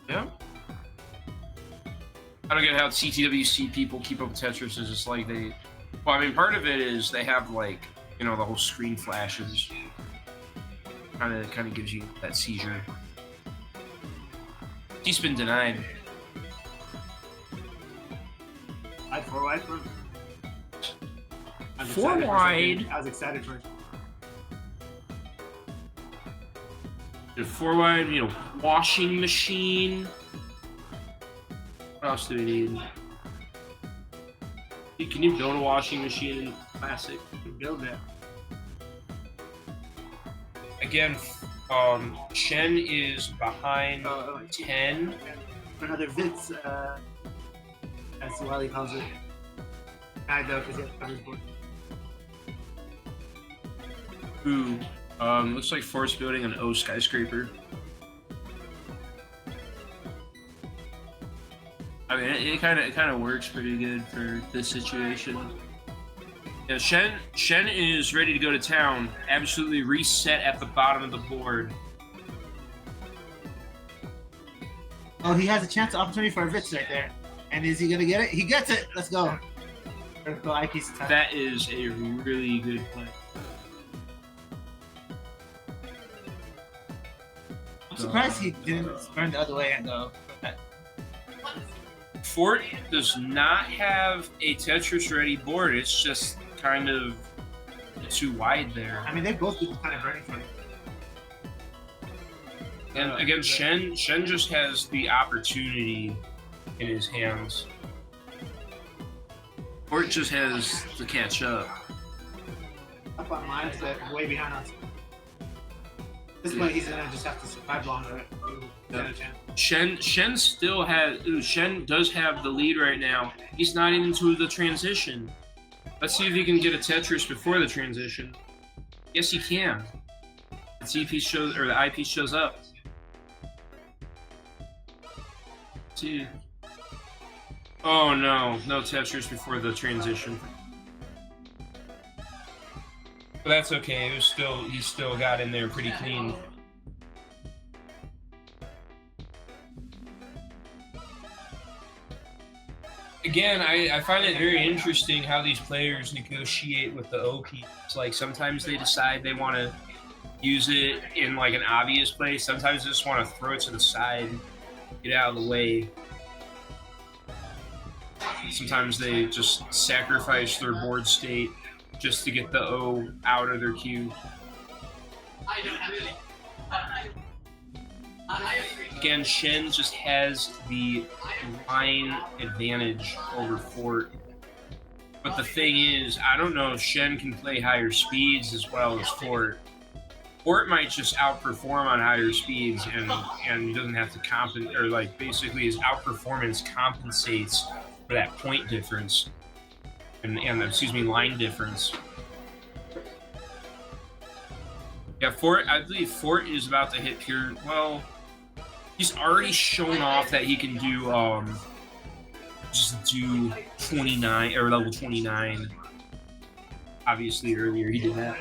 yeah. I don't get how CTWC people keep up with Tetris. Is just like they. Well, I mean, part of it is they have like, you know, the whole screen flashes. Kind of gives you that seizure. He's been denied. Four wide. Four wide. I was excited for it. The 4-wide, you know, washing machine. What else do we need? Can you build a washing machine in Classic? Build it. Again, Shen is behind 10. Another Vitz, as Wally calls it. I know, because he has covered board. Ooh, looks like Force building an O skyscraper. I mean, it kind of works pretty good for this situation. Yeah, Shen is ready to go to town. Absolutely reset at the bottom of the board. Oh, he has a chance opportunity for a Vitz right there. And is he gonna get it? He gets it. Let's go. Vertical eyepiece attack. That is a really good play. I'm surprised he didn't turn the other way and go. Fort does not have a Tetris ready board. It's just kind of too wide there. I mean, they both do kind of burning for it. And again, Shen just has the opportunity in his hands. Fort just has to catch up. Up on mine, but way behind us. This point, he's gonna just have to survive longer. Shen still has. Shen does have the lead right now. He's not even to the transition. Let's see if he can get a Tetris before the transition. Yes, he can. The TP shows, or the eyepiece shows up. Let's see. Oh no, no Tetris before the transition. But that's okay. It was still, he still got in there pretty clean. Again, I find it very interesting how these players negotiate with the O keys. Like sometimes they decide they want to use it in like an obvious place. Sometimes they just want to throw it to the side, get out of the way. Sometimes they just sacrifice their board state just to get the O out of their queue. Again, Shen just has the line advantage over Fort. But the thing is, I don't know if Shen can play higher speeds as well as Fort. Fort might just outperform on higher speeds and he doesn't have to compensate, or like basically his outperformance compensates for that point difference and excuse me, line difference. Yeah, Fort, I believe Fort is about to hit pure, well, he's already shown off that he can do, just do 29, or level 29. Obviously, earlier he did that.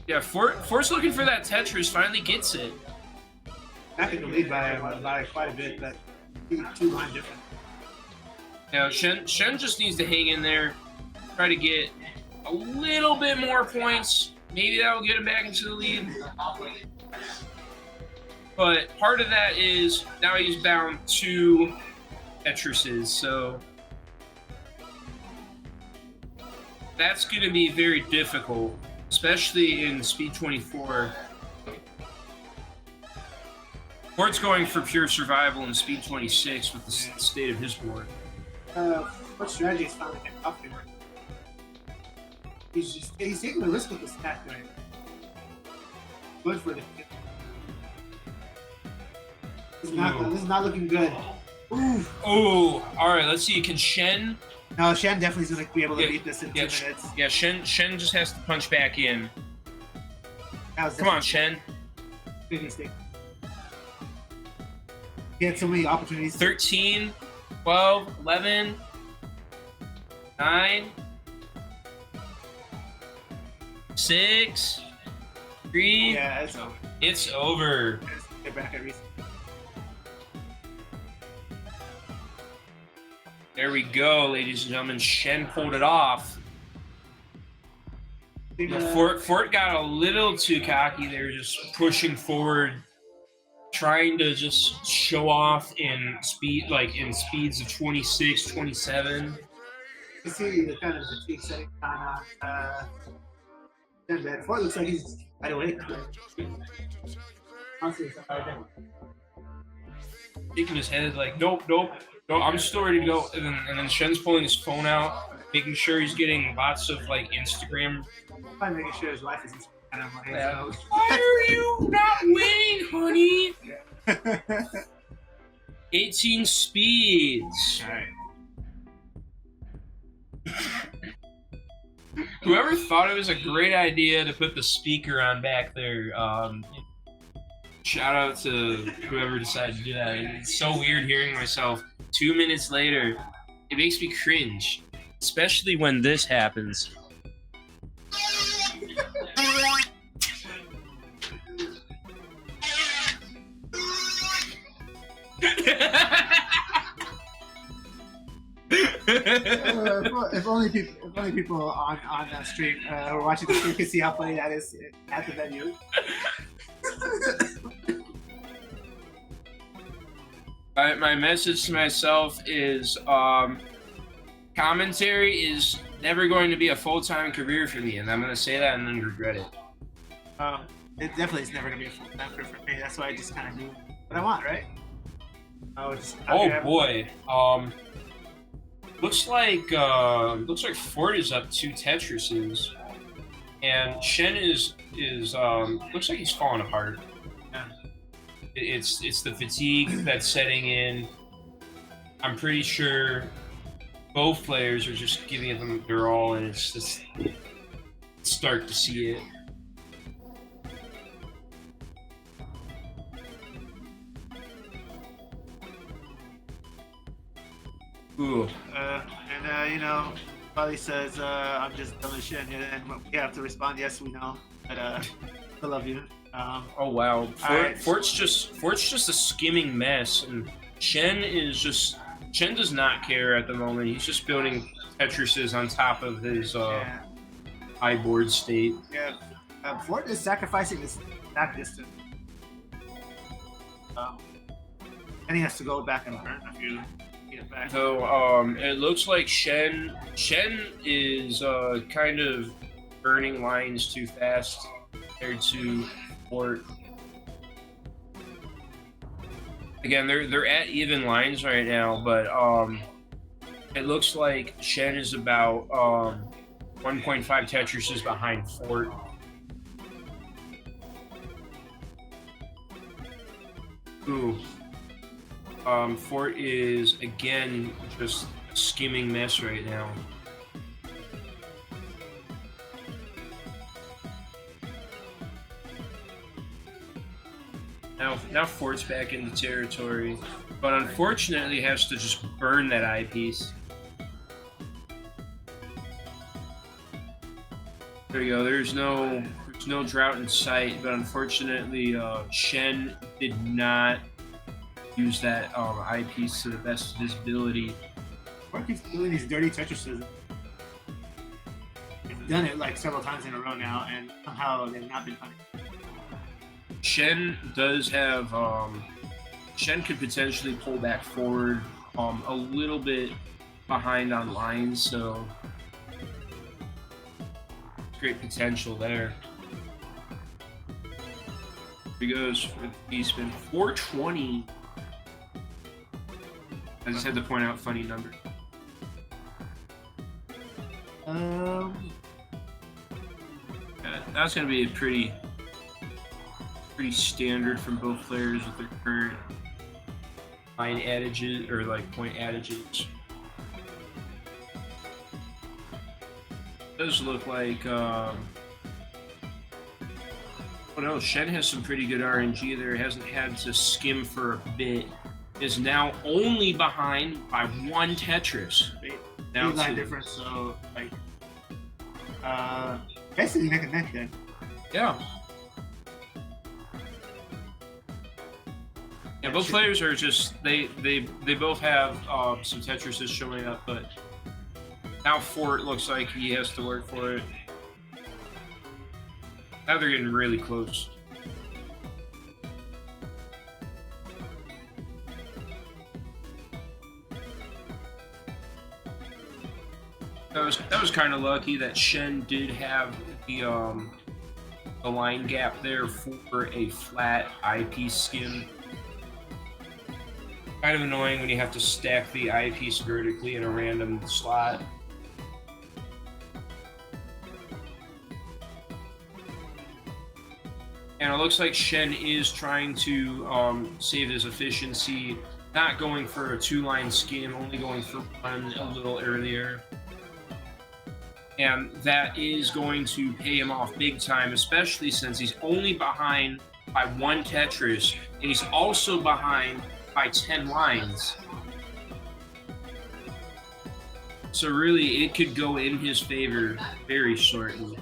Yeah, Fort's looking for that Tetris, finally gets it. I think the lead by quite a bit, but two line different. Yeah, Shen just needs to hang in there, try to get a little bit more points. Maybe that will get him back into the lead. But part of that is now he's bound to Tetrises, so that's going to be very difficult, especially in Speed 24. Fort's going for pure survival in Speed 26 with the state of his board. What strategy is finally getting up here? He's taking the risk with this attack right. Good for the kid. This is not looking good. Ooh. Oh, alright, let's see. Can Shen? No, Shen definitely is going to be able to beat this in 2 minutes. Yeah, Shen just has to punch back in. Come on, Shen. Big mistake. He had so many opportunities. 13, 12, 11, 9, 6, 3. Yeah, it's over. It's over. Get back at reset. There we go, ladies and gentlemen. Shen pulled it off. Fort got a little too cocky there, just pushing forward, trying to just show off in speed, like in speeds of 26, 27. You see the kind of fatigue setting on And then Fort looks like he's wide awake. Shaking his head like, nope, I'm still ready to go. And then Shen's pulling his phone out, making sure he's getting lots of like Instagram. I'm making sure his wife is kind of like, Why are you not winning, honey? 18 speeds. Alright. Whoever thought it was a great idea to put the speaker on back there, shout out to whoever decided to do that. It's so weird hearing myself 2 minutes later. It makes me cringe, especially when this happens. If only people on that stream who are watching the stream could see how funny that is at the venue. My message to myself is commentary is never going to be a full-time career for me, and I'm going to say that and then regret it. It definitely is never gonna be a full time career for me. That's why I just kind of do what I want, right? Boy. Looks like Ford is up 2 Tetrises, and Shen is looks like he's falling apart. Yeah. It's the fatigue that's setting in. I'm pretty sure both players are just giving it them their all, and it's just start to see it. Ooh. You know, probably says, I'm just dumb as shit, and we have to respond, yes, we know, but I love you. Oh wow, Fort's just a skimming mess, and Shen does not care at the moment. He's just building Tetrises on top of his high board state. Yeah, Fort is sacrificing his back distance. And he has to go back and learn a few. So it looks like Shen is kind of burning lines too fast compared to Fort. Again, they're at even lines right now, but it looks like Shen is about 1.5 Tetrises behind Fort. Ooh. Fort is, again, just a skimming mess right now. Now Fort's back in the territory, but unfortunately has to just burn that eyepiece. There you go, there's no drought in sight, but unfortunately Shen did not use that eyepiece to the best of his ability. Fort keeps doing these dirty Tetrises. They've done it like several times in a row now, and somehow they've not been punished. Shen does have Shen could potentially pull back forward a little bit behind on lines, so great potential there. Here he goes for the D-spin. 420. I just had to point out funny number. Yeah, that's gonna be a pretty standard from both players with their current line adages or like point adages. It does look like oh no, Shen has some pretty good RNG there. Hasn't had to skim for a bit. Is now only behind by 1 Tetris. Now line difference, so like basically neck and neck then. Yeah. Yeah, both players are just they both have some Tetrises showing up, but now Fort looks like he has to work for it. Now they're getting really close. That was kind of lucky that Shen did have the line gap there for a flat eyepiece skin. Kind of annoying when you have to stack the eyepiece vertically in a random slot. And it looks like Shen is trying to save his efficiency, not going for a 2-line skin, only going for one a little earlier. And that is going to pay him off big time, especially since he's only behind by 1 Tetris, and he's also behind by 10 lines. So really, it could go in his favor very shortly.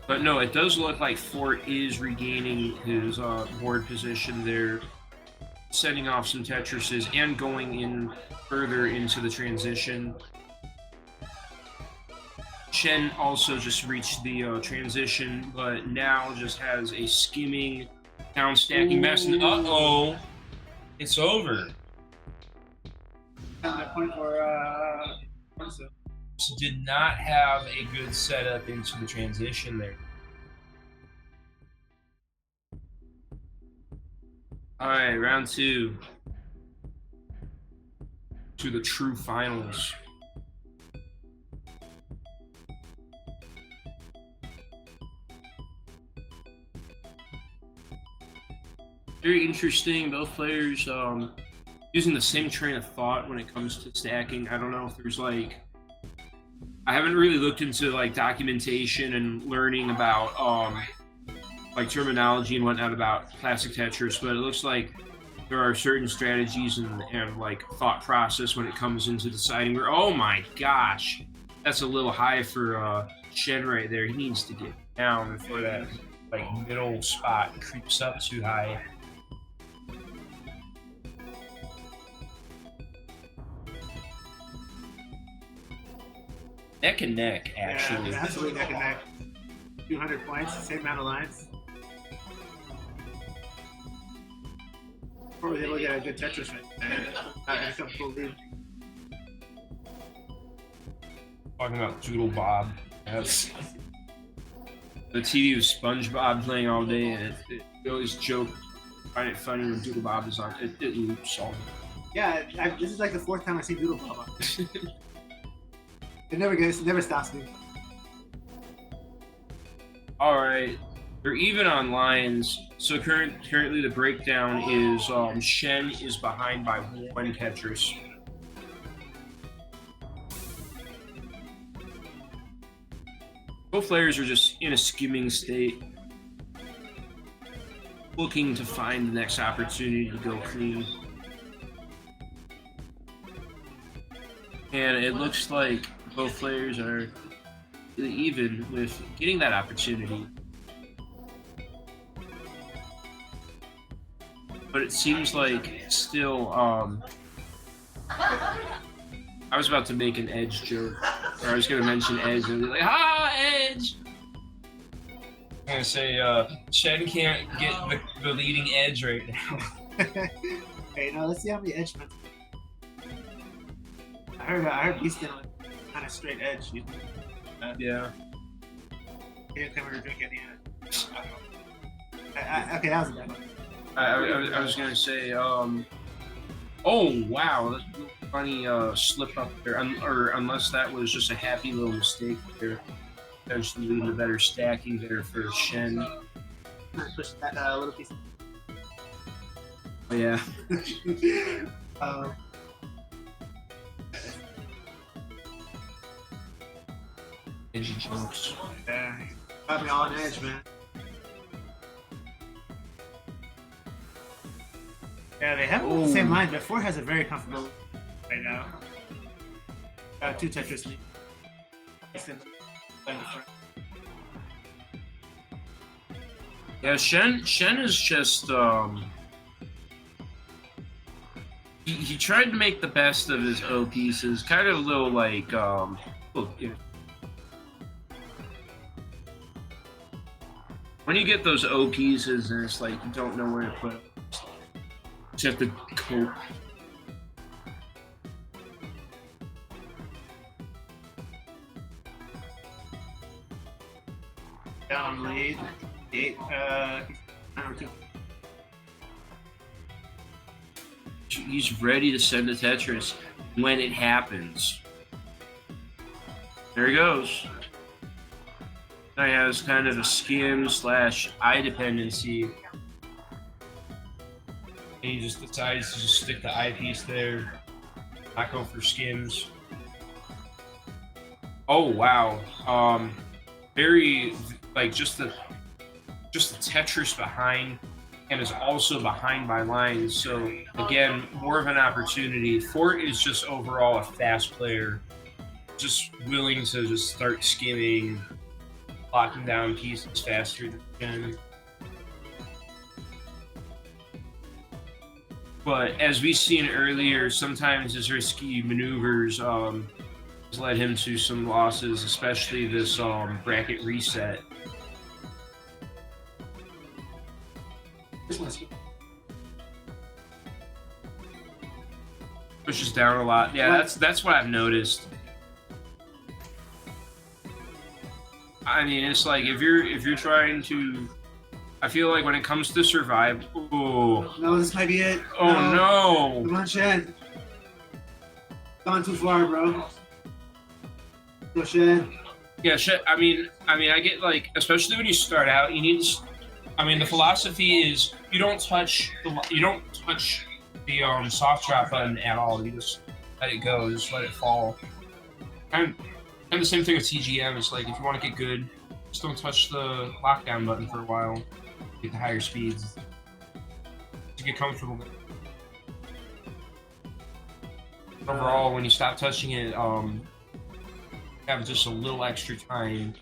But no, it does look like Fort is regaining his board position there, setting off some Tetrises and going in further into the transition. Shen also just reached the transition, but now just has a skimming, down stacking mess, and uh-oh, it's over. At that point where, Did not have a good setup into the transition there. All right, round 2 to the true finals. Very interesting. Both players using the same train of thought when it comes to stacking. I don't know if there's like, I haven't really looked into like documentation and learning about like terminology and whatnot about classic Tetris, but it looks like there are certain strategies and like thought process when it comes into deciding where, oh my gosh, that's a little high for Shen right there. He needs to get down before that like middle spot creeps up too high. Neck and neck, actually. Yeah, absolutely neck and neck. 200 points, same amount of lines. Before we able to get a good Tetris right there, and a comfortable lead. Talking about Doodle Bob. That's the TV of SpongeBob playing all day, and it always joke, find it funny when Doodle Bob is on. It loops all. Yeah, this is like the 4th time I see Doodle Bob on. It never stops me. All right, they're even on lines. So currently the breakdown is Shen is behind by 1 Tetris. Both players are just in a skimming state, looking to find the next opportunity to go clean. And it looks like both players are really even with getting that opportunity. But it seems like still, I was about to make an Edge joke, or I was going to mention Edge and be like, ah, Edge! I'm going to say, Shen can't get the leading Edge right now. Hey, now let's see how many Edge men. I heard he's still kind of straight Edge. Yeah. He didn't come here to drink any okay, that was a bad one. I was gonna say, oh wow, that's a funny slip up there. Or unless that was just a happy little mistake there, potentially leading to better stacking there for Shen. Push that little piece. Oh yeah. Edgy jokes. Yeah, got me all on edge, man. Yeah, they have the same line, but 4 has a very comfortable right now. 2 Tetris lead. Yeah, Shen is just he tried to make the best of his O pieces, kind of a little like when you get those O pieces and it's like you don't know where to put them. You have to cope. down lead. 8, number 2. He's ready to send a Tetris when it happens. There he goes. Guy has kind of a skim / eye dependency. And he just decides to just stick the eyepiece there, not go for skims. Oh wow. Very like just the Tetris behind, and is also behind my lines. So again, more of an opportunity. Fort is just overall a fast player, just willing to just start skimming, locking down pieces faster than can. But as we've seen earlier, sometimes his risky maneuvers has led him to some losses, especially this bracket reset. Pushes down a lot. Yeah, that's what I've noticed. I mean, it's like if you're trying to, I feel like when it comes to survive, No, this might be it. Oh no! Come on, Shed. Gone too far, bro. Go, Shed. Yeah, Shed. I mean, I get like, especially when you start out, you need to. I mean, the philosophy is you don't touch the soft drop button at all. You just let it go, just let it fall. And the same thing with TGM. It's like if you want to get good, just don't touch the lockdown button for a while. Get the higher speeds to get comfortable. Overall, when you stop touching it, have just a little extra time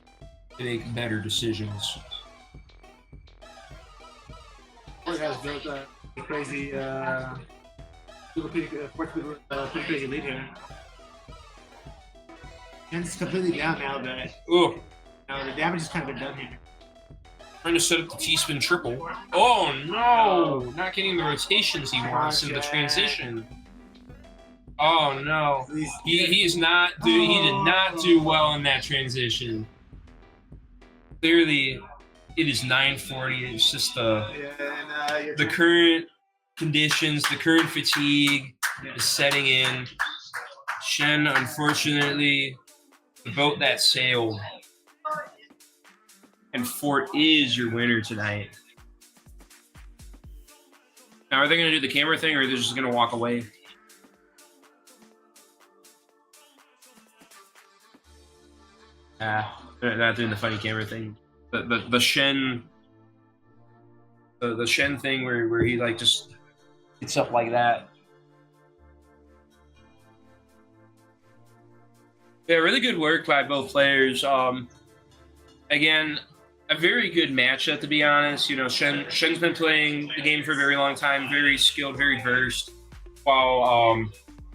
to make better decisions. Fort has built a crazy, pretty crazy lead here. And it's completely down now, but now the damage is kind of been done here. Trying to set up the T-spin triple. Oh no! Not getting the rotations he wants in the transition. Oh no! He is not. He did not do well in that transition. Clearly, it is 9:40. It's just the current conditions, the current fatigue is setting in. Shen, unfortunately, the boat that sailed. And Fort is your winner tonight. Now, are they going to do the camera thing, or are they just going to walk away? They're not doing the funny camera thing. The Shen, the Shen thing where he like just gets up like that. Yeah, really good work by both players. Again, a very good matchup, to be honest. You know, Shen's been playing the game for a very long time, very skilled, very versed, while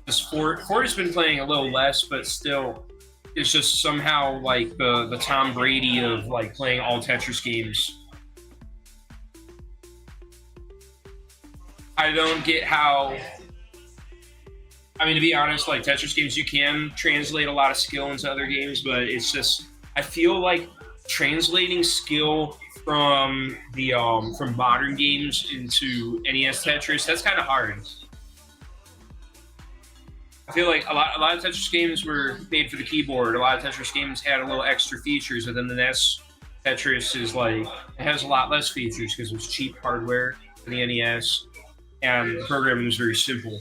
this Fort has been playing a little less, but still is just somehow like the Tom Brady of like playing all Tetris games. I don't get how. I mean, to be honest, like Tetris games, you can translate a lot of skill into other games, but it's just, I feel like translating skill from the from modern games into NES Tetris, that's kind of hard. I feel like a lot of Tetris games were made for the keyboard. A lot of Tetris games had a little extra features, but then the NES Tetris is like, it has a lot less features because it was cheap hardware for the NES, and the programming was very simple.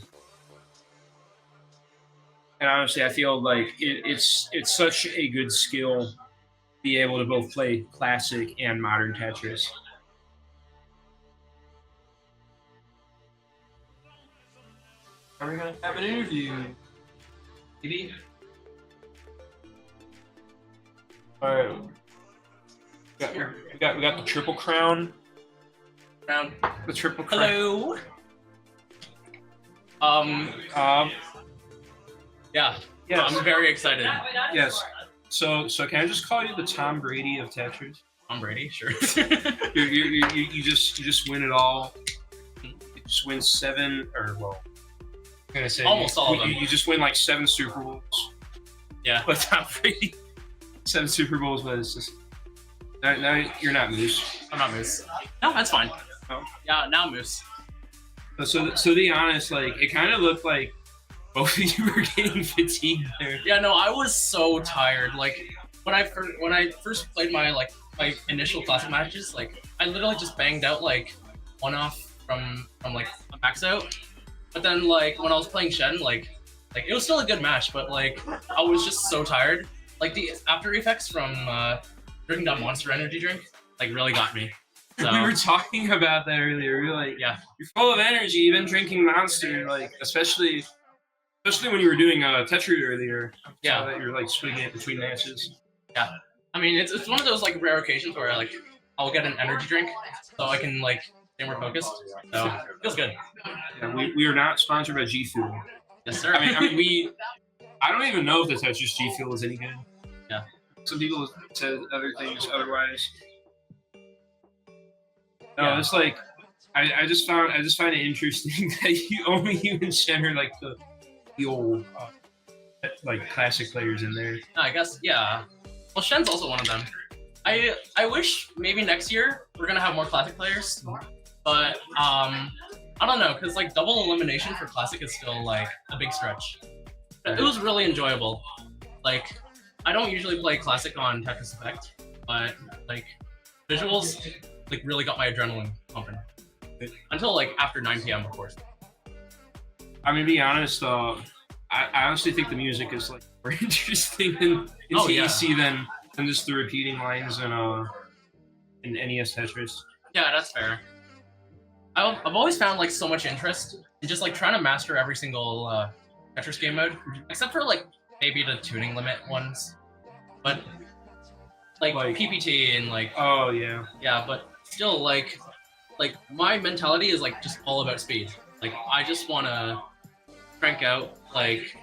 And honestly, I feel like it's such a good skill to be able to both play classic and modern Tetris. Are we gonna have an interview? Maybe? Alright. We got the triple crown. The triple crown. Hello. Yeah. Yes. I'm very excited. Yes. So can I just call you the Tom Brady of Tetris? Tom Brady, sure. you just win it all. You just win 7, or well, I'm gonna say almost all of them. You just win like 7 Super Bowls. Yeah. But Tom Brady, 7 Super Bowls, but it's just Now you're not Moose. I'm not Moose. No, that's fine. Oh. Yeah, now Moose. So to be honest, like it kind of looked like both of you were getting fatigued there. Yeah, no, I was so tired. Like when I first played my initial classic matches, like I literally just banged out like one off from like a max out. But then like when I was playing Shen, like it was still a good match, but like I was just so tired. Like the after effects from drinking that Monster Energy drink like really got me. So, we were talking about that earlier. We were like, yeah, you're full of energy, even drinking Monster, like especially when you were doing Tetris earlier. Yeah, that you're like splitting it between matches. Yeah, I mean it's one of those like rare occasions where like I'll get an energy drink so I can like stay more focused. So it feels good. Yeah, we are not sponsored by G Fuel. Yes, sir. I mean I don't even know if the Tetris G Fuel is any good. Yeah, some people said other things otherwise. No, yeah. It's like I just find it interesting that you and Shen are like the old like classic players in there. I guess yeah. Well, Shen's also one of them. I wish maybe next year we're gonna have more classic players, but I don't know, cause like double elimination for classic is still like a big stretch. It was really enjoyable. Like I don't usually play classic on Tetris Effect, but like visuals like really got my adrenaline pumping. Until like after 9 p.m. of course. I mean, to be honest, I honestly think the music is like more interesting in TEC than just the repeating lines in NES Tetris. Yeah, that's fair. I've always found like so much interest in just like trying to master every single Tetris game mode, except for like maybe the tuning limit ones, but like PPT and like oh yeah, but still like my mentality is like just all about speed. Like I just want to crank out like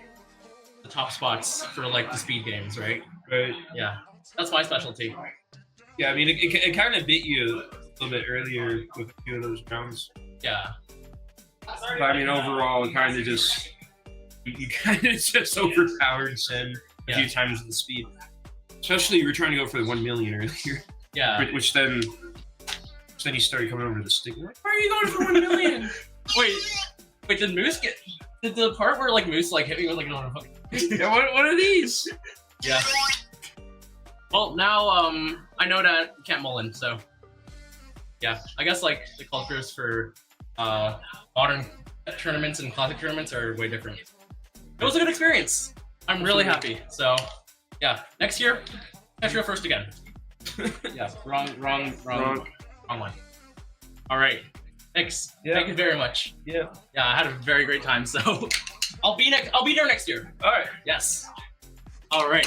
the top spots for like the speed games, right? Right. Yeah, that's my specialty. Yeah, I mean it kind of bit you a little bit earlier with a few of those rounds. Yeah. But I mean overall, it kind of just you kind of just overpowered Sen a few times with the speed. Especially you were trying to go for the 1 million earlier. Yeah. Which then you started coming over to the stick. Like, why are you going for 1 million? Wait, did Moose did the part where like Moose like hit me with like another fucking yeah, what are these? Yeah. Well now I know that you can't mull in, so yeah. I guess like the cultures for modern tournaments and classic tournaments are way different. It was a good experience. I'm really happy. So yeah, next year, Tetris first again. Yeah, wrong one. All right, thanks. Yeah. Thank you very much. Yeah. Yeah, I had a very great time. So I'll be there next year. All right. Yes. All right.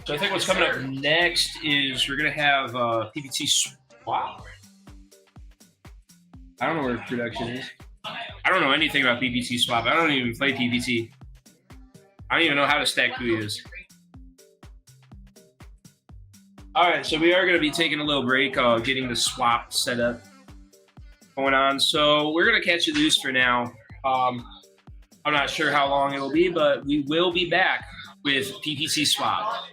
So I think what's coming up next is we're gonna have PPT swap. I don't know where production is. I don't know anything about PPT swap. I don't even play PPT. I don't even know how to stack Kuyas. All right, so we are going to be taking a little break, getting the swap set up going on. So we're going to catch you loose for now. I'm not sure how long it'll be, but we will be back with PPT swap.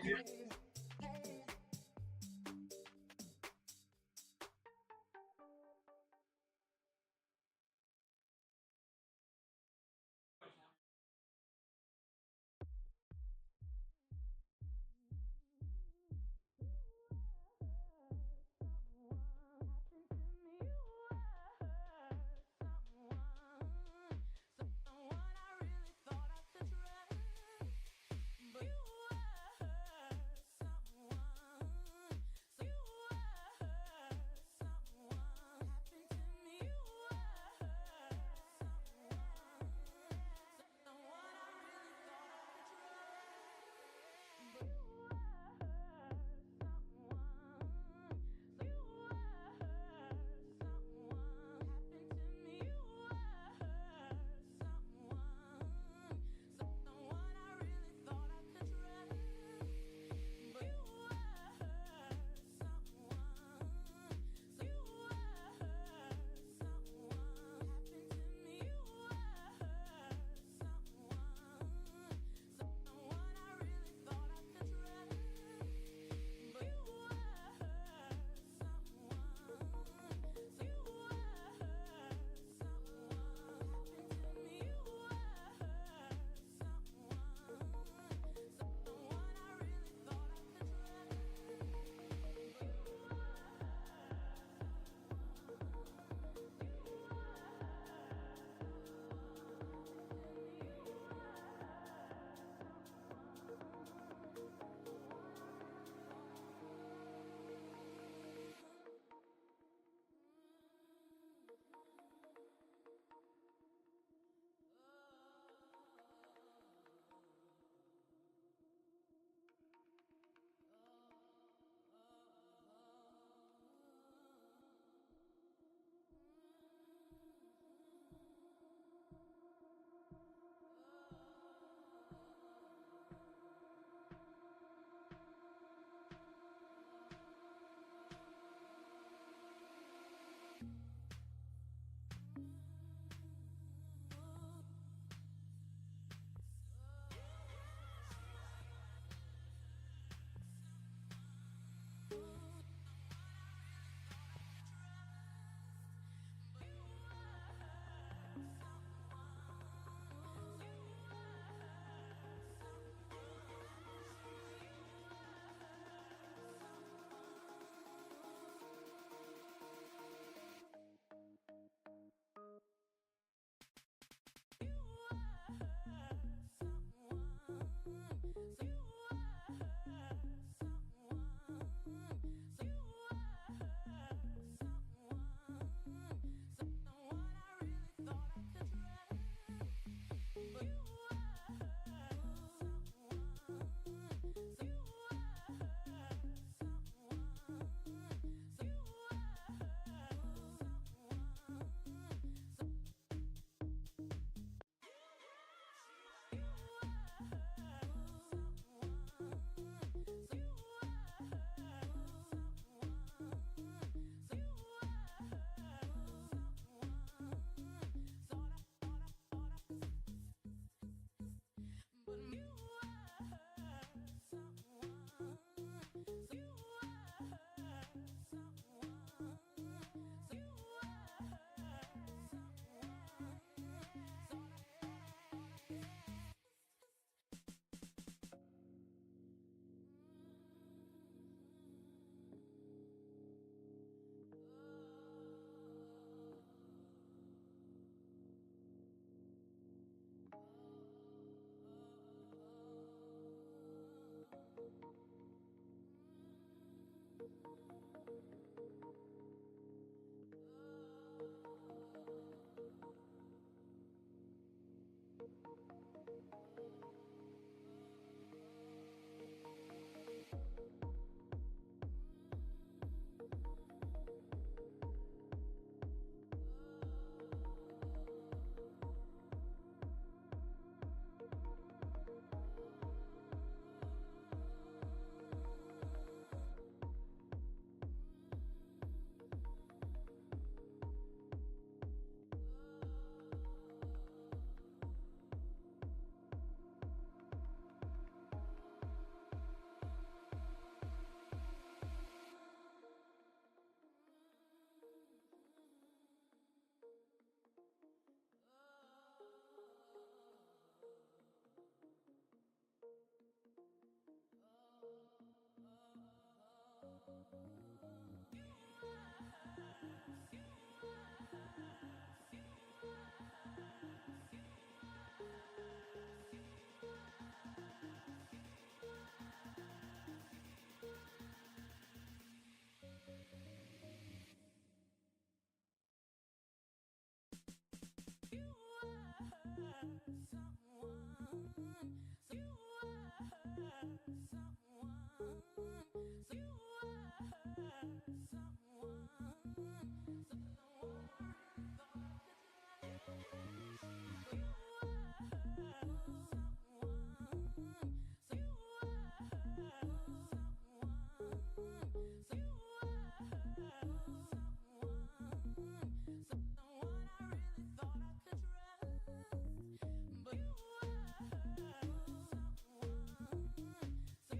So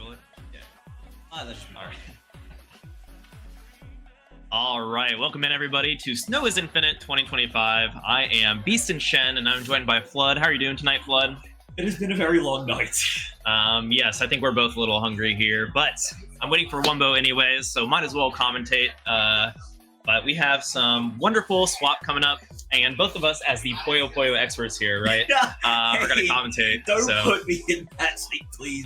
enable it? Yeah. That should be all right. All right, welcome in everybody to Snow is Infinite 2025. I am Beast and Shen, and I'm joined by Flood. How are you doing tonight, Flood? It has been a very long night. Yes, I think we're both a little hungry here, but I'm waiting for Wumbo anyways, so might as well commentate. But we have some wonderful swap coming up, and both of us as the Puyo Puyo experts here, right? Are going to commentate. Don't so, put me in that seat, please.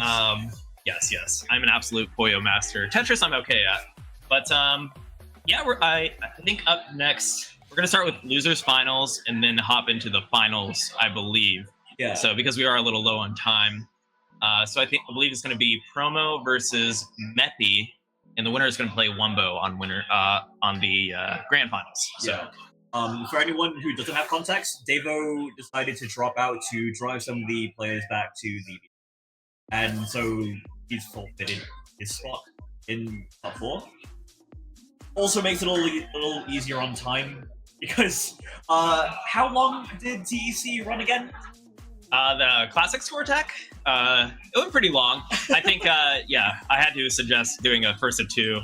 Yes, I'm an absolute Puyo master. Tetris I'm okay at, but yeah, I think up next we're gonna start with losers finals and then hop into the finals, I believe. Yeah. So because we are a little low on time, so I believe it's gonna be Promo versus Meppy, and the winner is gonna play Wumbo on the grand finals. So. For anyone who doesn't have context, Devo decided to drop out to drive some of the players back to the, and so he's forfeited his spot in top 4. Also makes it a little easier on time because how long did TEC run again? The classic score tech, it went pretty long. I think, yeah, I had to suggest doing a first of 2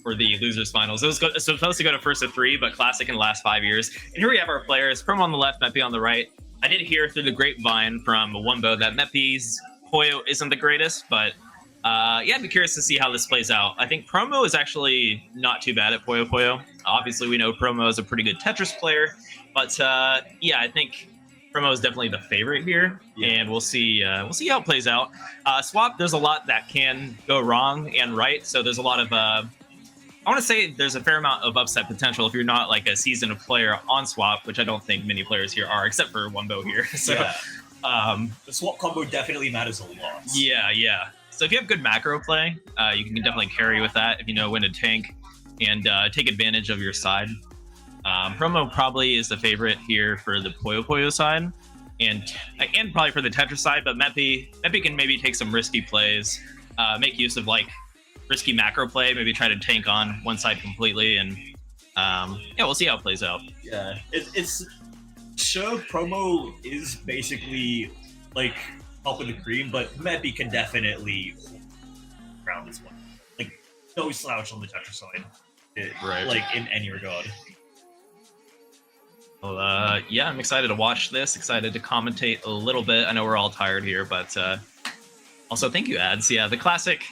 for the losers finals. It was supposed to go to first of 3, but classic in the last 5 years. And here we have our players: Promo on the left, Meppy on the right. I did hear through the grapevine from Wumbo that Meppy's Puyo isn't the greatest, but yeah, I'd be curious to see how this plays out. I think Promo is actually not too bad at Puyo Puyo. Obviously, we know Promo is a pretty good Tetris player, but yeah, I think Promo is definitely the favorite here, and we'll see how it plays out. Swap, there's a lot that can go wrong and right, so there's a lot of I want to say there's a fair amount of upset potential if you're not like a seasoned player on Swap, which I don't think many players here are, except for Wumbo here. So, the swap combo definitely matters a lot. Yeah. So if you have good macro play, you can definitely carry with that if you know when to tank and take advantage of your side. Promo probably is the favorite here for the Puyo Puyo side, and probably for the Tetris side, but Meppy can maybe take some risky plays, make use of like risky macro play, maybe try to tank on one side completely, and yeah, we'll see how it plays out. Yeah, it's sure Promo is basically like top of the cream, but Meppy can definitely round this one. Like no slouch on the Tetris side, right? Like in any regard. Well, yeah, I'm excited to watch this. Excited to commentate a little bit. I know we're all tired here, but also thank you, ads. Yeah, the classic.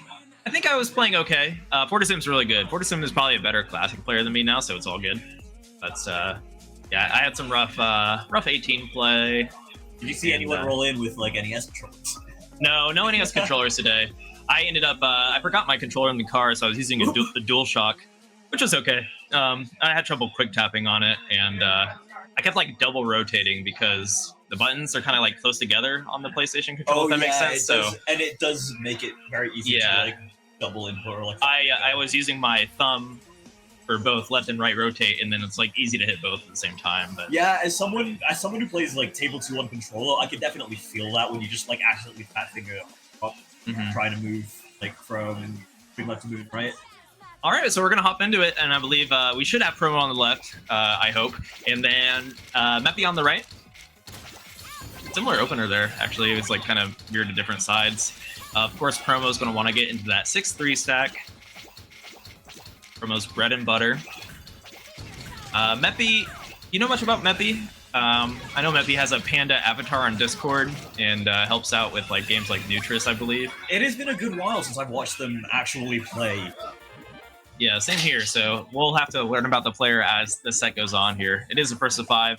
I think I was playing okay. Fortisim's really good. Fortisim is probably a better classic player than me now, so it's all good. But yeah, I had some rough 18 play. Did you see anyone roll in with like NES controllers? No NES controllers today. I ended up I forgot my controller in the car, so I was using a DualShock, which was okay. I had trouble quick tapping on it, and I kept like double rotating because the buttons are kind of like close together on the PlayStation controller. If that makes sense. And it does make it very easy to like double input or like. I was using my thumb for both left and right rotate, and then it's like easy to hit both at the same time. But yeah, as someone who plays like Table 2 on controller, I can definitely feel that when you just like accidentally fat finger up, trying to move like from left to moving right. All right, so we're gonna hop into it, and I believe we should have Promo on the left, I hope, and then Meppy on the right. Similar opener there, actually. It's like kind of veered to different sides. Of course, Promo's gonna want to get into that 6-3 stack. Promo's bread and butter. Meppy, you know much about Meppy? I know Meppy has a Panda avatar on Discord and helps out with like games like Nutris, I believe. It has been a good while since I've watched them actually play. Yeah, same here. So we'll have to learn about the player as the set goes on here. It is a first of 5,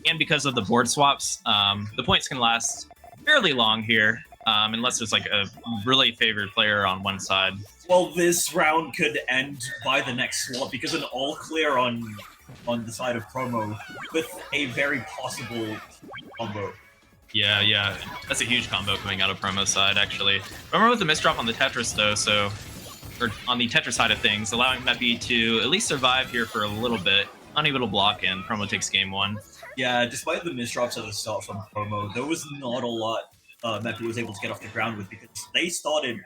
and because of the board swaps, the points can last fairly long here, unless there's like a really favored player on one side. Well, this round could end by the next swap because an all clear on the side of Promo with a very possible combo. Yeah, that's a huge combo coming out of Promo's side, actually. Remember with the misdrop on the Tetris, though, or on the Tetris side of things, allowing Meppy to at least survive here for a little bit, unable to block in. Promo takes game 1. Yeah, despite the misdrops at the start from Promo, there was not a lot Meppy was able to get off the ground with because they started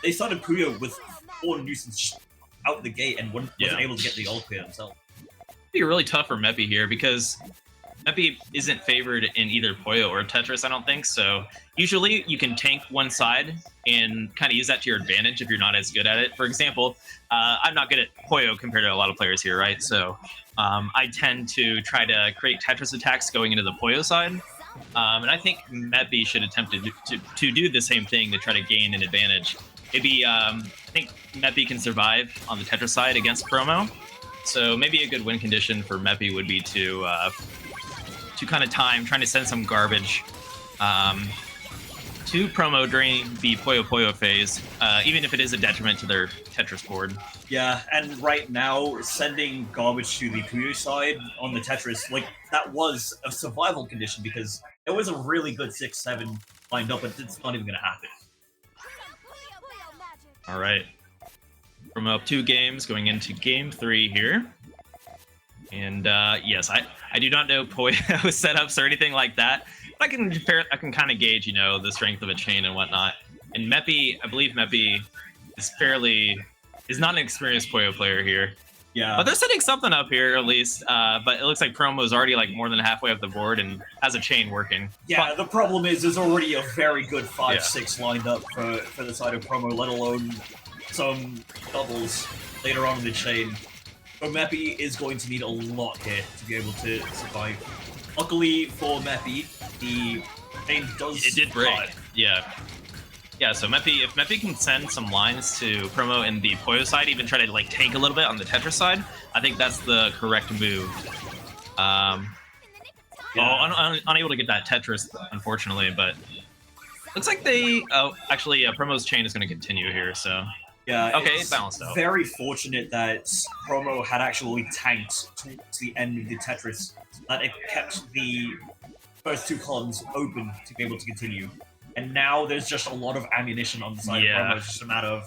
Puyo with 4 nuisance out the gate and wasn't able to get the all clear himself. It'd be really tough for Meppy here because Meppy isn't favored in either Poyo or Tetris, I don't think. So usually you can tank one side and kind of use that to your advantage if you're not as good at it. For example, I'm not good at Poyo compared to a lot of players here, right? So I tend to try to create Tetris attacks going into the Poyo side. And I think Meppy should attempt to do the same thing to try to gain an advantage. Maybe I think Meppy can survive on the Tetris side against Promo. So maybe a good win condition for Meppy would be to kind of trying to send some garbage to Promo during the Poyo phase, even if it is a detriment to their Tetris board. Yeah, and right now, sending garbage to the Puyo side on the Tetris, like, that was a survival condition because it was a really good 6-7 lined up, but it's not even going to happen. All right. From up 2 games, going into game 3 here. And yes, I do not know Poyo setups or anything like that. But I can kind of gauge, the strength of a chain and whatnot. And Meppy, I believe Meppy is not an experienced Poyo player here. Yeah. But they're setting something up here at least. But it looks like Promo's already like more than halfway up the board and has a chain working. Yeah, the problem is there's already a very good 5-6 lined up for the side of Promo, let alone some doubles later on in the chain. So Meppy is going to need a lot here to be able to survive. Luckily for Meppy, the chain does. It did break. cut. Yeah. Yeah, so if Meppy can send some lines to Promo in the Poyo side, even try to like tank a little bit on the Tetris side, I think that's the correct move. Unable to get that Tetris, unfortunately, but looks like actually Promo's chain is going to continue here, so. Yeah, okay, it's it balanced out. Very fortunate that Promo had actually tanked towards the end of the Tetris, that it kept the first 2 columns open to be able to continue. And now there's just a lot of ammunition on the side of Promo. It's just a matter of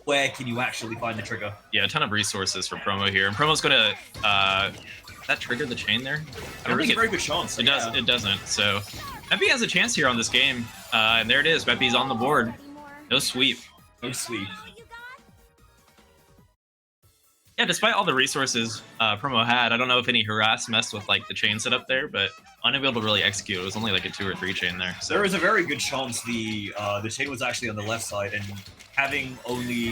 where can you actually find the trigger. Yeah, a ton of resources for Promo here. And Promo's going to... that trigger the chain there? I don't think a very good chance. It does. It doesn't. So Meppy has a chance here on this game. And there it is. Meppy's on the board. No sweep. No sweep. Yeah, despite all the resources Promo had, I don't know if any harass messed with like the chain setup there, but unable to really execute. It was only like a 2 or 3 chain there. So there was a very good chance the chain was actually on the left side, and having only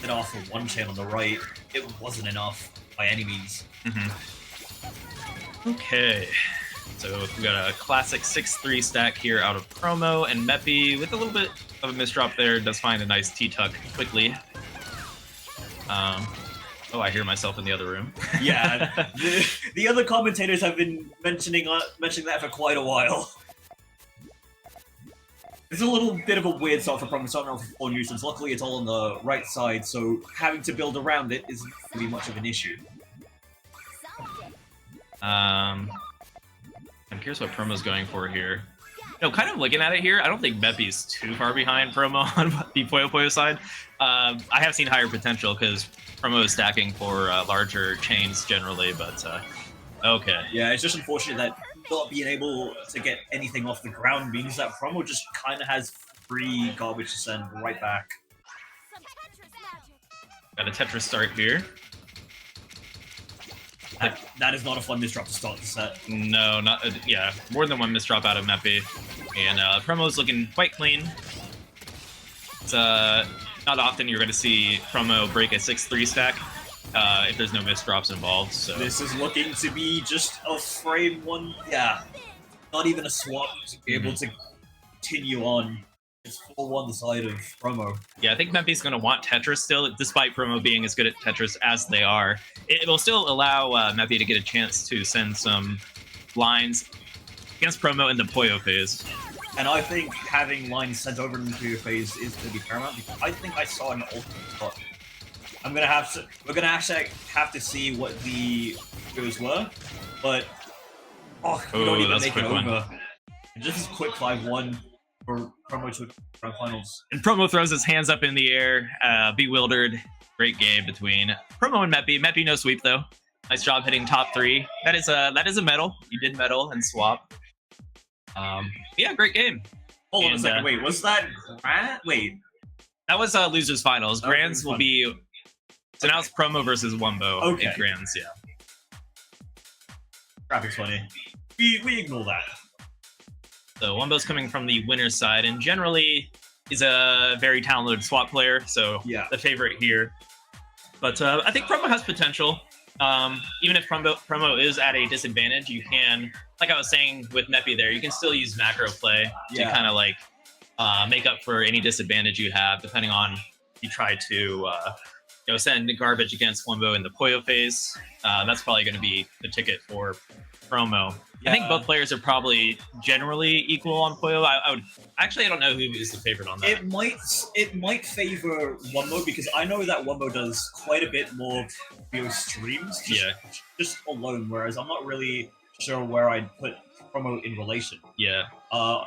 an off for 1 chain on the right, it wasn't enough by any means. Okay, so we got a classic 6-3 stack here out of Promo, and Meppy with a little bit of a misdrop there does find a nice T-tuck quickly. Oh, I hear myself in the other room. Yeah, the other commentators have been mentioning that for quite a while. It's a little bit of a weird start for Promo, starting off with 4 nuisance. Luckily, it's all on the right side, so having to build around it isn't really much of an issue. I'm curious what Promo's going for here. Kind of looking at it here, I don't think Meppy's too far behind Promo on the Poyo side. I have seen higher potential because Promo is stacking for larger chains generally, but okay. Yeah, it's just unfortunate that not being able to get anything off the ground means that Promo just kind of has free garbage to send right back. Got a Tetris start here. That is not a fun misdrop to start the set. No, not more than 1 misdrop out of Meppy, and Promo's looking quite clean. It's not often you're going to see Promo break a 6-3 stack if there's no misdrops involved. So this is looking to be just a frame 1. Yeah, not even a swap to be able to continue on. It's 4-1 the side of Promo. Yeah, I think Meppy's going to want Tetris still, despite Promo being as good at Tetris as they are. It will still allow Meppy to get a chance to send some lines against Promo in the Poyo phase. And I think having lines sent over in the Poyo phase is going to be paramount, because I think I saw an ultimate spot. We're gonna actually have to see what the goes were, but you don't even make it over. Just a quick 5-1 for Promo to Grand Finals. And Promo throws his hands up in the air, bewildered. Great game between Promo and Meppy. Meppy no sweep though. Nice job hitting top 3. That is a medal. You did medal and swap. Yeah, great game. Hold on a second. Wait, was that Grand? Wait, that was losers finals. Grands will be. So now it's Promo versus Wumbo in Grands. Yeah. Graphic's funny. we ignore that. So Wumbo's coming from the winner's side, and generally he's a very talented swap player, so yeah, the favorite here. But I think Promo has potential. Even if Promo is at a disadvantage, you can, like I was saying with Meppy there, you can still use macro play to kind of like make up for any disadvantage you have, depending on if you try to send garbage against Wumbo in the Poyo phase. That's probably going to be the ticket for Promo. I think both players are probably generally equal on Poyo. I don't know who is the favorite on that. It might favor Wumbo because I know that Wumbo does quite a bit more Poyo streams just alone, whereas I'm not really sure where I'd put Promo in relation. Yeah.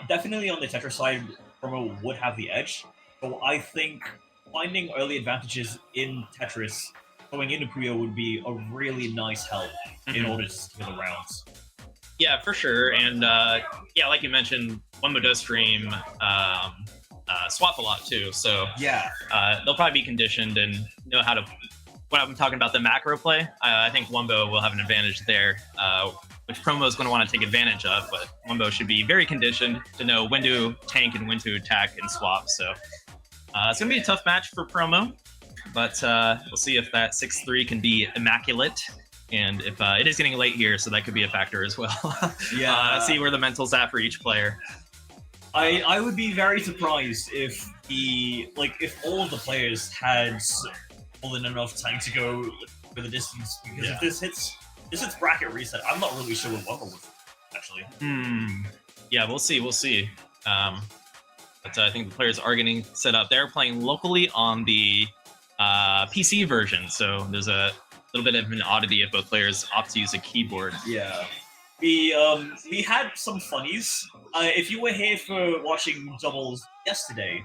Definitely on the Tetris side, Promo would have the edge. So I think finding early advantages in Tetris going into Puyo would be a really nice help in order to steal the rounds. Yeah, for sure. And like you mentioned, Wumbo does stream swap a lot too. So they'll probably be conditioned and know how to. When I'm talking about the macro play, I think Wumbo will have an advantage there, which Promo is going to want to take advantage of. But Wumbo should be very conditioned to know when to tank and when to attack and swap. So it's going to be a tough match for Promo, but we'll see if that 6-3 can be immaculate. And if it is getting late here, so that could be a factor as well. See where the mental's at for each player. I would be very surprised if if all of the players had more than enough time to go for the distance. Because if this hits bracket reset, I'm not really sure what Wumbo would actually. Yeah, we'll see. But I think the players are getting set up. They're playing locally on the PC version, so there's a little bit of an oddity if both players opt to use a keyboard. Yeah. We had some funnies. If you were here for watching doubles yesterday,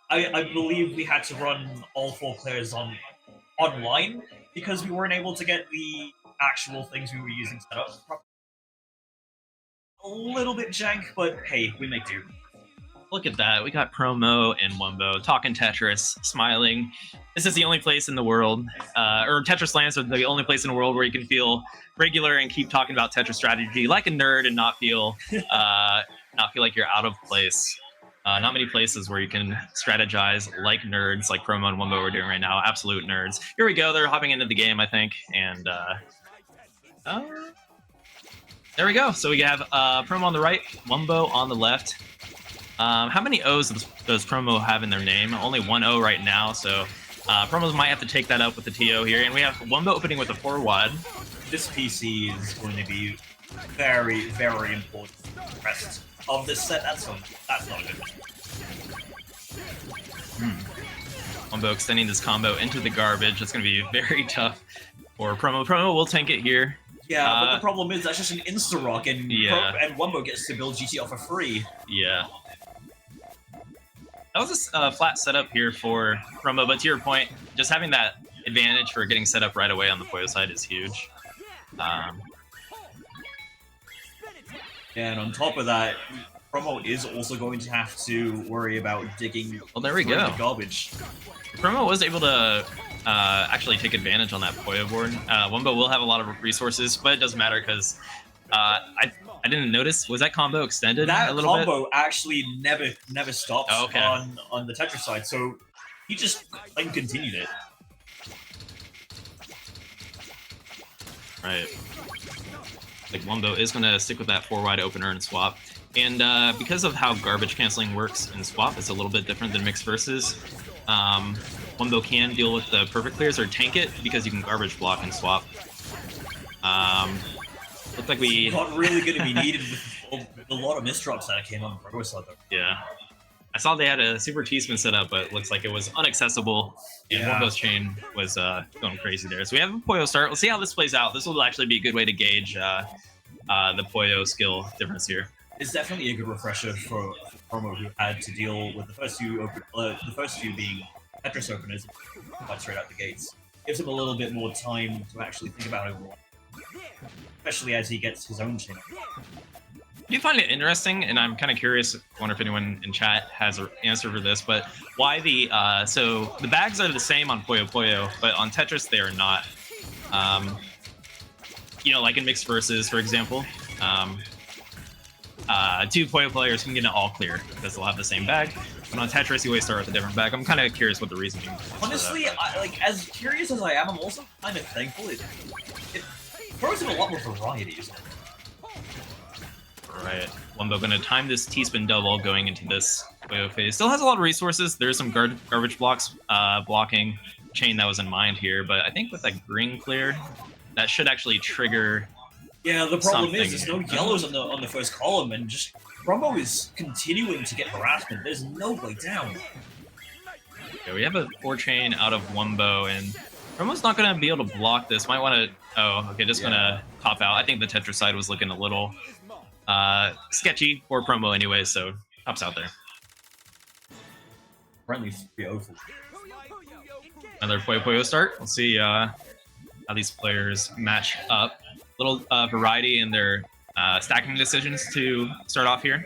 I believe we had to run all 4 players online because we weren't able to get the actual things we were using set up properly. A little bit jank, but hey, we make do. Look at that. We got Promo and Wumbo talking Tetris, smiling. This is the only place in the world, or Tetris Lands is the only place in the world where you can feel regular and keep talking about Tetris strategy like a nerd and not feel like you're out of place. Not many places where you can strategize like nerds, like Promo and Wumbo are doing right now. Absolute nerds. Here we go. They're hopping into the game, I think, and there we go. So we have Promo on the right, Wumbo on the left. How many O's does Promo have in their name? Only 1 O right now, so Promos might have to take that up with the TO here. And we have Wumbo opening with a 4-wad. This PC is going to be very, very important for the rest of this set. That's not good. Wumbo extending this combo into the garbage. It's going to be very tough for Promo. Promo will tank it here. Yeah, but the problem is that's just an insta-rock, and Wumbo gets to build GTR for free. Yeah. That was a flat setup here for Promo, but to your point, just having that advantage for getting set up right away on the Poyo side is huge. And on top of that, Promo is also going to have to worry about digging there we go. The garbage. Promo was able to actually take advantage on that Poyo board. Wumbo will have a lot of resources, but it doesn't matter because I didn't notice. Was that combo extended a little bit? That combo actually never stopped on the Tetris side, so he just continued it. Right. Like Wumbo is going to stick with that 4-wide opener and swap. And because of how garbage canceling works in swap, it's a little bit different than mixed versus. Wumbo can deal with the perfect clears or tank it because you can garbage block and swap. Looks like we... Not really going to be needed with a lot of misdrops that came on the Pro side, though. Yeah. I saw they had a Super T-spin set up, but it looks like it was unaccessible. And Wumbo's chain was going crazy there. So we have a Poyo start. We'll see how this plays out. This will actually be a good way to gauge the Poyo skill difference here. It's definitely a good refresher for Promo, who had to deal with the first few being Tetris openers quite straight out the gates. Gives him a little bit more time to actually think about it, especially as he gets his own chain. Do you find it interesting, and I'm kind of curious, I wonder if anyone in chat has an answer for this, but why so the bags are the same on Puyo Puyo, but on Tetris they are not. Like in mixed versus, for example. two Poyo players can get an all clear because they'll have the same bag. But on Tetris, you always start with a different bag. I'm kind of curious what the reasoning is. Honestly, as curious as I am, I'm also kind of thankful it throws in a lot more variety. Right. Wumbo gonna time this T-spin double going into this Poyo phase. Still has a lot of resources. There's some garbage blocks blocking chain that was in mind here, but I think with that green clear, that should actually trigger. Yeah, the problem something. is there's no yellows on the first column, and just Promo is continuing to get harassment. There's no way down. Okay, we have a 4-chain out of Wumbo, and Promo's not going to be able to block this. Might want to... Oh, okay, just going to pop out. I think the Tetris side was looking a little sketchy for Promo anyway, so pops out there. Friendly 3-0. Another Puyo Puyo start. Let's see how these players match up. Little variety in their stacking decisions to start off here.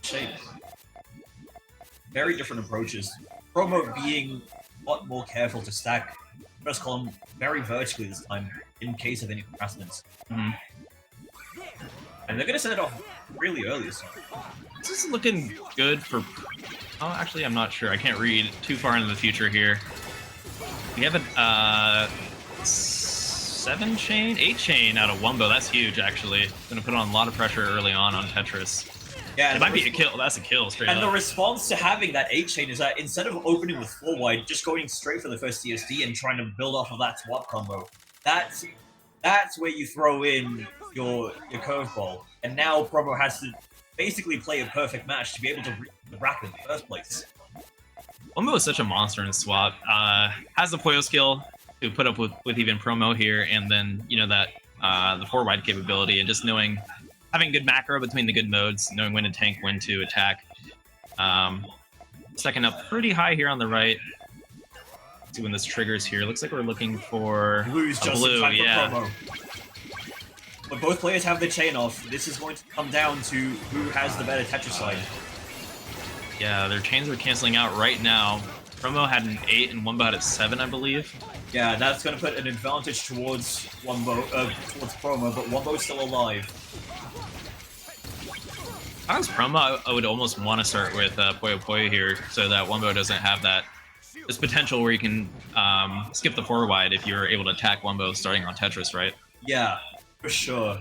Shape. Very different approaches. Promo being a lot more careful to stack first column very vertically this time in case of any harassments. Mm-hmm. And they're going to set it off really early this time. This is looking good for... Oh, actually, I'm not sure. I can't read too far into the future here. We have a 7-chain, 8-chain out of Wumbo. That's huge, actually. Going to put on a lot of pressure early on Tetris. Yeah, it might be a kill. That's a kill straight and up. The response to having that 8-chain is that instead of opening with 4 wide, just going straight for the first TSD and trying to build off of that swap combo. That's where you throw in your curveball. And now Promo has to basically play a perfect match to be able to reach the bracket in the first place. Wumbo is such a monster in swap. Has the Puyo skill to put up with even Promo here, and then that the 4-wide capability, and just having good macro between the good modes, knowing when to tank, when to attack. Stacking up pretty high here on the right. Let's see when this triggers here. Looks like we're looking for Blue's just blue, in time for yeah. Promo. But both players have the chain off. This is going to come down to who has the better Tetris side. Yeah, their chains are canceling out right now. Promo had an 8 and Wumbo had a 7, I believe. Yeah, that's going to put an advantage towards towards Promo, but Wumbo's still alive. If I was Promo, I would almost want to start with Puyo Puyo here, so that Wumbo doesn't have this potential where you can skip the 4-wide if you're able to attack Wumbo starting on Tetris, right? Yeah, for sure.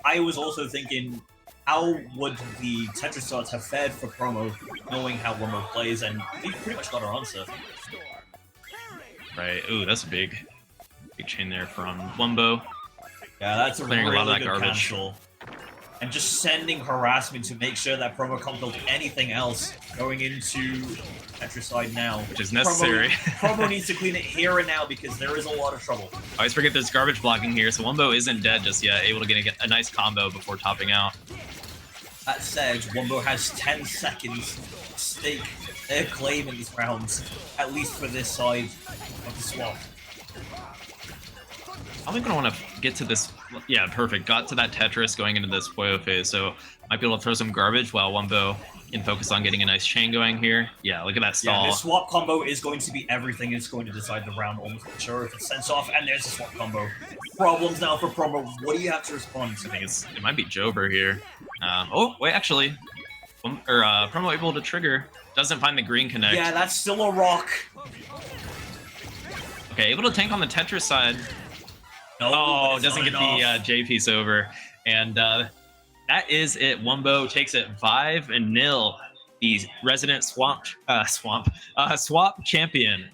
I was also thinking, how would the Tetris starts have fared for Promo, knowing how Wumbo plays, and we pretty much got our answer. Right. Ooh, that's a big chain there from Wumbo. Yeah, that's a clearing really a lot of that good garbage. cancel. And just sending harassment to make sure that Promo can't build anything else going into Tetris side now. Which is necessary. Promo needs to clean it here and now because there is a lot of trouble. I always forget there's garbage blocking here, so Wumbo isn't dead just yet, able to get a nice combo before topping out. That said, Wumbo has 10 seconds to stake their claim in this round, at least for this side of the swap. I'm going to want to get to this. Yeah, perfect. Got to that Tetris going into this Puyo phase, so might be able to throw some garbage while Wumbo can focus on getting a nice chain going here. Yeah, look at that stall. Yeah, this swap combo is going to be everything. It's going to decide the round almost for sure if it's sent off, and there's a swap combo. Problems now for Promo. What do you have to respond to? I think it might be Jover here. Oh, wait, actually. Promo able to trigger. Doesn't find the green connect. Yeah, that's still a rock. Okay, able to tank on the Tetris side. No, oh, doesn't get the J piece over. And that is it. Wumbo takes it 5-0. The resident swap champion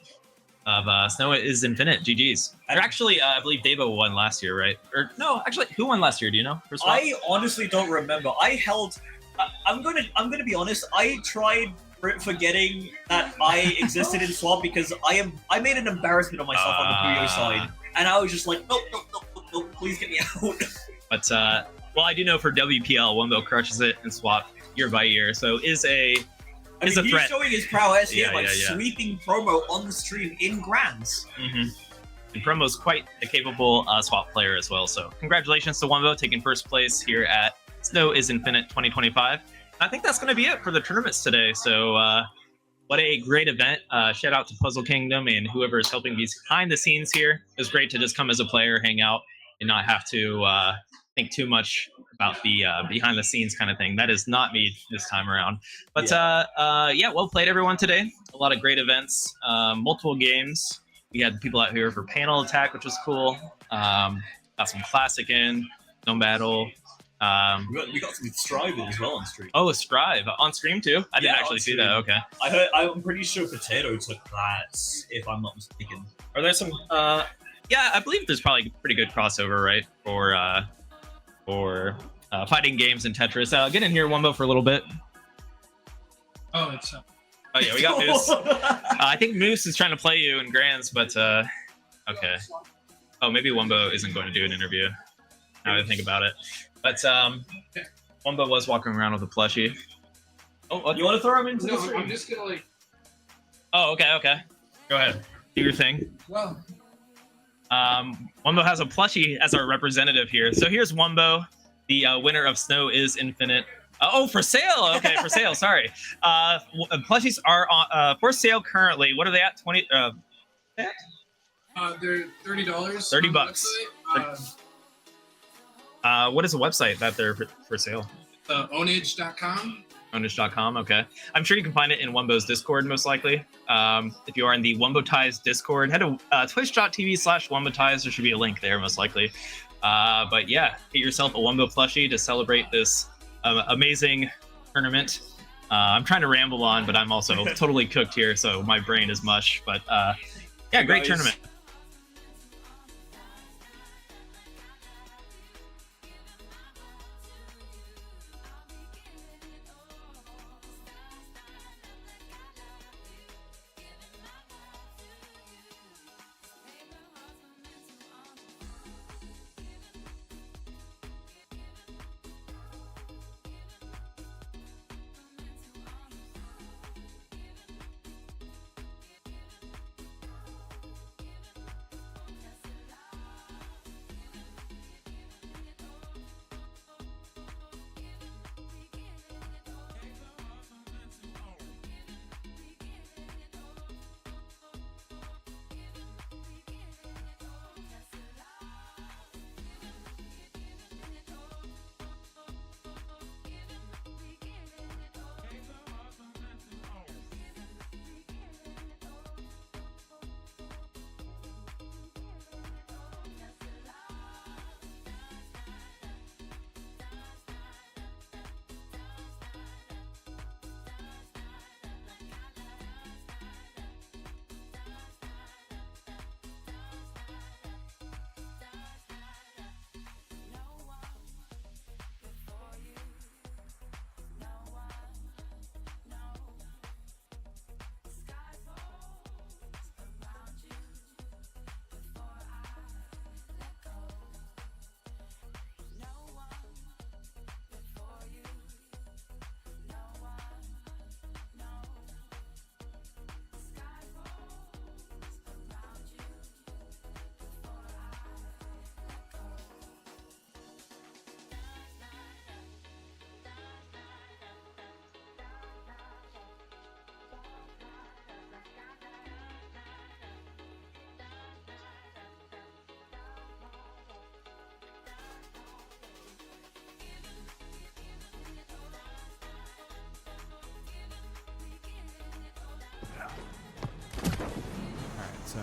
of Snow is Infinite. GG's. Or actually, I believe Devo won last year, right? Or no, actually, who won last year? Do you know? I honestly don't remember. I'm gonna be honest. I tried forgetting that I existed in Swap because I made an embarrassment of myself on the Puyo side, and I was just like, nope, please get me out. But well, I do know for WPL, Wumbo crushes it in Swap year by year, so is a he's threat. showing his prowess here by Yeah. sweeping Promo on the stream in Grands. Mm-hmm. And Promo's quite a capable swap player as well, so congratulations to Wumbo taking first place here at Snow is Infinite 2025. I think that's going to be it for the tournaments today. So what a great event. Shout out to Puzzle Kingdom and whoever is helping behind the scenes here. It was great to just come as a player, hang out, and not have to think too much about the behind the scenes kind of thing. That is not me this time around. But yeah, well played everyone today. A lot of great events, multiple games. We had people out here for panel attack, which was cool. Got some classic in, Zone Battle. We got some Strive as well on stream. Oh, a Strive on stream too? I didn't actually see that. Okay. I'm pretty sure Potato took that, if I'm not mistaken. Are there some? Yeah, I believe there's probably pretty good crossover, right? For fighting games and Tetris. Get in here, Wumbo, for a little bit. Oh, it's. Oh yeah, we got Moose. I think Moose is trying to play you in Grands, but okay. Oh, maybe Wumbo isn't going to do an interview. Now that I think about it. But Wumbo was walking around with a plushie. Oh, what? You want to throw him into No, the stream? I'm just gonna like. Oh, okay. Go ahead. Do your thing. Well. Wumbo has a plushie as our representative here. So here's Wumbo. The winner of Snow is Infinite. Oh, for sale. Okay, for sale. Sorry. Plushies are on, for sale currently. What are they at? 20. They're $30. $30. What is the website that they're for sale? Ownage.com. Ownage.com. Okay. I'm sure you can find it in Wumbo's Discord, most likely. If you are in the Wumbo Ties Discord, head to twitch.tv/WumboTies. There should be a link there, most likely. But yeah, get yourself a Wumbo plushie to celebrate this amazing tournament. I'm trying to ramble on, but I'm also totally cooked here, so my brain is mush. But yeah, great tournament. So